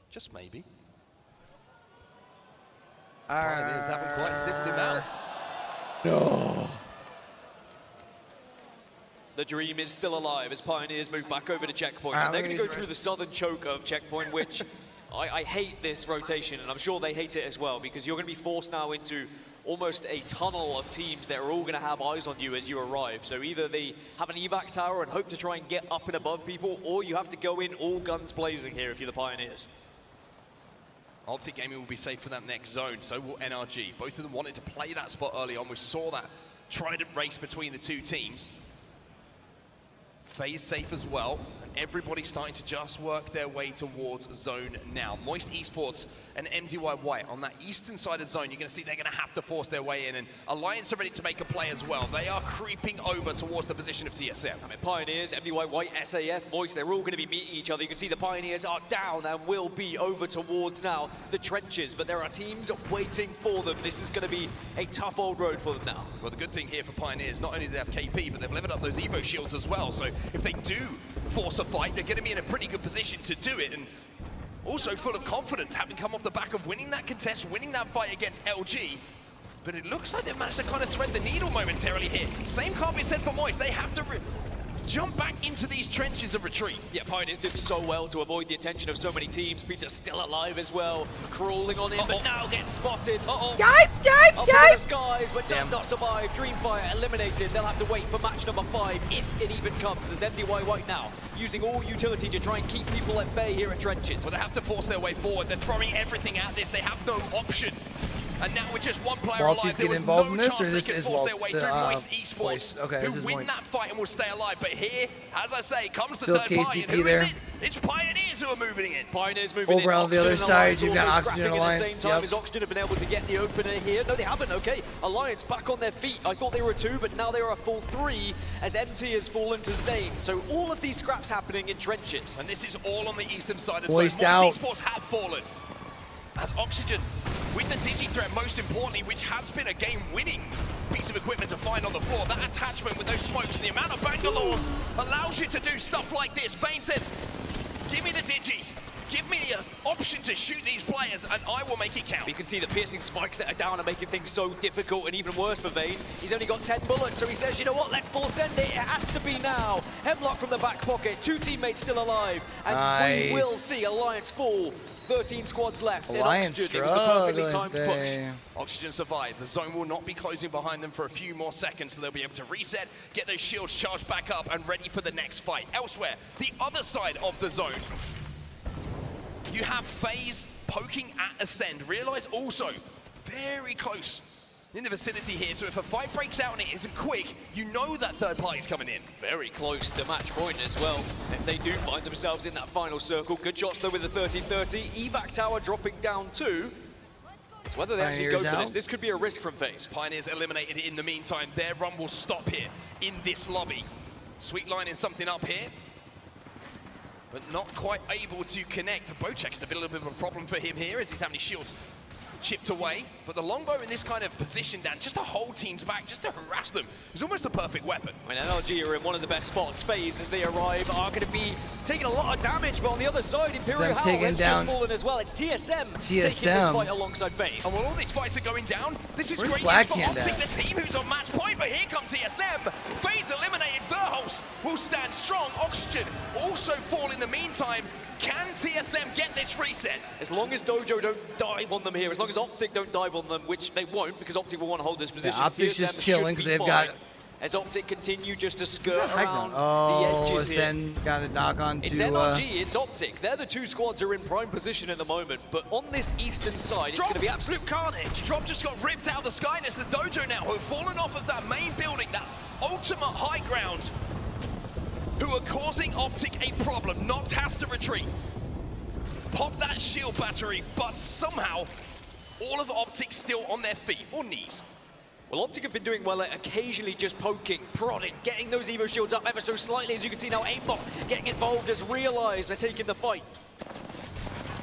just maybe. Pioneers haven't quite sniffed him out. No. The dream is still alive as Pioneers move back over to Checkpoint. And they're going to go through the southern choke of Checkpoint, which I hate this rotation, and I'm sure they hate it as well, because you're going to be forced now into almost a tunnel of teams that are all going to have eyes on you as you arrive. So either they have an evac tower and hope to try and get up and above people, or you have to go in all guns blazing here if you're the Pioneers. Optic Gaming will be safe for that next zone, so will NRG. Both of them wanted to play that spot early on. We saw that trident race between the two teams. FaZe safe as well, and everybody's starting to just work their way towards zone now. Moist Esports and MDY White on that eastern side of zone, you're going to see they're going to have to force their way in, and Alliance are ready to make a play as well. They are creeping over towards the position of TSM. I mean, Pioneers, MDY White, SAF, Moist, they're all going to be meeting each other. You can see the Pioneers are down and will be over towards now the trenches, but there are teams waiting for them. This is going to be a tough old road for them now. Well, the good thing here for Pioneers, not only do they have KP, but they've leveled up those Evo shields as well, so if they do force a fight, they're going to be in a pretty good position to do it, and also full of confidence, having come off the back of winning that contest, winning that fight against LG. But it looks like they've managed to kind of thread the needle momentarily here. Same can't be said for Moist. They have to jump back into these trenches of retreat. Yeah, Pioneers did so well to avoid the attention of so many teams. Peter's still alive as well, crawling on in, but now gets spotted. Yipe! Up in the skies, but does not survive. Dreamfire eliminated. They'll have to wait for match number 5, if it even comes, as MDY White now using all utility to try and keep people at bay here at trenches. Well, they have to force their way forward. They're throwing everything at this. They have no option. And now with just one player alive, there was no chance they could force their way through Moist Esports, who win that fight and will stay alive. But here, as I say, comes the third party, and who is it? It's Pioneers who are moving in. Pioneers moving Over in. on the other Oxygen side, Alliance you've got also Oxygen scrapping Alliance. at the same time Yep. as Oxygen have been able to get the opener here. No, they haven't. Okay, Alliance back on their feet. I thought they were 2, but now they are a full 3 as MT has fallen to Zane. So all of these scraps happening in trenches. And this is all on the eastern side of Voiced zone. out. Moist Esports have fallen. As Oxygen, with the Digi threat, most importantly, which has been a game-winning piece of equipment to find on the floor, that attachment with those smokes and the amount of Bangalores allows you to do stuff like this. Vayne says, give me the Digi. Give me the option to shoot these players, and I will make it count. You can see the piercing spikes that are down and making things so difficult and even worse for Vayne. He's only got 10 bullets, so he says, you know what, let's full send it. It has to be now. Hemlock from the back pocket, 2 teammates still alive, and we will see Alliance fall. 13 squads left. Alliance Oxygen, it was the perfectly struggling timed push. today. Oxygen survive. The zone will not be closing behind them for a few more seconds, so they'll be able to reset, get those shields charged back up, and ready for the next fight. Elsewhere, the other side of the zone, you have FaZe poking at Ascend. Realize also, very close in the vicinity here, so if a fight breaks out and it isn't quick, you know that third party's coming in. Very close to match point as well. If they do find themselves in that final circle. Good shots though with the 30-30. Evac tower dropping down 2. It's whether they actually go for this. This could be a risk from FaZe. Pioneers eliminated in the meantime. Their run will stop here in this lobby. Sweet lining something up here, but not quite able to connect. Bocek is a little bit of a problem for him here as he's having his shields chipped away, but the longbow in this kind of position, Dan, just to hold teams back, just to harass them, is almost a perfect weapon. I mean, NLG are in one of the best spots. FaZe, as they arrive, are going to be taking a lot of damage, but on the other side, Imperial Howl has just fallen as well. It's TSM taking this fight alongside FaZe. And while all these fights are going down, this is great news for Optic, the team who's on match point, but here come TSM. FaZe eliminated. Verhost will stand strong. Oxygen also fall in the meantime. Can TSM get this reset? As long as Dojo don't dive on them here, as long as Optic don't dive on them, which they won't because Optic will want to hold this position. Yeah, Optic's just chilling because they've got... As Optic continue just to skirt around the edges here. Then got a knock on to... It's NRG, it's Optic. They're the 2 squads who are in prime position at the moment, but on this eastern side, it's going to be absolute carnage. Drop just got ripped out of the sky, and it's the Dojo now who have fallen off of that main building, that ultimate high ground, who are causing Optic a problem. Noct has to retreat. Pop that shield battery, but somehow all of Optic still on their feet or knees. Well, Optic have been doing well at occasionally just poking, prodding, getting those Evo shields up ever so slightly. As you can see now, Aimbot getting involved as Realize are taking the fight.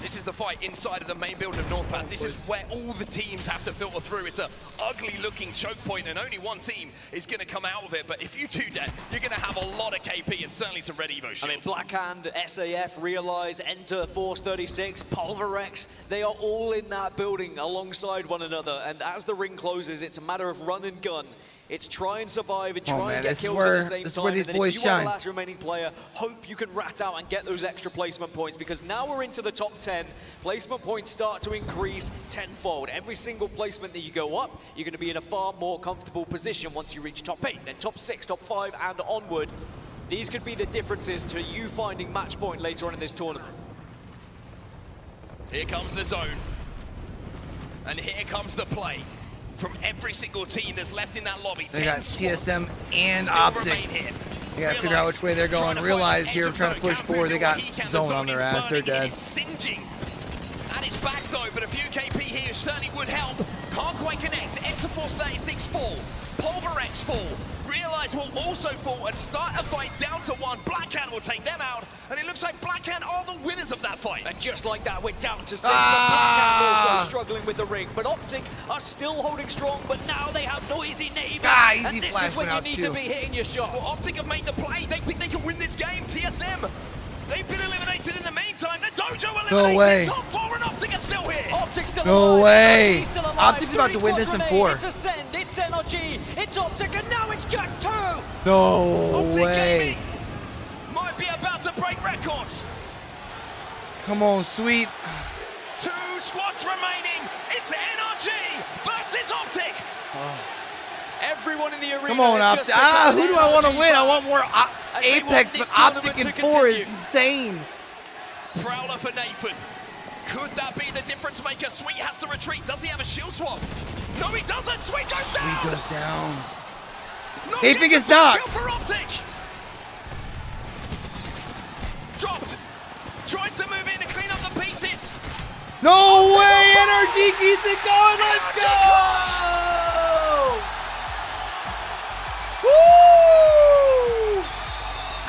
This is the fight inside of the main building of Northpad. This is where all the teams have to filter through. It's an ugly-looking choke point, and only one team is going to come out of it. But if you do that, you're going to have a lot of KP and certainly some red Evo shields. I mean, Blackhand, SAF, Realize, Enter, Force 36, Pulverex, they are all in that building alongside one another. And as the ring closes, it's a matter of run and gun. It's try and survive and try and get kills at the same time. This is where these boys if you are shine. the last remaining player, hope you can rat out and get those extra placement points, because now we're into the top 10. Placement points start to increase tenfold. Every single placement that you go up, you're going to be in a far more comfortable position once you reach top 8, then top 6, top 5, and onward. These could be the differences to you finding match point later on in this tournament. Here comes the zone. And here comes the play from every single team that's left in that lobby. They got TSM and Optic. They gotta figure out which way they're going. Realize here, trying to push forward. They got zone on their ass. They're dead. Singeing at his back though, but a few KP here certainly would help. Can't quite connect. Enter Force 36 fall. Pulverex fall. Realize will also fall and start a fight down to 1. Blackhand will take them out, and it looks like Blackhand are the winners of that fight. And just like that, we're down to 6. Blackhand also struggling with the ring, but Optic are still holding strong, but now they have noisy neighbors. And this is when you need to be hitting your shots. Well, Optic have made the play. They think they can win this game. TSM, they've been eliminated in the meantime. The Dojo eliminated. No way. Top 4 and Optic are still here. Optic's still No alive. way. Still alive. Optic's about to win this in 4. It's Ascend, it's NRG, it's Optic, and now it's Jack 2. No Optic way. Gaming might be about to break records. Come on, Sweet. 2 squads remaining. It's NRG versus Optic. Everyone in the arena. Come on, Optic. Who do I want to win? I want more Apex, but Optic in 4 is insane. Prowler for Nathan. Could that be the difference maker? Sweet has to retreat. Does he have a shield swap? No, he doesn't. Sweet goes down. Sweet goes down. Nathan gets knocked. For Optic. Dropped. Tries to move in to clean up the pieces. No way! NRG keeps it going. Let's go! Woo!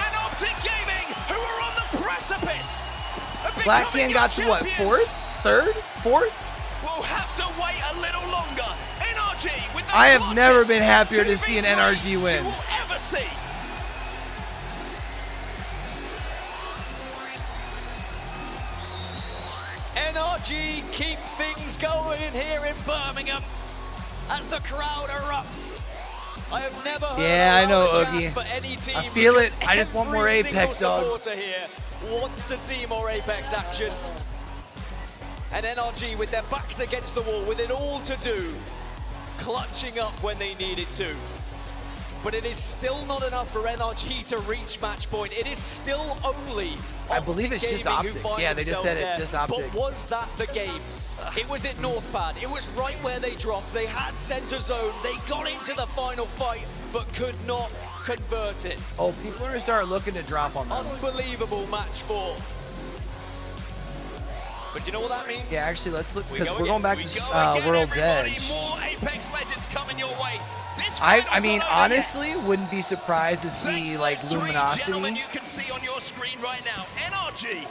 And Optic Gaming, who are on the precipice of Black becoming Hand got to what? champions, Fourth? Third? Fourth? will have to wait a little longer. NRG with the I have never clutchest been happier to 2v3 see an NRG win. you will ever see. NRG keep things going here in Birmingham as the crowd erupts. I have never heard Yeah, I know, a chant Oogie. for any team. I feel it. because I just want more every Apex, single dog. supporter here wants to see more Apex action. And NRG with their backs against the wall, with it all to do, clutching up when they needed to. But it is still not enough for NRG to reach match point. It is still only I believe it's just Gaming who Optic. find Yeah, they just said themselves it's just there. Optic. But was that the game? It was at Northpad. It was right where they dropped. They had center zone. They got into the final fight, but could not convert it. Oh, people are gonna start looking to drop on them. Unbelievable match 4. But you know what that means? Yeah, actually, let's look, We because go we're again. going back We to go again, World's everybody. Edge. More Apex Legends coming your way. This I final's mean, not over yet. honestly, wouldn't be surprised to see, like, Three gentlemen Luminosity. you can see on your screen right now. NRG.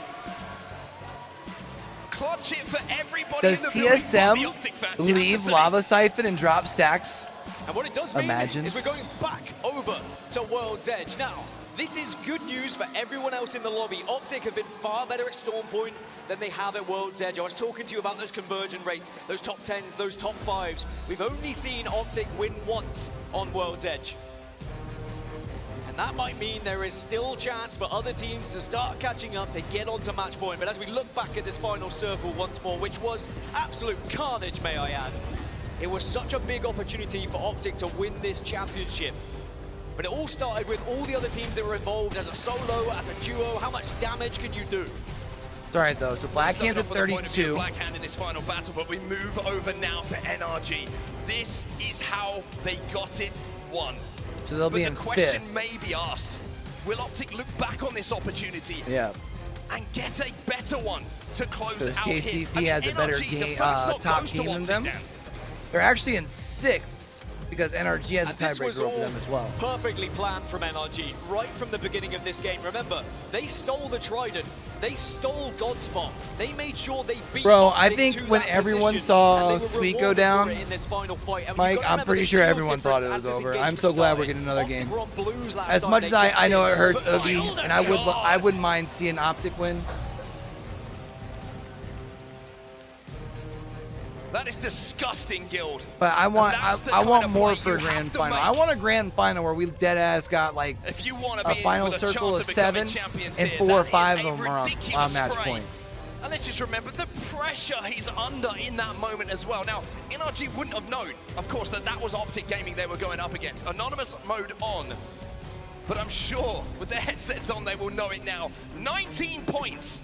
Clutch it for everybody Does in the building, but the TSM Optic fans, you have to leave say. Lava Siphon and drop stacks? And what it does mean Imagine. is we're going back over to World's Edge. Now, this is good news for everyone else in the lobby. Optic have been far better at Storm Point than they have at World's Edge. I was talking to you about those conversion rates, those top 10s, those top 5s. We've only seen Optic win once on World's Edge. And that might mean there is still a chance for other teams to start catching up to get onto match point. But as we look back at this final circle once more, which was absolute carnage, may I add, it was such a big opportunity for Optic to win this championship. But it all started with all the other teams that were involved as a solo, as a duo. How much damage can you do? It's all right, though. So Black Hand's at 32. Black Hand in this final battle, but we move over now to NRG. This is how they got it won. So they'll but be the in question fifth. may be asked, will Optic look back on this opportunity Yeah. and get a better one to close Because out here? KCP has a better NRG, the game, first knock top goes to game than Optic them. now. They're actually in 6th because NRG has a And this was tiebreaker over all them as well. perfectly planned from NRG right from the beginning of this game. Remember, they stole the Trident. They stole Godspot. They made sure they beat Bro, Optic I think to when that everyone position, saw and they were Sweet go rewarded down, for it in this final fight. And Mike, you've got to I'm remember pretty the sure shield everyone thought it difference was as this over. I'm engagement so glad we're started. getting another Optic game. were on blues last As time, much they as I jumped know in, it hurts but Oogie, Wilder and I wouldn't mind seeing Optic win. That is disgusting, Guild. But I want And that's the I kind want of more play for you a grand have to final. make. I want a grand final where we dead ass got like If you want to a be final with a circle chance of of becoming 7 champions and here, 4 or that 5 is of a them are on ridiculous match spray. point. And let's just remember the pressure he's under in that moment as well. Now, NRG wouldn't have known, of course, that was Optic Gaming they were going up against. Anonymous mode on. But I'm sure with their headsets on, they will know it now. 19 points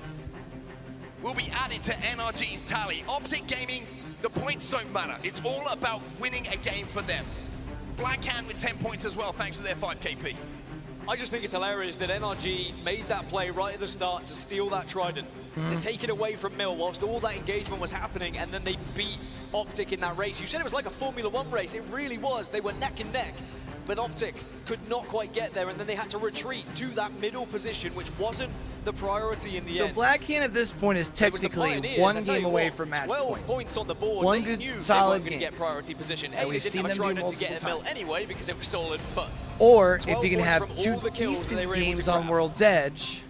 will be added to NRG's tally. Optic Gaming, the points don't matter. It's all about winning a game for them. Black Hand with 10 points as well, thanks to their 5 KP. I just think it's hilarious that NRG made that play right at the start to steal that Trident, to take it away from Mill whilst all that engagement was happening, and then they beat Optic in that race. You said it was like a Formula 1 race. It really was. They were neck and neck, but Optic could not quite get there, and then they had to retreat to that middle position, which wasn't the priority in the So end. Black Hand at this point is It was the technically Pioneers, one I tell game you away what, from match 12 point. points on the board. One They good, knew solid they weren't going game. to get priority position. And They we've didn't seen have a them do Trident to get multiple a Mill times. anyway because it was stolen, but Or if 12 you can points have from all 2 the kills that they decent were able to games on grab. World's Edge,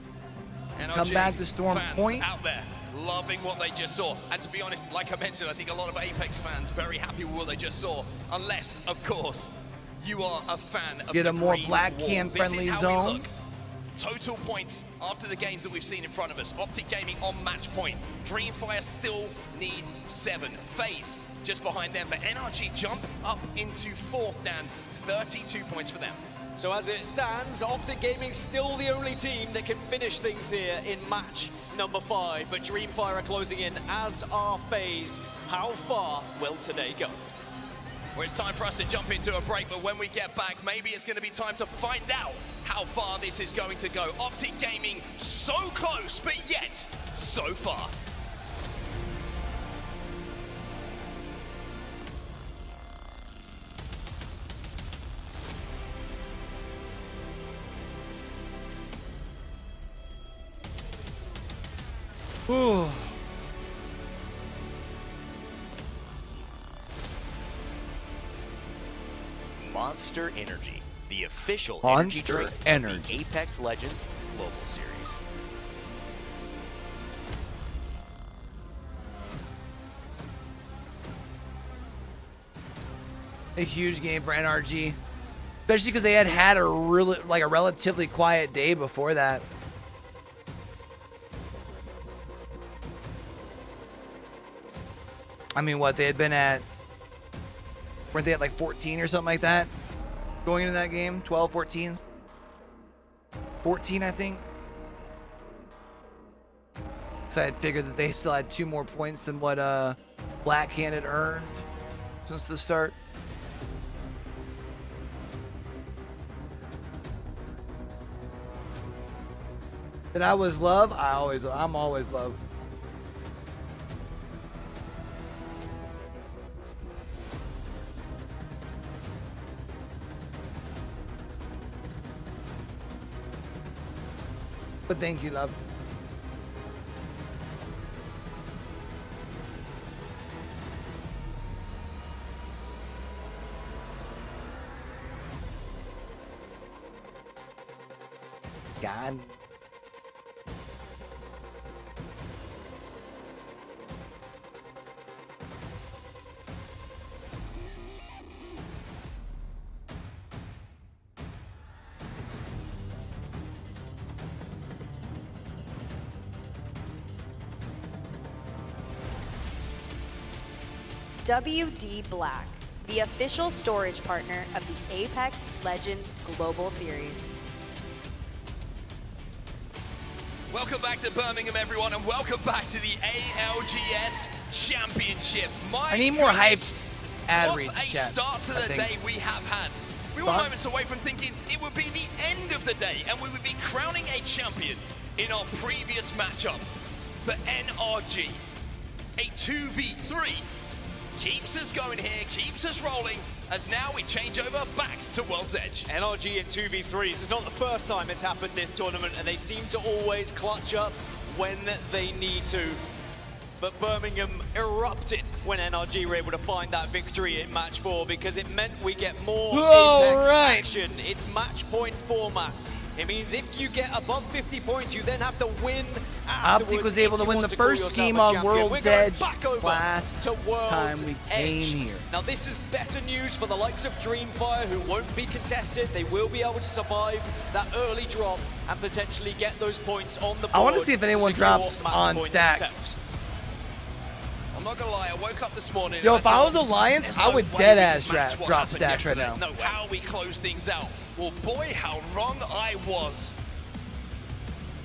come NRG back to Storm fans Point. out there loving what they just saw. And to be honest, like I mentioned, I think a lot of Apex fans very happy with what they just saw. Unless, of course, you are a fan of Get the a more Green Black Wall. Hand This is friendly how we zone. look. Total points after the games that we've seen in front of us. Optic Gaming on match point. Dreamfire still need 7. FaZe just behind them, but NRG jump up into 4th, Dan. 32 points for them. So as it stands, Optic Gaming still the only team that can finish things here in match number 5, but Dreamfire are closing in, as are FaZe. How far will today go? Well, it's time for us to jump into a break, but when we get back, maybe it's going to be time to find out how far this is going to go. Optic Gaming so So close, but yet so far. Ooh. Monster Energy, the official Monster energy drink Energy. of the Apex Legends Global Series. A huge game for NRG, especially because they had a relatively quiet day before that. I mean, what, they had been at, weren't they at like 14 or something like that going into that game? 12, 14, 14, I think. So I had figured that they still had 2 more points than what Blackhand had earned since the start. That I was love. I'm always love. But thank you, love. God. WD Black, the official storage partner of the Apex Legends Global Series. Welcome back to Birmingham, everyone, and welcome back to the ALGS Championship. I need more hype ad What reads, a chat, start to I the think. day we have had. We were Thoughts? moments away from thinking it would be the end of the day and we would be crowning a champion in our previous matchup. But NRG, a 2v3, keeps us going here, keeps us rolling, as now we change over back to World's Edge. NRG in 2v3s. It's not the first time it's happened this tournament, and they seem to always clutch up when they need to. But Birmingham erupted when NRG were able to find that victory in match 4 because it meant we get more Apex action. It's match point format. It means if you get above 50 points, you then have to win afterwards. Optic was able to win the first game on World's Edge last time we came here. Now this is better news for the likes of Dreamfire, who won't be contested. They will be able to survive that early drop and potentially get those points on the board. I want to see if anyone secure drops match on point stacks. accepts. I'm not gonna lie, I woke up this morning. Yo, and if I was thought, Alliance, there's I no would way dead we ass can match what drop happened stacks right yesterday. now. No, how we close things out. Well, boy, how wrong I was.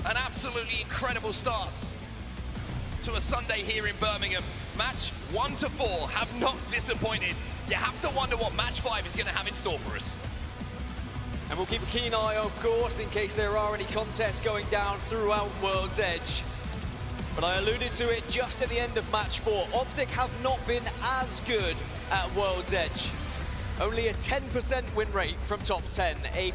An absolutely incredible start to a Sunday here in Birmingham. Match 1 to 4 have not disappointed. You have to wonder what match 5 is going to have in store for us. And we'll keep a keen eye, of course, in case there are any contests going down throughout World's Edge. But I alluded to it just at the end of match 4. Optic have not been as good at World's Edge. Only a 10% win rate from top 10, a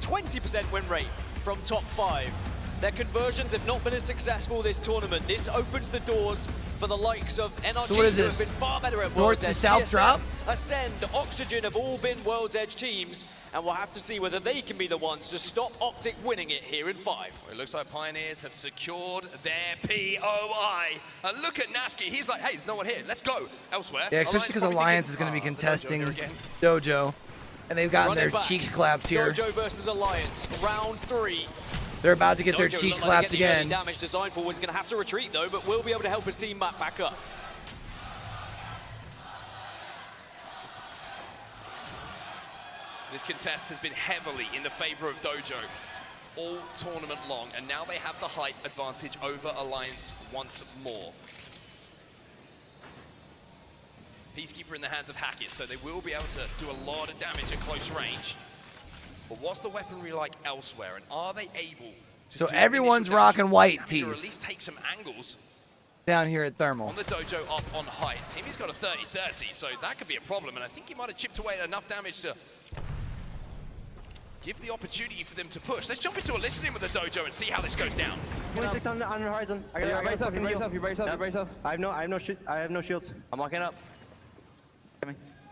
20% win rate from top 5. Their conversions have not been as successful this tournament. This opens the doors for the likes of NRG, So what is who have this? been far better at North World's to Edge. South TSM, drop? Ascend, Oxygen have all been World's Edge teams, and we'll have to see whether they can be the ones to stop Optic winning it here in 5. Well, it looks like Pioneers have secured their POI. And look at Nasky, he's like, hey, there's no one here, let's go elsewhere. Yeah, especially because Alliance is going to be contesting Dojo, and they've gotten their cheeks clapped here. Dojo versus Alliance, round 3. They're about to get their Dojo cheeks looked like clapped they get the early again. damage designed for was going to have to retreat though, but will be able to help his team back up. This contest has been heavily in the favor of Dojo all tournament long, and now they have the height advantage over Alliance once more. Peacekeeper in the hands of Hackett, so they will be able to do a lot of damage at close range. But what's the weaponry like elsewhere, and are they able So everyone's rocking white damage, or at tees least take some angles down here at Thermal. on the dojo up on height. Timmy's got a 30-30, so that could be a problem, and I think he might have chipped away enough damage to give the opportunity for them to push. Let's jump into a listening with the dojo and see how this goes down. 26 on the horizon. You by yourself. You by yourself. I have no shields. I'm walking up.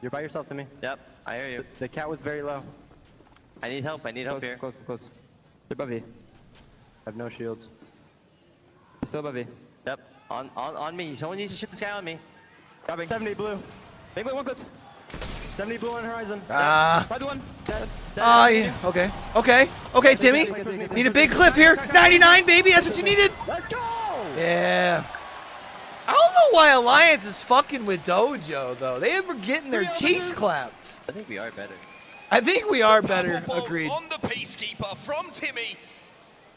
You're by yourself to me. Yep, I hear you. The cat was very low. I need help here. Close. They're above you. I have no shields. Still above you. Yep, on me. Someone needs to shoot this guy on me. Grabbing. 70 blue. Make one clip. 70 blue on horizon. By the one. Yeah. Okay, Timmy. Need a big clip here. 99, baby. That's what you needed. Let's go. Yeah. I don't know why Alliance is fucking with Dojo, though. They were getting their cheeks clapped. I think we are better. I think we are better. Agreed. On the Peacekeeper from Timmy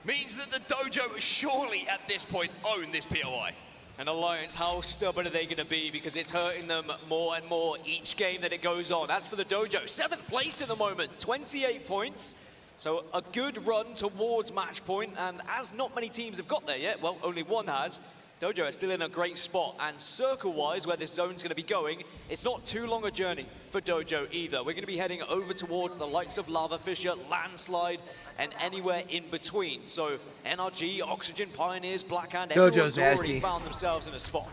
means that the dojo surely at this point own this POI. And Alliance, how stubborn are they going to be? Because it's hurting them more and more each game that it goes on. As for the dojo, 7th place in the moment, 28 points. So a good run towards match point. And as not many teams have got there yet, well, only one has, Dojo is still in a great spot, and circle-wise, where this zone's going to be going, it's not too long a journey for Dojo either. We're going to be heading over towards the likes of Lava Fissure, Landslide, and anywhere in between. So NRG, Oxygen, Pioneers, Blackhand, everyone's already found themselves in a spot.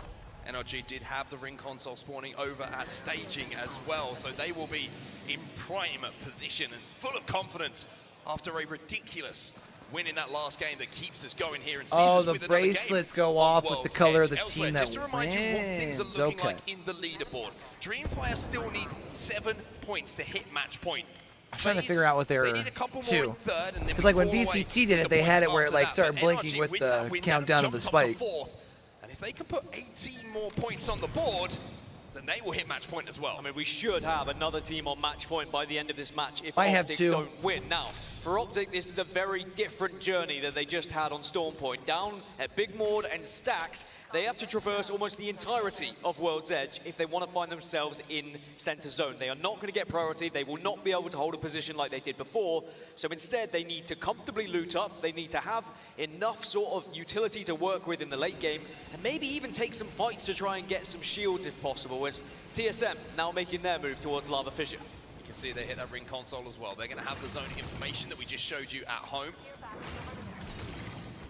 NRG did have the ring console spawning over at staging as well, so they will be in prime position and full of confidence after a ridiculous win in that last game that keeps us going here and sees us with the bracelets go off with the color of the team that just to remind you what things are wins. looking like in the leaderboard. Dreamfire still need 7 points to hit match point. I'm trying to figure out what they were to. Because like when BCT did it, they had it where it like started blinking with the countdown of the spike. And if they can put 18 more points on the board, then they will hit match point as well. I mean, we should have another team on match point by the end of this match if I have Optic two. don't win. Now, for Optic, this is a very different journey that they just had on Storm Point. Down at Big Mord and Stacks, they have to traverse almost the entirety of World's Edge if they want to find themselves in center zone. They are not going to get priority. They will not be able to hold a position like they did before. So instead, they need to comfortably loot up. They need to have enough sort of utility to work with in the late game, and maybe even take some fights to try and get some shields if possible, as TSM now making their move towards Lava Fissure. You can see they hit that ring console as well. They're going to have the zone information that we just showed you at home.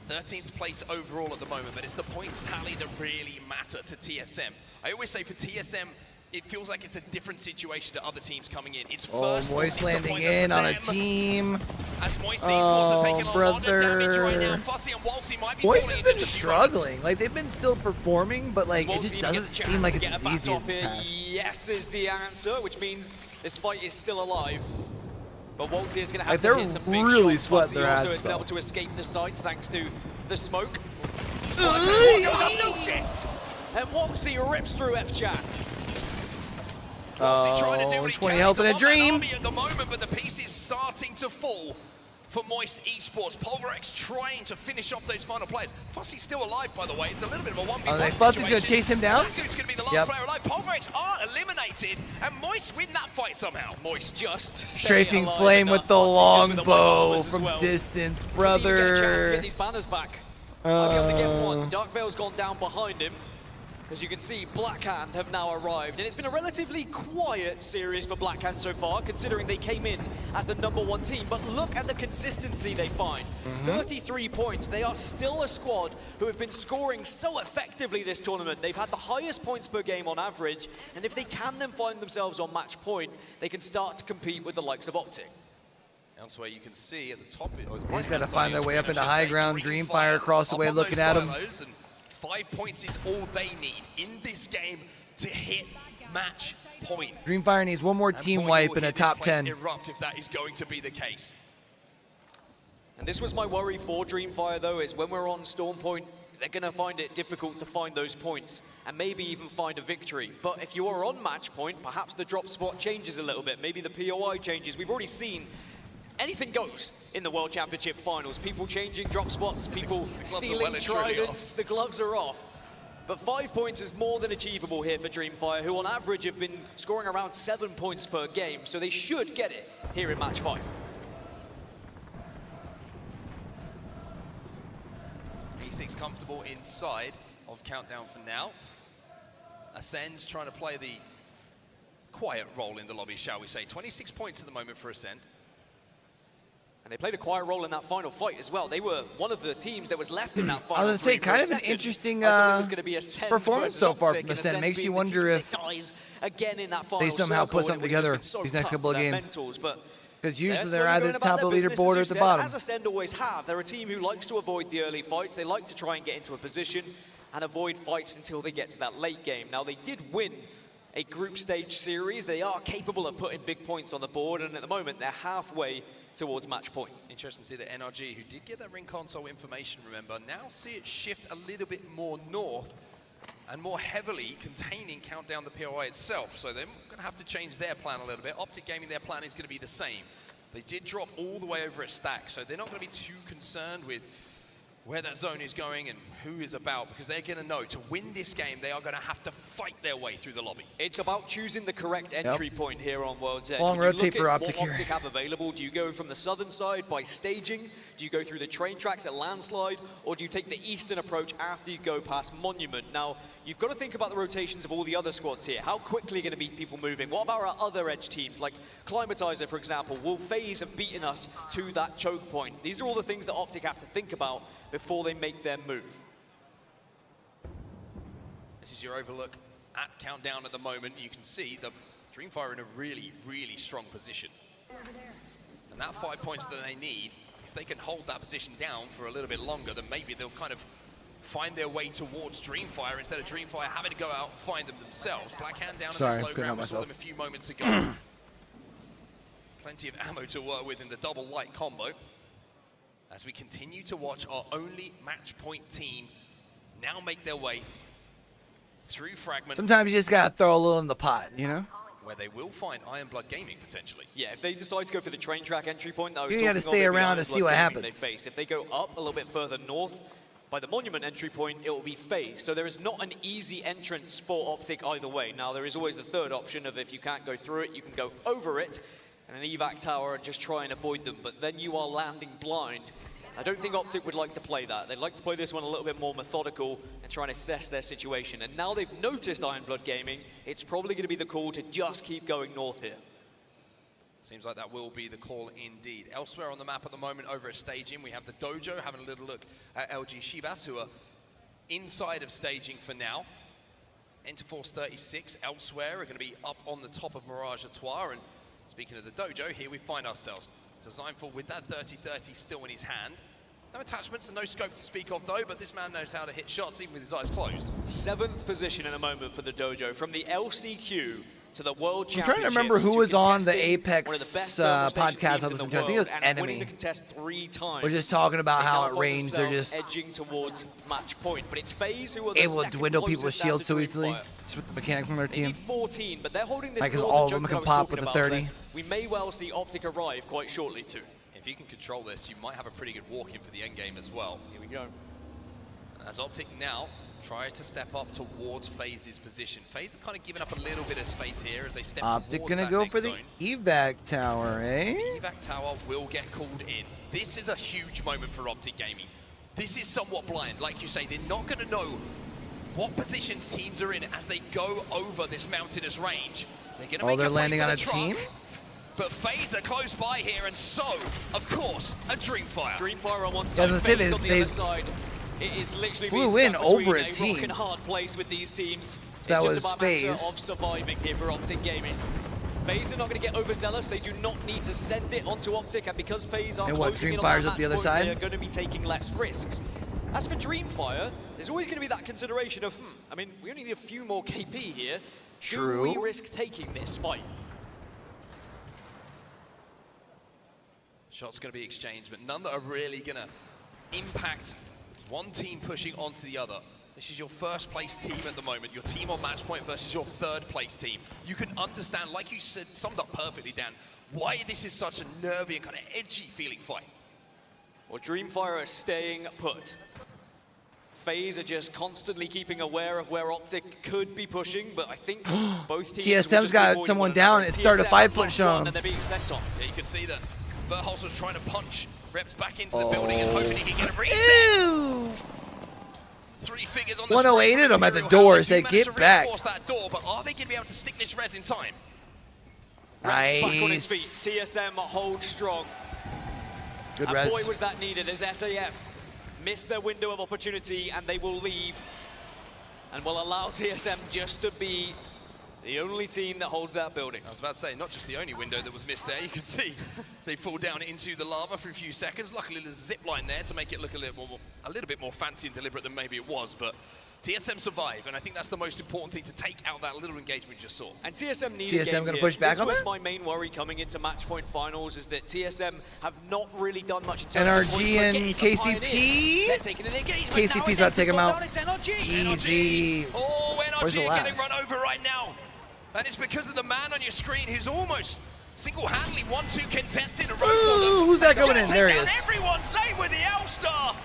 13th place overall at the moment, but it's the points tally that really matter to TSM. I always say for TSM, it feels like it's a different situation to other teams coming in. It's first Moist landing in on a team. As Moist Esports are taking a lot of damage right now. brother. Fussy and Walsey might be Moist has falling been into the struggling. Like they've been still performing, but like it just doesn't seem like it's as easy as the past. Yes is the answer, which means this fight is still alive. But Walsey is going to have Like, to they're hit some big really shots. sweating Fussy their also ass has been off. able to escape the sights thanks to the smoke. Ugh. Goes unnoticed, and Walsey rips through F-Chat. Trying to do what he 20 can. health in a He's on that dream. army at the moment, but the piece is starting to fall for Moist Esports. Pulverex trying to finish off those final players. Fussy's still alive, by the way. It's a little bit of a 1v1 Oh, Fussy's going to chase him down? Saku's going to be the last Yep. player alive. Pulverex are eliminated, and Moist win that fight somehow. Moist just Strafing flame with the long-bow from distance, Get brother. these banners back. Might be able to get one. Dark Veil's gone down behind him. As you can see, Blackhand have now arrived, and it's been a relatively quiet series for Blackhand so far, considering they came in as the #1 team. But look at the consistency they find. 33 points. They are still a squad who have been scoring so effectively this tournament. They've had the highest points per game on average, and if they can then find themselves on match point, they can start to compete with the likes of Optic. Elsewhere, you can see at the top. They just got to find their way up into high ground. Dreamfire across the way looking at him. 5 points is all they need in this game to hit match point. Dreamfire needs one more team wipe and a top 10. Erupt if that is going to be the case. And this was my worry for Dreamfire, though, is when we're on Storm Point, they're going to find it difficult to find those points and maybe even find a victory. But if you are on match point, perhaps the drop spot changes a little bit. Maybe the POI changes. We've already seen anything goes in the World Championship Finals. People changing drop spots, people stealing tridents, the gloves are off. But 5 points is more than achievable here for Dreamfire, who on average have been scoring around 7 points per game, so they should get it here in match 5. B6 comfortable inside of Countdown for now. Ascend trying to play the quiet role in the lobby, shall we say. 26 points at the moment for Ascend. And they played a quiet role in that final fight as well. They were one of the teams that was left in that final. I was going to say, kind of an interesting performance so far from Ascend. Makes you wonder if they somehow put something together these next couple of games. Because usually they're either the top of the leaderboard or at the bottom. As Ascend always have, they're a team who likes to avoid the early fights. They like to try and get into a position and avoid fights until they get to that late game. Now, they did win a group stage series. They are capable of putting big points on the board, and at the moment, they're halfway towards match point. Interesting to see that NRG, who did get that ring console information, remember, now see it shift a little bit more north and more heavily containing Countdown the POI itself. So they're going to have to change their plan a little bit. Optic Gaming, their plan is going to be the same. They did drop all the way over at Stack, so they're not going to be too concerned with where that zone is going and who is about, because they're going to know to win this game, they are going to have to fight their way through the lobby. It's about choosing the correct entry point here on World's Edge. Long rotate for Optic here. What Optic have available? Do you go from the southern side by staging? Do you go through the train tracks at Landslide? Or do you take the eastern approach after you go past Monument? Now, you've got to think about the rotations of all the other squads here. How quickly are going to be people moving? What about our other edge teams, like Climatizer, for example? Will FaZe have beaten us to that choke point? These are all the things that Optic have to think about before they make their move. This is your overlook at Countdown at the moment. You can see the Dreamfire in a really, really strong position. And that 5 points that they need, if they can hold that position down for a little bit longer, then maybe they'll kind of find their way towards Dreamfire instead of Dreamfire having to go out and find them themselves. Black Hand down on this low ground, we saw them a few moments ago. Plenty of ammo to work with in the double light combo. As we continue to watch our only match point team now make their way through Fragment. Sometimes you just got to throw a little in the pot, you know? Where they will find Iron Blood Gaming, potentially. Yeah, if they decide to go for the train track entry point, you got to stay around to see what happens. They face. If they go up a little bit further north, by the Monument entry point, it will be FaZe. So there is not an easy entrance for Optic either way. Now, there is always the third option of if you can't go through it, you can go over it, and an evac tower and just try and avoid them, but then you are landing blind. I don't think Optic would like to play that. They'd like to play this one a little bit more methodical and try and assess their situation. And now they've noticed Iron Blood Gaming, it's probably going to be the call to just keep going north here. Seems like that will be the call indeed. Elsewhere on the map at the moment, over at staging, we have the Dojo having a little look at LG Shibas, who are inside of staging for now. Interforce 36 elsewhere are going to be up on the top of Mirage Etoile. And speaking of the Dojo, here we find ourselves. Designful with that 30-30 still in his hand. No attachments and no scope to speak of though, but this man knows how to hit shots even with his eyes closed. 7th position in the moment for the Dojo. From the LCQ to the World Championship. I'm trying to remember who was on the Apex podcast I listened to. I think it was Enemy. The contest 3 times. We're just talking about how at range they're just edging towards match point, but it's FaZe who are able to dwindle people's shields so easily. Just with the mechanics on their team. 14, but they're holding this because all of them can pop with the 30. We may well see Optic arrive quite shortly too. If you can control this, you might have a pretty good walk-in for the end game as well. Here we go. As Optic now try to step up towards FaZe's position. FaZe have kind of given up a little bit of space here as they step Optic towards gonna that go next for the zone. evac tower, eh? The evac tower will get called in. This is a huge moment for Optic Gaming. This is somewhat blind. Like you say, they're not going to know what positions teams are in as they go over this mountainous range. They're going to make they're a play landing for on the a truck, team? But FaZe are close by here, and so, of course, a Dreamfire. Dreamfire on one side, FaZe on the other side. It is literally flew in over a rock team. and hard place with these teams. That it's was just about a matter FaZe. of surviving here for Optic Gaming. FaZe are not going to get overzealous. They do not need to send it onto Optic, and because FaZe are closing in on that up the other point, side? they are going to be taking less risks. As for Dreamfire, there's always going to be that consideration of, I mean, we only need a few more KP here. True. Do we risk taking this fight? Shots going to be exchanged, but none that are really going to impact one team pushing onto the other. This is your first place team at the moment, your team on match point versus your third place team. You can understand, like you said, summed up perfectly, Dan, why this is such a nervy and kind of edgy feeling fight. Well, Dreamfire are staying put. FaZe are just constantly keeping aware of where Optic could be pushing, but I think both teams TSM's got someone down and it started a 5-push on him. And they're being sent on. Yeah, you can see that Verholz was trying to punch Reps back into the building and hoping he can get a reset. Ew. figures on the 108'd him at the door, said, "Get back." That door, but are they going to be able to stick this res in time? Rex back on his feet. Nice. TSM hold strong. Good And res. boy, was that needed as SAF missed their window of opportunity, and they will leave and will allow TSM just to be the only team that holds that building. I was about to say, not just the only window that was missed there. You can see they fall down into the lava for a few seconds. Luckily, there's a zip line there to make it look a little bit more fancy and deliberate than maybe it was. But TSM survive, and I think that's the most important thing to take out that little engagement we just saw. And TSM need TSM going to push back on that? that? This was my main worry coming into match point finals, is that TSM have not really done much in terms of points. NRG and KCP. They're taking an engagement. KCP's about to take him out. It's NRG. Easy. Oh, Where's the NRG last? getting run over right now. And it's because of the man on your screen who's almost single-handedly 1-2 contested. Ooh, who's that coming in? There he is. Everyone, same with the L-Star.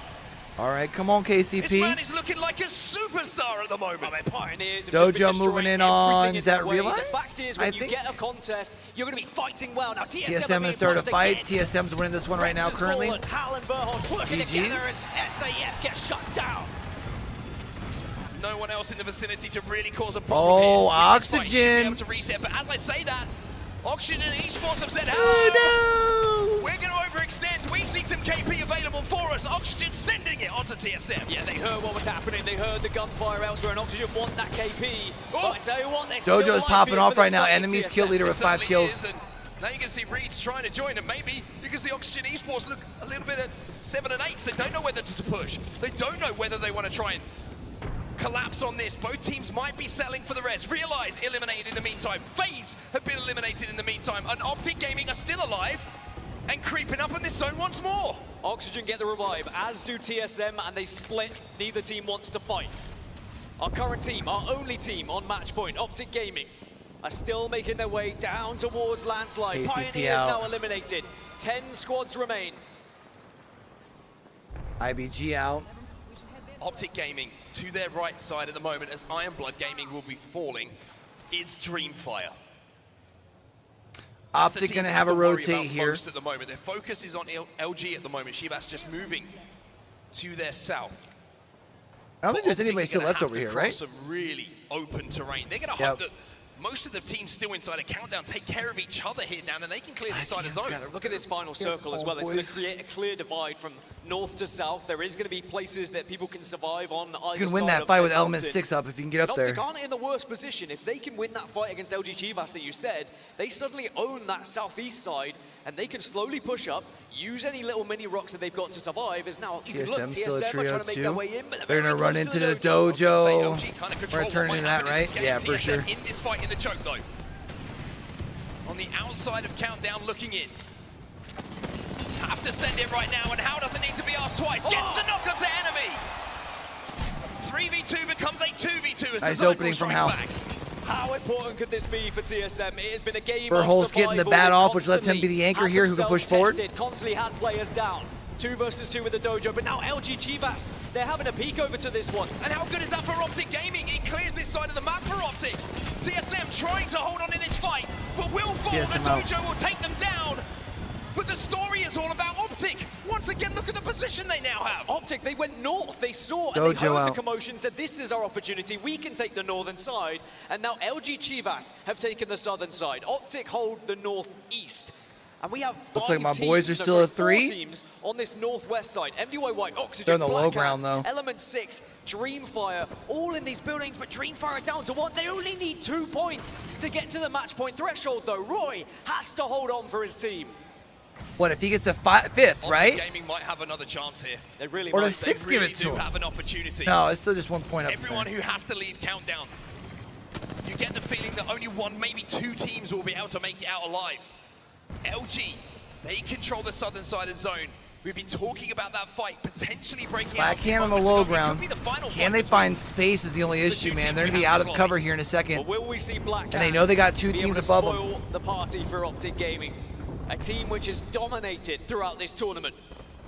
All right, come on, This KCP. man is looking like a superstar at the moment. Pioneers have Dojo just been moving in destroying on, everything is that in their way. real? The fact is, when you get a contest, you're going to be fighting well. Now, TSM has started a fight. TSM's winning this one right now, currently. Hal and Burhon working together, and GG's. SAF gets shut down. No one else in the vicinity to really cause a problem Oh, here. With this fight, should be Oxygen. able to reset, but as I say that, Oxygen and esports have said, Oh, no! We're going to overextend. We see some KP available for us. Oxygen sending it onto TSM. Yeah, they heard what was happening. They heard the gunfire elsewhere, and Oxygen want that KP. Oh. But I tell you what, they're still Dojo's alive popping here off for right this now. fight, Enemies TSM. kill leader with 5 Certainly kills. is, and now you can see Reed's trying to join, and maybe you can see Oxygen esports look a little bit at 7 and 8. They don't know whether to push. They don't know whether they want to try and collapse on this. Both teams might be selling for the res. Realize eliminated in the meantime. FaZe have been eliminated in the meantime, and Optic Gaming are still alive and creeping up in this zone once more. Oxygen get the revive, as do TSM, and they split. Neither team wants to fight. Our current team, our only team on match point, Optic Gaming, are still making their way down towards Landslide. KCP Pioneers out. now eliminated. 10 squads remain. IBG out. Optic Gaming to their right side at the moment, as Ironblood Gaming will be falling, is Dreamfire. That's the Optic team going to we have a worry rotate about here. most at the moment. Their focus is on LG at the moment. Shivas just moving to their south. I don't think there's anybody still left over here, here, right? Some really open terrain. They're going to hope that most of the teams still inside a countdown take care of each other here down, and they can clear this side of zone. Look at this final circle as well. It's going to create a clear divide from north to south. There is going to be places that people can survive on either You can win side that of fight with St. Element Martin. 6 up if you can get up And there. Optic aren't in the worst position. If they can win that fight against LG Chivas that you said, they suddenly own that southeast side, and they can slowly push up, use any little mini rocks that they've got to survive. As now you can look, TSM still a TSM are trio trying to make their too. way in, but They're going to run into the dojo. We're going to turn into that, right? Yeah, for sure. In this fight in the choke, though. On the outside of Countdown looking in. Have to send it right now, and how doesn't need to be asked twice. Gets the knock onto enemy. 3v2 becomes a 2v2 as Nice the opening from Hal. back. How important could this be for TSM? It has been a game Burhol's of getting the survival. bat off, which lets him be the anchor here who can push forward. Constantly had players down. 2 versus 2 with the dojo, but now LG Chivas, they're having a peek over to this one. And how good is that for Optic Gaming? It clears this side of the map for Optic. TSM trying to hold on in this fight, but will fall. The TSM out. dojo will take them down. But the story is all about Optic. Once again, look at the position they now have. Optic, they went north, they saw and Dojo they heard out. the commotion, said this is our opportunity, we can take the northern side, and now LG Chivas have taken the southern side. Optic hold the northeast. And we have Looks like my boys are still at 4 3. teams on this northwest side. MDY White, Oxygen, They're in the low Blackout, ground, though. Element 6, Dreamfire, all in these buildings, but Dreamfire are down to 1. They only need 2 points to get to the match point threshold, though. Roy has to hold on for his team. What, if he gets to 5th, right? Optic Gaming might have another chance here. They really Or might. does 6 give it to do him? have an opportunity. No, it's still just 1 point up. Everyone who has to leave Countdown, you get the feeling that only 1, maybe 2 teams will be able to make it out alive. LG, they control the southern side of zone. We've been talking about that fight potentially breaking out. Blackhand on the low ground. Can they find space is the only issue, man. They're going to be out of cover here in a second. Will we see Blackhand? And they know they got 2 be able teams to above them. spoil the party for Optic Gaming, a team which has dominated throughout this tournament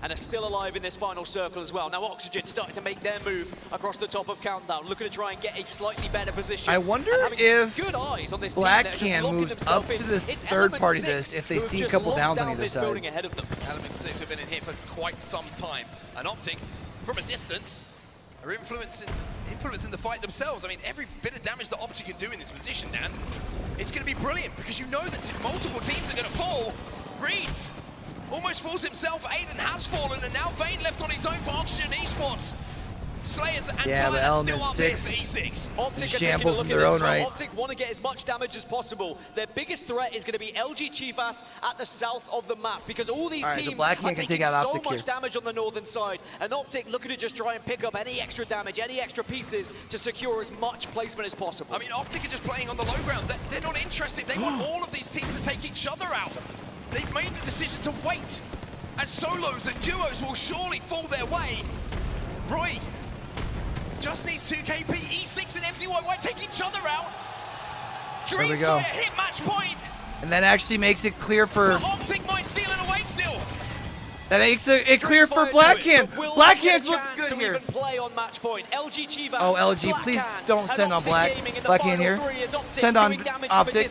and are still alive in this final circle as well. Now Oxygen starting to make their move across the top of Countdown, looking to try and get a slightly better position. I wonder and having if good eyes on this team that are just Blackhand locking moves up themselves to in. this It's third Element party 6 this if they who have see a just couple locked downs on down either this side. building ahead of them. Element 6 have been in here for quite some time. And Optic, from a distance, are influencing the fight themselves. I mean, every bit of damage that Optic can do in this position, Dan, it's going to be brilliant because you know that multiple teams are going to fall. Reeds almost falls himself. Aiden has fallen, and now Vayne left on his own for Oxygen Esports. Slayers and Yeah, but Tyler Element still up 6 Optic are shambles in taking a their look own at this. right. Optic want to get as much damage as possible. Their biggest threat is going to be LG Chivas at the south of the map because all these All right, so teams Blackhand are can taking take out so Optic much here. damage on the northern side. And Optic looking to just try and pick up any extra damage, any extra pieces to secure as much placement as possible. I mean, Optic are just playing on the low ground. They're not interested. They want all of these teams to take each other out. They've made the decision to wait, as solos and duos will surely fall their way. Roy just needs 2 KP. E6 and MDYY take each other out. There we go. Dreamfire hit match point. And that actually makes it clear for... But Optic might steal it away still. That makes it clear for Blackhand. Blackhand's look good to here. Even play on match point. LG Chivas. Oh, LG, please don't send on Black. Blackhand here. Send on Optic.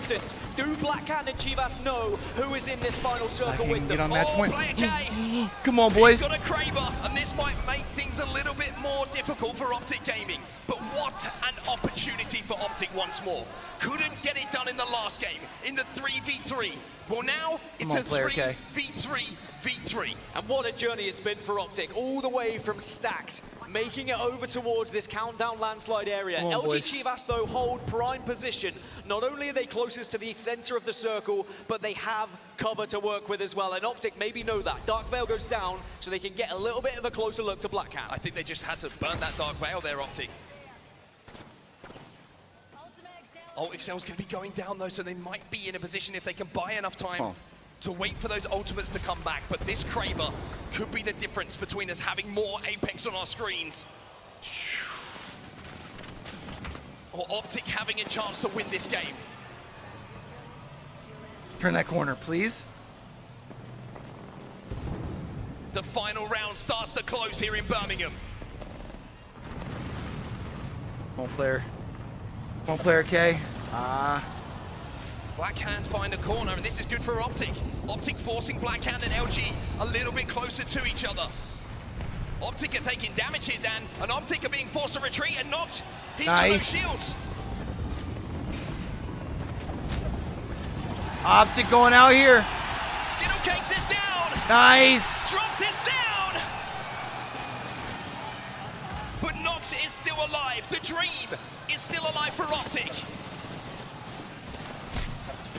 Do Blackhand and Chivas know who is in this final circle with them? Get on match point. Player K. Come on, boys. He's got a Kraber, and this might make things a little bit more difficult for Optic Gaming. But what an opportunity for Optic once more. Couldn't get it done in the last game, in the 3v3. Well, now it's a 3v3v3. And what a journey it's been for Optic, all the way from stacks, making it over towards this countdown landslide area. Come on, LG boys. Chivas, though, hold prime position. Not only are they closest to the center of the circle, but they have cover to work with as well. And Optic maybe know that. Dark Veil goes down, so they can get a little bit of a closer look to Blackhand. I think they just had to burn that Dark Veil there, Optic. Ult Excel's going to be going down though, so they might be in a position if they can buy enough time to wait for those ultimates to come back. But this Kraber could be the difference between us having more Apex on our screens or Optic having a chance to win this game. Turn that corner, please. The final round starts to close here in Birmingham. Come on, player. Come on, player K. Blackhand find a corner, and this is good for Optic. Optic forcing Blackhand and LG a little bit closer to each other. Optic are taking damage here, Dan, and Optic are being forced to retreat and not. He's got no shields. Optic going out here. Skittle Cakes is down. Nice. Dropped is down. But Nox is still alive. The dream is still alive for Optic.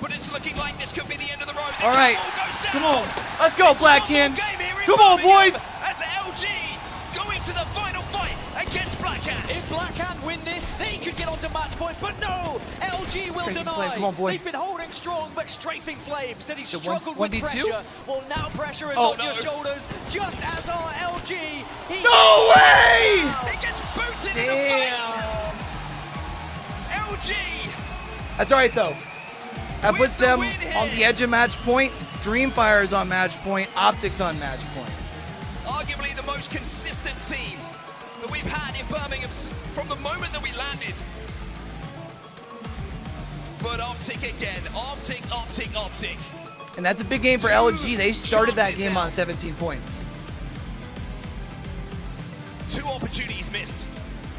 But it's looking like this could be the end of the road. All right. Come on. Let's go, Blackhand. Come on, boys. As LG going to the final fight against Blackhand. If Blackhand win this, they could get onto match point, but no! LG will Strafing deny. Flame, come on, boy. They've been holding strong, but Strafing Flame said he So struggled 1v2? with pressure. Well, now pressure is on your shoulders, just as are LG. No way! He gets booted in the face. LG. That's all right, though. That puts them on the edge of match point. Dreamfire is on match point. Optics on match point. Arguably the most consistent team that we've had in Birmingham from the moment that we landed. But Optic again. Optic, Optic, Optic. And that's a big game for LG. They started that game on 17 points. 2 opportunities missed.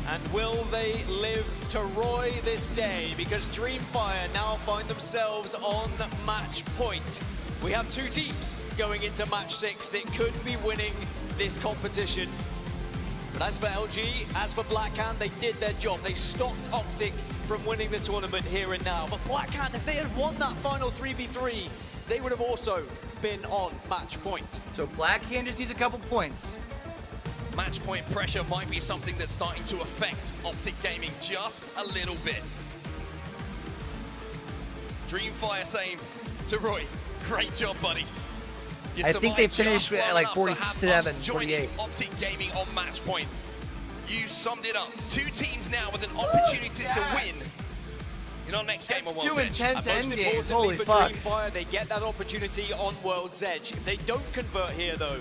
And will they live to Roy this day? Because Dreamfire now find themselves on match point. We have 2 teams going into match 6 that could be winning this competition. But as for LG, as for Blackhand, they did their job. They stopped Optic from winning the tournament here and now. But Blackhand, if they had won that final 3v3, they would have also been on match point. So Blackhand just needs a couple points. Match point pressure might be something that's starting to affect Optic Gaming just a little bit. Dreamfire saying to Roy, great job, buddy. You I think they survived finished just at long like enough to have 47, us joining 48. Optic Gaming on match point. You summed it up. 2 teams now with an opportunity to win in our next game on World's Edge. And most importantly Holy for fuck. Dreamfire, they get that opportunity on World's Edge. If they don't convert here, though,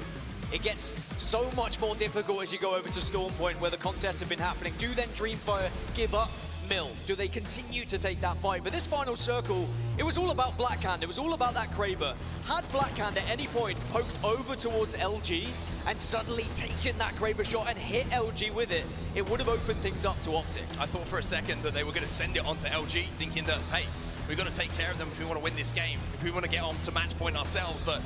it gets so much more difficult as you go over to Storm Point, where the contests have been happening. Do then Dreamfire give up mill? Do they continue to take that fight? But this final circle, it was all about Blackhand. It was all about that Kraber. Had Blackhand at any point poked over towards LG and suddenly taken that Kraber shot and hit LG with it, it would have opened things up to Optic. I thought for a second that they were going to send it onto LG, thinking that, hey, we've got to take care of them if we want to win this game, if we want to get on to match point ourselves. But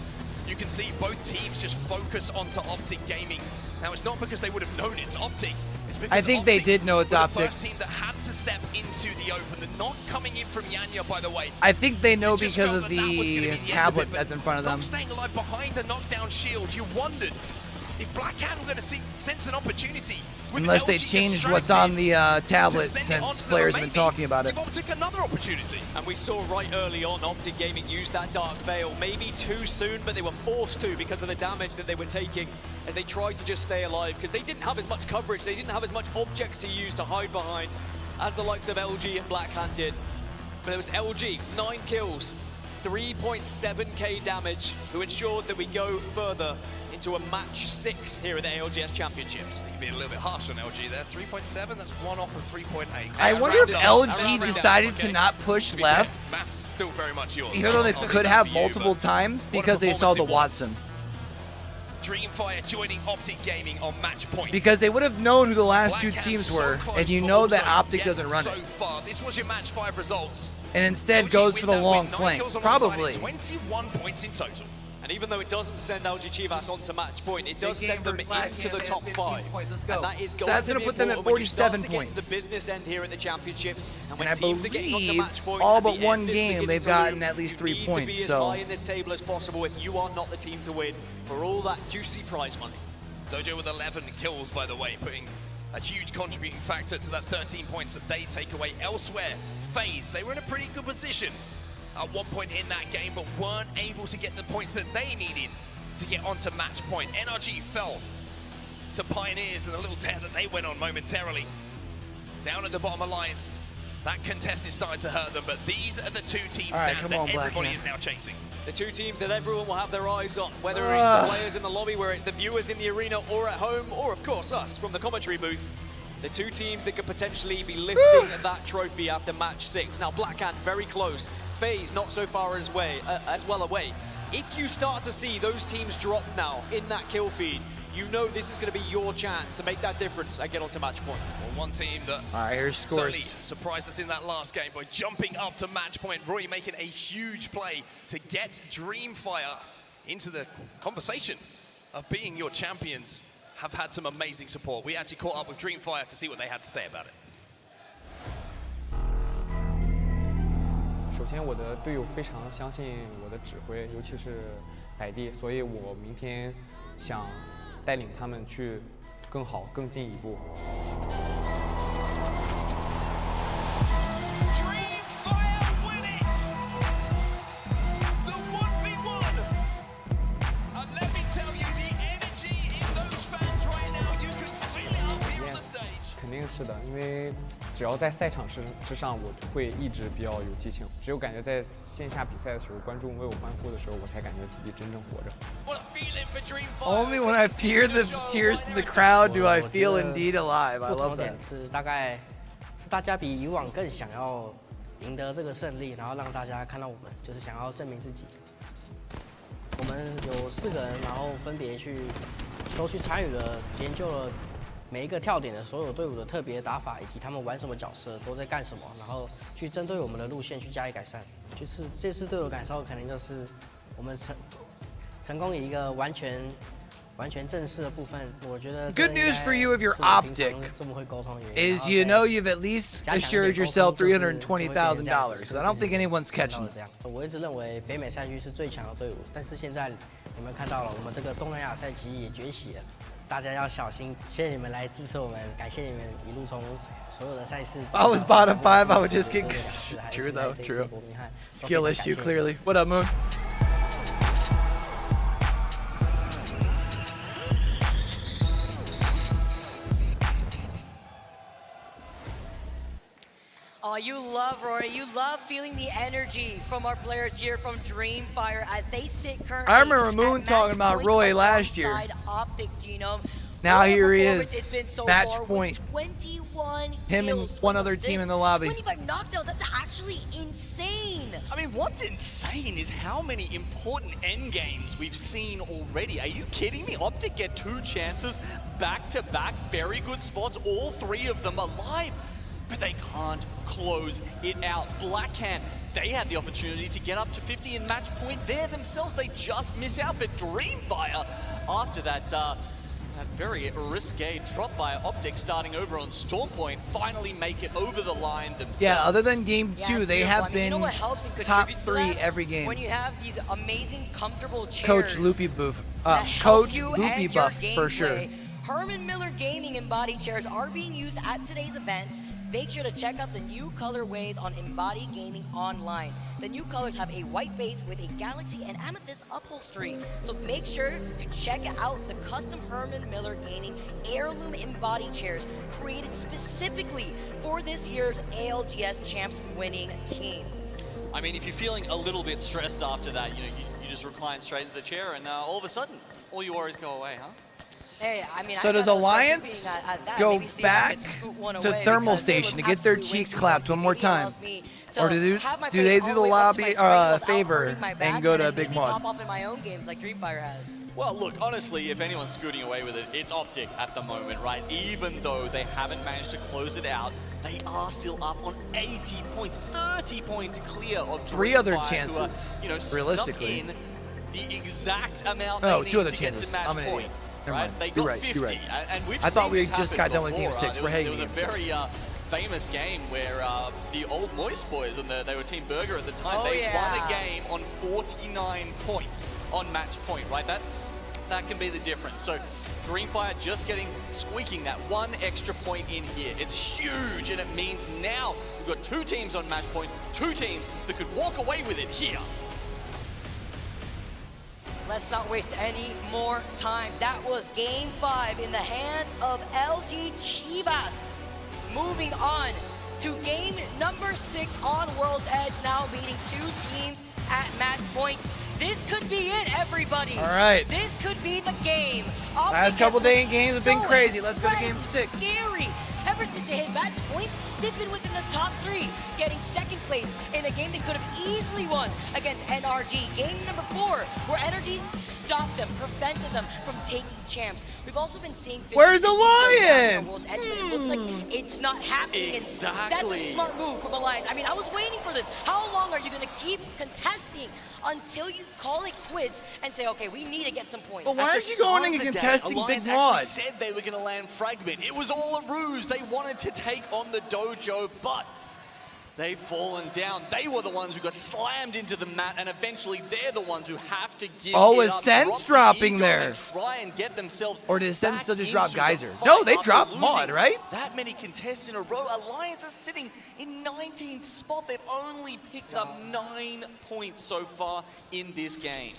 you can see both teams just focus onto Optic Gaming. Now, it's not because they would have known it's Optic. It's because I think Optic they did know it's were Optic. the first team that had to step into the open. They're not coming in from Yanya, by the way. I think they know Just because felt of that that was gonna be the end of tablet it, but that's in front of them. Not staying alive behind the knockdown shield. You wondered if Blackhand were going to sense an opportunity. With Unless they LG changed what's on the tablet to send it since onto them, players have been maybe talking about it. give Optic another opportunity. And we saw right early on Optic Gaming use that Dark Veil, maybe too soon, but they were forced to because of the damage that they were taking as they tried to just stay alive, because they didn't have as much coverage, they didn't have as much objects to use to hide behind as the likes of LG and Blackhand did. But it was LG, 9 kills, 3.7k damage, who ensured that we go further into a match 6 here at the ALGS Championships. You can be a little bit harsh on LG there. 3.7, that's one off of 3.8. I wonder if LG decided to not push left, Math's still very much yours. even though they could have multiple times, because they saw the Watson. Dreamfire joining Optic Gaming on match point. Because they would have known who the last two teams were, and you know that Optic doesn't run so it. far. This was your match 5 results. And instead goes for the long flank, probably. 21 points in total. And even though it doesn't send LG Chivas onto match point, it does send them into the top 5. And that is going that's to going to put them at 47 points. To the business end here at the championships. And when And I teams are getting onto believe match point, all at but the one end, this game begins they've to gotten loom. at least 3 You need to points, be as so- high in this table as possible if you are not the team to win for all that juicy prize money. Dojo with 11 kills, by the way, putting a huge contributing factor to that 13 points that they take away. Elsewhere, FaZe, they were in a pretty good position at one point in that game, but weren't able to get the points that they needed to get onto match point. NRG fell to Pioneers and the little tear that they went on momentarily. Down at the bottom alliance, that contest is starting to hurt them, but these are the two teams All right, down come that on, everybody Blackhand. is now chasing. The two teams that everyone will have their eyes on, whether it's the players in the lobby, where it's the viewers in the arena or at home, or of course us from the commentary booth. The two teams that could potentially be lifting that trophy after match 6. Now Blackhand very close, FaZe not so far as well away. If you start to see those teams drop now in that kill feed, you know this is going to be your chance to make that difference and get onto match point. Well, one team that here's certainly scores. surprised us in that last game by jumping up to match point. Roy making a huge play to get Dreamfire into the conversation of being your champions. Have had some amazing support. We actually caught up with Dreamfire to see what they had to say about it. 首先，我的队友非常相信我的指挥，尤其是百地，所以我明天想带领他们去更好、更进一步。 肯定是的，因为只要在赛场之上，我会一直比较有激情。只有感觉在线下比赛的时候，观众为我欢呼的时候，我才感觉自己真正活着。 Only when I hear the cheers from the crowd do I feel indeed alive. I 不同 love 的点 that. 是大概是大家比以往更想要赢得这个胜利，然后让大家看到我们，就是想要证明自己。我们有4个人，然后分别都去参与了、研究了每一个跳点的所有队伍的特别打法，以及他们玩什么角色，都在干什么，然后去针对我们的路线去加以改善。就是这次对我感受，可能就是我们成功以一个完全正式的部分，我觉得 Good news for you if you're Optic 这么会沟通的原因 is you know you've at least assured yourself $320,000. I don't think anyone's catching it. 我一直认为北美赛区是最强的队伍，但是现在你们看到了，我们这个东南亚赛区也崛起了，大家要小心。谢谢你们来支持我们，感谢你们一路从所有的赛事。If I was bottom 5, I would just get true though, true. Skill issue clearly. What up, Moon? Oh, you love Rory. You love feeling the energy from our players here from Dreamfire as they sit currently. I remember Moon talking about Roy last year. Optic Genome. Now What a here he performance is, it's been so match far with point. 21 Him and kills, one 12 other team assists, in the lobby. 25 knockdowns. That's actually insane. I mean, what's insane is how many important end games we've seen already. Are you kidding me? Optic get 2 chances back-to-back, very good spots, all 3 of them alive, but they can't close it out. Blackhand, they had the opportunity to get up to 50 in match point there themselves. They just miss out, but Dreamfire, after that very risque drop by Optic starting over on Storm Point, finally make it over the line themselves. Yeah, other than game 2, it's they beautiful. have I mean, been you know what helps and top contributes to 3 that? every game. When you have these amazing, comfortable chairs. Coach Loopy Buff, that help Coach you Loopy and your Buff for sure. gameplay. Herman Miller Gaming Embody chairs are being used at today's events. Make sure to check out the new colorways on Embody Gaming Online. The new colors have a white base with a galaxy and amethyst upholstery. So make sure to check out the custom Herman Miller Gaming Heirloom Embody chairs created specifically for this year's ALGS Champs winning team. I mean, if you're feeling a little bit stressed after that, you just recline straight into the chair and all of a sudden, all your worries go away, huh? Hey, I mean, So does Alliance go back to Thermal Station to get their cheeks clapped one more time? Or do they do the lobby favor and go to Big Mod? Pop off in my own games like Dreamfire has. Well, look, honestly, if anyone's scooting away with it, it's Optic at the moment, right? Even though they haven't managed to close it out, they are still up on 80 points, 30 points clear of 3 other Dreamfire, chances, who are, realistically. snuck in the exact amount Oh, they 2 need other to get chances. to match I'm an point. idiot. Never Right? mind. They You're got right, 50, you're right. and we've I thought seen we this just happen got done with before, game 6. There We're hating was a game very 6. famous game where the old Moist Boys, and they were Team Burger at the time, Oh, they yeah. won a game on 49 points on match point, right? That can be the difference. So Dreamfire just squeaking that 1 extra point in here. It's huge, and it means now we've got 2 teams on match point, 2 teams that could walk away with it here. Let's not waste any more time. That was game 5 in the hands of LG Chivas. Moving on to game number 6 on World's Edge, now meeting 2 teams at match point. This could be it, everybody. All right. This could be the game. Last couple day games have been crazy. Let's go to game 6. Scary. Ever since they hit match points, they've been within the top 3, getting 2nd place in a game they could have easily won against NRG. Game number 4, where Energy stopped them, prevented them from taking champs. We've also been seeing... Where's Alliance? World's Edge, but it looks like it's not happening. Exactly. And that's a smart move from Alliance. I mean, I was waiting for this. How long are you going to keep contesting until you call it quits and say, okay, we need to get some points? But why aren't you going and contesting Big Mod? Alliance actually said they were going to land Fragment. It was all a ruse. They wanted to take on the dojo, but they've fallen down. They were the ones who got slammed into the mat, and eventually they're the ones who have to give Oh, it is up, Sense drop the dropping ego, there? and try and get themselves Or did Sense back still just drop into the Geyser? fight No, they after dropped losing Mod, right? That many contests in a row. Alliance is sitting in 19th spot. They've only picked up 9 points so far in this game.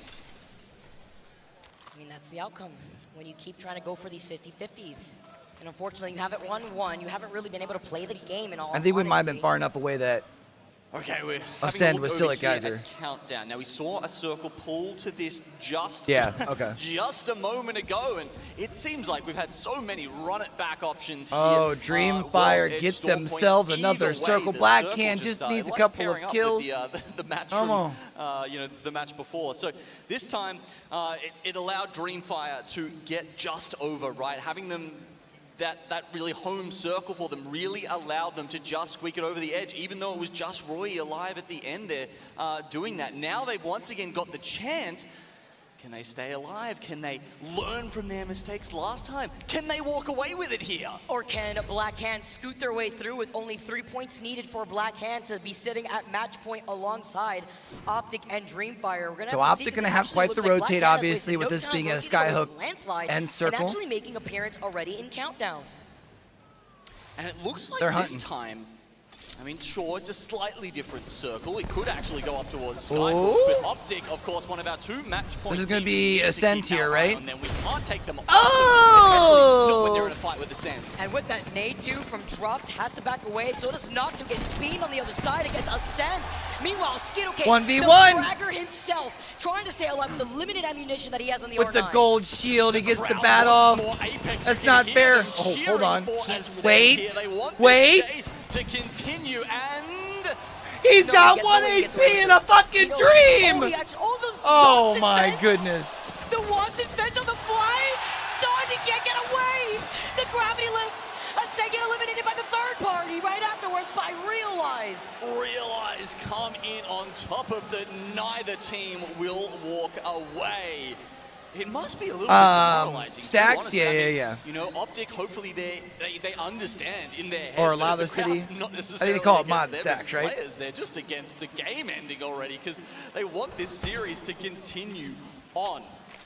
I mean, that's the outcome when you keep trying to go for these 50-50s. And unfortunately, you haven't won one. You haven't really been able to play the game in all I think we might have been honesty. far enough away that Okay, we're Ascend was still at Geyser. Countdown. Now we saw a circle pull to this just okay. just a moment ago, and it seems like we've had so many run it back options Oh, here. Dreamfire World's Edge, get Storm Point. themselves Either another way, circle. the Black circle Can just it needs a likes couple pairing of up kills. with the match Come from the match before. So this time it allowed Dreamfire to get just over, right? Having them that really home circle for them really allowed them to just squeak it over the edge, even though it was just Roy alive at the end there doing that. Now they've once again got the chance. Can they stay alive? Can they learn from their mistakes last time? Can they walk away with it here? Or can Black Hand scoot their way through with only 3 points needed for Black Hand to be sitting at match point alongside Optic and Dreamfire? We're gonna So have to see, Optic 'cause gonna it have actually quite looks the like rotate, Black Hand has obviously, wasted with no this time being a rotating those Skyhook landslide and circle. and actually making appearance already in Countdown. And it looks like They're this hunting. time I mean, sure, it's a slightly different circle. It could actually go up towards Oh. Skyhook, but Optic, of course, one of our 2 match points. This is going to be Ascent here, right? And then we can't take them off. Oh! Not when they're in a fight with Ascent. And with that nade 2 from Dropped, has to back away. So does Noctu, gets beamed on the other side against Ascent. Meanwhile, Skidokay, 1v1. the fragger himself, trying to stay alive with the limited ammunition that he has on the With R9. the gold shield, he gets the bat off. That's not fair. Oh, hold on. Wait. Wait. To continue and He's got 1 HP in a fucking dream! Oh my goodness. The Watson fence on the fly, starting to get away. The gravity lift, Ascent get eliminated by the third party right afterwards by Realize. Realize come in on top of the neither team will walk away. It must be a little bit demoralizing. Stacks, too, honestly. yeah. You know, Optic, hopefully they understand in their head. Or that Lava the crowd's City. Not I necessarily think they call it against mod them as stacks, right? players. They're just against the game ending already because they want this series to continue on.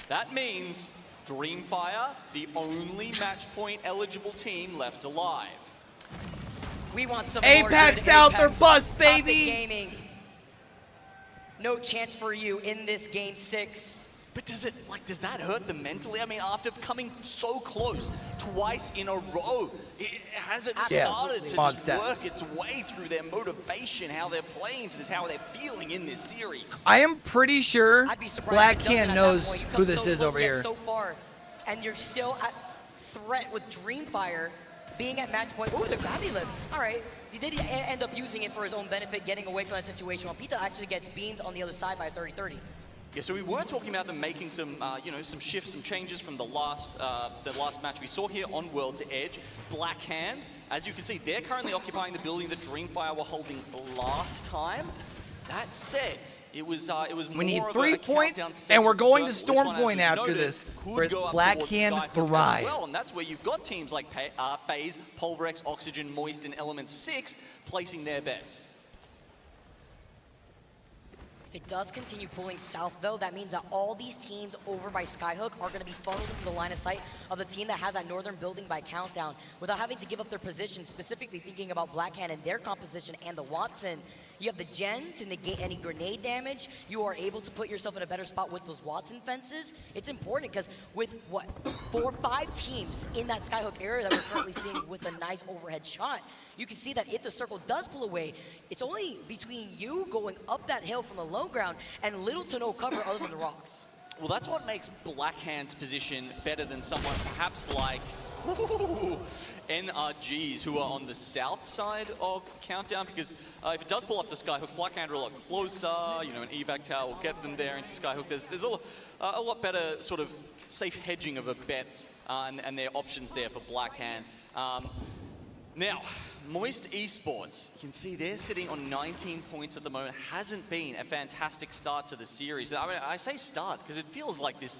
That means Dreamfire, the only match point eligible team left alive. We want some Apex more out good their Apex. bus, Optic baby. Gaming. No chance for you in this game 6. But does that hurt them mentally? I mean, after coming so close twice in a row, has it started to mod just stats. work its way through their motivation, how they're playing to this, how they're feeling in this series? I am pretty sure I'd be surprised Black if it doesn't Can at knows that point. You who come this so is close over yet here. so far, and you're still at threat with Dreamfire being at match point. Ooh, the gravity lift. All right. He did end up using it for his own benefit, getting away from that situation, while Pita actually gets beamed on the other side by a 30-30. Yeah, so we were talking about them making some, some shifts, some changes from the last match we saw here on World to Edge. Black Hand, as you can see, they're currently occupying the building that Dreamfire were holding last time. That said, it was more We need of 3 a points, countdown and we're going to circle. Storm This one, as Point we've after noted, this, could where go up Black towards Hand Skyhook as thrive. well, and that's where you've got teams like FaZe, Pulverex, Oxygen, Moist, and Element 6 placing their bets. If it does continue pulling south, though, that means that all these teams over by Skyhook are going to be funneled into the line of sight of the team that has that northern building by Countdown without having to give up their position, specifically thinking about Black Hand and their composition and the Watson. You have the Gen to negate any grenade damage. You are able to put yourself in a better spot with those Watson fences. It's important because with, 4 or 5 teams in that Skyhook area that we're currently seeing with a nice overhead shot, you can see that if the circle does pull away, it's only between you going up that hill from the low ground and little to no cover other than the rocks. Well, that's what makes Black Hand's position better than someone perhaps like NRGs, who are on the south side of Countdown, because if it does pull up to Skyhook, Black Hand are a lot closer, an evac tower will get them there into Skyhook. There's a lot better sort of safe hedging of a bet and their options there for Black Hand. Now, Moist Esports, you can see they're sitting on 19 points at the moment. Hasn't been a fantastic start to the series. I mean, I say start because it feels like this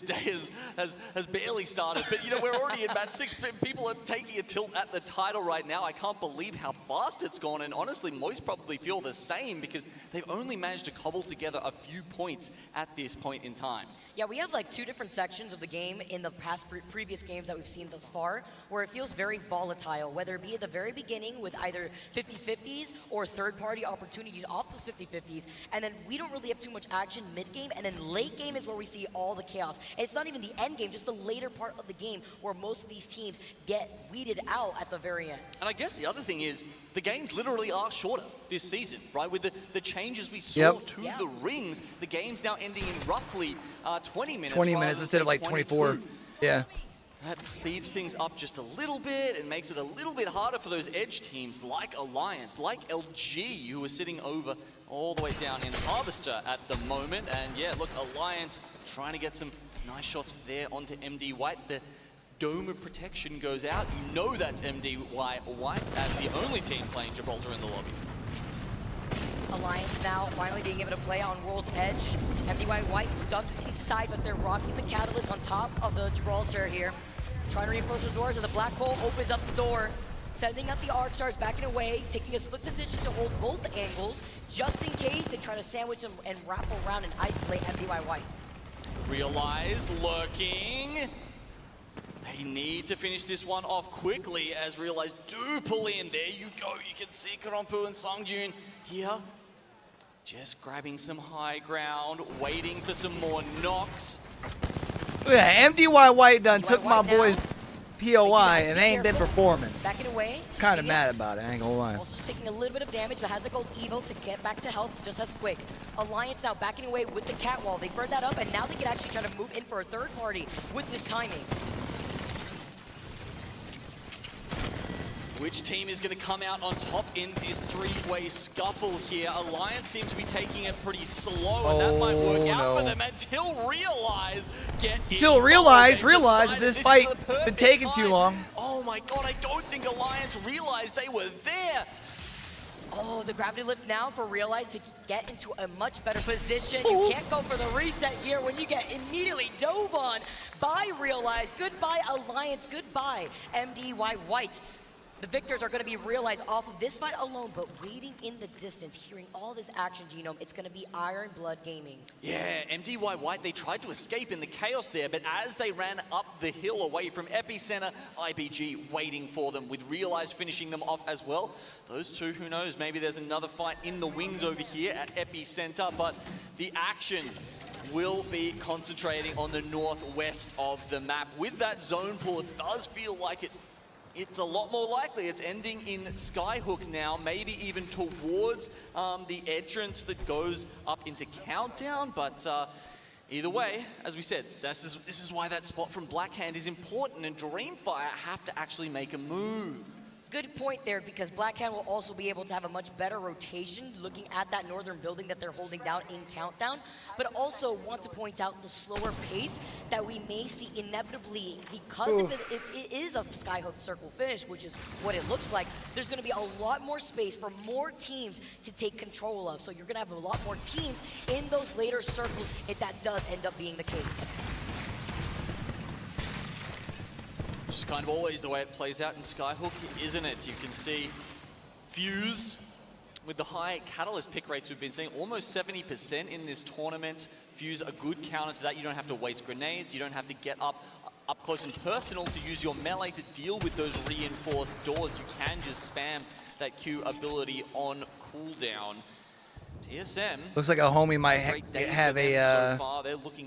day has barely started. But we're already in match 6. People are taking a tilt at the title right now. I can't believe how fast it's gone. And honestly, Moist probably feel the same because they've only managed to cobble together a few points at this point in time. Yeah, we have like 2 different sections of the game in the past previous games that we've seen thus far, where it feels very volatile, whether it be at the very beginning with either 50-50s or third-party opportunities off those 50-50s, and then we don't really have too much action mid-game, and then late game is where we see all the chaos. And it's not even the end game, just the later part of the game where most of these teams get weeded out at the very end. And I guess the other thing is, the games literally are shorter this season, right? With the changes we saw to the rings, the game's now ending in roughly 20 minutes. 20 minutes instead of like 24. Yeah. That speeds things up just a little bit and makes it a little bit harder for those edge teams like Alliance, like LG, who are sitting over all the way down in Harvester at the moment. And yeah, look, Alliance trying to get some nice shots there onto MD White. The dome of protection goes out. You know that's MD White as the only team playing Gibraltar in the lobby. Alliance now finally being able to play on World's Edge. MDY White stuck inside, but they're rocking the Catalyst on top of the Gibraltar here. Trying to reinforce his doors, and the Black Hole opens up the door, sending out the Arc Stars backing away, taking a split position to hold both angles, just in case they try to sandwich them and wrap around and isolate MDY White. Realize lurking. They need to finish this one off quickly as Realize do pull in. There you go. You can see Karompu and Songjun here. Just grabbing some high ground, waiting for some more knocks. Look at that, MDY White done took my boy's POI and they ain't been performing. Backing away. Kind of mad about it, I ain't gonna lie. Also taking a little bit of damage, but has to go evil to get back to health just as quick. Alliance now backing away with the cat wall. They burned that up, and now they can actually try to move in for a third party with this timing. Which team is going to come out on top in this three-way scuffle here? Alliance seems to be taking it pretty slow, and that might work out for them until Realize get Until Realize that this fight been taking too long. Oh my god, I don't think Alliance realized they were there. Oh, the gravity lift now for Realize to get into a much better position. You can't go for the reset here when you get immediately dove on by Realize. Goodbye, Alliance. Goodbye, MDY White. The victors are going to be Realized off of this fight alone, but waiting in the distance, hearing all this action, Genome, it's going to be Iron Blood Gaming. Yeah, MDY White, they tried to escape in the chaos there, but as they ran up the hill away from Epicenter, IBG waiting for them, with Realize finishing them off as well. Those two, who knows, maybe there's another fight in the wings over here at Epicenter, but the action will be concentrating on the northwest of the map. With that zone pull, it does feel like it's a lot more likely it's ending in Skyhook now, maybe even towards the entrance that goes up into Countdown, but either way, as we said, this is why that spot from Blackhand is important, and Dreamfire have to actually make a move. Good point there, because Blackhand will also be able to have a much better rotation looking at that northern building that they're holding down in Countdown, but also want to point out the slower pace that we may see inevitably, because if it is a Skyhook circle finish, which is what it looks like, there's going to be a lot more space for more teams to take control of. So you're going to have a lot more teams in those later circles if that does end up being the case. Just kind of always the way it plays out in Skyhook, isn't it? You can see Fuse with the high Catalyst pick rates we've been seeing, almost 70% in this tournament. Fuse a good counter to that. You don't have to waste grenades. You don't have to get up close and personal to use your melee to deal with those reinforced doors. You can just spam that Q ability on cooldown. TSM. Looks like a homie might have a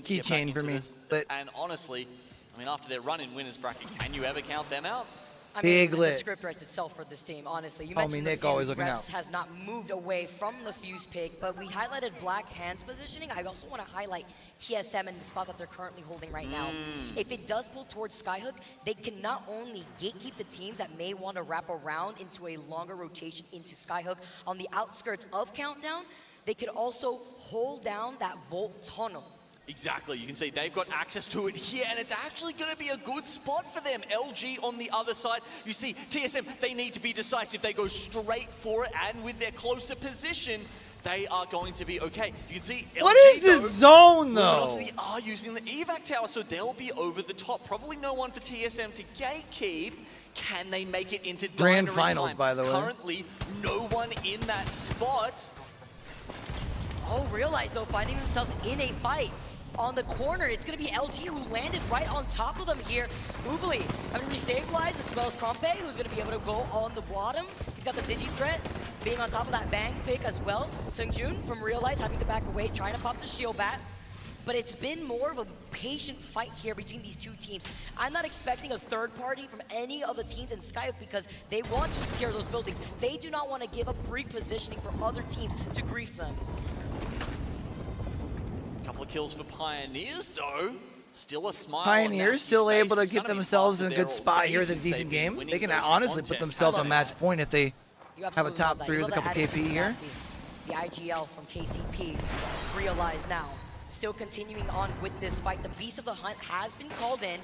keychain for me. But and honestly, I mean, after their run in winners bracket, can you ever count them out? I mean, Big the lit. script writes itself for this team, honestly. You Homie mentioned Nick the always Fuse looking reps out. has not moved away from the Fuse pick, but we highlighted Blackhand's positioning. I also want to highlight TSM in the spot that they're currently holding right now. If it does pull towards Skyhook, they can not only gatekeep the teams that may want to wrap around into a longer rotation into Skyhook on the outskirts of Countdown, they could also hold down that Volt tunnel. Exactly, you can see they've got access to it here, and it's actually going to be a good spot for them. LG on the other side, you see TSM, they need to be decisive. They go straight for it, and with their closer position, they are going to be okay. You can see LG, what is this zone, though? Also, they are using the evac tower, so they'll be over the top. Probably no one for TSM to gatekeep. Can they make it into Grand Dynamite Finals, time? by the way. Currently, no one in that spot. Oh, Realize though, finding themselves in a fight. On the corner, it's going to be LG who landed right on top of them here. Oobly having restabilized, as well as Krompe, who's going to be able to go on the bottom. He's got the Digi threat, being on top of that Bang pick as well. Seungjun from Realize having to back away, trying to pop the shield bat. But it's been more of a patient fight here between these two teams. I'm not expecting a third party from any of the teams in Skyhook because they want to secure those buildings. They do not want to give up free positioning for other teams to grief them. Couple of kills for Pioneers, though. Still a smile. Pioneers still able to get themselves in a good spot here with a decent game. They can honestly put themselves on match point if they have a top 3 with a couple KP here. The IGL from KCP, Realize now. Still continuing on with this fight. The Beast of the Hunt has been called in.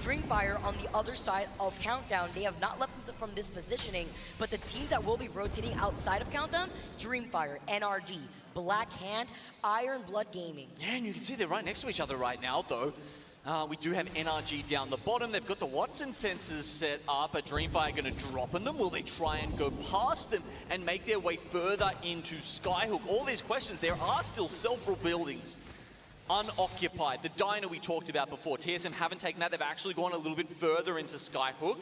Dreamfire on the other side of Countdown. They have not left from this positioning, but the teams that will be rotating outside of Countdown, Dreamfire, NRG, Blackhand, Iron Blood Gaming. Yeah, and you can see they're right next to each other right now, though. We do have NRG down the bottom. They've got the Watson fences set up. Are Dreamfire going to drop on them? Will they try and go past them and make their way further into Skyhook? All these questions. There are still several buildings unoccupied. The diner we talked about before. TSM haven't taken that. They've actually gone a little bit further into Skyhook.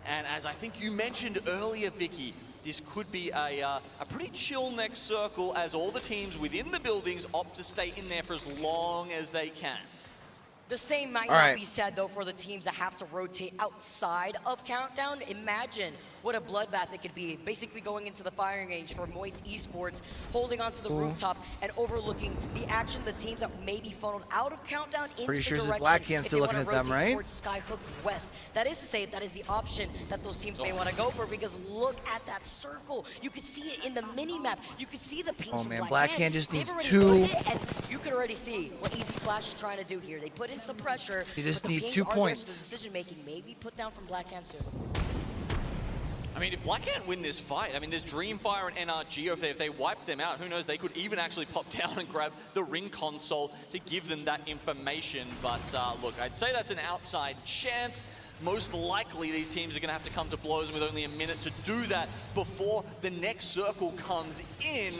And as I think you mentioned earlier, Vicky, this could be a pretty chill next circle as all the teams within the buildings opt to stay in there for as long as they can. The same might not be said, though, for the teams that have to rotate outside of Countdown. Imagine what a bloodbath it could be. Basically going into the firing range for Moist Esports, holding onto the rooftop and overlooking the action of the teams that may be funneled out of Countdown into Pretty sure the this is direction Black Hand if still they looking wanna at them, rotate right? towards Skyhook West. That is to say, that is the option that those teams may want to go for, because look at that circle. You can see it in the mini-map. You can see the pinks Oh from man, Black Black Hand. Hand just They've needs already 2. put it, and you can already see what Easy Flash is trying to do here. They put in some pressure. You just but the need pings 2 are there, points. so the decision-making may be put down from Black Hand soon. I mean, if Black Hand win this fight, I mean, there's Dreamfire and NRG. If they wipe them out, who knows? They could even actually pop down and grab the ring console to give them that information. But look, I'd say that's an outside chance. Most likely, these teams are going to have to come to blows with only a minute to do that before the next circle comes in.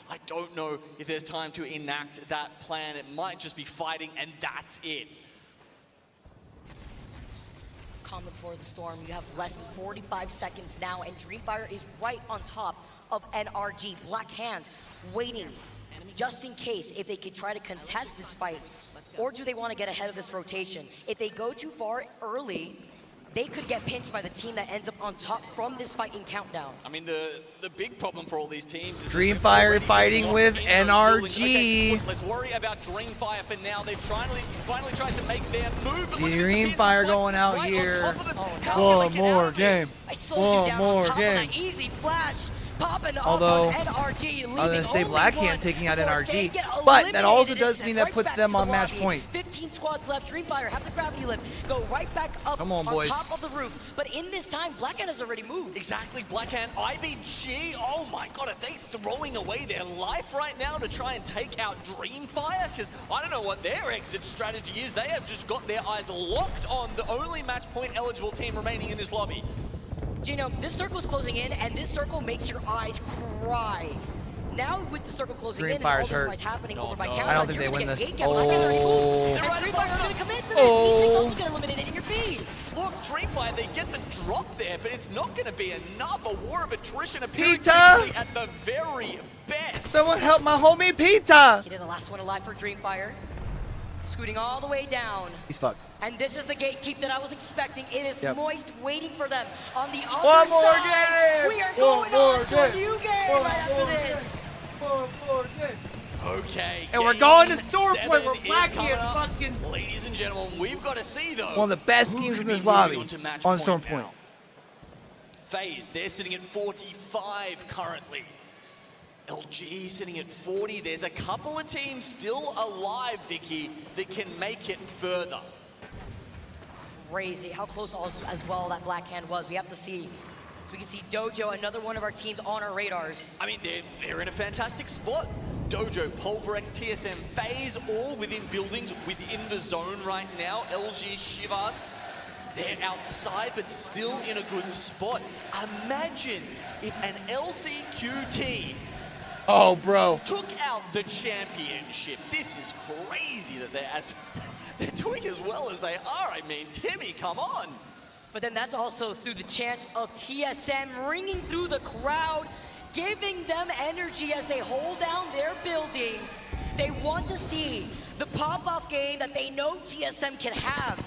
I don't know if there's time to enact that plan. It might just be fighting, and that's it. Coming for the Storm, you have less than 45 seconds now, and Dreamfire is right on top of NRG. Black Hand waiting just in case if they could try to contest this fight, or do they want to get ahead of this rotation? If they go too far early, they could get pinched by the team that ends up on top from this fight in Countdown. I mean, the big problem for all these teams is Dreamfire fighting with NRG. Okay, let's worry about Dreamfire for now. They've finally tried to make their move. Dreamfire going out here. One more game. One more game. Easy Flash popping Although, up on NRG, I was going to say only Black one Hand taking out before they NRG, get but that also eliminated does and mean sent that puts right them back on to the match lobby. point. 15 squads left. Dreamfire have the gravity lift, go right back up Come on, boys. top of the roof. But in this time, Black Hand has already moved. Exactly, Black Hand, IBG, oh my god, are they throwing away their life right now to try and take out Dreamfire? Because I don't know what their exit strategy is. They have just got their eyes locked on the only match point eligible team remaining in this lobby. Gino, this circle's closing in, and this circle makes your eyes cry. Now with the circle closing in and all Dreamfire's this hurt. fight's happening over by I Countdown, don't think you're they gonna win get this. gate capped. Black Hand's already moved. And Right Dreamfire are gonna commit to this. Oh. These also get eliminated in your feed. Look, Dreamfire, they get the drop there, but it's not going to be enough. A war of attrition appearing Pita! at the very best. Someone help my homie Pita. Getting the last one alive for Dreamfire. Scooting all the way down. He's fucked. And this is the gatekeep that I was expecting. It is Yep. Moist waiting for them on the other One more side. game! We are One going more on to a game! new game One right after more this. One more game. Okay. And we're going to game Storm Point 7 where is Black coming Hand's up. fucking Ladies and gentlemen, we've got to see, though. one of the best who teams could in be this moving lobby to match on Storm Point. now. FaZe, they're sitting at 45 currently. LG sitting at 40. There's a couple of teams still alive, Vicky, that can make it further. Crazy how close as well that Black Hand was. We have to see. So we can see Dojo, another one of our teams on our radars. I mean, they're in a fantastic spot. Dojo, Pulverex, TSM, FaZe, all within buildings, within the zone right now. LG, Shivas, they're outside, but still in a good spot. Imagine if an LCQ team took out the championship. This is crazy that they're doing as well as they are. I mean, Timmy, come on. But then that's also through the chant of TSM ringing through the crowd, giving them energy as they hold down their building. They want to see the pop-off game that they know TSM can have.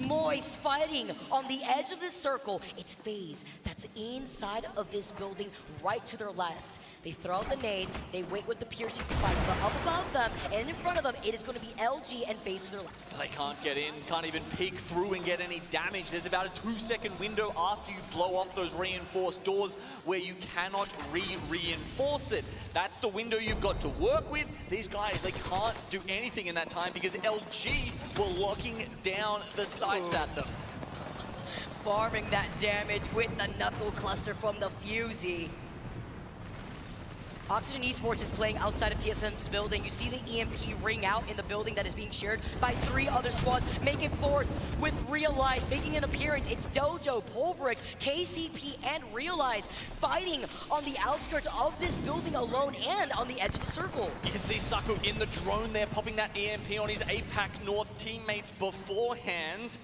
Moist fighting on the edge of this circle. It's FaZe that's inside of this building right to their left. They throw out the nade, they wait with the piercing spikes, but up above them and in front of them, it is going to be LG and FaZe to their left. They can't get in, can't even peek through and get any damage. There's about a 2-second window after you blow off those reinforced doors where you cannot reinforce it. That's the window you've got to work with. These guys, they can't do anything in that time because LG were locking down the sights at them. Farming that damage with the knuckle cluster from the Fusey. Oxygen Esports is playing outside of TSM's building. You see the EMP ring out in the building that is being shared by 3 other squads. Make it forth with Realize making an appearance. It's Dojo, Pulverix, KCP, and Realize fighting on the outskirts of this building alone and on the edge of the circle. You can see Saku in the drone there, popping that EMP on his APAC North teammates beforehand.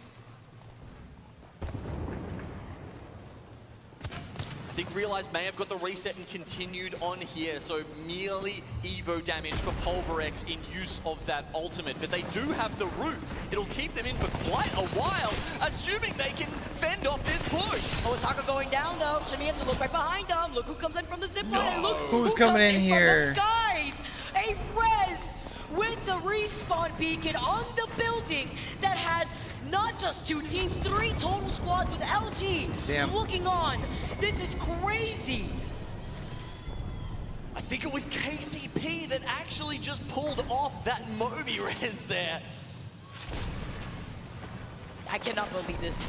I think Realize may have got the reset and continued on here, so merely Evo damage for Pulverex in use of that ultimate. But they do have the root. It'll keep them in for quite a while, assuming they can fend off this push. Osaka going down though. Shimmy has to look right behind him. Look who comes in from the zip line. And look who's who coming comes in here. From the skies. A res with the respawn beacon on the building that has not just 2 teams, 3 total squads with LG looking on. This is crazy. I think it was KCP that actually just pulled off that Moby res there. I cannot believe this.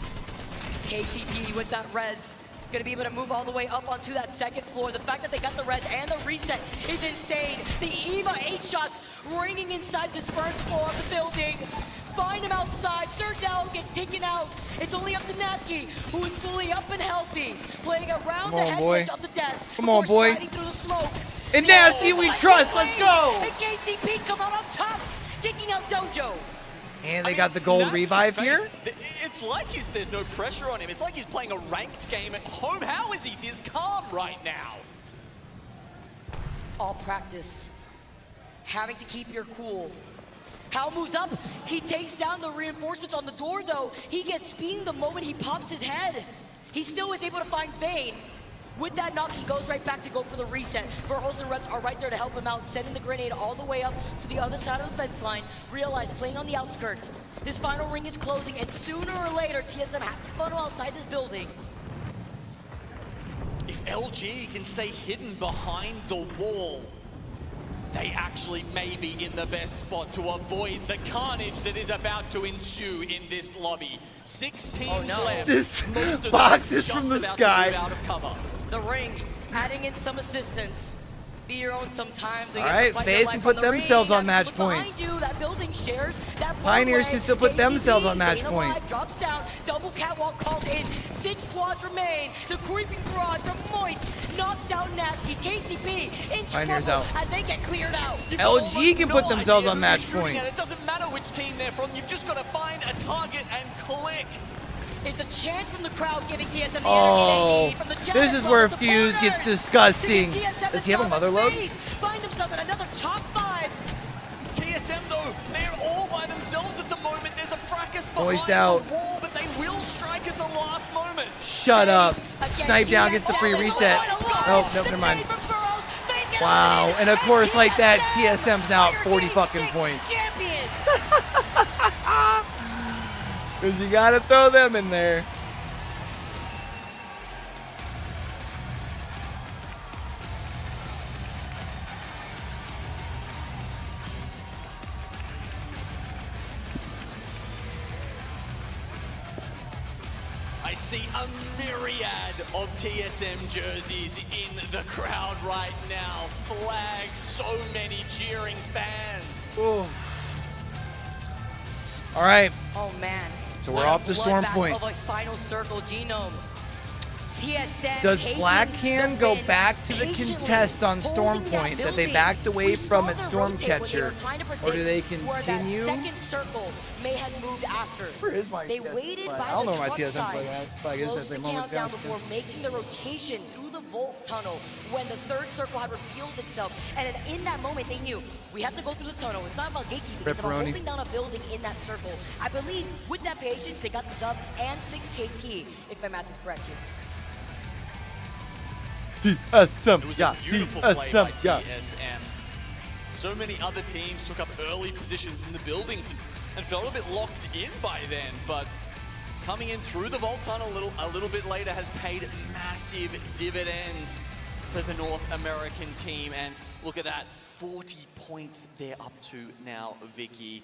KCP with that res. Gonna be able to move all the way up onto that 2nd floor. The fact that they got the res and the reset is insane. The EVA 8 shots ringing inside this 1st floor of the building. Find him outside. Serdal gets taken out. It's only up to Nasky, who is fully up and healthy, playing around the head edge of the desk. Come on, boy. Sliding through the smoke. And Nasky, we trust. Let's go. And KCP come out on top, taking out Dojo. And they got the gold revive here. It's like there's no pressure on him. It's like he's playing a ranked game at home. How is he this calm right now? All practice. Having to keep your cool. Hal moves up. He takes down the reinforcements on the door, though. He gets beamed the moment he pops his head. He still is able to find Vayne. With that knock, he goes right back to go for the reset. Verhoes and Reps are right there to help him out, sending the grenade all the way up to the other side of the fence line. Realize playing on the outskirts. This final ring is closing, and sooner or later, TSM have to funnel outside this building. If LG can stay hidden behind the wall, they actually may be in the best spot to avoid the carnage that is about to ensue in this lobby. 6 teams left. This Most of box them is from just the about sky. to move out of cover. The ring, adding in some assistance. Be your own sometimes. All right, FaZe can put themselves on match point. That building shares, that Pioneers can still put themselves on match point. Drops down, double catwalk called in. 6 squads remain. The creeping barrage from Moist knocks down Nasky. KCP in Pioneers trouble out. as they get cleared out. LG can put themselves on match point. It doesn't matter which team they're from. You've just got to find a target and click. It's a chance from the crowd giving TSM the Oh, energy they need from the this is where Fuse gets disgusting. Does he have a mother load? Find themselves at another top 5. TSM though, they're all by themselves at the moment. There's a fracas behind Moist out. the wall, but they will strike at the last moment. Shut up. Snipe down gets the free reset. Oh, no, never mind. Wow, and of course, like that, TSM's now at 40 fucking points. Because you gotta throw them in there. I see a myriad of TSM jerseys in the crowd right now. Flags, so many cheering fans. Ooh. All right. Oh man. So we're off to Storm Point. Of a final circle genome. TSM Does Black Can go back to the contest on Storm Point that they backed away from at Stormcatcher, or do they continue? That 2nd circle may have moved after. Where is my they TSM waited flag? by I don't the know where my truck TSM side, flag is. close That's the a moment countdown down. before making the rotation through the Vault Tunnel when the 3rd circle had revealed itself. And in that moment, they knew, we have to go through the tunnel. It's not about gatekeeping, it's about holding down a building in that circle. I believe with that patience, they got the dub and 6 KP, if my math is correct here. TSM, It was yeah, a beautiful play by TSM, yeah. TSM. So many other teams took up early positions in the buildings and felt a bit locked in by then, but coming in through the Vault Tunnel a little bit later has paid massive dividends for the North American team. And look at that, 40 points they're up to now, Vicky,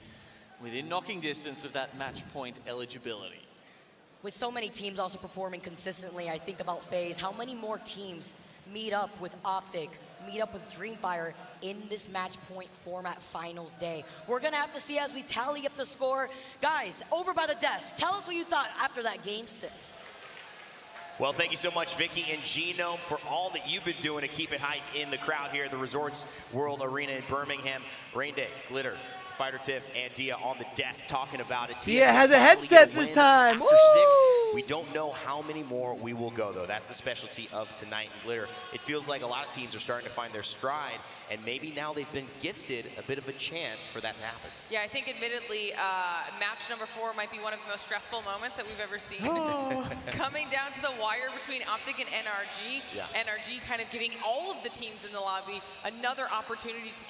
within knocking distance of that match point eligibility. With so many teams also performing consistently, I think about FaZe, how many more teams meet up with Optic, meet up with Dreamfire in this match point format finals day. We're gonna have to see as we tally up the score. Guys, over by the desk, tell us what you thought after that game 6. Well, thank you so much, Vicky and Genome, for all that you've been doing to keep it hype in the crowd here at the Resorts World Arena in Birmingham. Rain Day, Glitter, Spider Tiff, and Dia on the desk talking about it. Dia has a headset this time. After 6, we don't know how many more we will go, though. That's the specialty of tonight in Glitter. It feels like a lot of teams are starting to find their stride, and maybe now they've been gifted a bit of a chance for that to happen. Yeah, I think admittedly, match number 4 might be one of the most stressful moments that we've ever seen. Coming down to the wire between Optic and NRG. Yeah. NRG kind of giving all of the teams in the lobby another opportunity to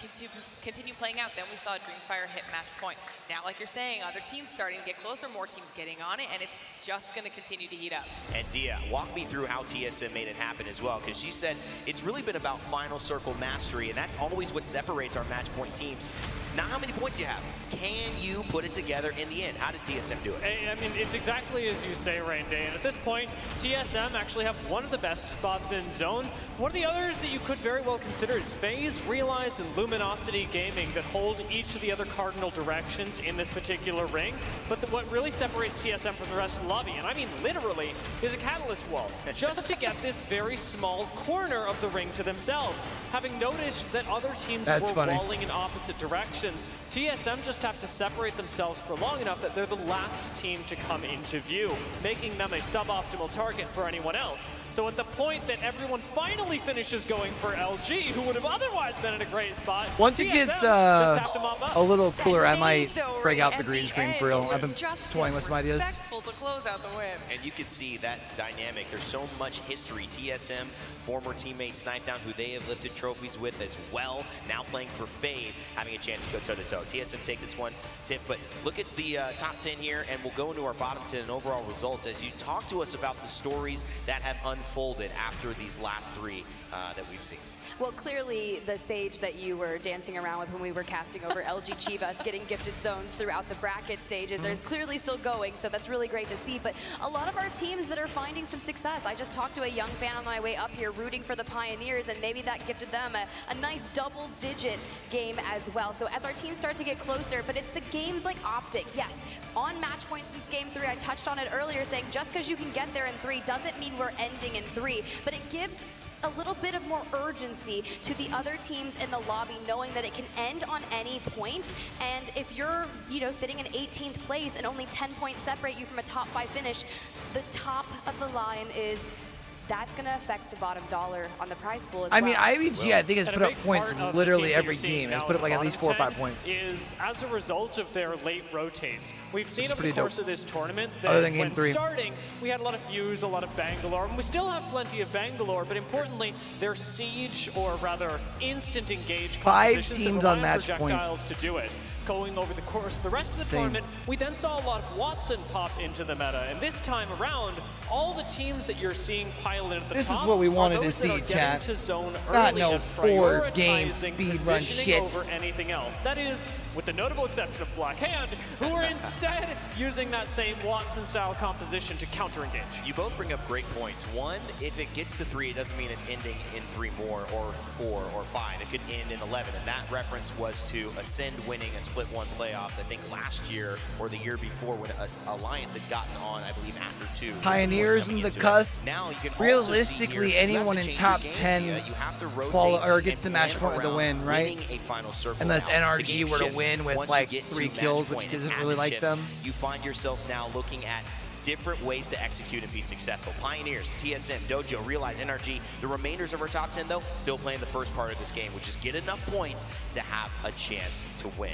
continue playing out. Then we saw Dreamfire hit match point. Now, like you're saying, other teams starting to get closer, more teams getting on it, and it's just going to continue to heat up. And Dia, walk me through how TSM made it happen as well, because she said it's really been about final circle mastery, and that's always what separates our match point teams. Not how many points you have. Can you put it together in the end? How did TSM do it? I mean, it's exactly as you say, Rain Day. And at this point, TSM actually have one of the best spots in zone. One of the others that you could very well consider is FaZe, Realize, and Luminosity Gaming that hold each of the other cardinal directions in this particular ring. But what really separates TSM from the rest of the lobby, and I mean literally, is a catalyst wall. Just to get this very small corner of the ring to themselves. Having noticed that other teams were walling in opposite directions, TSM just have to separate themselves for long enough that they're the last team to come into view, making them a suboptimal target for anyone else. So at the point that everyone finally finishes going for LG, who would have otherwise been in a great spot, Once it TSM gets just have to mop up. a little cooler, I might break out the green screen for real. I've been toying with some ideas. Respectful to close out the win. And you can see that dynamic. There's so much history. TSM, former teammate Snipedown, who they have lifted trophies with as well, now playing for FaZe, having a chance to go toe-to-toe. TSM take this one, Tiff, but look at the top 10 here, and we'll go into our bottom 10 and overall results as you talk to us about the stories that have unfolded after these last 3 that we've seen. Well, clearly the Sage that you were dancing around with when we were casting over LG Chivas getting gifted zones throughout the bracket stages is clearly still going, so that's really great to see. But a lot of our teams that are finding some success. I just talked to a young fan on my way up here rooting for the Pioneers, and maybe that gifted them a nice double-digit game as well. So as our teams start to get closer, but it's the games like Optic, yes, on match point since game 3, I touched on it earlier saying just because you can get there in 3 doesn't mean we're ending in 3, but it gives a little bit of more urgency to the other teams in the lobby, knowing that it can end on any point. And if you're, sitting in 18th place and only 10 points separate you from a top 5 finish, the top of the line that's going to affect the bottom dollar on the prize pool as well. I mean, IBG, I think, has put up points literally every game. Has put up like at least 4 or 5 points. Is as a result of their late rotates. We've seen over the course of this tournament Other that than game when 3. starting, we had a lot of Fuse, a lot of Bangalore, and we still have plenty of Bangalore, but importantly, their siege, or rather instant engage 5 compositions teams that on rely on match point. projectiles to do it. Going over the course of the rest of the tournament, we then saw a lot of Watson pop into the meta, and this time around, all the teams that you're seeing pile in at the top. This is what we wanted to see, chat. Not no 4-game speed run shit. Over anything else. That is, with the notable exception of Black Hand, who are instead using that same Watson-style composition to counter-engage. You both bring up great points. One, if it gets to 3, it doesn't mean it's ending in 3 more, or 4, or 5. It could end in 11, and that reference was to Ascend winning a Split 1 playoffs, I think last year or the year before, when Alliance had gotten on, I believe, after 2. Pioneers in the cusp. Now you can realistically, anyone in top 10 gets the match point with the win, right? Unless NRG were to win with like 3 kills, which doesn't really like them. You find yourself now looking at different ways to execute and be successful. Pioneers, TSM, Dojo, Realize, NRG, the remainders of our top 10 though, still playing the first part of this game, which is get enough points to have a chance to win.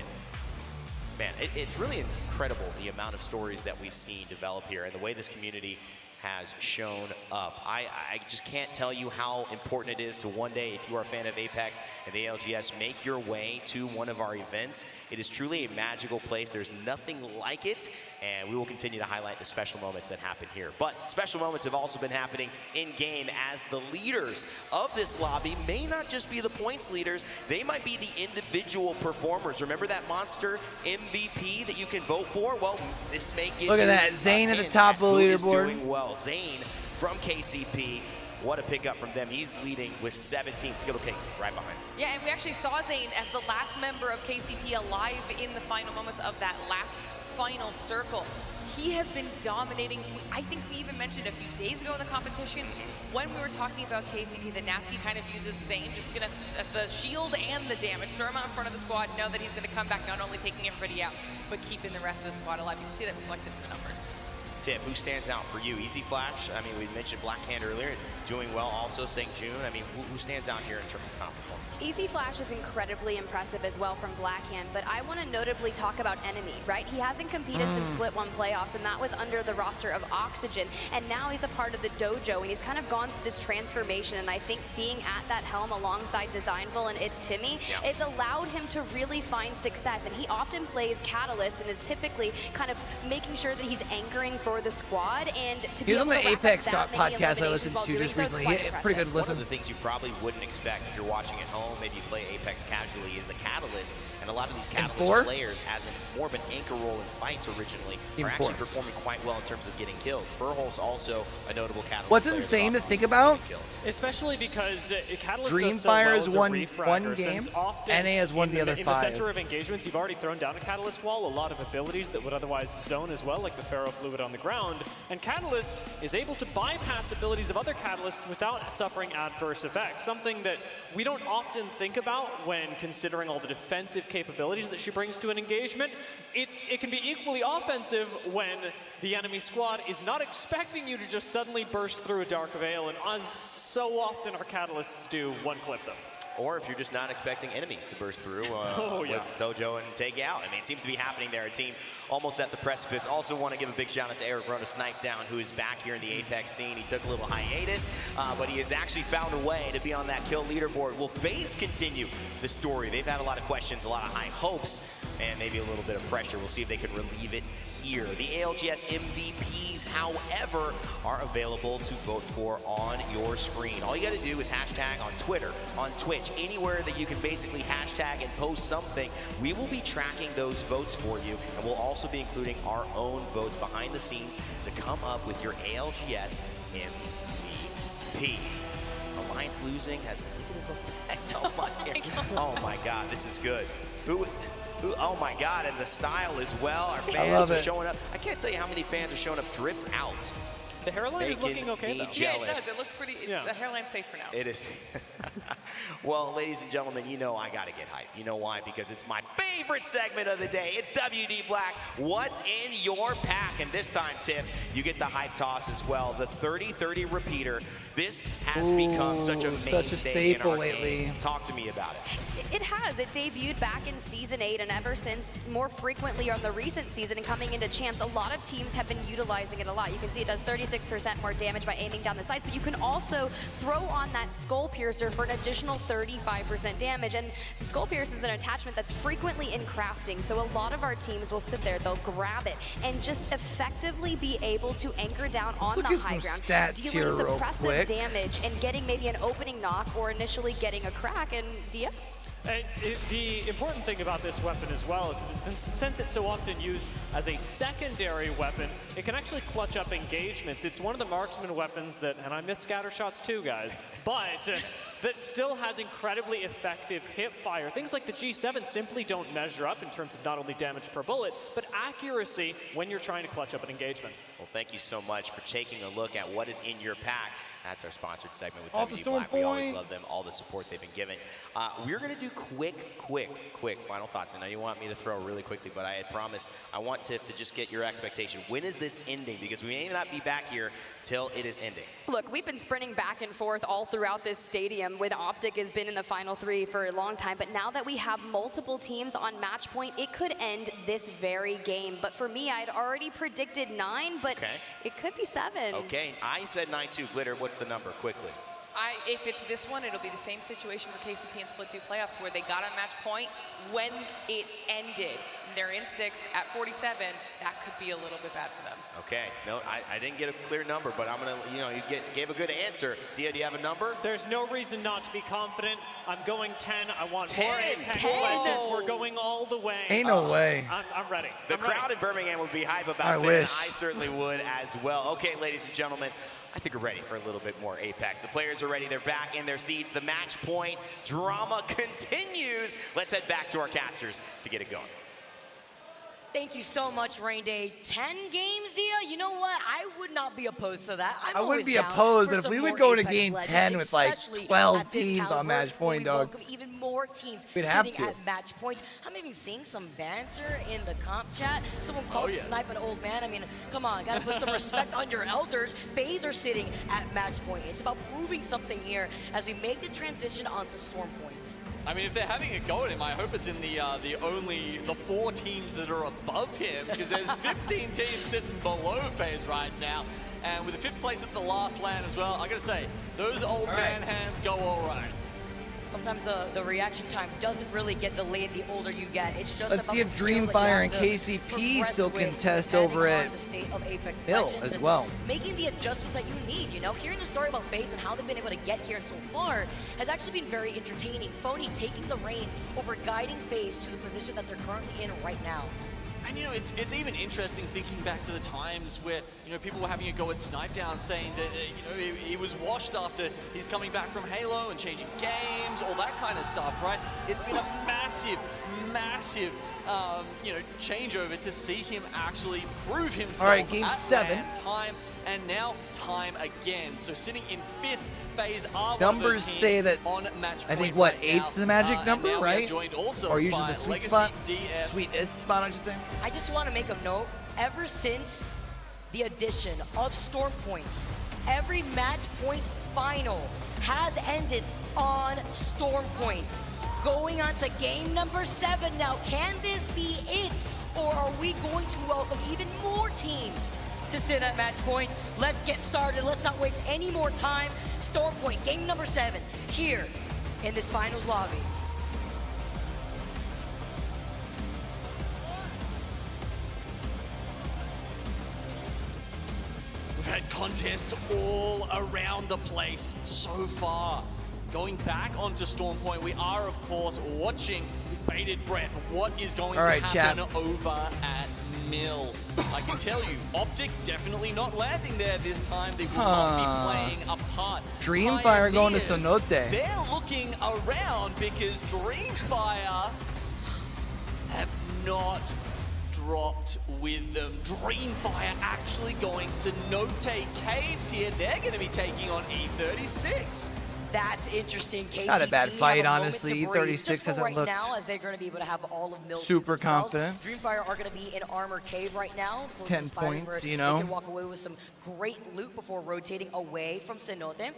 Man, it's really incredible the amount of stories that we've seen develop here and the way this community has shown up. I just can't tell you how important it is to one day, if you are a fan of Apex and the ALGS, make your way to one of our events. It is truly a magical place. There's nothing like it, and we will continue to highlight the special moments that happen here. But special moments have also been happening in-game as the leaders of this lobby may not just be the points leaders, they might be the individual performers. Remember that monster MVP that you can vote for? Well, this may give Look at that, Zane at the top of the leaderboard. Doing well. Zane from KCP what a pickup from them. He's leading with 17. Skittle Cakes right behind him. Yeah, and we actually saw Zane as the last member of KCP alive in the final moments of that last final circle. He has been dominating. I think we even mentioned a few days ago in the competition when we were talking about KCP that Nasky kind of uses Zane, just gonna the shield and the damage, throw him out in front of the squad, know that he's gonna come back not only taking everybody out, but keeping the rest of the squad alive. You can see that reflected in the numbers. Tiff, who stands out for you? Easy Flash, I mean, we mentioned Blackhand earlier, doing well also, St. June. I mean, who stands out here in terms of top performance? Easy Flash is incredibly impressive as well from Blackhand, but I want to notably talk about Enemy, right? He hasn't competed since Split 1 playoffs, and that was under the roster of Oxygen, and now he's a part of the dojo, and he's kind of gone through this transformation, and I think being at that helm alongside Designful and It's Timmy, it's allowed him to really find success, and he often plays Catalyst and is typically kind of making sure that he's anchoring for the squad, and to be He's on able the to wrap up Apex that many podcast I eliminations listened while to doing just so, it's recently. quite Pretty impressive. good One listen. of the things you probably wouldn't expect if you're watching at home, maybe you play Apex casually, is a Catalyst, and a lot of these Catalyst players, as in more of an anchor role in fights originally, are actually performing quite well in terms of getting kills. Verhol's also a notable Catalyst What's player insane that to think about? Especially because Catalyst Dreamfire has won one refragger, game, since often NA has won the other in 5. the center of engagements, you've already thrown down a Catalyst wall, a lot of abilities that would otherwise zone as well, like the Pharaoh Fluid on the ground, and Catalyst is able to bypass abilities of other Catalysts without suffering adverse effects, something that we don't often think about when considering all the defensive capabilities that she brings to an engagement. It can be equally offensive when the enemy squad is not expecting you to just suddenly burst through a Dark Veil, and as so often our Catalysts do, one-clip them. Or if you're just not expecting Enemy to burst through with Dojo and take out. I mean, it seems to be happening there. A team almost at the precipice. Also want to give a big shout out to Eric Rona Snipe Down, who is back here in the Apex scene. He took a little hiatus, but he has actually found a way to be on that kill leaderboard. Will FaZe continue the story? They've had a lot of questions, a lot of high hopes, and maybe a little bit of pressure. We'll see if they can relieve it here. The ALGS MVPs, however, are available to vote for on your screen. All you got to do is hashtag on Twitter, on Twitch, anywhere that you can basically hashtag and post something. We will be tracking those votes for you, and we'll also be including our own votes behind the scenes to come up with your ALGS MVP. Alliance losing has a negative effect on oh my God, this is good. Oh my God, and the style as well. Our fans are showing up. I can't tell you how many fans are showing up dripped out. The hairline is looking okay, though. Yeah, it does. It looks pretty. The hairline's safe for now. It is. Well, ladies and gentlemen, you know I got to get hyped. You know why? Because it's my favorite segment of the day. It's WD Black. What's in your pack? And this time, Tiff, you get the hype toss as well. The 30-30 repeater. This has become such a mainstay in our game. Talk to me about it. It has. It debuted back in Season 8, and ever since, more frequently on the recent season and coming into Champs, a lot of teams have been utilizing it a lot. You can see it does 36% more damage by aiming down the sights, but you can also throw on that Skull Piercer for an additional 35% damage. And the Skull Piercer is an attachment that's frequently in crafting, so a lot of our teams will sit there, they'll grab it, and just effectively be able to anchor down on the high ground, dealing suppressive damage and getting maybe an opening knock or initially getting a crack. And Dia? The important thing about this weapon as well is that since it's so often used as a secondary weapon, it can actually clutch up engagements. It's one of the marksman weapons that, and I miss scatter shots too, guys, but that still has incredibly effective hip fire. Things like the G7 simply don't measure up in terms of not only damage per bullet, but accuracy when you're trying to clutch up an engagement. Well, thank you so much for taking a look at what is in your pack. That's our sponsored segment with Off the WD storm Black. We always point. love them, all the support they've been giving. We're going to do quick final thoughts. I know you want me to throw really quickly, but I had promised I want Tiff to just get your expectation. When is this ending? Because we may not be back here till it is ending. Look, we've been sprinting back and forth all throughout this stadium with Optic has been in the final 3 for a long time, but now that we have multiple teams on match point, it could end this very game. But for me, I'd already predicted 9, but it could be 7. Okay, I said 9-2. Glitter, what's the number, quickly? If it's this one, it'll be the same situation for KCP in Split 2 playoffs where they got on match point when it ended. They're in 6 at 47. That could be a little bit bad for them. Okay, no, I didn't get a clear number, but I'm gonna, you gave a good answer. Dia, do you have a number? There's no reason not to be confident. I'm going 10. I want 10. more Apex Legends. We're going all the way. Ain't no way. I'm ready. The crowd in Birmingham would be hype about 10. I certainly would as well. Okay, ladies and gentlemen, I think we're ready for a little bit more Apex. The players are ready. They're back in their seats. The match point drama continues. Let's head back to our casters to get it going. Thank you so much, Rain Day. 10 games, Dia? You know what? I would not be opposed to that. I wouldn't be opposed, but if we would go to game 10 with like 12 teams on match point, dog, even more teams we'd have sitting to. at match points. I'm even seeing some banter in the comp chat. Someone called Snipe an old man. I mean, come on, gotta put some respect on your elders. FaZe are sitting at match point. It's about proving something here as we make the transition onto Storm Point. I mean, if they're having a go at him, I hope it's in the 4 teams that are above him, because there's 15 teams sitting below FaZe right now. And with the 5th place at the last LAN as well, I gotta say, those old man hands go all right. Sometimes the reaction time doesn't really get delayed the older you get. It's just Let's about see if Dreamfire and KCP still contest over at Hill as well. Making the adjustments that you need, you know? Hearing the story about FaZe and how they've been able to get here and so far has actually been very entertaining. Phony taking the reins over guiding FaZe to the position that they're currently in right now. And you know, it's even interesting thinking back to the times where, you know, people were having a go at Snipe Down, saying that, you know, he was washed after he's coming back from Halo and changing games, all that kind of stuff, right? It's been a massive, massive, you know, changeover to see him actually prove himself. All right, game at 7. LAN time and now time again. So sitting in 5th, FaZe are Numbers say that, I think, what, 8's the magic number, right? Or usually the sweet spot? Sweetest spot, I should say. I just want to make a note. Ever since the addition of Storm Points, every match point final has ended on Storm Points. Going on to game number 7 now. Can this be it? Or are we going to welcome even more teams to sit at match point? Let's get started. Let's not waste any more time. Storm Point, game number 7, here in this finals lobby. We've had contests all around the place so far. Going back onto Storm Point, we are, of course, watching with bated breath what is going to happen over at Mill. I can tell you, Optic definitely not landing there this time. They will not be playing a part. Dreamfire going to Cenote. They're looking around because Dreamfire have not dropped with them. Dreamfire actually going Cenote Caves here. They're going to be taking on E36. That's interesting. KCP not a bad fight, honestly. E36 hasn't right looked now, as they're going to be able to have all of Mill super confident. Dreamfire are going to be in Armor Cave right now. 10 points, you know. They can walk away with some great loot before rotating away from Cenote.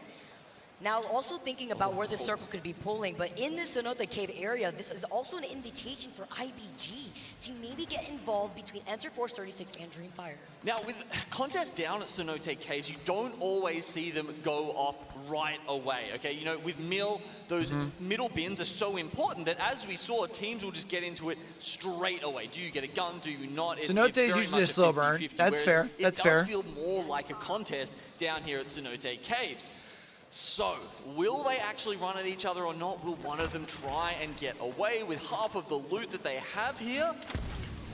Now, also thinking about where this circle could be pulling, but in this Cenote Cave area, this is also an invitation for IBG to maybe get involved between Enter Force 36 and Dreamfire. Now, with contests down at Cenote Caves, you don't always see them go off right away, okay? You know, with Mill, those middle bins are so important that, as we saw, teams will just get into it straight away. Do you get a gun? Do you not? Cenote is usually a slow burn. That's fair. That's fair. It does feel more like a contest down here at Cenote Caves. So, will they actually run at each other or not? Will one of them try and get away with half of the loot that they have here?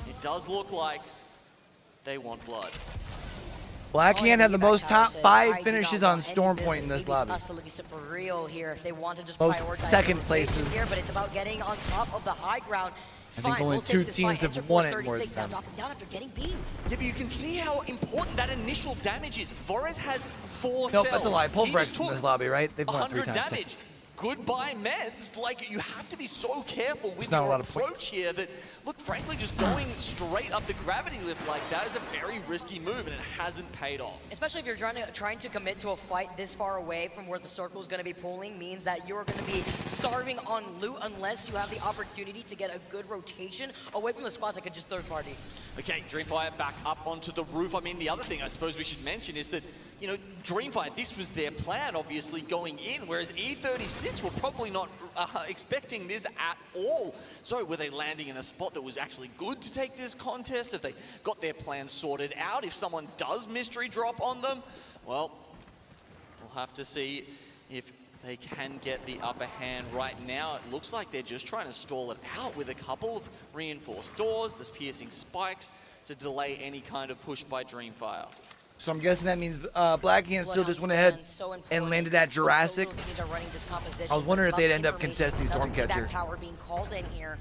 It does look like they want blood. Blackhand had the most top 5 finishes on Storm Point in this lobby. For real here, if they want to just Most prioritize second places. here, but it's about getting on top of the high ground. I think only 2 teams have won it more than them. Dropping down after getting beamed. Yeah, but you can see how important that initial damage is. Vorez has 4 Nope, cells. that's a lie. He just Pulvrex in this lobby, right? They've won 3 100 times. damage. Goodbye meds. Like, you have to be so careful with not a your lot of approach points. here that, look, frankly, just going straight up the gravity lift like that is a very risky move, and it hasn't paid off. Especially if you're trying to commit to a fight this far away from where the circle is going to be pulling, means that you're going to be starving on loot unless you have the opportunity to get a good rotation away from the squads that could just third party. Okay, Dreamfire back up onto the roof. I mean, the other thing I suppose we should mention is that, you know, Dreamfire, this was their plan, obviously, going in, whereas E36 were probably not expecting this at all. So were they landing in a spot that was actually good to take this contest? If they got their plan sorted out, if someone does mystery drop on them, well, we'll have to see if they can get the upper hand. Right now, it looks like they're just trying to stall it out with a couple of reinforced doors, there's piercing spikes to delay any kind of push by Dreamfire. So I'm guessing that means Blackhand still just went ahead and landed at Jurassic. I was wondering if they'd end up contesting Stormcatcher. Tower being called in here.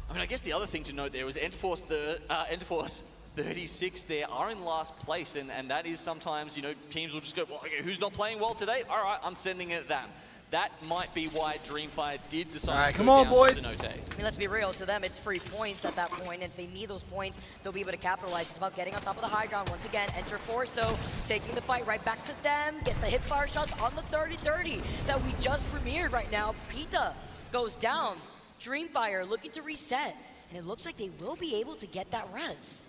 I mean, I guess the other thing to note there was Enderforce 36 there are in last place, and that is sometimes, you know, teams will just go, well, okay, who's not playing well today? All right, I'm sending it at them. That might be why Dreamfire did decide to go down to Zenote. I mean, let's be real, to them it's free points at that point. If they need those points, they'll be able to capitalize. It's about getting on top of the high ground once again. Enderforce, though, taking the fight right back to them. Get the hip fire shots on the 30-30 that we just premiered right now. Pita goes down. Dreamfire looking to reset, and it looks like they will be able to get that res.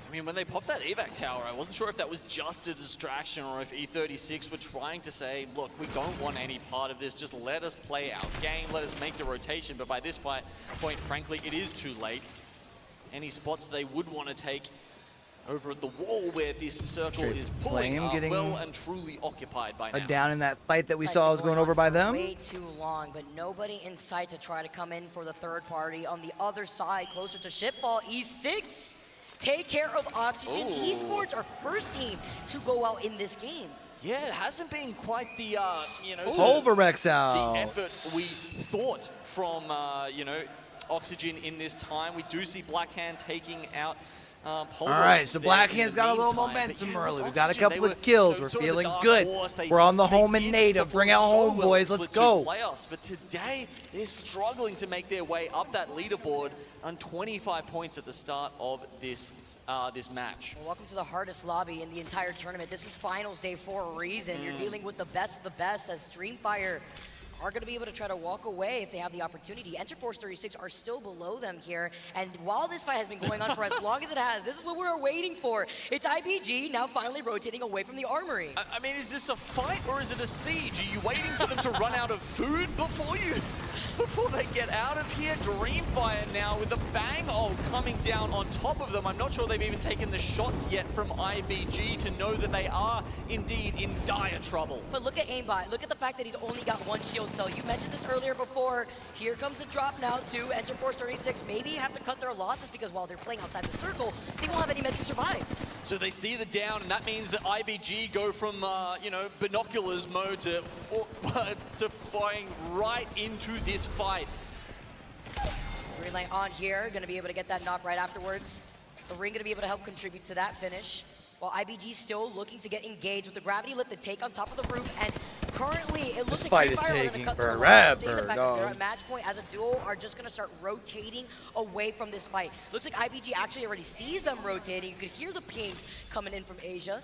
I mean, when they popped that evac tower, I wasn't sure if that was just a distraction or if E36 were trying to say, look, we don't want any part of this, just let us play our game, let us make the rotation. But by this point, frankly, it is too late. Any spots they would want to take over at the wall where this circle is pulling are well and truly occupied by now. Down in that fight that we saw was going over by them. Way too long, but nobody in sight to try to come in for the third party. On the other side, closer to Shipfall, E6. Take care of Oxygen. Esports are first team to go out in this game. Yeah, it hasn't been quite the, you know, Pulverex out. the effort we thought from, you know, Oxygen in this time. We do see Blackhand taking out all right, so Blackhand's got a little momentum early. We've got a couple of kills. We're feeling good. We're on the home and native. Bring out homeboys. Let's go. Playoffs, but today they're struggling to make their way up that leaderboard on 25 points at the start of this this match. Well, welcome to the hardest lobby in the entire tournament. This is finals day for a reason. You're dealing with the best of the best as Dreamfire are going to be able to try to walk away if they have the opportunity. Enderforce 36 are still below them here, and while this fight has been going on for as long as it has, this is what we're waiting for. It's IBG now finally rotating away from the armory. I mean, is this a fight or is it a siege? Are you waiting for them to run out of food before they get out of here? Dreamfire now with a bang coming down on top of them. I'm not sure they've even taken the shots yet from IBG to know that they are indeed in dire trouble. But look at aimbot. Look at the fact that he's only got one shield cell. You mentioned this earlier before. Here comes the drop now to Enderforce 36. Maybe have to cut their losses because while they're playing outside the circle, they won't have any meds to survive. So they see the down, and that means that IBG go from, you know, binoculars mode to flying right into this fight. Green light on here, gonna be able to get that knock right afterwards. The ring gonna be able to help contribute to that finish. While IBG still looking to get engaged with the gravity lift, the take on top of the roof, and currently it looks like fight is taking forever, dog. They're at match point as a duo are just gonna start rotating away from this fight. Looks like IBG actually already sees them rotating. You could hear the pings coming in from Asia.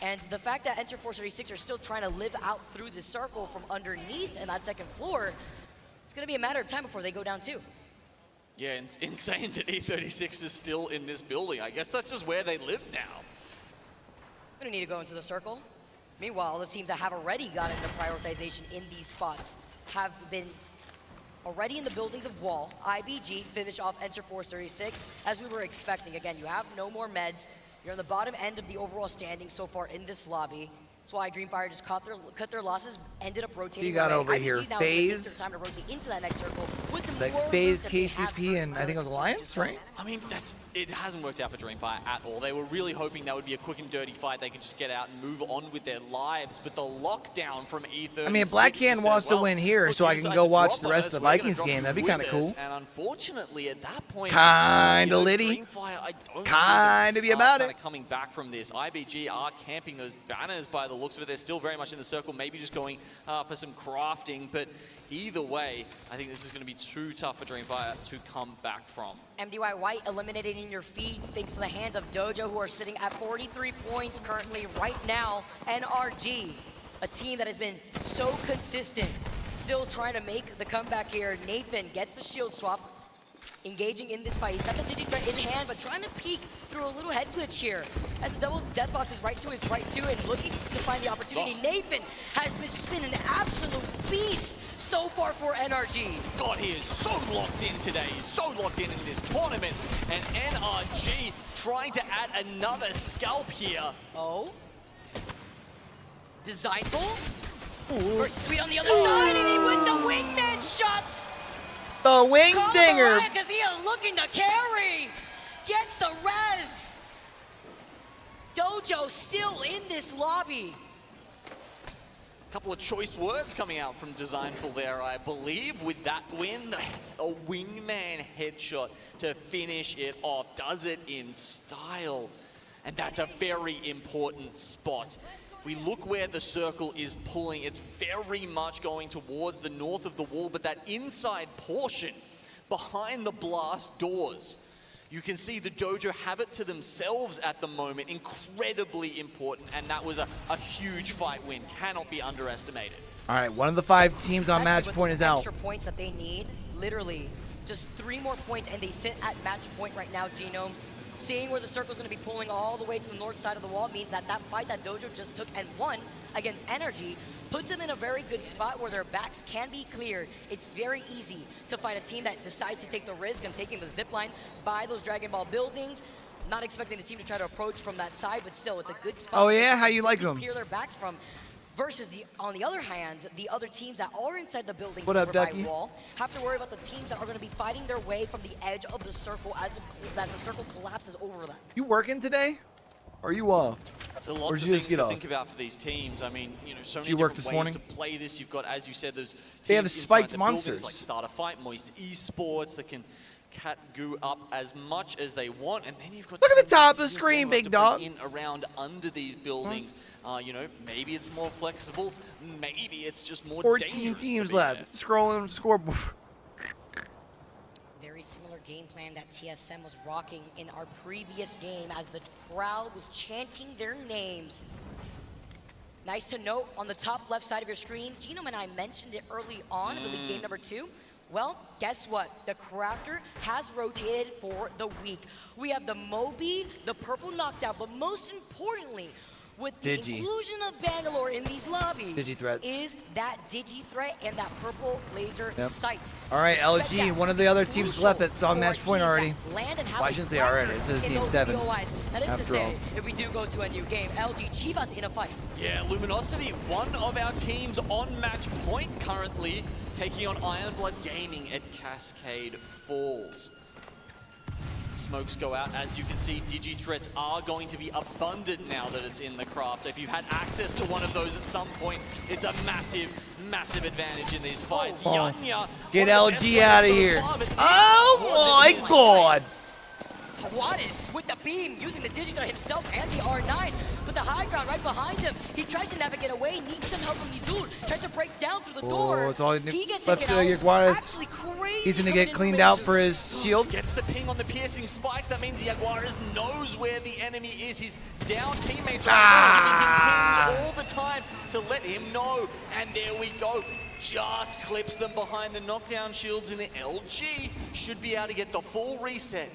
And the fact that Enderforce 36 are still trying to live out through the circle from underneath in that second floor, it's gonna be a matter of time before they go down too. Yeah, it's insane that E36 is still in this building. I guess that's just where they live now. Gonna need to go into the circle. Meanwhile, the teams that have already gotten the prioritization in these spots have been already in the buildings of Wall. IBG finish off Enderforce 36 as we were expecting. Again, you have no more meds. You're on the bottom end of the overall standing so far in this lobby. That's why Dreamfire just cut their losses, ended up rotating. You got away. over IBG here, now FaZe. takes their time to rotate into that next circle with the Like more FaZe, moves that they have KCP, and I think it was Alliance, right? I mean, it hasn't worked out for Dreamfire at all. They were really hoping that would be a quick and dirty fight. They could just get out and move on with their lives. But the lockdown from E36. I mean, if Blackhand wants to win here, so I can go watch the rest of the Vikings game, that'd be kind of cool. And unfortunately, at that point, kind of litty. Kind of be about it. Coming back from this, IBG are camping those banners by the looks of it. They're still very much in the circle, maybe just going for some crafting. But either way, I think this is going to be too tough for Dreamfire to come back from. MDY White eliminated in your feeds thanks to the hands of Dojo, who are sitting at 43 points currently right now. NRG, a team that has been so consistent, still trying to make the comeback here. Nathan gets the shield swap, engaging in this fight. He's got the Digi threat in hand, but trying to peek through a little head glitch here. As the double death box is right to his right too, and looking to find the opportunity. Nathan has been an absolute beast so far for NRG. God, he is so locked in today. He's so locked in this tournament. And NRG trying to add another scalp here. Oh. Designful. Versus Sweet on the other side, and he with the wingman shots. The wing dinger. Because he is looking to carry. Gets the res. Dojo still in this lobby. Couple of choice words coming out from Designful there, I believe. With that win, a wingman headshot to finish it off. Does it in style. And that's a very important spot. If we look where the circle is pulling, it's very much going towards the north of the wall, but that inside portion behind the blast doors, you can see the Dojo have it to themselves at the moment. Incredibly important, and that was a huge fight win. Cannot be underestimated. All right, one of the 5 teams on match point is out. Extra points that they need, literally, just 3 more points, and they sit at match point right now, Genome. Seeing where the circle is going to be pulling all the way to the north side of the wall means that that fight that Dojo just took and won against Energy puts them in a very good spot where their backs can be cleared. It's very easy to find a team that decides to take the risk and taking the zipline by those Dragon Ball buildings. Not expecting the team to try to approach from that side, but still, it's a good spot. Oh yeah, how you like them? Clear their backs from. Versus, on the other hand, the other teams that are inside the building What up, by Ducky? wall have to worry about the teams that are going to be fighting their way from the edge of the circle as the circle collapses over them. You working today? Or are you off? There are Or lots did of you things just get to off? think about for these teams. I mean, you know, so Did many you work different this ways morning? to play this. You've got, as you said, those They have teams inside spiked the buildings monsters. like Start a Fight, Moist Esports that can cat goo up as much as they want, and then you've got Look at the teams top of the that screen, have big to dog. break in around under these buildings. You know, maybe it's more flexible. Maybe it's just more 14 dangerous teams to be left. Scrolling scoreboard. Very similar game plan that TSM was rocking in our previous game as the crowd was chanting their names. Nice to note on the top left side of your screen, Genome and I mentioned it early on, I believe game number 2. Well, guess what? The Crafter has rotated for the week. We have the Moby, the Purple Knockdown, but most importantly, with the Digi. inclusion of Bangalore in these lobbies, Digi threats. is that Digi threat and that purple laser Yep. sight. All right, Expect LG, that one to of the be other teams crucial left that's on for match our point teams already. that land and have Well, I a shouldn't say already. It Crafter says in game those 7. POIs. That is to After say, all. if we do go to a new game, LG Chivas in a fight. Yeah, Luminosity, one of our teams on match point currently, taking on Ironblood Gaming at Cascade Falls. Smokes go out. As you can see, Digi threats are going to be abundant now that it's in the craft. If you've had access to one of those at some point, it's a massive, massive advantage in these fights. Oh. Yunya, Get one of the LG best out of players so here. far, but this Oh wasn't my his god. Juarez with the beam, using the Digital himself and the R9, but the high ground right behind him. He tries to navigate away, needs some help from Mizul, tries to break down through the door. Oh, it's all he gets left taken to out. Jaguares. Actually crazy. He's gonna coming get in cleaned range out of- for his shield. Gets the ping on the piercing spikes. That means Jaguares knows where the enemy is. His down teammates are giving him pings all the time to let him know. And there we go. Just clips them behind the knockdown shields, and the LG should be able to get the full reset.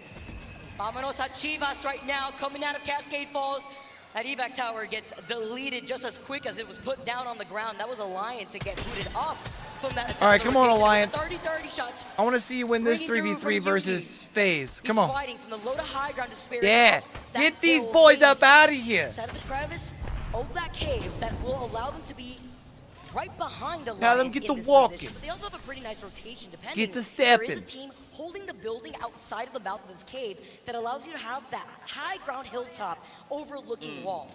Vámonos a Chivas right now, coming out of Cascade Falls. That evac tower gets deleted just as quick as it was put down on the ground. That was Alliance to get booted off from that attack. All right, come on, rotation. Alliance. 30-30 shots. I want to see you win this Bringing through 3v3 from versus FaZe. Come He's on. fighting from the low to high ground to spare Yeah, off that get these hill boys up base. out of here. Side of the crevice, of that cave that will allow them to be right behind the Have them Lions get in the this walking. position. But they also have a pretty nice rotation depending. Get the There is a stepping. team holding the building outside of the mouth of this cave that allows you to have that high ground hilltop overlooking wall.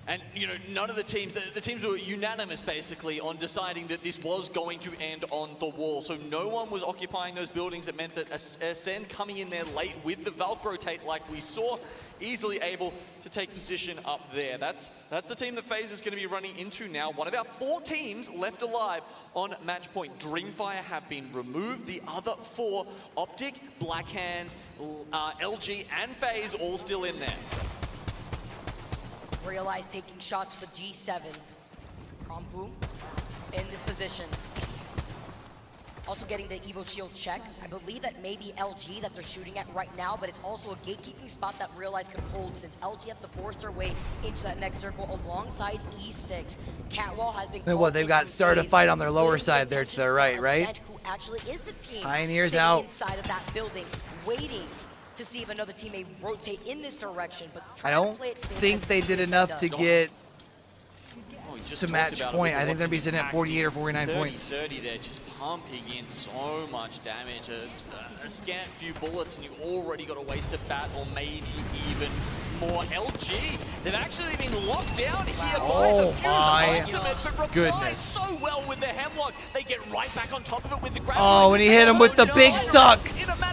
And, you know, none of the teams were unanimous, basically, on deciding that this was going to end on the wall. So no one was occupying those buildings. It meant that Ascend coming in there late with the Valk rotate like we saw, easily able to take position up there. That's the team that FaZe is going to be running into now. One of our 4 teams left alive on match point. Dreamfire have been removed. The other 4, Optic, Blackhand, LG, and FaZe, all still in there. Realize taking shots with the G7. Krompu in this position. Also getting the Evo Shield check. I believe that may be LG that they're shooting at right now, but it's also a gatekeeping spot that Realize can hold since LG have to force their way into that next circle alongside E6. Catwall has been And what, they've got Start a Fight on their lower side there to their right, right? Who actually is the team Pioneers sitting out. inside of that building, waiting to see if another team may rotate in this direction, but I trying to don't play it safe think as they did TSM enough does. to get Just to talked match about it point. with I think they're what's be sitting at back. 48 or 49 points. 30 there, just pumping in so much damage. A scant few bullets and you already got a wasted bat or maybe even more. LG, they've actually been locked down here by Oh the Fuse my ultimate, but replies goodness. so well with the hemlock. They get right back on top of it with the grab. Oh, and he hit him with the big suck.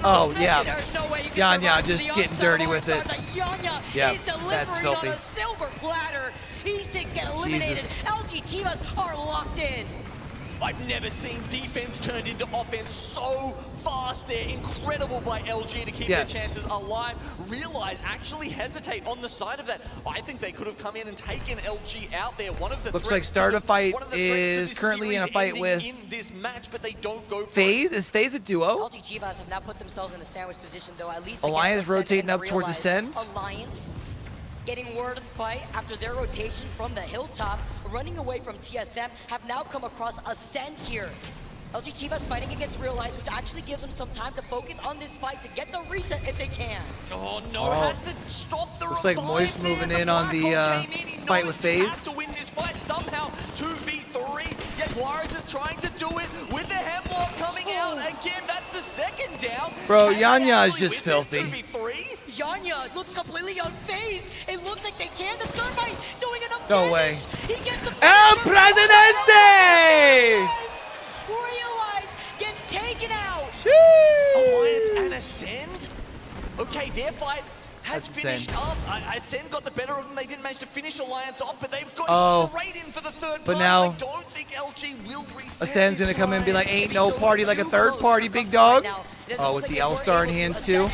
Oh, yeah. There's no way you can Yanya survive just the getting onslaught. dirty with it. Yanya Yeah, is delivering that's filthy. on a silver platter. E6 get eliminated. Jesus. LG Chivas are locked in. I've never seen defense turned into offense so fast. They're incredible by LG to keep Yes. their chances alive. Realize, actually hesitate on the side of that. I think they could have come in and taken LG out there. One of the Looks like threats Starter Fight one of the threats to is this currently in a series fight ending with in this match, but they don't go for FaZe. Is FaZe a duo? LG Chivas have now put themselves in a sandwich position, though, at least Alliance against Ascend rotating and up towards Realize. Ascend. Alliance getting word of the fight after their rotation from the hilltop, running away from TSM, have now come across Ascend here. LG Chivas fighting against Realize, which actually gives them some time to focus on this fight to get the reset if they can. Oh no, Oh. has to stop the Looks like revive Moist there. moving The in on Black the Hole came in. He fight knows with he has FaZe. to win this fight somehow. 2v3, yet Juarez is trying to do it with the hemlock coming out. Again, that's the second down. Bro, Can they Yanya is actually just win this filthy. 2v3? Yanya looks completely unfazed. It looks like they can. The third fight doing enough No damage. way. He gets the El Presidente! Realize gets taken out. Alliance and Ascend? Okay, their fight has That's finished Ascend. up. Ascend got the better of them. They didn't manage to finish Alliance off, but they've gone Oh. straight in for the third But party. now- I don't think LG will reset Ascend's this gonna come in and be time. like, ain't no party like a third party, big dog. Oh, with the L-Star in hand too.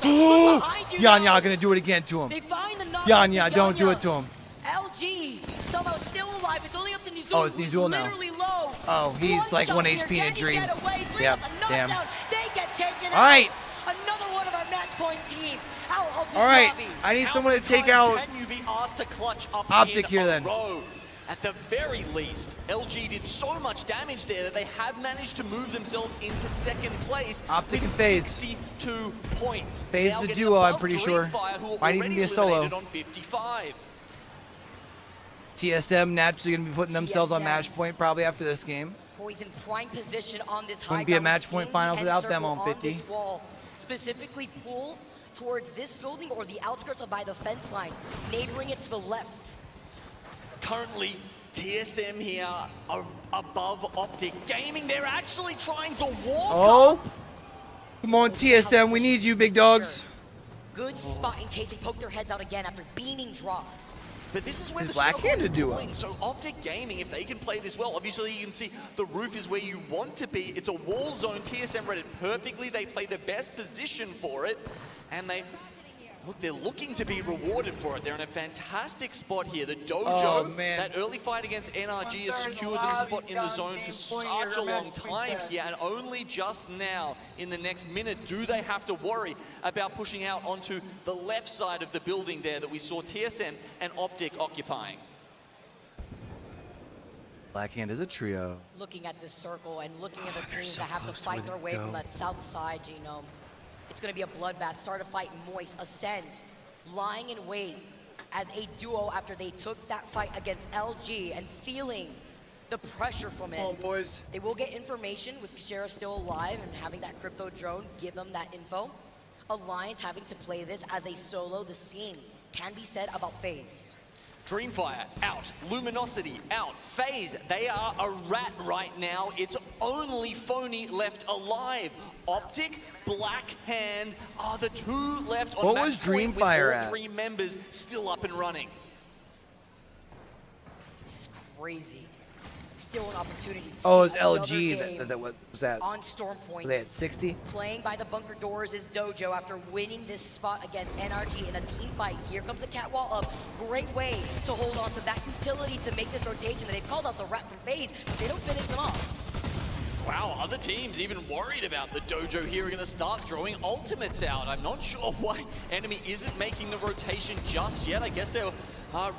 Yanya gonna do it again to him. They find the knock Yanya, to don't do Yanya. it to him. LG somehow still alive. It's only up to Nizul. Oh, it's who's Nizul now. literally low. Oh, he's One like shot 1 here. HP in a Can he dream. get away? Three Yep, with a damn. knockdown. They get taken All right. out. Another one of our match point teams out of this All right, lobby. I need How someone to many take times out Can you be asked to clutch up Optic in here a then. row? At the very least, LG did so much damage there that they have managed to move themselves into second place. Optic with and FaZe. 62 points. FaZe Now the getting duo, I'm above pretty sure. Dreamfire, who are Might even already be a solo. eliminated on 55. TSM naturally gonna be putting themselves on TSM. match point probably after this game. Poison prime position on this high Wouldn't be a ground. match We've point seen finals the without end them circle on 50. this wall. Specifically pull towards this building or the outskirts of by the fence line, neighboring it to the left. Currently, TSM here are above Optic Gaming. They're actually trying to walk Oh, up. come on TSM, we need you, big dogs. Good spot in case they poke their heads out again after being dropped. But this is where Is the Black circle is Hand a duo? pulling. So Optic Gaming, if they can play this well, obviously you can see the roof is where you want to be. It's a wall zone. TSM read it perfectly. They play the best position for it, and they're looking to be rewarded for it. They're in a fantastic spot here. The Dojo, Oh, man. that early fight against NRG has secured them a spot in the zone for such a long time here, and only just now, in the next minute, do they have to worry about pushing out onto the left side of the building there that we saw TSM and Optic occupying. Black Hand is a trio. Looking at this circle and looking at the teams so that have to close to fight where their they way from go. that south side, Genome. It's going to be a bloodbath. Start a fight, Moist, Ascend, lying in wait as a duo after they took that fight against LG and feeling the pressure from it. Come on, boys. They will get information with Kashera still alive and having that crypto drone give them that info. Alliance having to play this as a solo. The same can be said about FaZe. Dreamfire out, Luminosity out, FaZe, they are a rat right now. It's only Phony left alive. Optic, Black Hand are the two left on What match was point with Dreamfire all at? 3 members still up and running. This is crazy. Still an opportunity to Oh, it's see another LG game that was that. on Storm Point. Were they at 60? Playing by the bunker doors is Dojo after winning this spot against NRG in a team fight. Here comes the catwall up. Great way to hold on to that utility to make this rotation. They've called out the rat from FaZe, but they don't finish them off. Wow, other teams even worried about the Dojo here are going to start throwing ultimates out. I'm not sure why Enemy isn't making the rotation just yet. I guess they're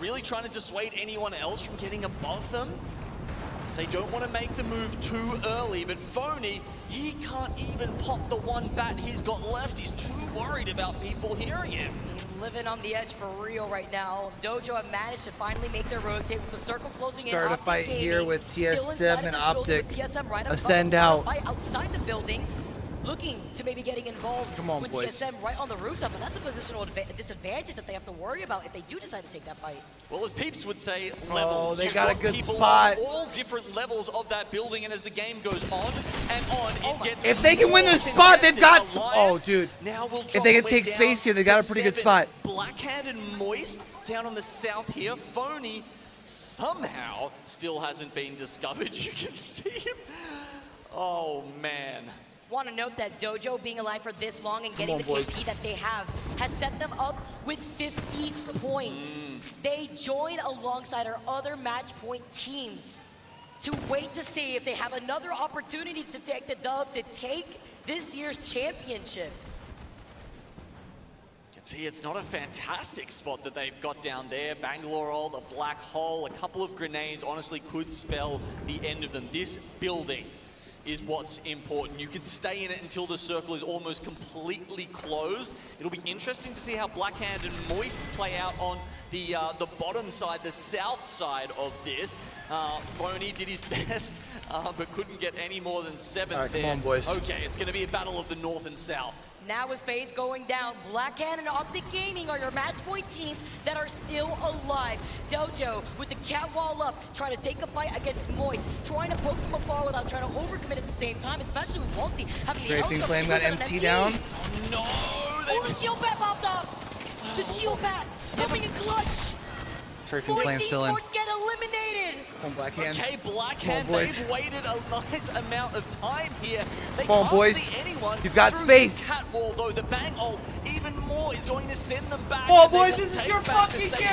really trying to dissuade anyone else from getting above them. They don't want to make the move too early, but Phony, he can't even pop the one bat he's got left. He's too worried about people hearing him. He's living on the edge for real right now. Dojo have managed to finally make their rotate with the circle closing Start in. a fight here with still inside TSM of and this building Optic. with TSM right above Ascend them. Start a out. fight outside the building. looking to maybe getting involved Come on, with boys. TSM right on the rooftop, and that's a positional disadvantage that they have to worry about if they do decide to take that fight. Well, as Peeps would say, Oh, levels. they You've got a good spot. On all different levels of that building, and as the game goes on and on, it gets If they can win more this spot, they've got. contested. Oh, Alliance dude. now will If drop they can way take down space here, they got a pretty good 7. spot. Blackhand and Moist down on the south here. Phony somehow still hasn't been discovered. You can see him. Oh, man. Want to note that Dojo being alive for this long and getting on, the boys. KP that they have has set them up with 50 points. They join alongside our other match point teams to wait to see if they have another opportunity to take the dub, to take this year's championship. You can see it's not a fantastic spot that they've got down there. Bangalore ult, a black hole, a couple of grenades honestly could spell the end of them. This building is what's important. You can stay in it until the circle is almost completely closed. It'll be interesting to see how Blackhand and Moist play out on the bottom side, the south side of this. Phony did his best, but couldn't get any more than 7th All right, there. come on, boys. Okay, it's gonna be a battle of the north and south. Now with FaZe going down, Blackhand and Optic Gaming are your match point teams that are still alive. Dojo with the cat wall up, trying to take a fight against Moist, trying to poke from afar without trying to overcommit at the same time, especially with Waltzy having Strafing the Flame got MT down. Oh, the shield bat popped off! The shield bat coming in clutch! Strafing Moist Flame still in. Esports get eliminated! Come on, Blackhand. Okay, Come Blackhand, on, boys. they've waited a nice amount of time here. They Come on, can't boys. see anyone You've got through space. this cat wall, though. The bang ult, even more, is going to send them back. Come on, and they boys, will this is take your back the fucking safety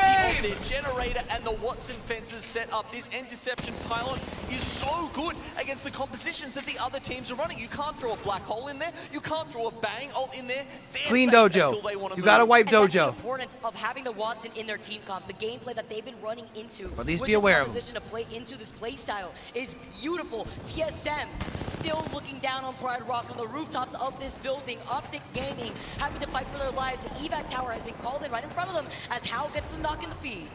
game. of their generator and the Watson fences set up. This interception pylon is so good against the compositions that the other teams are running. You can't throw a black hole in there. You can't throw a bang ult in there. They're Clean safe Dojo. until they want to You gotta move. wipe And that's the Dojo. importance of having the Watson in their team comp. The gameplay that they've been running into At least with be this aware of 'em. composition to play into this play style is beautiful. TSM still looking down on Pride Rock on the rooftops of this building. Optic Gaming having to fight for their lives. The evac tower has been called in right in front of them as Hal gets the knock in the feed.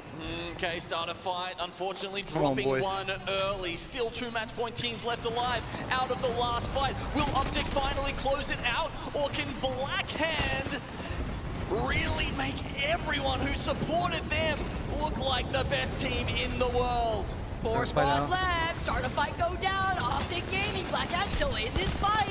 Okay, start a fight. Unfortunately, Come on, dropping boys. one early. Still 2 match point teams left alive out of the last fight. Will Optic finally close it out, or can Blackhand really make everyone who supported them look like the best team in the world? 4 squads left. Start a fight go down. Optic Gaming. Blackhand still in this fight.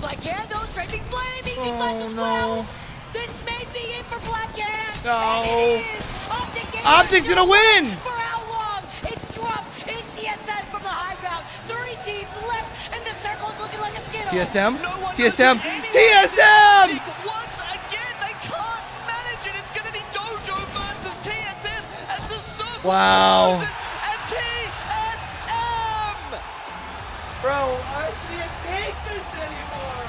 Blackhand though, strafing flame. Easy flash as well. This may be it for Blackhand. No. And it is. Optic Gaming. Optic's gonna win. For how long? It's dropped. It's TSM from the high ground. 3 teams left, and the circle's looking like a skittle. TSM. No one TSM. knows anyone TSM. Once again, they can't manage it. It's going to be Dojo versus TSM as the circle Wow. closes. And TSM! Bro, I can't take this anymore.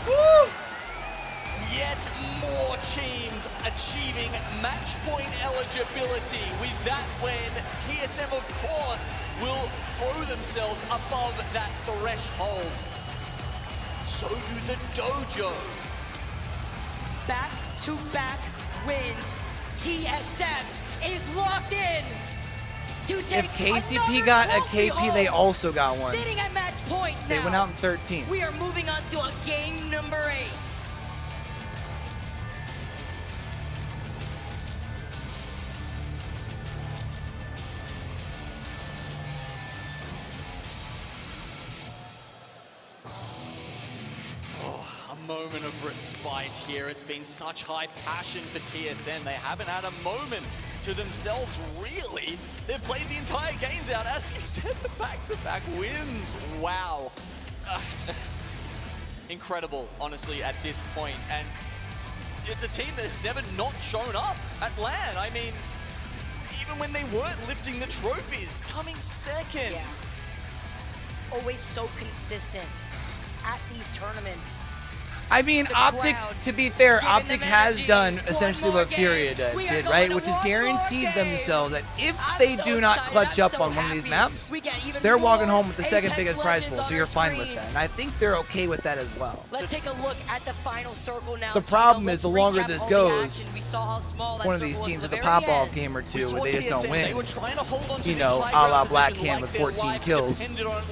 Woo! Yet more teams achieving match point eligibility. With that win, TSM, of course, will throw themselves above that threshold. So do the Dojo. Back-to-back wins. TSM is locked in to take If KCP another got a trophy KP, they home. also got one. Sitting at match point They now. went out in 13. We are moving on to a game number 8. A moment of respite here. It's been such high passion for TSM. They haven't had a moment to themselves, really. They've played the entire games out. As you said, the back-to-back wins. Wow. Incredible, honestly, at this point. And it's a team that has never not shown up at LAN. I mean, even when they weren't lifting the trophies, coming second. Yeah. Always so consistent at these tournaments. I mean, Optic, to be fair, Optic has done essentially what Furia did, right? Which is guaranteed themselves that if they do not clutch up on one of these maps, they're walking home with the second biggest prize pool, so you're fine with that. And I think they're okay with that as well. Let's take a look at the final circle now. The problem is the longer this goes, one of these teams is a pop-off game or two where they just don't win. You know, a la Black Hand with 14 kills.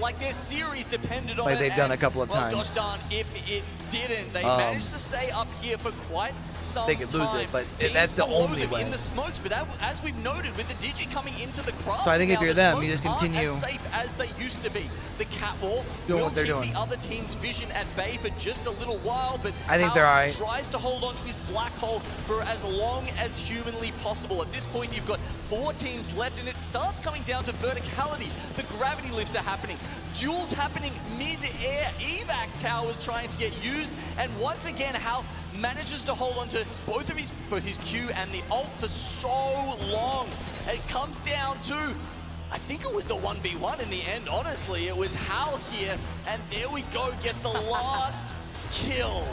Like their series depended on like they've done a couple of times. Gosh darn, if it didn't, they managed to stay up here for quite some they could lose time. it, but that's the only way. In the smokes, but as we've noted, with the Digi coming into the craft, so I think if now, you're the them, you smokes just continue aren't as safe as they used to be. The catwall doing will what they're keep doing. the other team's vision at bay for just a little while, but I think they're alright. Tries to hold on to his black hole for as long as humanly possible. At this point, you've got 4 teams left, and it starts coming down to verticality. The gravity lifts are happening. Duels happening mid-air. Evac towers trying to get used, and once again, Hal manages to hold on to both his Q and the ult for so long. It comes down to, I think it was the 1v1 in the end, honestly. It was Hal here, and there we go, get the last kill.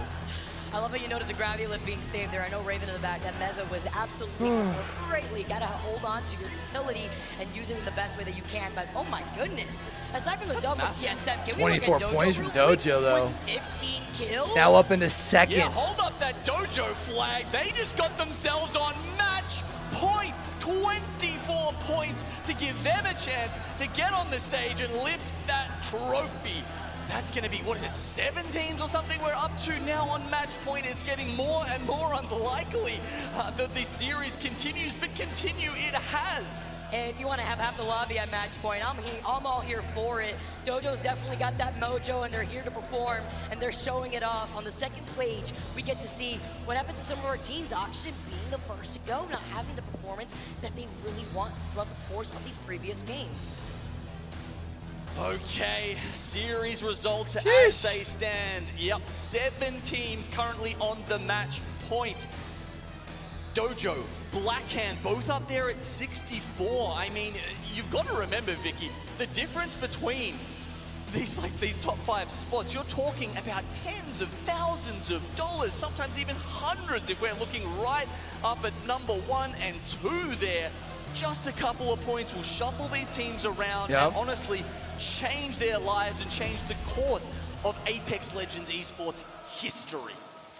I love how you noted the gravity lift being saved there. I know Raven in the back, that Meza was absolutely greatly. Got to hold on to your utility and use it in the best way that you can. But oh my goodness, aside from the double TSM, can we 24 look at Dojo points from real Dojo, quick? though. 15 kills? Now up into second. Yeah, hold up that Dojo flag. They just got themselves on match point. 24 points to give them a chance to get on the stage and lift that trophy. That's going to be, what is it, 7 teams or something we're up to now on match point. It's getting more and more unlikely that this series continues, but continue it has. And if you want to have half the lobby at match point, I'm all here for it. Dojo's definitely got that mojo, and they're here to perform, and they're showing it off. On the second page, we get to see what happened to some of our teams. Oxygen being the first to go, not having the performance that they really want throughout the course of these previous games. Okay, series results as they stand. Yep, 7 teams currently on the match point. Dojo, Blackhand, both up there at 64. I mean, you've got to remember, Vicky, the difference between these top 5 spots, you're talking about tens of thousands of dollars, sometimes even hundreds if we're looking right up at number 1 and 2 there. Just a couple of points will shuffle these teams around and honestly change their lives and change the course of Apex Legends esports history.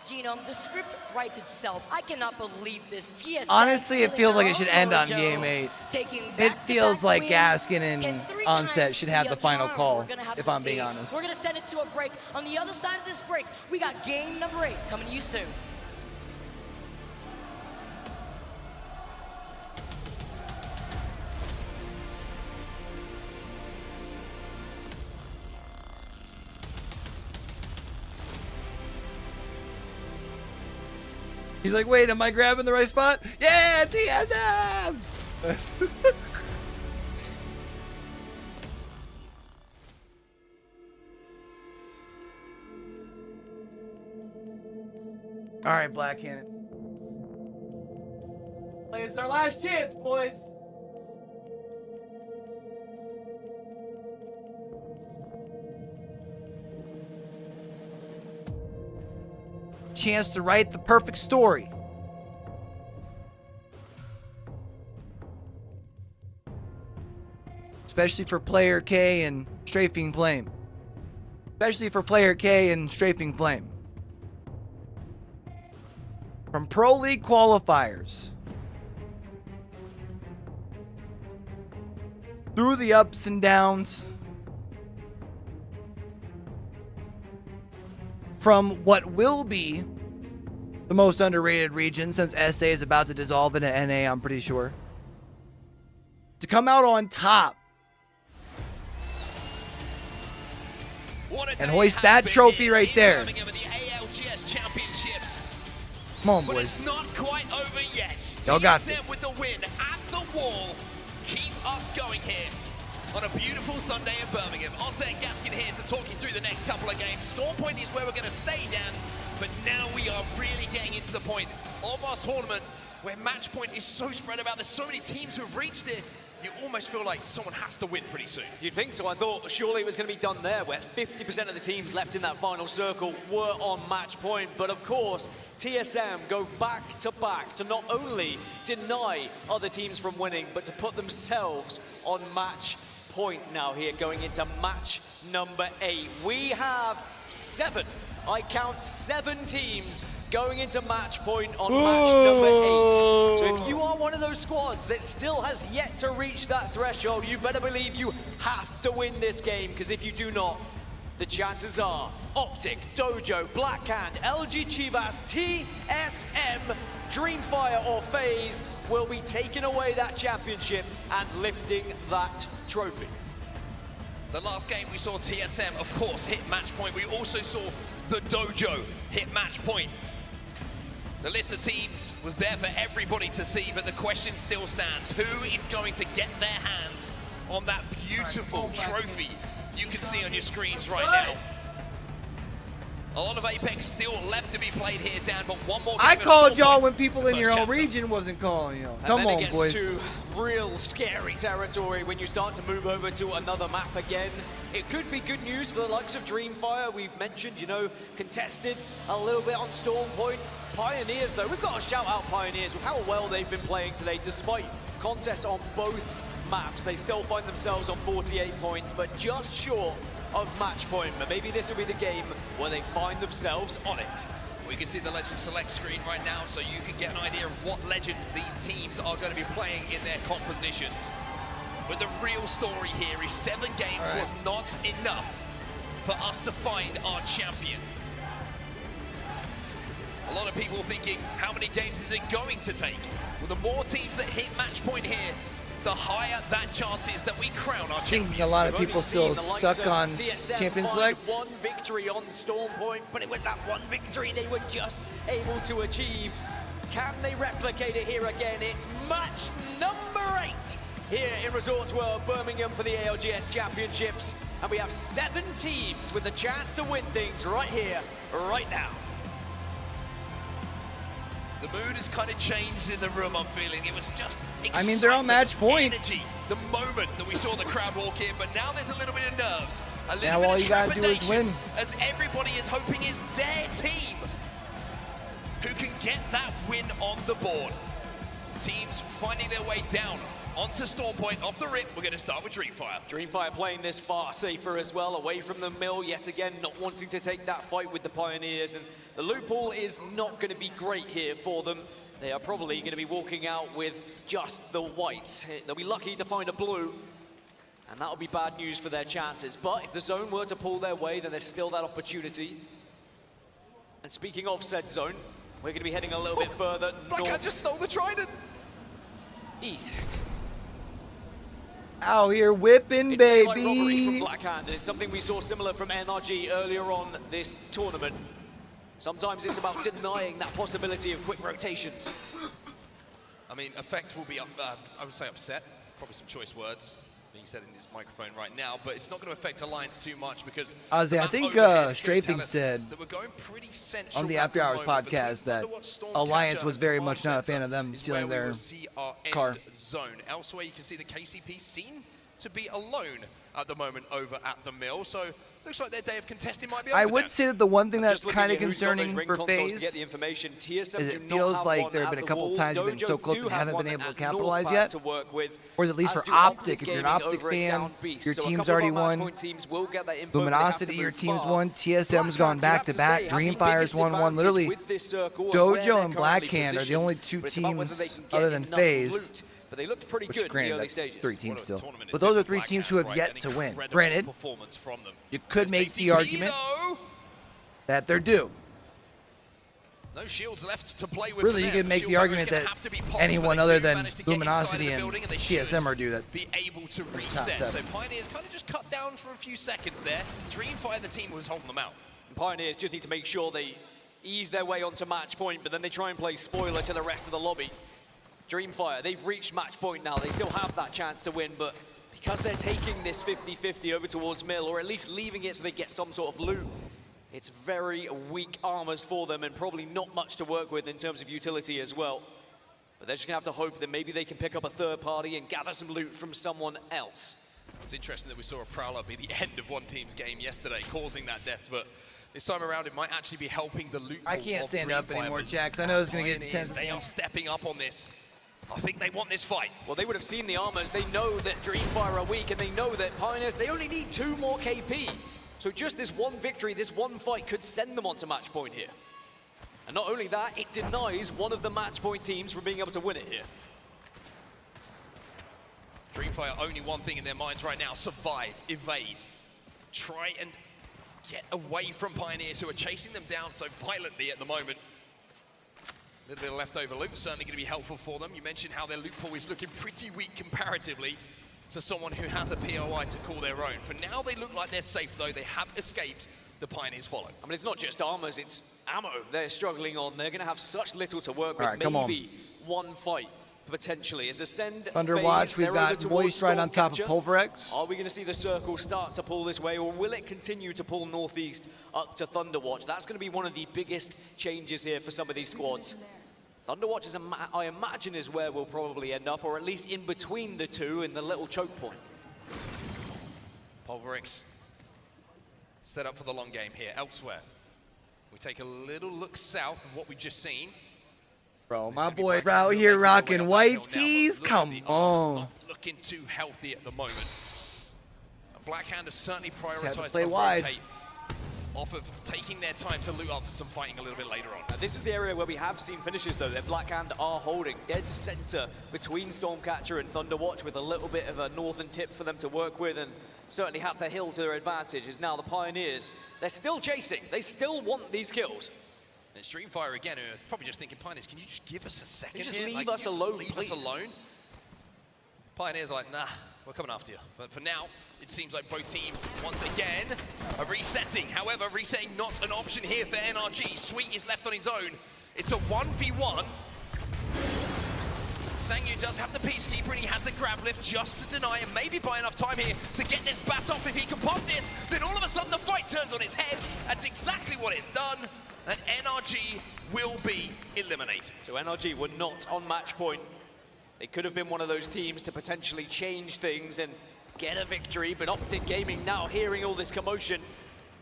Genome, the script writes itself. I cannot believe this. TSM Honestly, it feels like it should end on Game 8. It feels like Gaskin and Onset should have the final call, if I'm being honest. We're going to send it to a break. On the other side of this break, we got game number 8 coming to you soon. He's like, wait, am I grabbing the right spot? Yeah, TSM! All right, Black Cannon. It's our last chance, boys. Chance to write the perfect story. Especially for player K and Strafing Flame. Especially for player K and Strafing Flame. From Pro League qualifiers. Through the ups and downs. From what will be the most underrated region, since SA is about to dissolve into NA, I'm pretty sure. To come out on top. And hoist that trophy right there. The ALGS Championships. Come on, But boys. it's not quite over yet. Y'all got TSM this. with the win at the wall. Keep us going here on a beautiful Sunday in Birmingham. Onset and Gaskin here to talk you through the next couple of games. Storm Point is where we're going to stay, Dan, but now we are really getting into the point of our tournament where match point is so spread about. There's so many teams who have reached it. You almost feel like someone has to win pretty soon. You'd think so. I thought surely it was going to be done there, where 50% of the teams left in that final circle were on match point. But of course, TSM go back to not only deny other teams from winning, but to put themselves on match point now here, going into match number 8. We have 7. I count 7 teams going into match point on match number 8. So if you are one of those squads that still has yet to reach that threshold, you better believe you have to win this game, because if you do not, the chances are Optic, Dojo, Blackhand, LG Chivas, TSM, Dreamfire or FaZe will be taking away that championship and lifting that trophy. The last game we saw TSM, of course, hit match point. We also saw the Dojo hit match point. The list of teams was there for everybody to see, but the question still stands. Who is going to get their hands on that beautiful trophy you can see on your screens right now? A lot of Apex still left to be played here, Dan, but one more game. I called y'all when people in your own region wasn't calling y'all. Come on, boys. And then it gets to real scary territory when you start to move over to another map again. It could be good news for the likes of Dreamfire. We've mentioned, you know, contested a little bit on Storm Point. Pioneers, though, we've got to shout out Pioneers with how well they've been playing today. Despite contests on both maps, they still find themselves on 48 points, but just short of match point. But maybe this will be the game where they find themselves on it. We can see the Legend Select screen right now, so you can get an idea of what Legends these teams are going to be playing in their compositions. But the real story here is 7 games was not enough for us to find our champion. A lot of people thinking, how many games is it going to take? Well, the more teams that hit match point here, the higher that chance is that we crown our champion. I think a lot of people still stuck on Champion Select. One victory on Storm Point, but it was that one victory they were just able to achieve. Can they replicate it here again? It's match number 8 here in Resorts World Birmingham for the ALGS Championships. And we have 7 teams with the chance to win things right here, right now. The mood has kind of changed in the room, I'm feeling. It was just I mean, they're on match point. Energy, the moment that we saw the crowd walk in, but now there's a little bit of nerves, a little now bit all of you gotta do is win. as everybody is hoping it's their team who can get that win on the board. Teams finding their way down onto Storm Point off the rip. We're going to start with Dreamfire. Dreamfire playing this far safer as well, away from the mill yet again, not wanting to take that fight with the Pioneers, and the loophole is not going to be great here for them. They are probably going to be walking out with just the white. They'll be lucky to find a blue, and that'll be bad news for their chances. But if the zone were to pull their way, then there's still that opportunity. And speaking of said zone, we're going to be heading a little bit further Blackhand just stole the trident. East. Out here whipping, It's baby. like robbery from Blackhand, and it's something we saw similar from NRG earlier on this tournament. Sometimes it's about denying that possibility of quick rotations. I mean, Effect will be, I would say upset, probably some choice words being said in this microphone right now, but it's not going to affect Alliance too much because I think Strafing said on the After Hours podcast that Alliance was very much not a fan of them stealing their car. Zone. Elsewhere, you can see the KCP seem to be alone at the moment over at the mill, so looks like their day of contesting might be over. I would say that the one thing that's kind of concerning for FaZe is it feels like there have been a couple times you've been so close and haven't been able to capitalize yet. Or at least for Optic, if you're an Optic fan, your team's already won. Luminosity, your team's won. TSM's gone back-to-back. Dreamfire's won one. Literally, Dojo and Blackhand are the only 2 teams other than FaZe. But they looked pretty good in the early stages. 3 teams still. But those are 3 teams who have yet to win. Granted, you could make the argument that they're due. No shields left to play with. Really, you could make the argument that anyone other than Luminosity and TSM are due that. Be able to reset. So Pioneers kind of just cut down for a few seconds there. Dreamfire, the team was holding them out. And Pioneers just need to make sure they ease their way onto match point, but then they try and play spoiler to the rest of the lobby. Dreamfire, they've reached match point now. They still have that chance to win, but because they're taking this 50-50 over towards mill, or at least leaving it so they get some sort of loot, it's very weak armors for them and probably not much to work with in terms of utility as well. But they're just going to have to hope that maybe they can pick up a third party and gather some loot from someone else. It's interesting that we saw a Prowler be the end of one team's game yesterday, causing that death, but this time around it might actually be helping the loot. I can't stand up anymore, Jack, because I know it's going to get intense. They are stepping up on this. I think they want this fight. Well, they would have seen the armors. They know that Dreamfire are weak, and they know that Pioneers, they only need 2 more KP. So just this one victory, this one fight could send them onto match point here. And not only that, it denies one of the match point teams from being able to win it here. Dreamfire only one thing in their minds right now: survive, evade, try and get away from Pioneers, who are chasing them down so violently at the moment. A little bit of leftover loot, certainly going to be helpful for them. You mentioned how their loot pool is looking pretty weak comparatively to someone who has a POI to call their own. For now, they look like they're safe, though. They have escaped. The Pioneers follow. I mean, it's not just armors, it's ammo they're struggling on. They're going to have such little to work with. All right, come on. Maybe one fight, potentially. As Ascend Underwatch, we've got Voice right on top of Pulverex. Are we going to see the circle start to pull this way, or will it continue to pull northeast up to Thunderwatch? That's going to be one of the biggest changes here for some of these squads. Thunderwatch, I imagine, is where we'll probably end up, or at least in between the two in the little choke point. Pulverex set up for the long game here. Elsewhere, we take a little look south of what we've just seen. Bro, my boy out here rocking white tees. Come on. Not looking too healthy at the moment. Blackhand has certainly Just had to prioritized play the wide. rotate off of taking their time to loot up for some fighting a little bit later on. Now, this is the area where we have seen finishes, though, that Blackhand are holding dead center between Stormcatcher and Thunderwatch, with a little bit of a northern tip for them to work with, and certainly have the hill to their advantage. Is now the Pioneers, they're still chasing. They still want these kills. And it's Dreamfire again, who are probably just thinking, Pioneers, can you just give us a second Just here? leave Like, us alone, leave please. us alone. Pioneers are like, nah, we're coming after you. But for now, it seems like both teams, once again, are resetting. However, resetting not an option here for NRG. Sweet is left on his own. It's a 1v1. Sangyu does have the Peacekeeper, and he has the grab lift just to deny, and maybe buy enough time here to get this bat off. If he can pop this, then all of a sudden the fight turns on its head. That's exactly what it's done, and NRG will be eliminated. So NRG were not on match point. They could have been one of those teams to potentially change things and get a victory, but Optic Gaming now hearing all this commotion,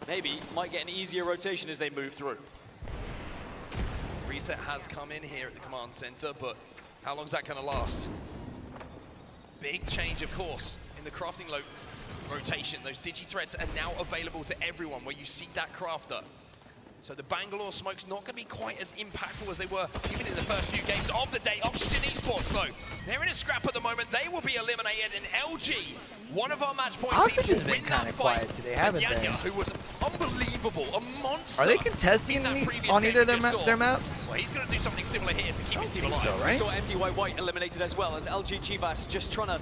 maybe might get an easier rotation as they move through. Reset has come in here at the command center, but how long is that going to last? Big change, of course, in the crafting rotation. Those digi-threads are now available to everyone where you seek that crafter. So the Bangalore smoke's not going to be quite as impactful as they were even in the first few games of the day. Oxygen Esports, though, they're in a scrap at the moment. They will be eliminated, and LG, one of our match point teams, will win that fight. Today, haven't and they? Yanya, who was unbelievable, a monster. Are they contesting on either of their maps? Well, he's going to do something similar here to keep his team alive. So, right? We saw MDY White eliminated as well, as LG Chivas just trying to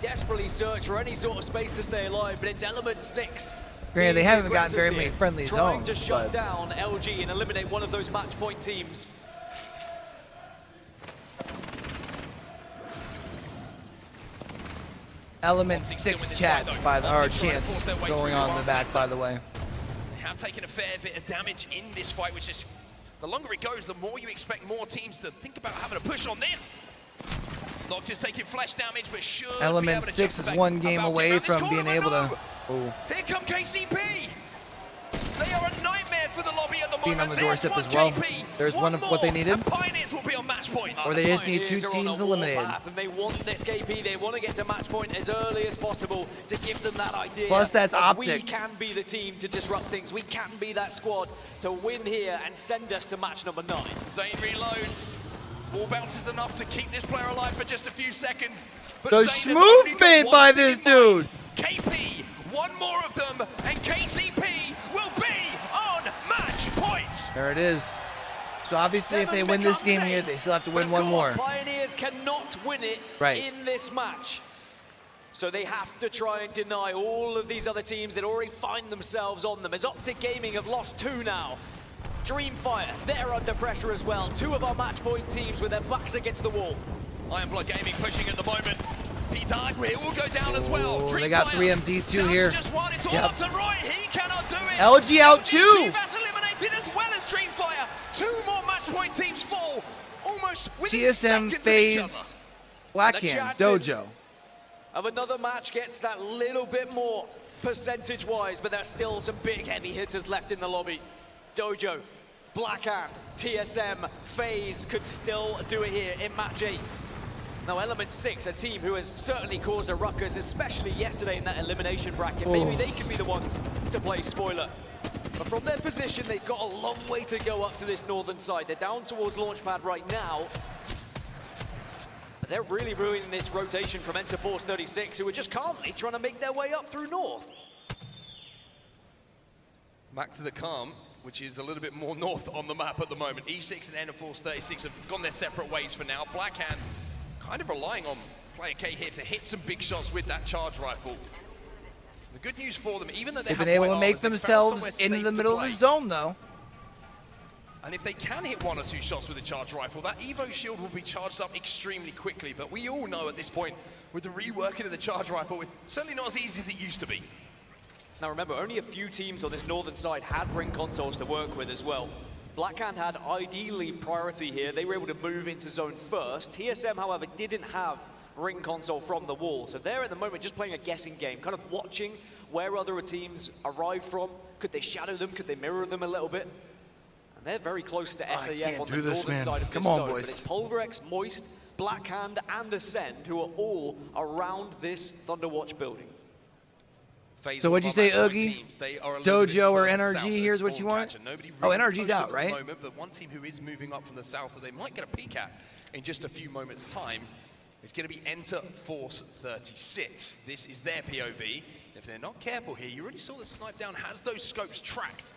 desperately search for any sort of space to stay alive, but it's Element 6. Granted, they haven't gotten very many friendly trying zones. to shut down LG and eliminate one of those match point teams. Element 6 chats by the, or chants going on in the back, by the way. They have taken a fair bit of damage in this fight, which is, the longer it goes, the more you expect more teams to think about having a push on this. Not just taking flesh damage, but should Element be able to 6 is justify one game about away getting around from this being able corner, to. but no! Here come KCP! They are a nightmare for the lobby at the Being moment. on the doorstep as well. There's one of what they needed. Pioneers will be on match point. Or they just need 2 teams eliminated. And they want this KP, they want to get to match point as early as possible to give them that idea. Plus that's of We Optic. can be the team to disrupt things. We can be that squad to win here and send us to match number 9. Zane reloads. Wall bounces enough to keep this player alive for just a few seconds. But The Zane has only got movement one by thing this in mind. dude. KP, one more of them, and KCP will be on match point. There it is. So obviously, if they win this game here, they still have to win one more. Pioneers cannot win it in this match. So they have to try and deny all of these other teams that already find themselves on them. As Optic Gaming have lost 2 now. Dreamfire, they're under pressure as well. 2 of our match point teams with their backs against the wall. Iron Blood Gaming pushing at the moment. Peter Agri will go down as well. They got 3 MZ2 here. Just one, it's all Yep. up to Roy. He cannot do it. LG out too. Chivas eliminated as well as Dreamfire. 2 more match point teams fall. Almost with TSM, FaZe, Blackhand, Dojo. Of another match gets that little bit more percentage-wise, but there's still some big heavy hitters left in the lobby. Dojo, Blackhand, TSM, FaZe could still do it here in match 8. Now Element 6, a team who has certainly caused a ruckus, especially yesterday in that elimination bracket. Maybe they could be the ones to play spoiler. But from their position, they've got a long way to go up to this northern side. They're down towards Launchpad right now. But they're really ruining this rotation from Enter Force 36, who are just calmly trying to make their way up through north. Back to the Calm, which is a little bit more north on the map at the moment. E6 and Enter Force 36 have gone their separate ways for now. Blackhand kind of relying on Player K here to hit some big shots with that charge rifle. The good news for them, even though they've been able to make themselves into the middle of the zone, though. And if they can hit 1 or 2 shots with a charge rifle, that Evo shield will be charged up extremely quickly. But we all know at this point, with the reworking of the charge rifle, it's certainly not as easy as it used to be. Now remember, only a few teams on this northern side had ring consoles to work with as well. Blackhand had ideally priority here. They were able to move into zone first. TSM, however, didn't have ring console from the wall. So they're at the moment just playing a guessing game, kind of watching where other teams arrived from. Could they shadow them? Could they mirror them a little bit? And they're very close to SAF on the northern side of this zone. But it's Pulverex, Moist, Blackhand, and Ascend who are all around this Thunderwatch building. So what'd you say, Oogie? Dojo or NRG? Here's what you want. Oh, NRG's out, right? Moment, but one team who is moving up from the south that they might get a peek at in just a few moments' time is going to be Enter Force 36. This is their POV. If they're not careful here, you already saw that Snipe Down has those scopes tracked.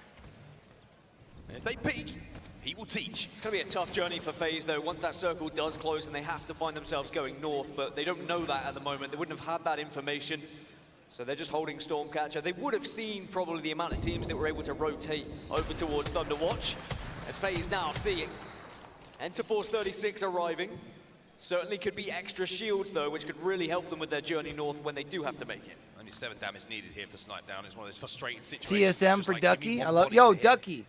And if they peek, he will teach. It's going to be a tough journey for FaZe, though, once that circle does close and they have to find themselves going north, but they don't know that at the moment. They wouldn't have had that information. So they're just holding Stormcatcher. They would have seen probably the amount of teams that were able to rotate over towards Thunderwatch. As FaZe now see it. Enter Force 36 arriving. Certainly could be extra shields though, which could really help them with their journey north when they do have to make it. Only 7 damage needed here for Snipe Down. It's one of those frustrating situations. TSM for Ducky. I love, yo, Ducky.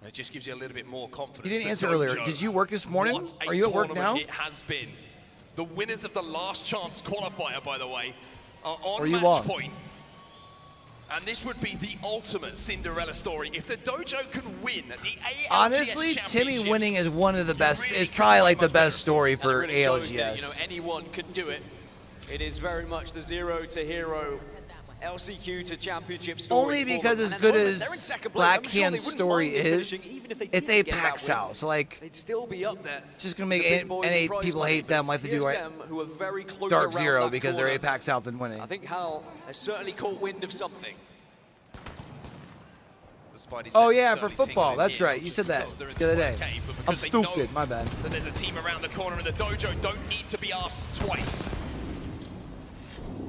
It just gives you a little bit more confidence. You didn't answer earlier. Did you work this morning? Are you at work now? It has been. The winners of the last chance qualifier, by the way, are on match point. And this would be the ultimate Cinderella story. If the Dojo can win the ALGS honestly, Timmy winning is one of the best. It's probably like the best story for really ALGS. That, you know, anyone can do it. It is very much the 0 to hero, LCQ to championship story. Only because as good as Blackhand's story is, it's a pack South. So like, they'd still be up there. It's just gonna make NA people hate them like they do who are very close Dark around Zero that because corner. they're Apex South and winning. I think Hal has certainly caught wind of something. Oh yeah, for football. That's right. You said that the other day. I'm stupid. My bad. That there's a team around the corner and the Dojo don't need to be asked twice.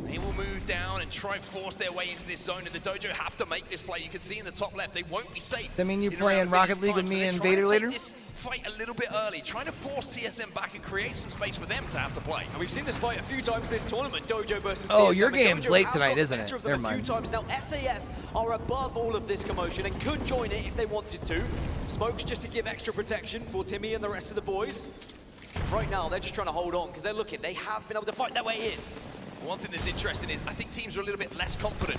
They will move down and try and force their way into this zone, and the Dojo have to make this play. You can see in the top left, they won't be safe. That mean you playing Rocket League with me and Vader later? Fight a little bit early, trying to force TSM back and create some space for them to have to play. And we've seen this fight a few times this tournament, Dojo versus TSM. Oh, your game's late tonight, isn't it? Never A mind. few times now. SAF are above all of this commotion and could join it if they wanted to. Smokes just to give extra protection for Timmy and the rest of the boys. Right now, they're just trying to hold on because they're looking. They have been able to fight their way in. One thing that's interesting is I think teams are a little bit less confident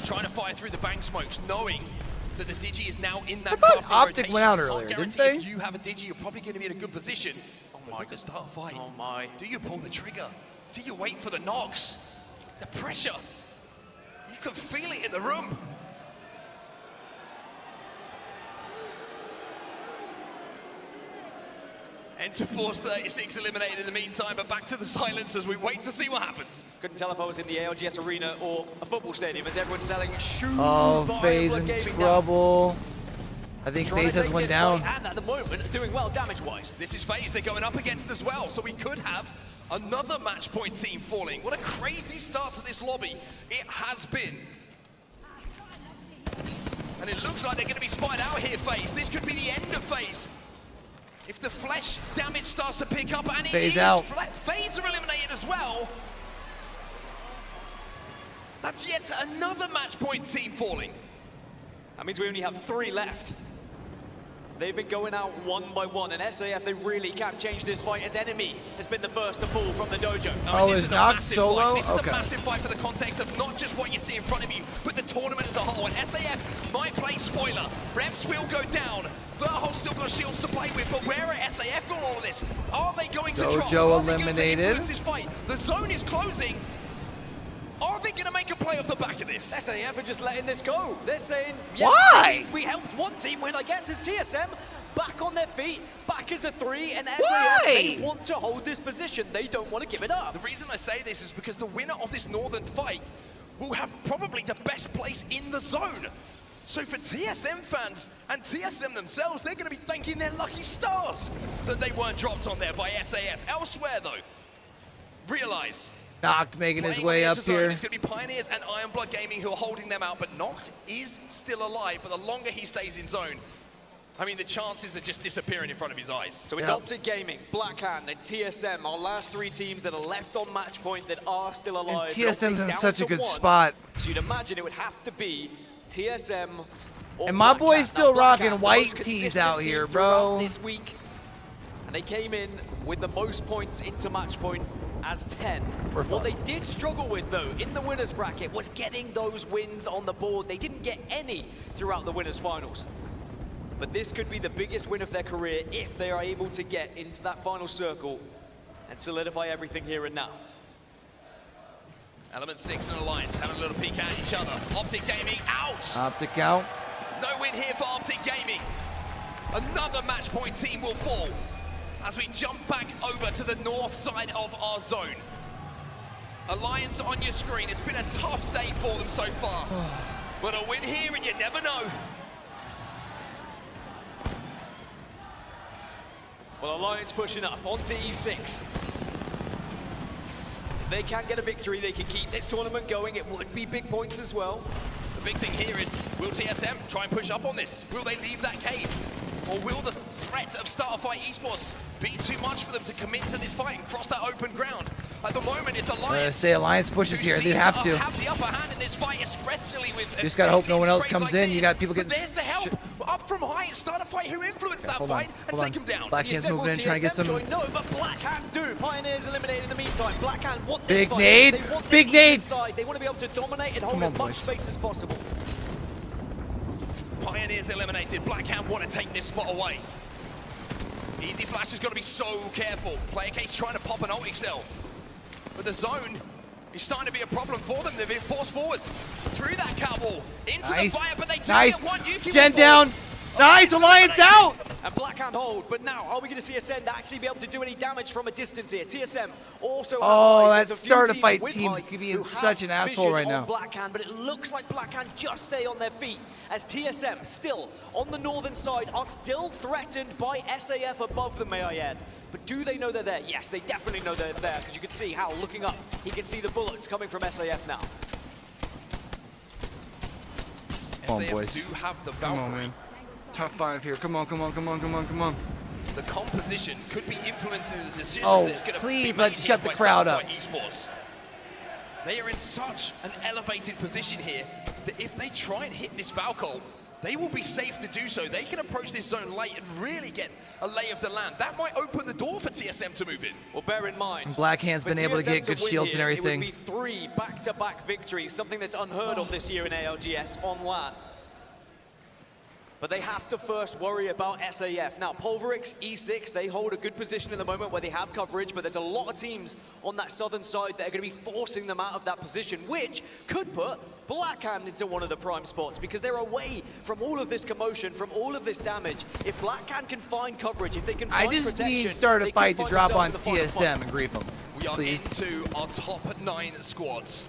trying to fire through the bank smokes, knowing that the Digi is now in that I thought crafting Optic rotation. went out Can't earlier, didn't guarantee they? If you have a Digi, you're probably going to be in a good position. Oh my, look at start a fight. Oh my. Do you pull the trigger? Do you wait for the knocks? The pressure. You can feel it in the room. Enter Force 36 eliminated in the meantime, but back to the silence as we wait to see what happens. Couldn't tell if I was in the ALGS arena or a football stadium as everyone's selling shoes. Oh, FaZe in trouble. I think FaZe has one down. And at the moment, doing well damage-wise. This is FaZe they're going up against as well, so we could have another match point team falling. What a crazy start to this lobby it has been. And it looks like they're going to be spied out here, FaZe. This could be the end of FaZe. If the flesh damage starts to pick up, and it FaZe is, out. FaZe are eliminated as well. That's yet another match point team falling. That means we only have 3 left. They've been going out one by one, and SAF, they really can't change this fight as enemy has been the first to fall from the dojo. Oh, is Noct solo? This is Okay. a massive fight for the context of not just what you see in front of you, but the tournament as a whole. And SAF might play spoiler. Reps will go down. Verho's still got shields to play with, but where are SAF on all of this? Are they going to drop? Dojo Are they going to eliminated. influence this fight? The zone is closing. Are they going to make a play off the back of this? SAF are just letting this go. They're saying, yeah, Why? we helped one team win, I guess, as TSM. Back on their feet, back as a 3, and SAF, Why? they want to hold this position. They don't want to give it up. The reason I say this is because the winner of this northern fight will have probably the best place in the zone. So for TSM fans and TSM themselves, they're going to be thanking their lucky stars that they weren't dropped on there by SAF. Elsewhere, though, realize Noct making his playing way on up the edge of zone, here. it's going to be Pioneers and Ironblood Gaming who are holding them out, but Noct is still alive. But the longer he stays in zone, I mean, the chances are just disappearing in front of his eyes. So it's Optic Gaming, Blackhand, and TSM, our last 3 teams that are left on match point that are still alive. And TSM's in Optic such a down to good 1. spot. So you'd imagine it would have to be TSM or And my Blackhand. boy's still Now, rocking Blackhand, white the most tees consistent out team here, throughout bro. This week, and they came in with the most points into match point as 10. We're What fine. they did struggle with, though, in the winners bracket was getting those wins on the board. They didn't get any throughout the winners finals. But this could be the biggest win of their career if they are able to get into that final circle and solidify everything here and now. Element 6 and Alliance having a little peek at each other. Optic Gaming out! Optic out. No win here for Optic Gaming. Another match point team will fall as we jump back over to the north side of our zone. Alliance on your screen. It's been a tough day for them so far. But a win here and you never know. Well, Alliance pushing up onto E6. If they can get a victory, they can keep this tournament going. It would be big points as well. The big thing here is, will TSM try and push up on this? Will they leave that cave? Or will the threat of Starfight Esports be too much for them to commit to this fight and cross that open ground? At the moment, it's Alliance. Say Alliance pushes here. They have to. Have the upper hand in this fight, especially with. You just gotta hope no one else comes in. You got people But getting. there's the help up from high. Start a fight who influenced that fight and take him down. Blackhand's moving in, trying to get some. No, but Blackhand do. Pioneers eliminated in the meantime. Blackhand want this Big fight. nade. They want Big this nade. inside. They want to be able to dominate and hold as much space as possible. Pioneers eliminated. Blackhand want to take this spot away. Easy Flash has got to be so careful. Player Case trying to pop an ult excel. But the zone is starting to be a problem for them. They've been forced forward through that cow wall into the fire, but they do get one. Yuki Gen will down. Nice. Alliance out. And Blackhand hold, but now are we going to see Ascend actually be able to do any damage from a distance here? TSM also have Oh, eyes. that There's a few start to teams fight with teams height could be who in such have an asshole vision right on now. Blackhand, but it looks like Blackhand just stay on their feet as TSM still on the northern side are still threatened by SAF above them, may I add. But do they know they're there? Yes, they definitely know they're there because you can see how looking up, he can see the bullets coming from SAF now. Come on, SAF boys. do have the Come on, Valkyrie. man. Top 5 here. Come on, come on, come on, come on, come on. The composition could be influencing the decision Oh, that's going to please, be made let's here shut the by crowd up. Starfight Esports. They are in such an elevated position here that if they try and hit this Valkyrie, they will be safe to do so. They can approach this zone late and really get a lay of the land. That might open the door for TSM to move in. Well, bear in mind, Blackhand's for been able to TSM get good win shields and here, everything. It would be 3 back-to-back victories, something that's unheard of this year in ALGS on LAN. But they have to first worry about SAF. Now, Pulverix, E6, they hold a good position in the moment where they have coverage, but there's a lot of teams on that southern side that are going to be forcing them out of that position, which could put Blackhand into one of the prime spots because they're away from all of this commotion, from all of this damage. If Blackhand can find coverage, if they can I find just protection, need Star they to can fight to find drop on themselves in the final TSM fight. and grief them. We are Please. into our top 9 squads.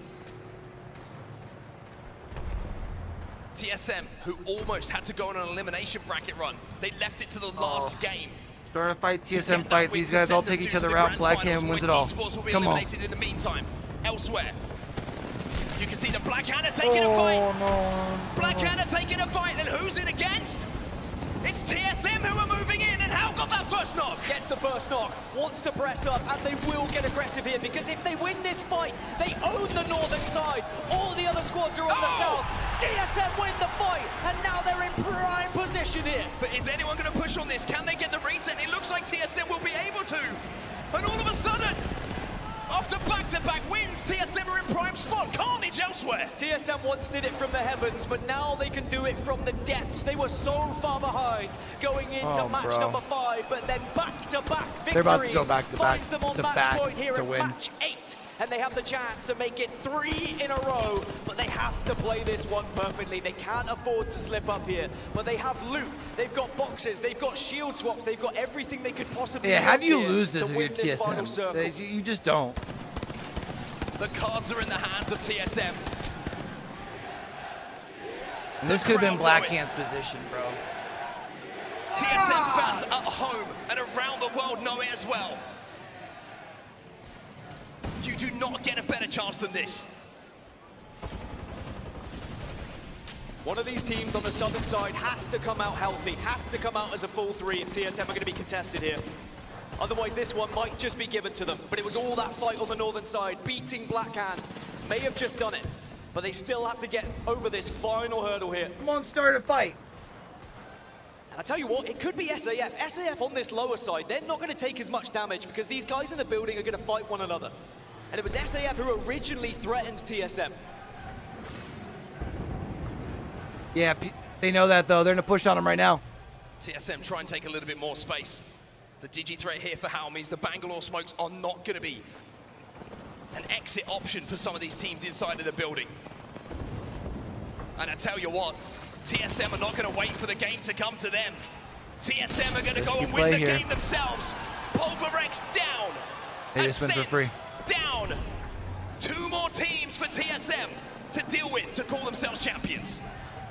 TSM, who almost had to go on an elimination bracket run. They left it to the last game. Start a fight, TSM fight. These guys all take each other out. Blackhand wins it all. Esports will be Come on. eliminated in the meantime. Elsewhere, you can see the Blackhand are taking a fight. Blackhand are taking a fight, and who's it against? It's TSM who are moving in, and Hal got that first knock. Gets the first knock, wants to press up, and they will get aggressive here because if they win this fight, they own the northern side. All the other squads are on the south. TSM win the fight, and now they're in prime position position here. But is anyone going to push on this? Can they get the reset? It looks like TSM will be able to. And all of a sudden, after back-to-back wins, TSM are in prime spot. Carnage elsewhere. TSM once did it from the heavens, but now they can do it from the depths. They were so far behind going into match number 5, but then back-to-back victories. They're about to go back-to-back finds them on to match back point here to at win. match 8. And they have the chance to make it 3 in a row, but they have to play this one perfectly. They can't afford to slip up here, but they have loot, they've got boxes, they've got shield swaps, they've got everything they could possibly Yeah, how do you want here lose this to if win you're this final TSM? circle. You just don't. The cards are in the hands of TSM. And this could have been Blackhand's position, bro. TSM fans at home and around the world know it as well. You do not get a better chance than this. One of these teams on the southern side has to come out healthy, has to come out as a full 3 if TSM are going to be contested here. Otherwise, this one might just be given to them. But it was all that fight on the northern side. Beating Blackhand may have just done it, but they still have to get over this final hurdle here. Come on, start a fight. I tell you what, it could be SAF. SAF on this lower side, they're not going to take as much damage because these guys in the building are going to fight one another. And it was SAF who originally threatened TSM. Yeah, they know that, though. They're going to push on them right now. TSM try and take a little bit more space. The digi threat here for Hal means the Bangalore smokes are not going to be an exit option for some of these teams inside of the building. And I tell you what, TSM are not going to wait for the game to come to them. TSM are going to go and win the game themselves. Pulverex down. They just went for free. Down. 2 more teams for TSM to deal with to call themselves champions.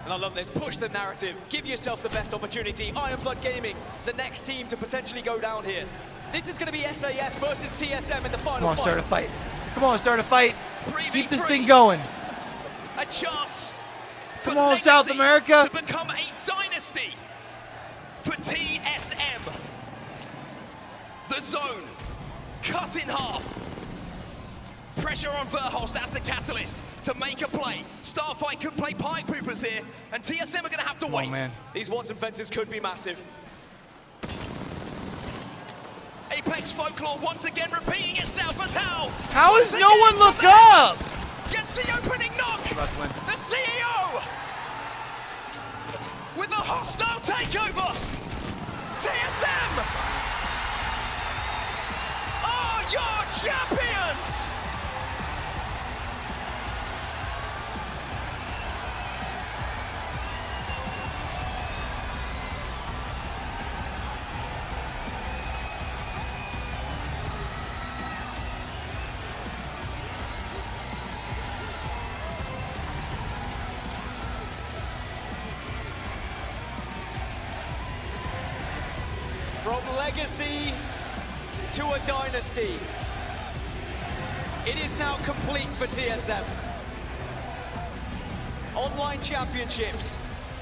And I love this. Push the narrative. Give yourself the best opportunity. Iron Blood Gaming, the next team to potentially go down here. This is going to be SAF versus TSM in the final Come on, fight. start a fight. Come on, start a fight. 3v3. Keep this thing going. A chance for Come on, Legacy South America. to become a dynasty for TSM. The zone cut in half. Pressure on Verholst as the catalyst to make a play. Starfight could play pie poopers here, and TSM are going to have to wait. Oh, man. These Watson fences could be massive. Apex Folklore once again repeating itself as Hal. How has no one looked up? Gets the opening knock. The CEO with a hostile takeover. TSM are your champions. From legacy to a dynasty, it is now complete for TSM. Online championships,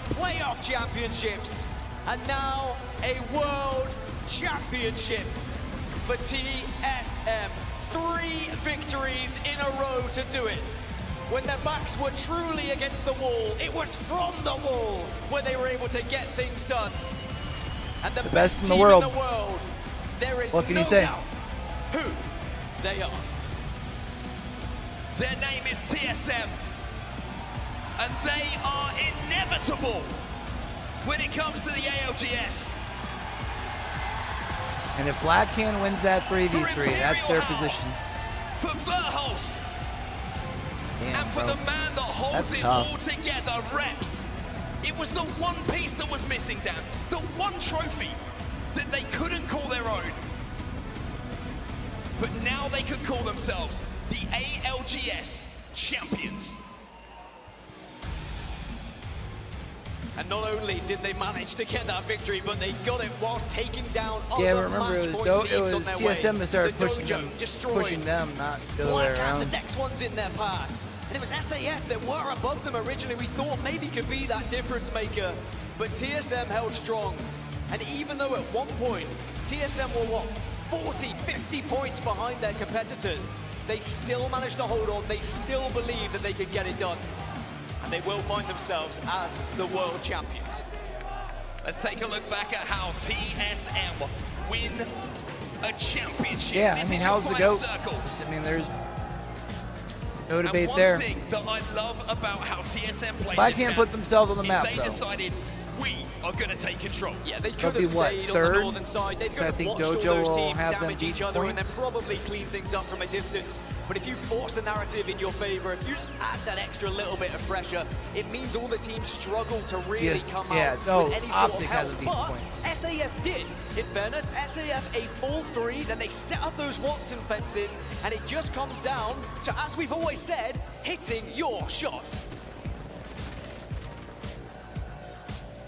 playoff championships, and now a world championship for TSM. 3 victories in a row to do it. When their backs were truly against the wall, it was from the wall where they were able to get things done. And the best in the team world. in the world, there is What can no you say? doubt who they are. Their name is TSM, and they are inevitable when it comes to the ALGS. And if Blackhand wins that 3v3, that's their position. For Verholst, Damn, and for bro. the man that holds That's it tough. all together, Reps. It was the one piece that was missing, Dan. The one trophy that they couldn't call their own. But now they could call themselves the ALGS champions. And not only did they manage to get that victory, but they got it whilst taking down Yeah, other remember it match was, point it teams on was their TSM way. that started The pushing Dojo them, not the other way Blackhand, around. the next one's in their path. And it was SAF that were above them originally. We thought maybe could be that difference maker, but TSM held strong. And even though at one point, TSM were 40, 50 points behind their competitors, they still managed to hold on. They still believe that they could get it done. And they will find themselves as the world champions. Let's take a look back at how TSM win a championship. Yeah, This I mean, is your how's the final GOAT? circle. I mean, there's no debate and there. one thing that I love about how TSM played Black this can't game put themselves on the is map, they though. decided we are going to take control. Yeah, they They'll could be have what, stayed on third? the northern side. They've I got to think watch all Dojo those will teams have them damage beat each other and then points. probably clean things up from a distance. But if you force the narrative in your favor, if you just add that extra little bit of pressure, it means all the teams struggle to really Yes, come yeah, out no, with any sort of Optic help. hasn't beat But points. SAF did. In fairness, SAF a full 3, then they set up those Watson fences, and it just comes down to, as we've always said, hitting your shots.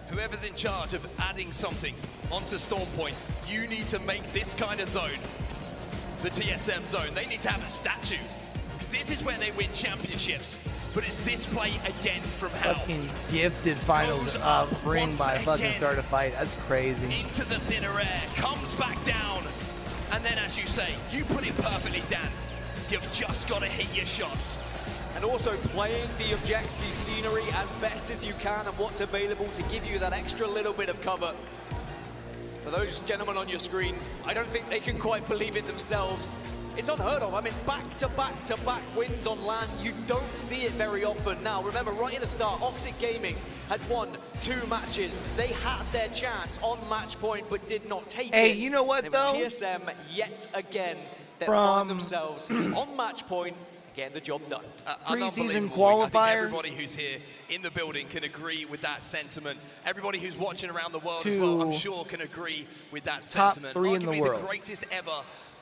Whoever's in charge of adding something onto Storm Point, you need to make this kind of zone the TSM zone. They need to have a statue, because this is where they win championships. But it's this play again from Hal. Fucking gifted finals ring by a fucking start a fight. That's crazy. Into the thinner air, comes back down. And then, as you say, you put it perfectly, Dan. You've just got to hit your shots. And also playing the objective scenery as best as you can and what's available to give you that extra little bit of cover. For those gentlemen on your screen, I don't think they can quite believe it themselves. It's unheard of. I mean, back-to-back-to-back wins on land. You don't see it very often. Now, remember, right at the start, Optic Gaming had won 2 matches. They had their chance on match point, but did not take it. Hey, you know what, and it was though? TSM yet again that From- find themselves on match point, getting the job done. Preseason Unbelievable. I think qualifier. everybody who's here in the building can agree with that sentiment. Everybody who's watching around the world as well, I'm sure, can agree with that Top sentiment. 3 in the Arguably world. the greatest ever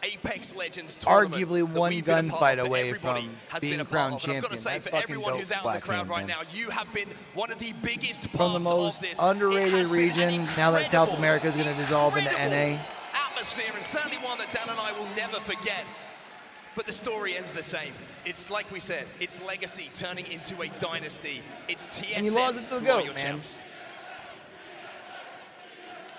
Apex Legends tournament Arguably that one we've been a part gunfight of, that away everybody from has being been a part crowned of. And I've got to champion. say, That's for fucking everyone dope, who's out in the Black crowd Hand, right man. now, you have been one of the biggest From the parts most of this. underrated region, now that South America is going to dissolve into NA. Atmosphere, and certainly one that Dan and I will never forget. But the story ends the same. It's like we said, it's legacy turning into a dynasty. It's TSM And you lost it to the who are GOAT, your man. champs.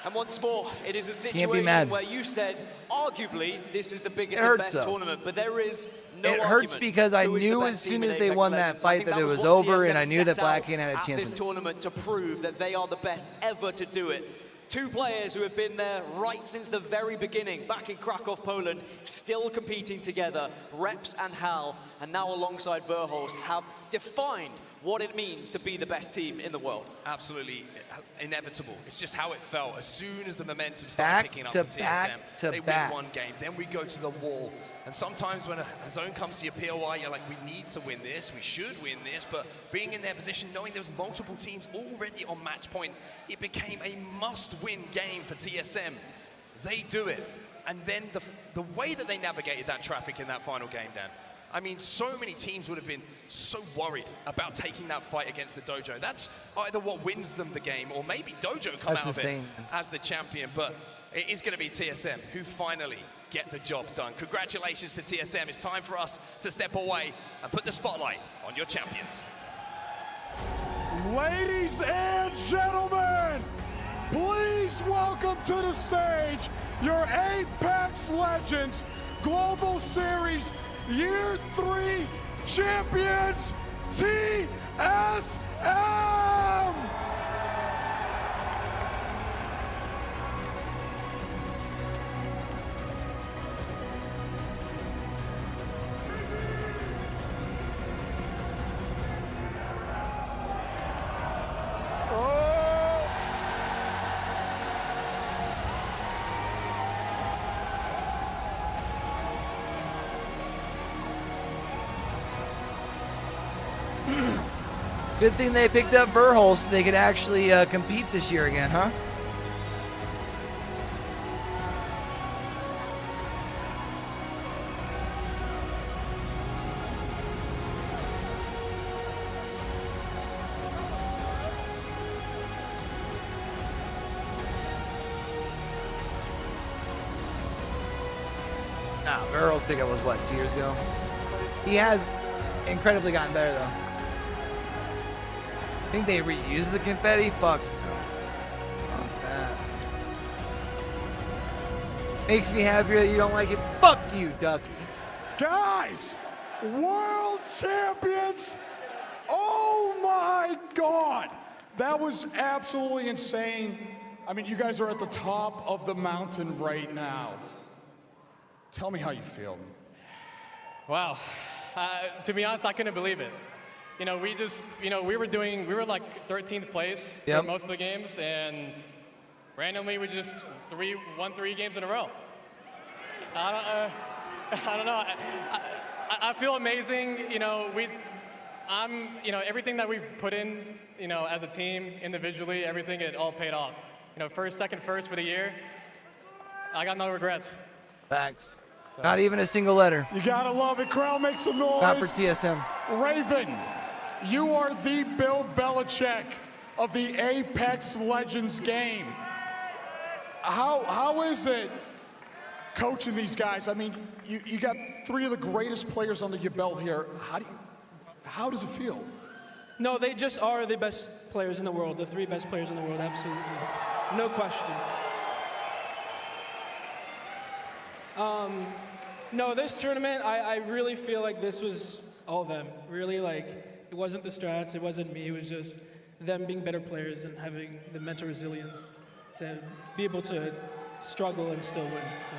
And once more, it is a Can't be situation mad. where you said, arguably, this is the biggest It and hurts, best though. tournament, but there is no It hurts argument because I who is the knew best as soon team in as they Apex won that Legends. I fight think that it was was what over, TSM and I knew that set Black out Hand had a at chance this to tournament to prove that they are the best ever to do it. 2 players who have been there right since the very beginning, back in Krakow, Poland, still competing together, Reps and Hal, and now alongside Verholst, have defined what it means to be the best team in the world. Absolutely inevitable. It's just how it felt. As soon as the momentum started picking up for TSM, they win one game, then we go to the wall. And sometimes when a zone comes to your POI, you're like, we need to win this, we should win this, but being in their position, knowing there was multiple teams already on match point, it became a must-win game for TSM. They do it. And then the way that they navigated that traffic in that final game, Dan, I mean, so many teams would have been so worried about taking that fight against the Dojo. That's either what wins them the game, or maybe Dojo come That's out of it insane. as the champion, but it is going to be TSM who finally get the job done. Congratulations to TSM. It's time for us to step away and put the spotlight on your champions. Ladies and gentlemen, please welcome to the stage your Apex Legends Global Series Year 3 champions, TSM! Good thing they picked up Verholst so they could actually compete this year again, huh? Nah, Verholst pickup was what, 2 years ago? He has incredibly gotten better though. I think they reused the confetti? Fuck. Fuck that. Makes me happier that you don't like it. Fuck you, Ducky. Guys, world champions! Oh my God! That was absolutely insane. I mean, you guys are at the top of the mountain right now. Tell me how you feel. Wow. To be honest, I couldn't believe it. You know, we were like 13th place for most of the games, and randomly we just won 3 games in a row. I don't know. I feel amazing. You know, everything that we've put in, you know, as a team, individually, everything, it all paid off. You know, first for the year. I got no regrets. Facts. Not even a single letter. You gotta love it. Crowd, make some noise. Not for TSM. Raven, you are the Bill Belichick of the Apex Legends game. How is it coaching these guys? I mean, you got 3 of the greatest players under your belt here. How does it feel? No, they just are the best players in the world, the 3 best players in the world, absolutely. No question. No, this tournament, I really feel like this was all them. Really, like, it wasn't the strats, it wasn't me, it was just them being better players and having the mental resilience to be able to struggle and still win. So.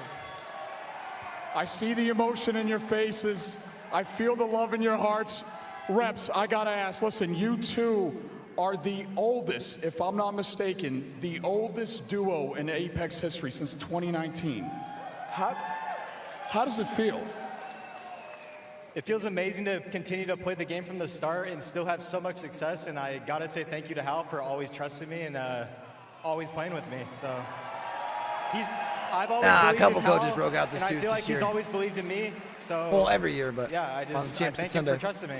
I see the emotion in your faces. I feel the love in your hearts. Reps, I gotta ask, listen, you 2 are the oldest, if I'm not mistaken, the oldest duo in Apex history since 2019. How does it feel? It feels amazing to continue to play the game from the start and still have so much success, and I gotta say thank you to Hal for always trusting me and always playing with me. So I've always believed a couple in Hal, coaches broke out the and suits I feel like this year. he's always believed in me. So Well, every year, but yeah, I thank him for trusting me.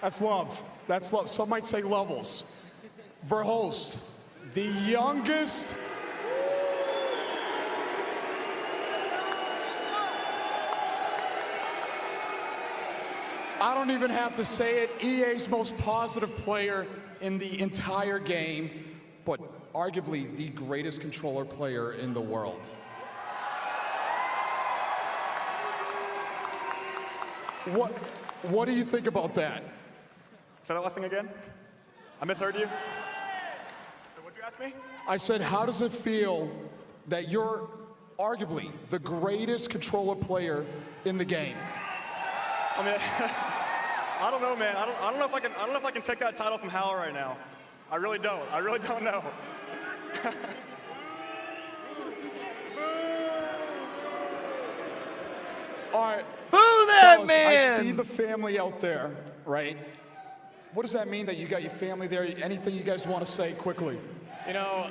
That's love. That's love. Some might say levels. Verhost, the youngest. I don't even have to say it. EA's most positive player in the entire game, but arguably the greatest controller player in the world. What do you think about that? Say that last thing again. I misheard you. What'd you ask me? I said, how does it feel that you're arguably the greatest controller player in the game? I mean, I don't know, man. I don't know if I can take that title from Hal right now. I really don't. I really don't know. All right. Boo that fellas, man! I see the family out there, right? What does that mean that you got your family there? Anything you guys want to say quickly? You know,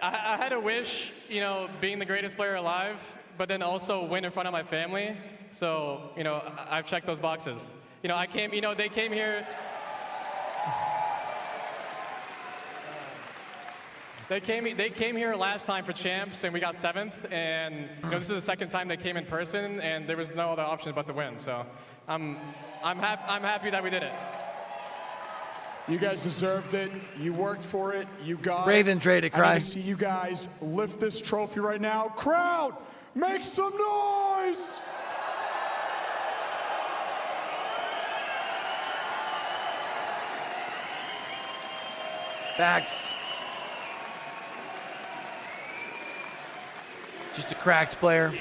I had a wish, you know, being the greatest player alive, but then also win in front of my family. So, you know, I've checked those boxes. You know, they came here. They came here last time for champs, and we got 7th. And you know, this is the 2nd time they came in person, and there was no other option but to win. So, I'm happy that we did it. You guys deserved it. You worked for it. You got Raven's ready to cry. I need to see you guys lift this trophy right now. Crowd, make some noise! Facts. Just a cracked player.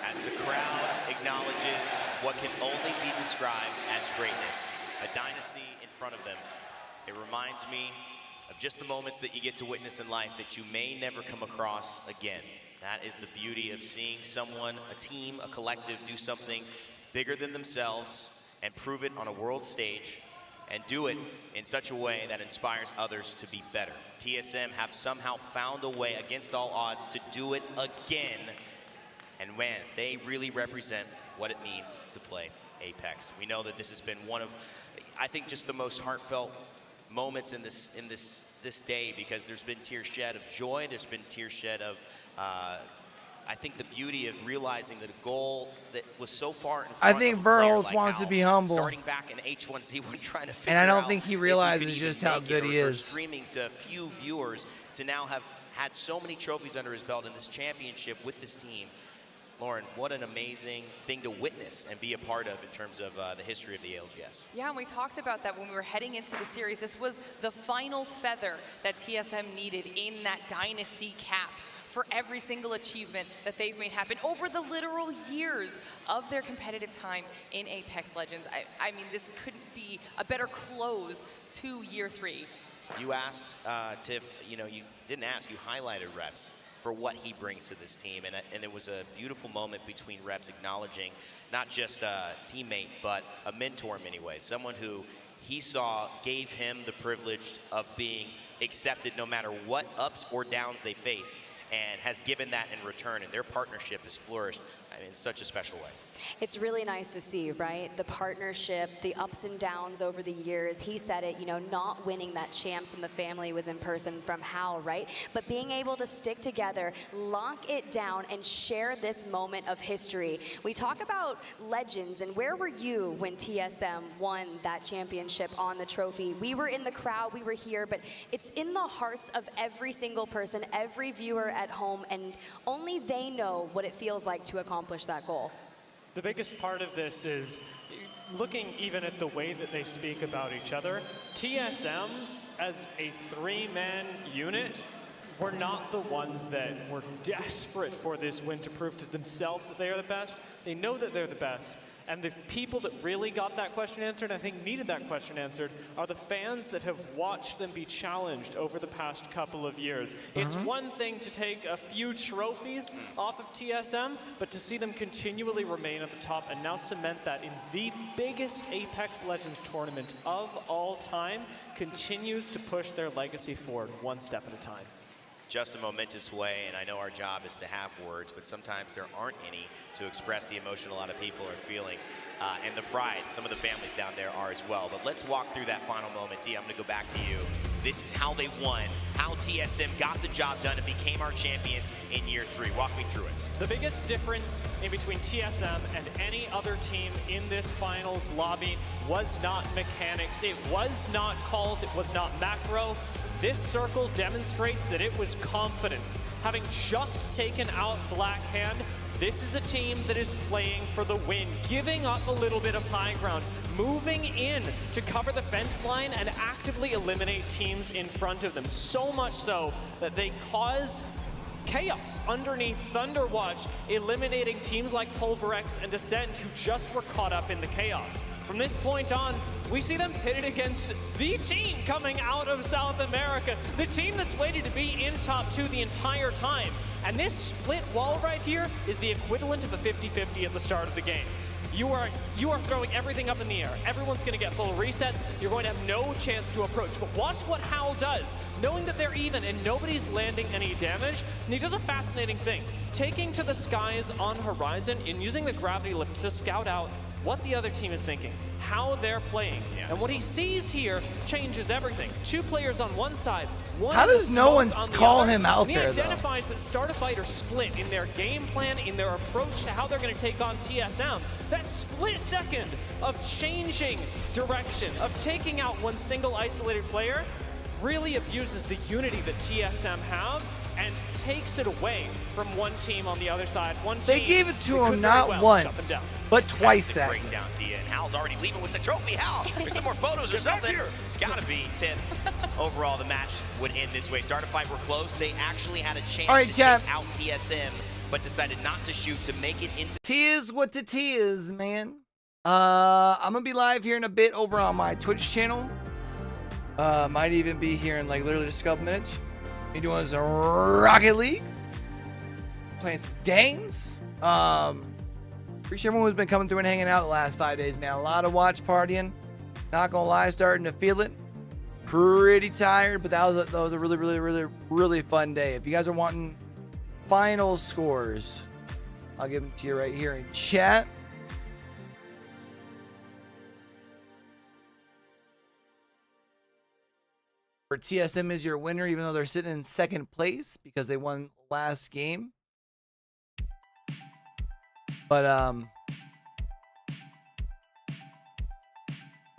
As the crowd acknowledges what can only be described as greatness, a dynasty in front of them, it reminds me of just the moments that you get to witness in life that you may never come across again. That is the beauty of seeing someone, a team, a collective do something bigger than themselves and prove it on a world stage and do it in such a way that inspires others to be better. TSM have somehow found a way against all odds to do it again. And man, they really represent what it means to play Apex. We know that this has been one of, I think, just the most heartfelt moments in this day, because there's been tears shed of joy, there's been tears shed of I think the beauty of realizing that a goal that was so far in front I think of a player Verholz like wants Hal, to be humble. starting back in H1Z1 trying to figure And I don't out think he if realizes could just even how make good it, he or is. Screaming to a few viewers to now have had so many trophies under his belt in this championship with this team. Lauren, what an amazing thing to witness and be a part of in terms of the history of the ALGS. Yeah, and we talked about that when we were heading into the series. This was the final feather that TSM needed in that dynasty cap for every single achievement that they've made happen over the literal years of their competitive time in Apex Legends. I mean, this couldn't be a better close to year 3. You asked Tiff, you didn't ask, you highlighted Reps for what he brings to this team. And it was a beautiful moment between Reps acknowledging not just a teammate, but a mentor in many ways. Someone who he saw gave him the privilege of being accepted no matter what ups or downs they face, and has given that in return, and their partnership has flourished in such a special way. It's really nice to see, right? The partnership, the ups and downs over the years. He said it, not winning that champs from the family was in person from Hal, right? But being able to stick together, lock it down, and share this moment of history. We talk about legends, and where were you when TSM won that championship on the trophy? We were in the crowd, we were here, but it's in the hearts of every single person, every viewer at home, and only they know what it feels like to accomplish that goal. The biggest part of this is looking even at the way that they speak about each other. TSM, as a 3-man unit, were not the ones that were desperate for this win to prove to themselves that they are the best. They know that they're the best. And the people that really got that question answered, I think needed that question answered, are the fans that have watched them be challenged over the past couple of years. It's one thing to take a few trophies off of TSM, but to see them continually remain at the top and now cement that in the biggest Apex Legends tournament of all time continues to push their legacy forward one step at a time. Just a momentous way, and I know our job is to have words, but sometimes there aren't any to express the emotion a lot of people are feeling, and the pride some of the families down there are as well. But let's walk through that final moment. Dee, I'm going to go back to you. This is how they won, how TSM got the job done and became our champions in year 3. Walk me through it. The biggest difference in between TSM and any other team in this finals lobby was not mechanics, it was not calls, it was not macro. This circle demonstrates that it was confidence. Having just taken out Black Hand, this is a team that is playing for the win, giving up a little bit of high ground, moving in to cover the fence line and actively eliminate teams in front of them. So much so that they cause chaos underneath Thunderwatch, eliminating teams like Pulverex and Descent who just were caught up in the chaos. From this point on, we see them pitted against the team coming out of South America, the team that's waited to be in top 2 the entire time. And this split wall right here is the equivalent of a 50-50 at the start of the game. You are throwing everything up in the air. Everyone's going to get full resets. You're going to have no chance to approach. But watch what Hal does. Knowing that they're even and nobody's landing any damage, and he does a fascinating thing. Taking to the skies on Horizon and using the gravity lift to scout out what the other team is thinking, how they're playing. Yeah, and what he sees here changes everything. 2 players on one side, one How does no one call him out there, there, he identifies that Start a Fight are split in their game plan, in their approach to how they're going to take on TSM. That split second of changing direction, of taking out one single isolated player, really abuses the unity that TSM have and takes it away from one team on the other side. They gave it to him not once, but twice that. Breakdown, Dia, and Hal's already leaving with the trophy. Hal, there's some more photos or something. It's got to be 10. Overall, the match would end this way. Start a Fight were close. They actually had a chance to take out TSM, but decided not to shoot to make it into. Tis what the tis, man. I'm gonna be live here in a bit over on my Twitch channel. Might even be here in like literally just a couple minutes. Be doing some Rocket League, playing some games. Appreciate everyone who's been coming through and hanging out the last 5 days, man. A lot of watch partying. Not gonna lie, starting to feel it. Pretty tired, but that was a really fun day. If you guys are wanting final scores, I'll give them to you right here in chat. TSM is your winner, even though they're sitting in 2nd place because they won last game. But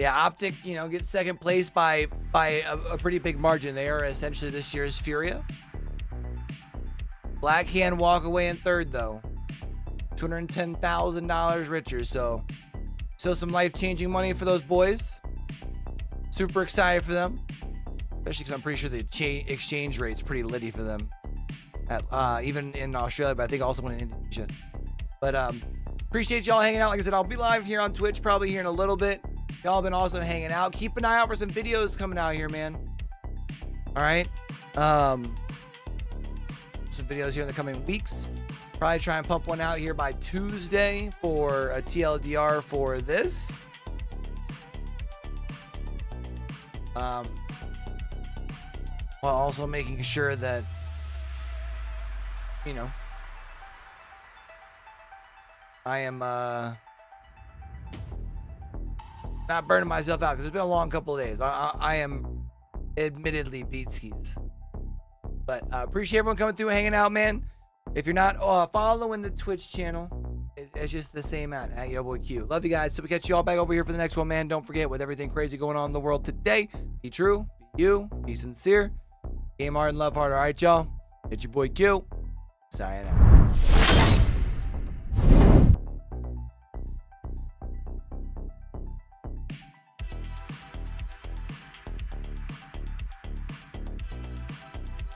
yeah, Optic, gets 2nd place by a pretty big margin. They are essentially this year's Furia. Black Hand walk away in 3rd though. $210,000 richer. So still some life-changing money for those boys. Super excited for them, especially because I'm pretty sure the exchange rate's pretty litty for them, even in Australia, but I think also in Indonesia. But appreciate y'all hanging out. Like I said, I'll be live here on Twitch probably here in a little bit. Y'all been also hanging out. Keep an eye out for some videos coming out here, man. All right. Some videos here in the coming weeks. Probably try and pump one out here by Tuesday for a TLDR for this. While also making sure that, you know, I am not burning myself out because it's been a long couple of days. I am admittedly beat skis. But appreciate everyone coming through and hanging out, man. If you're not following the Twitch channel, it's just the same at YoBoyCue. Love you guys. So we catch you all back over here for the next one, man. Don't forget, with everything crazy going on in the world today, be true, be you, be sincere, game hard and love hard. All right, y'all. It's your boy Q. Signing out.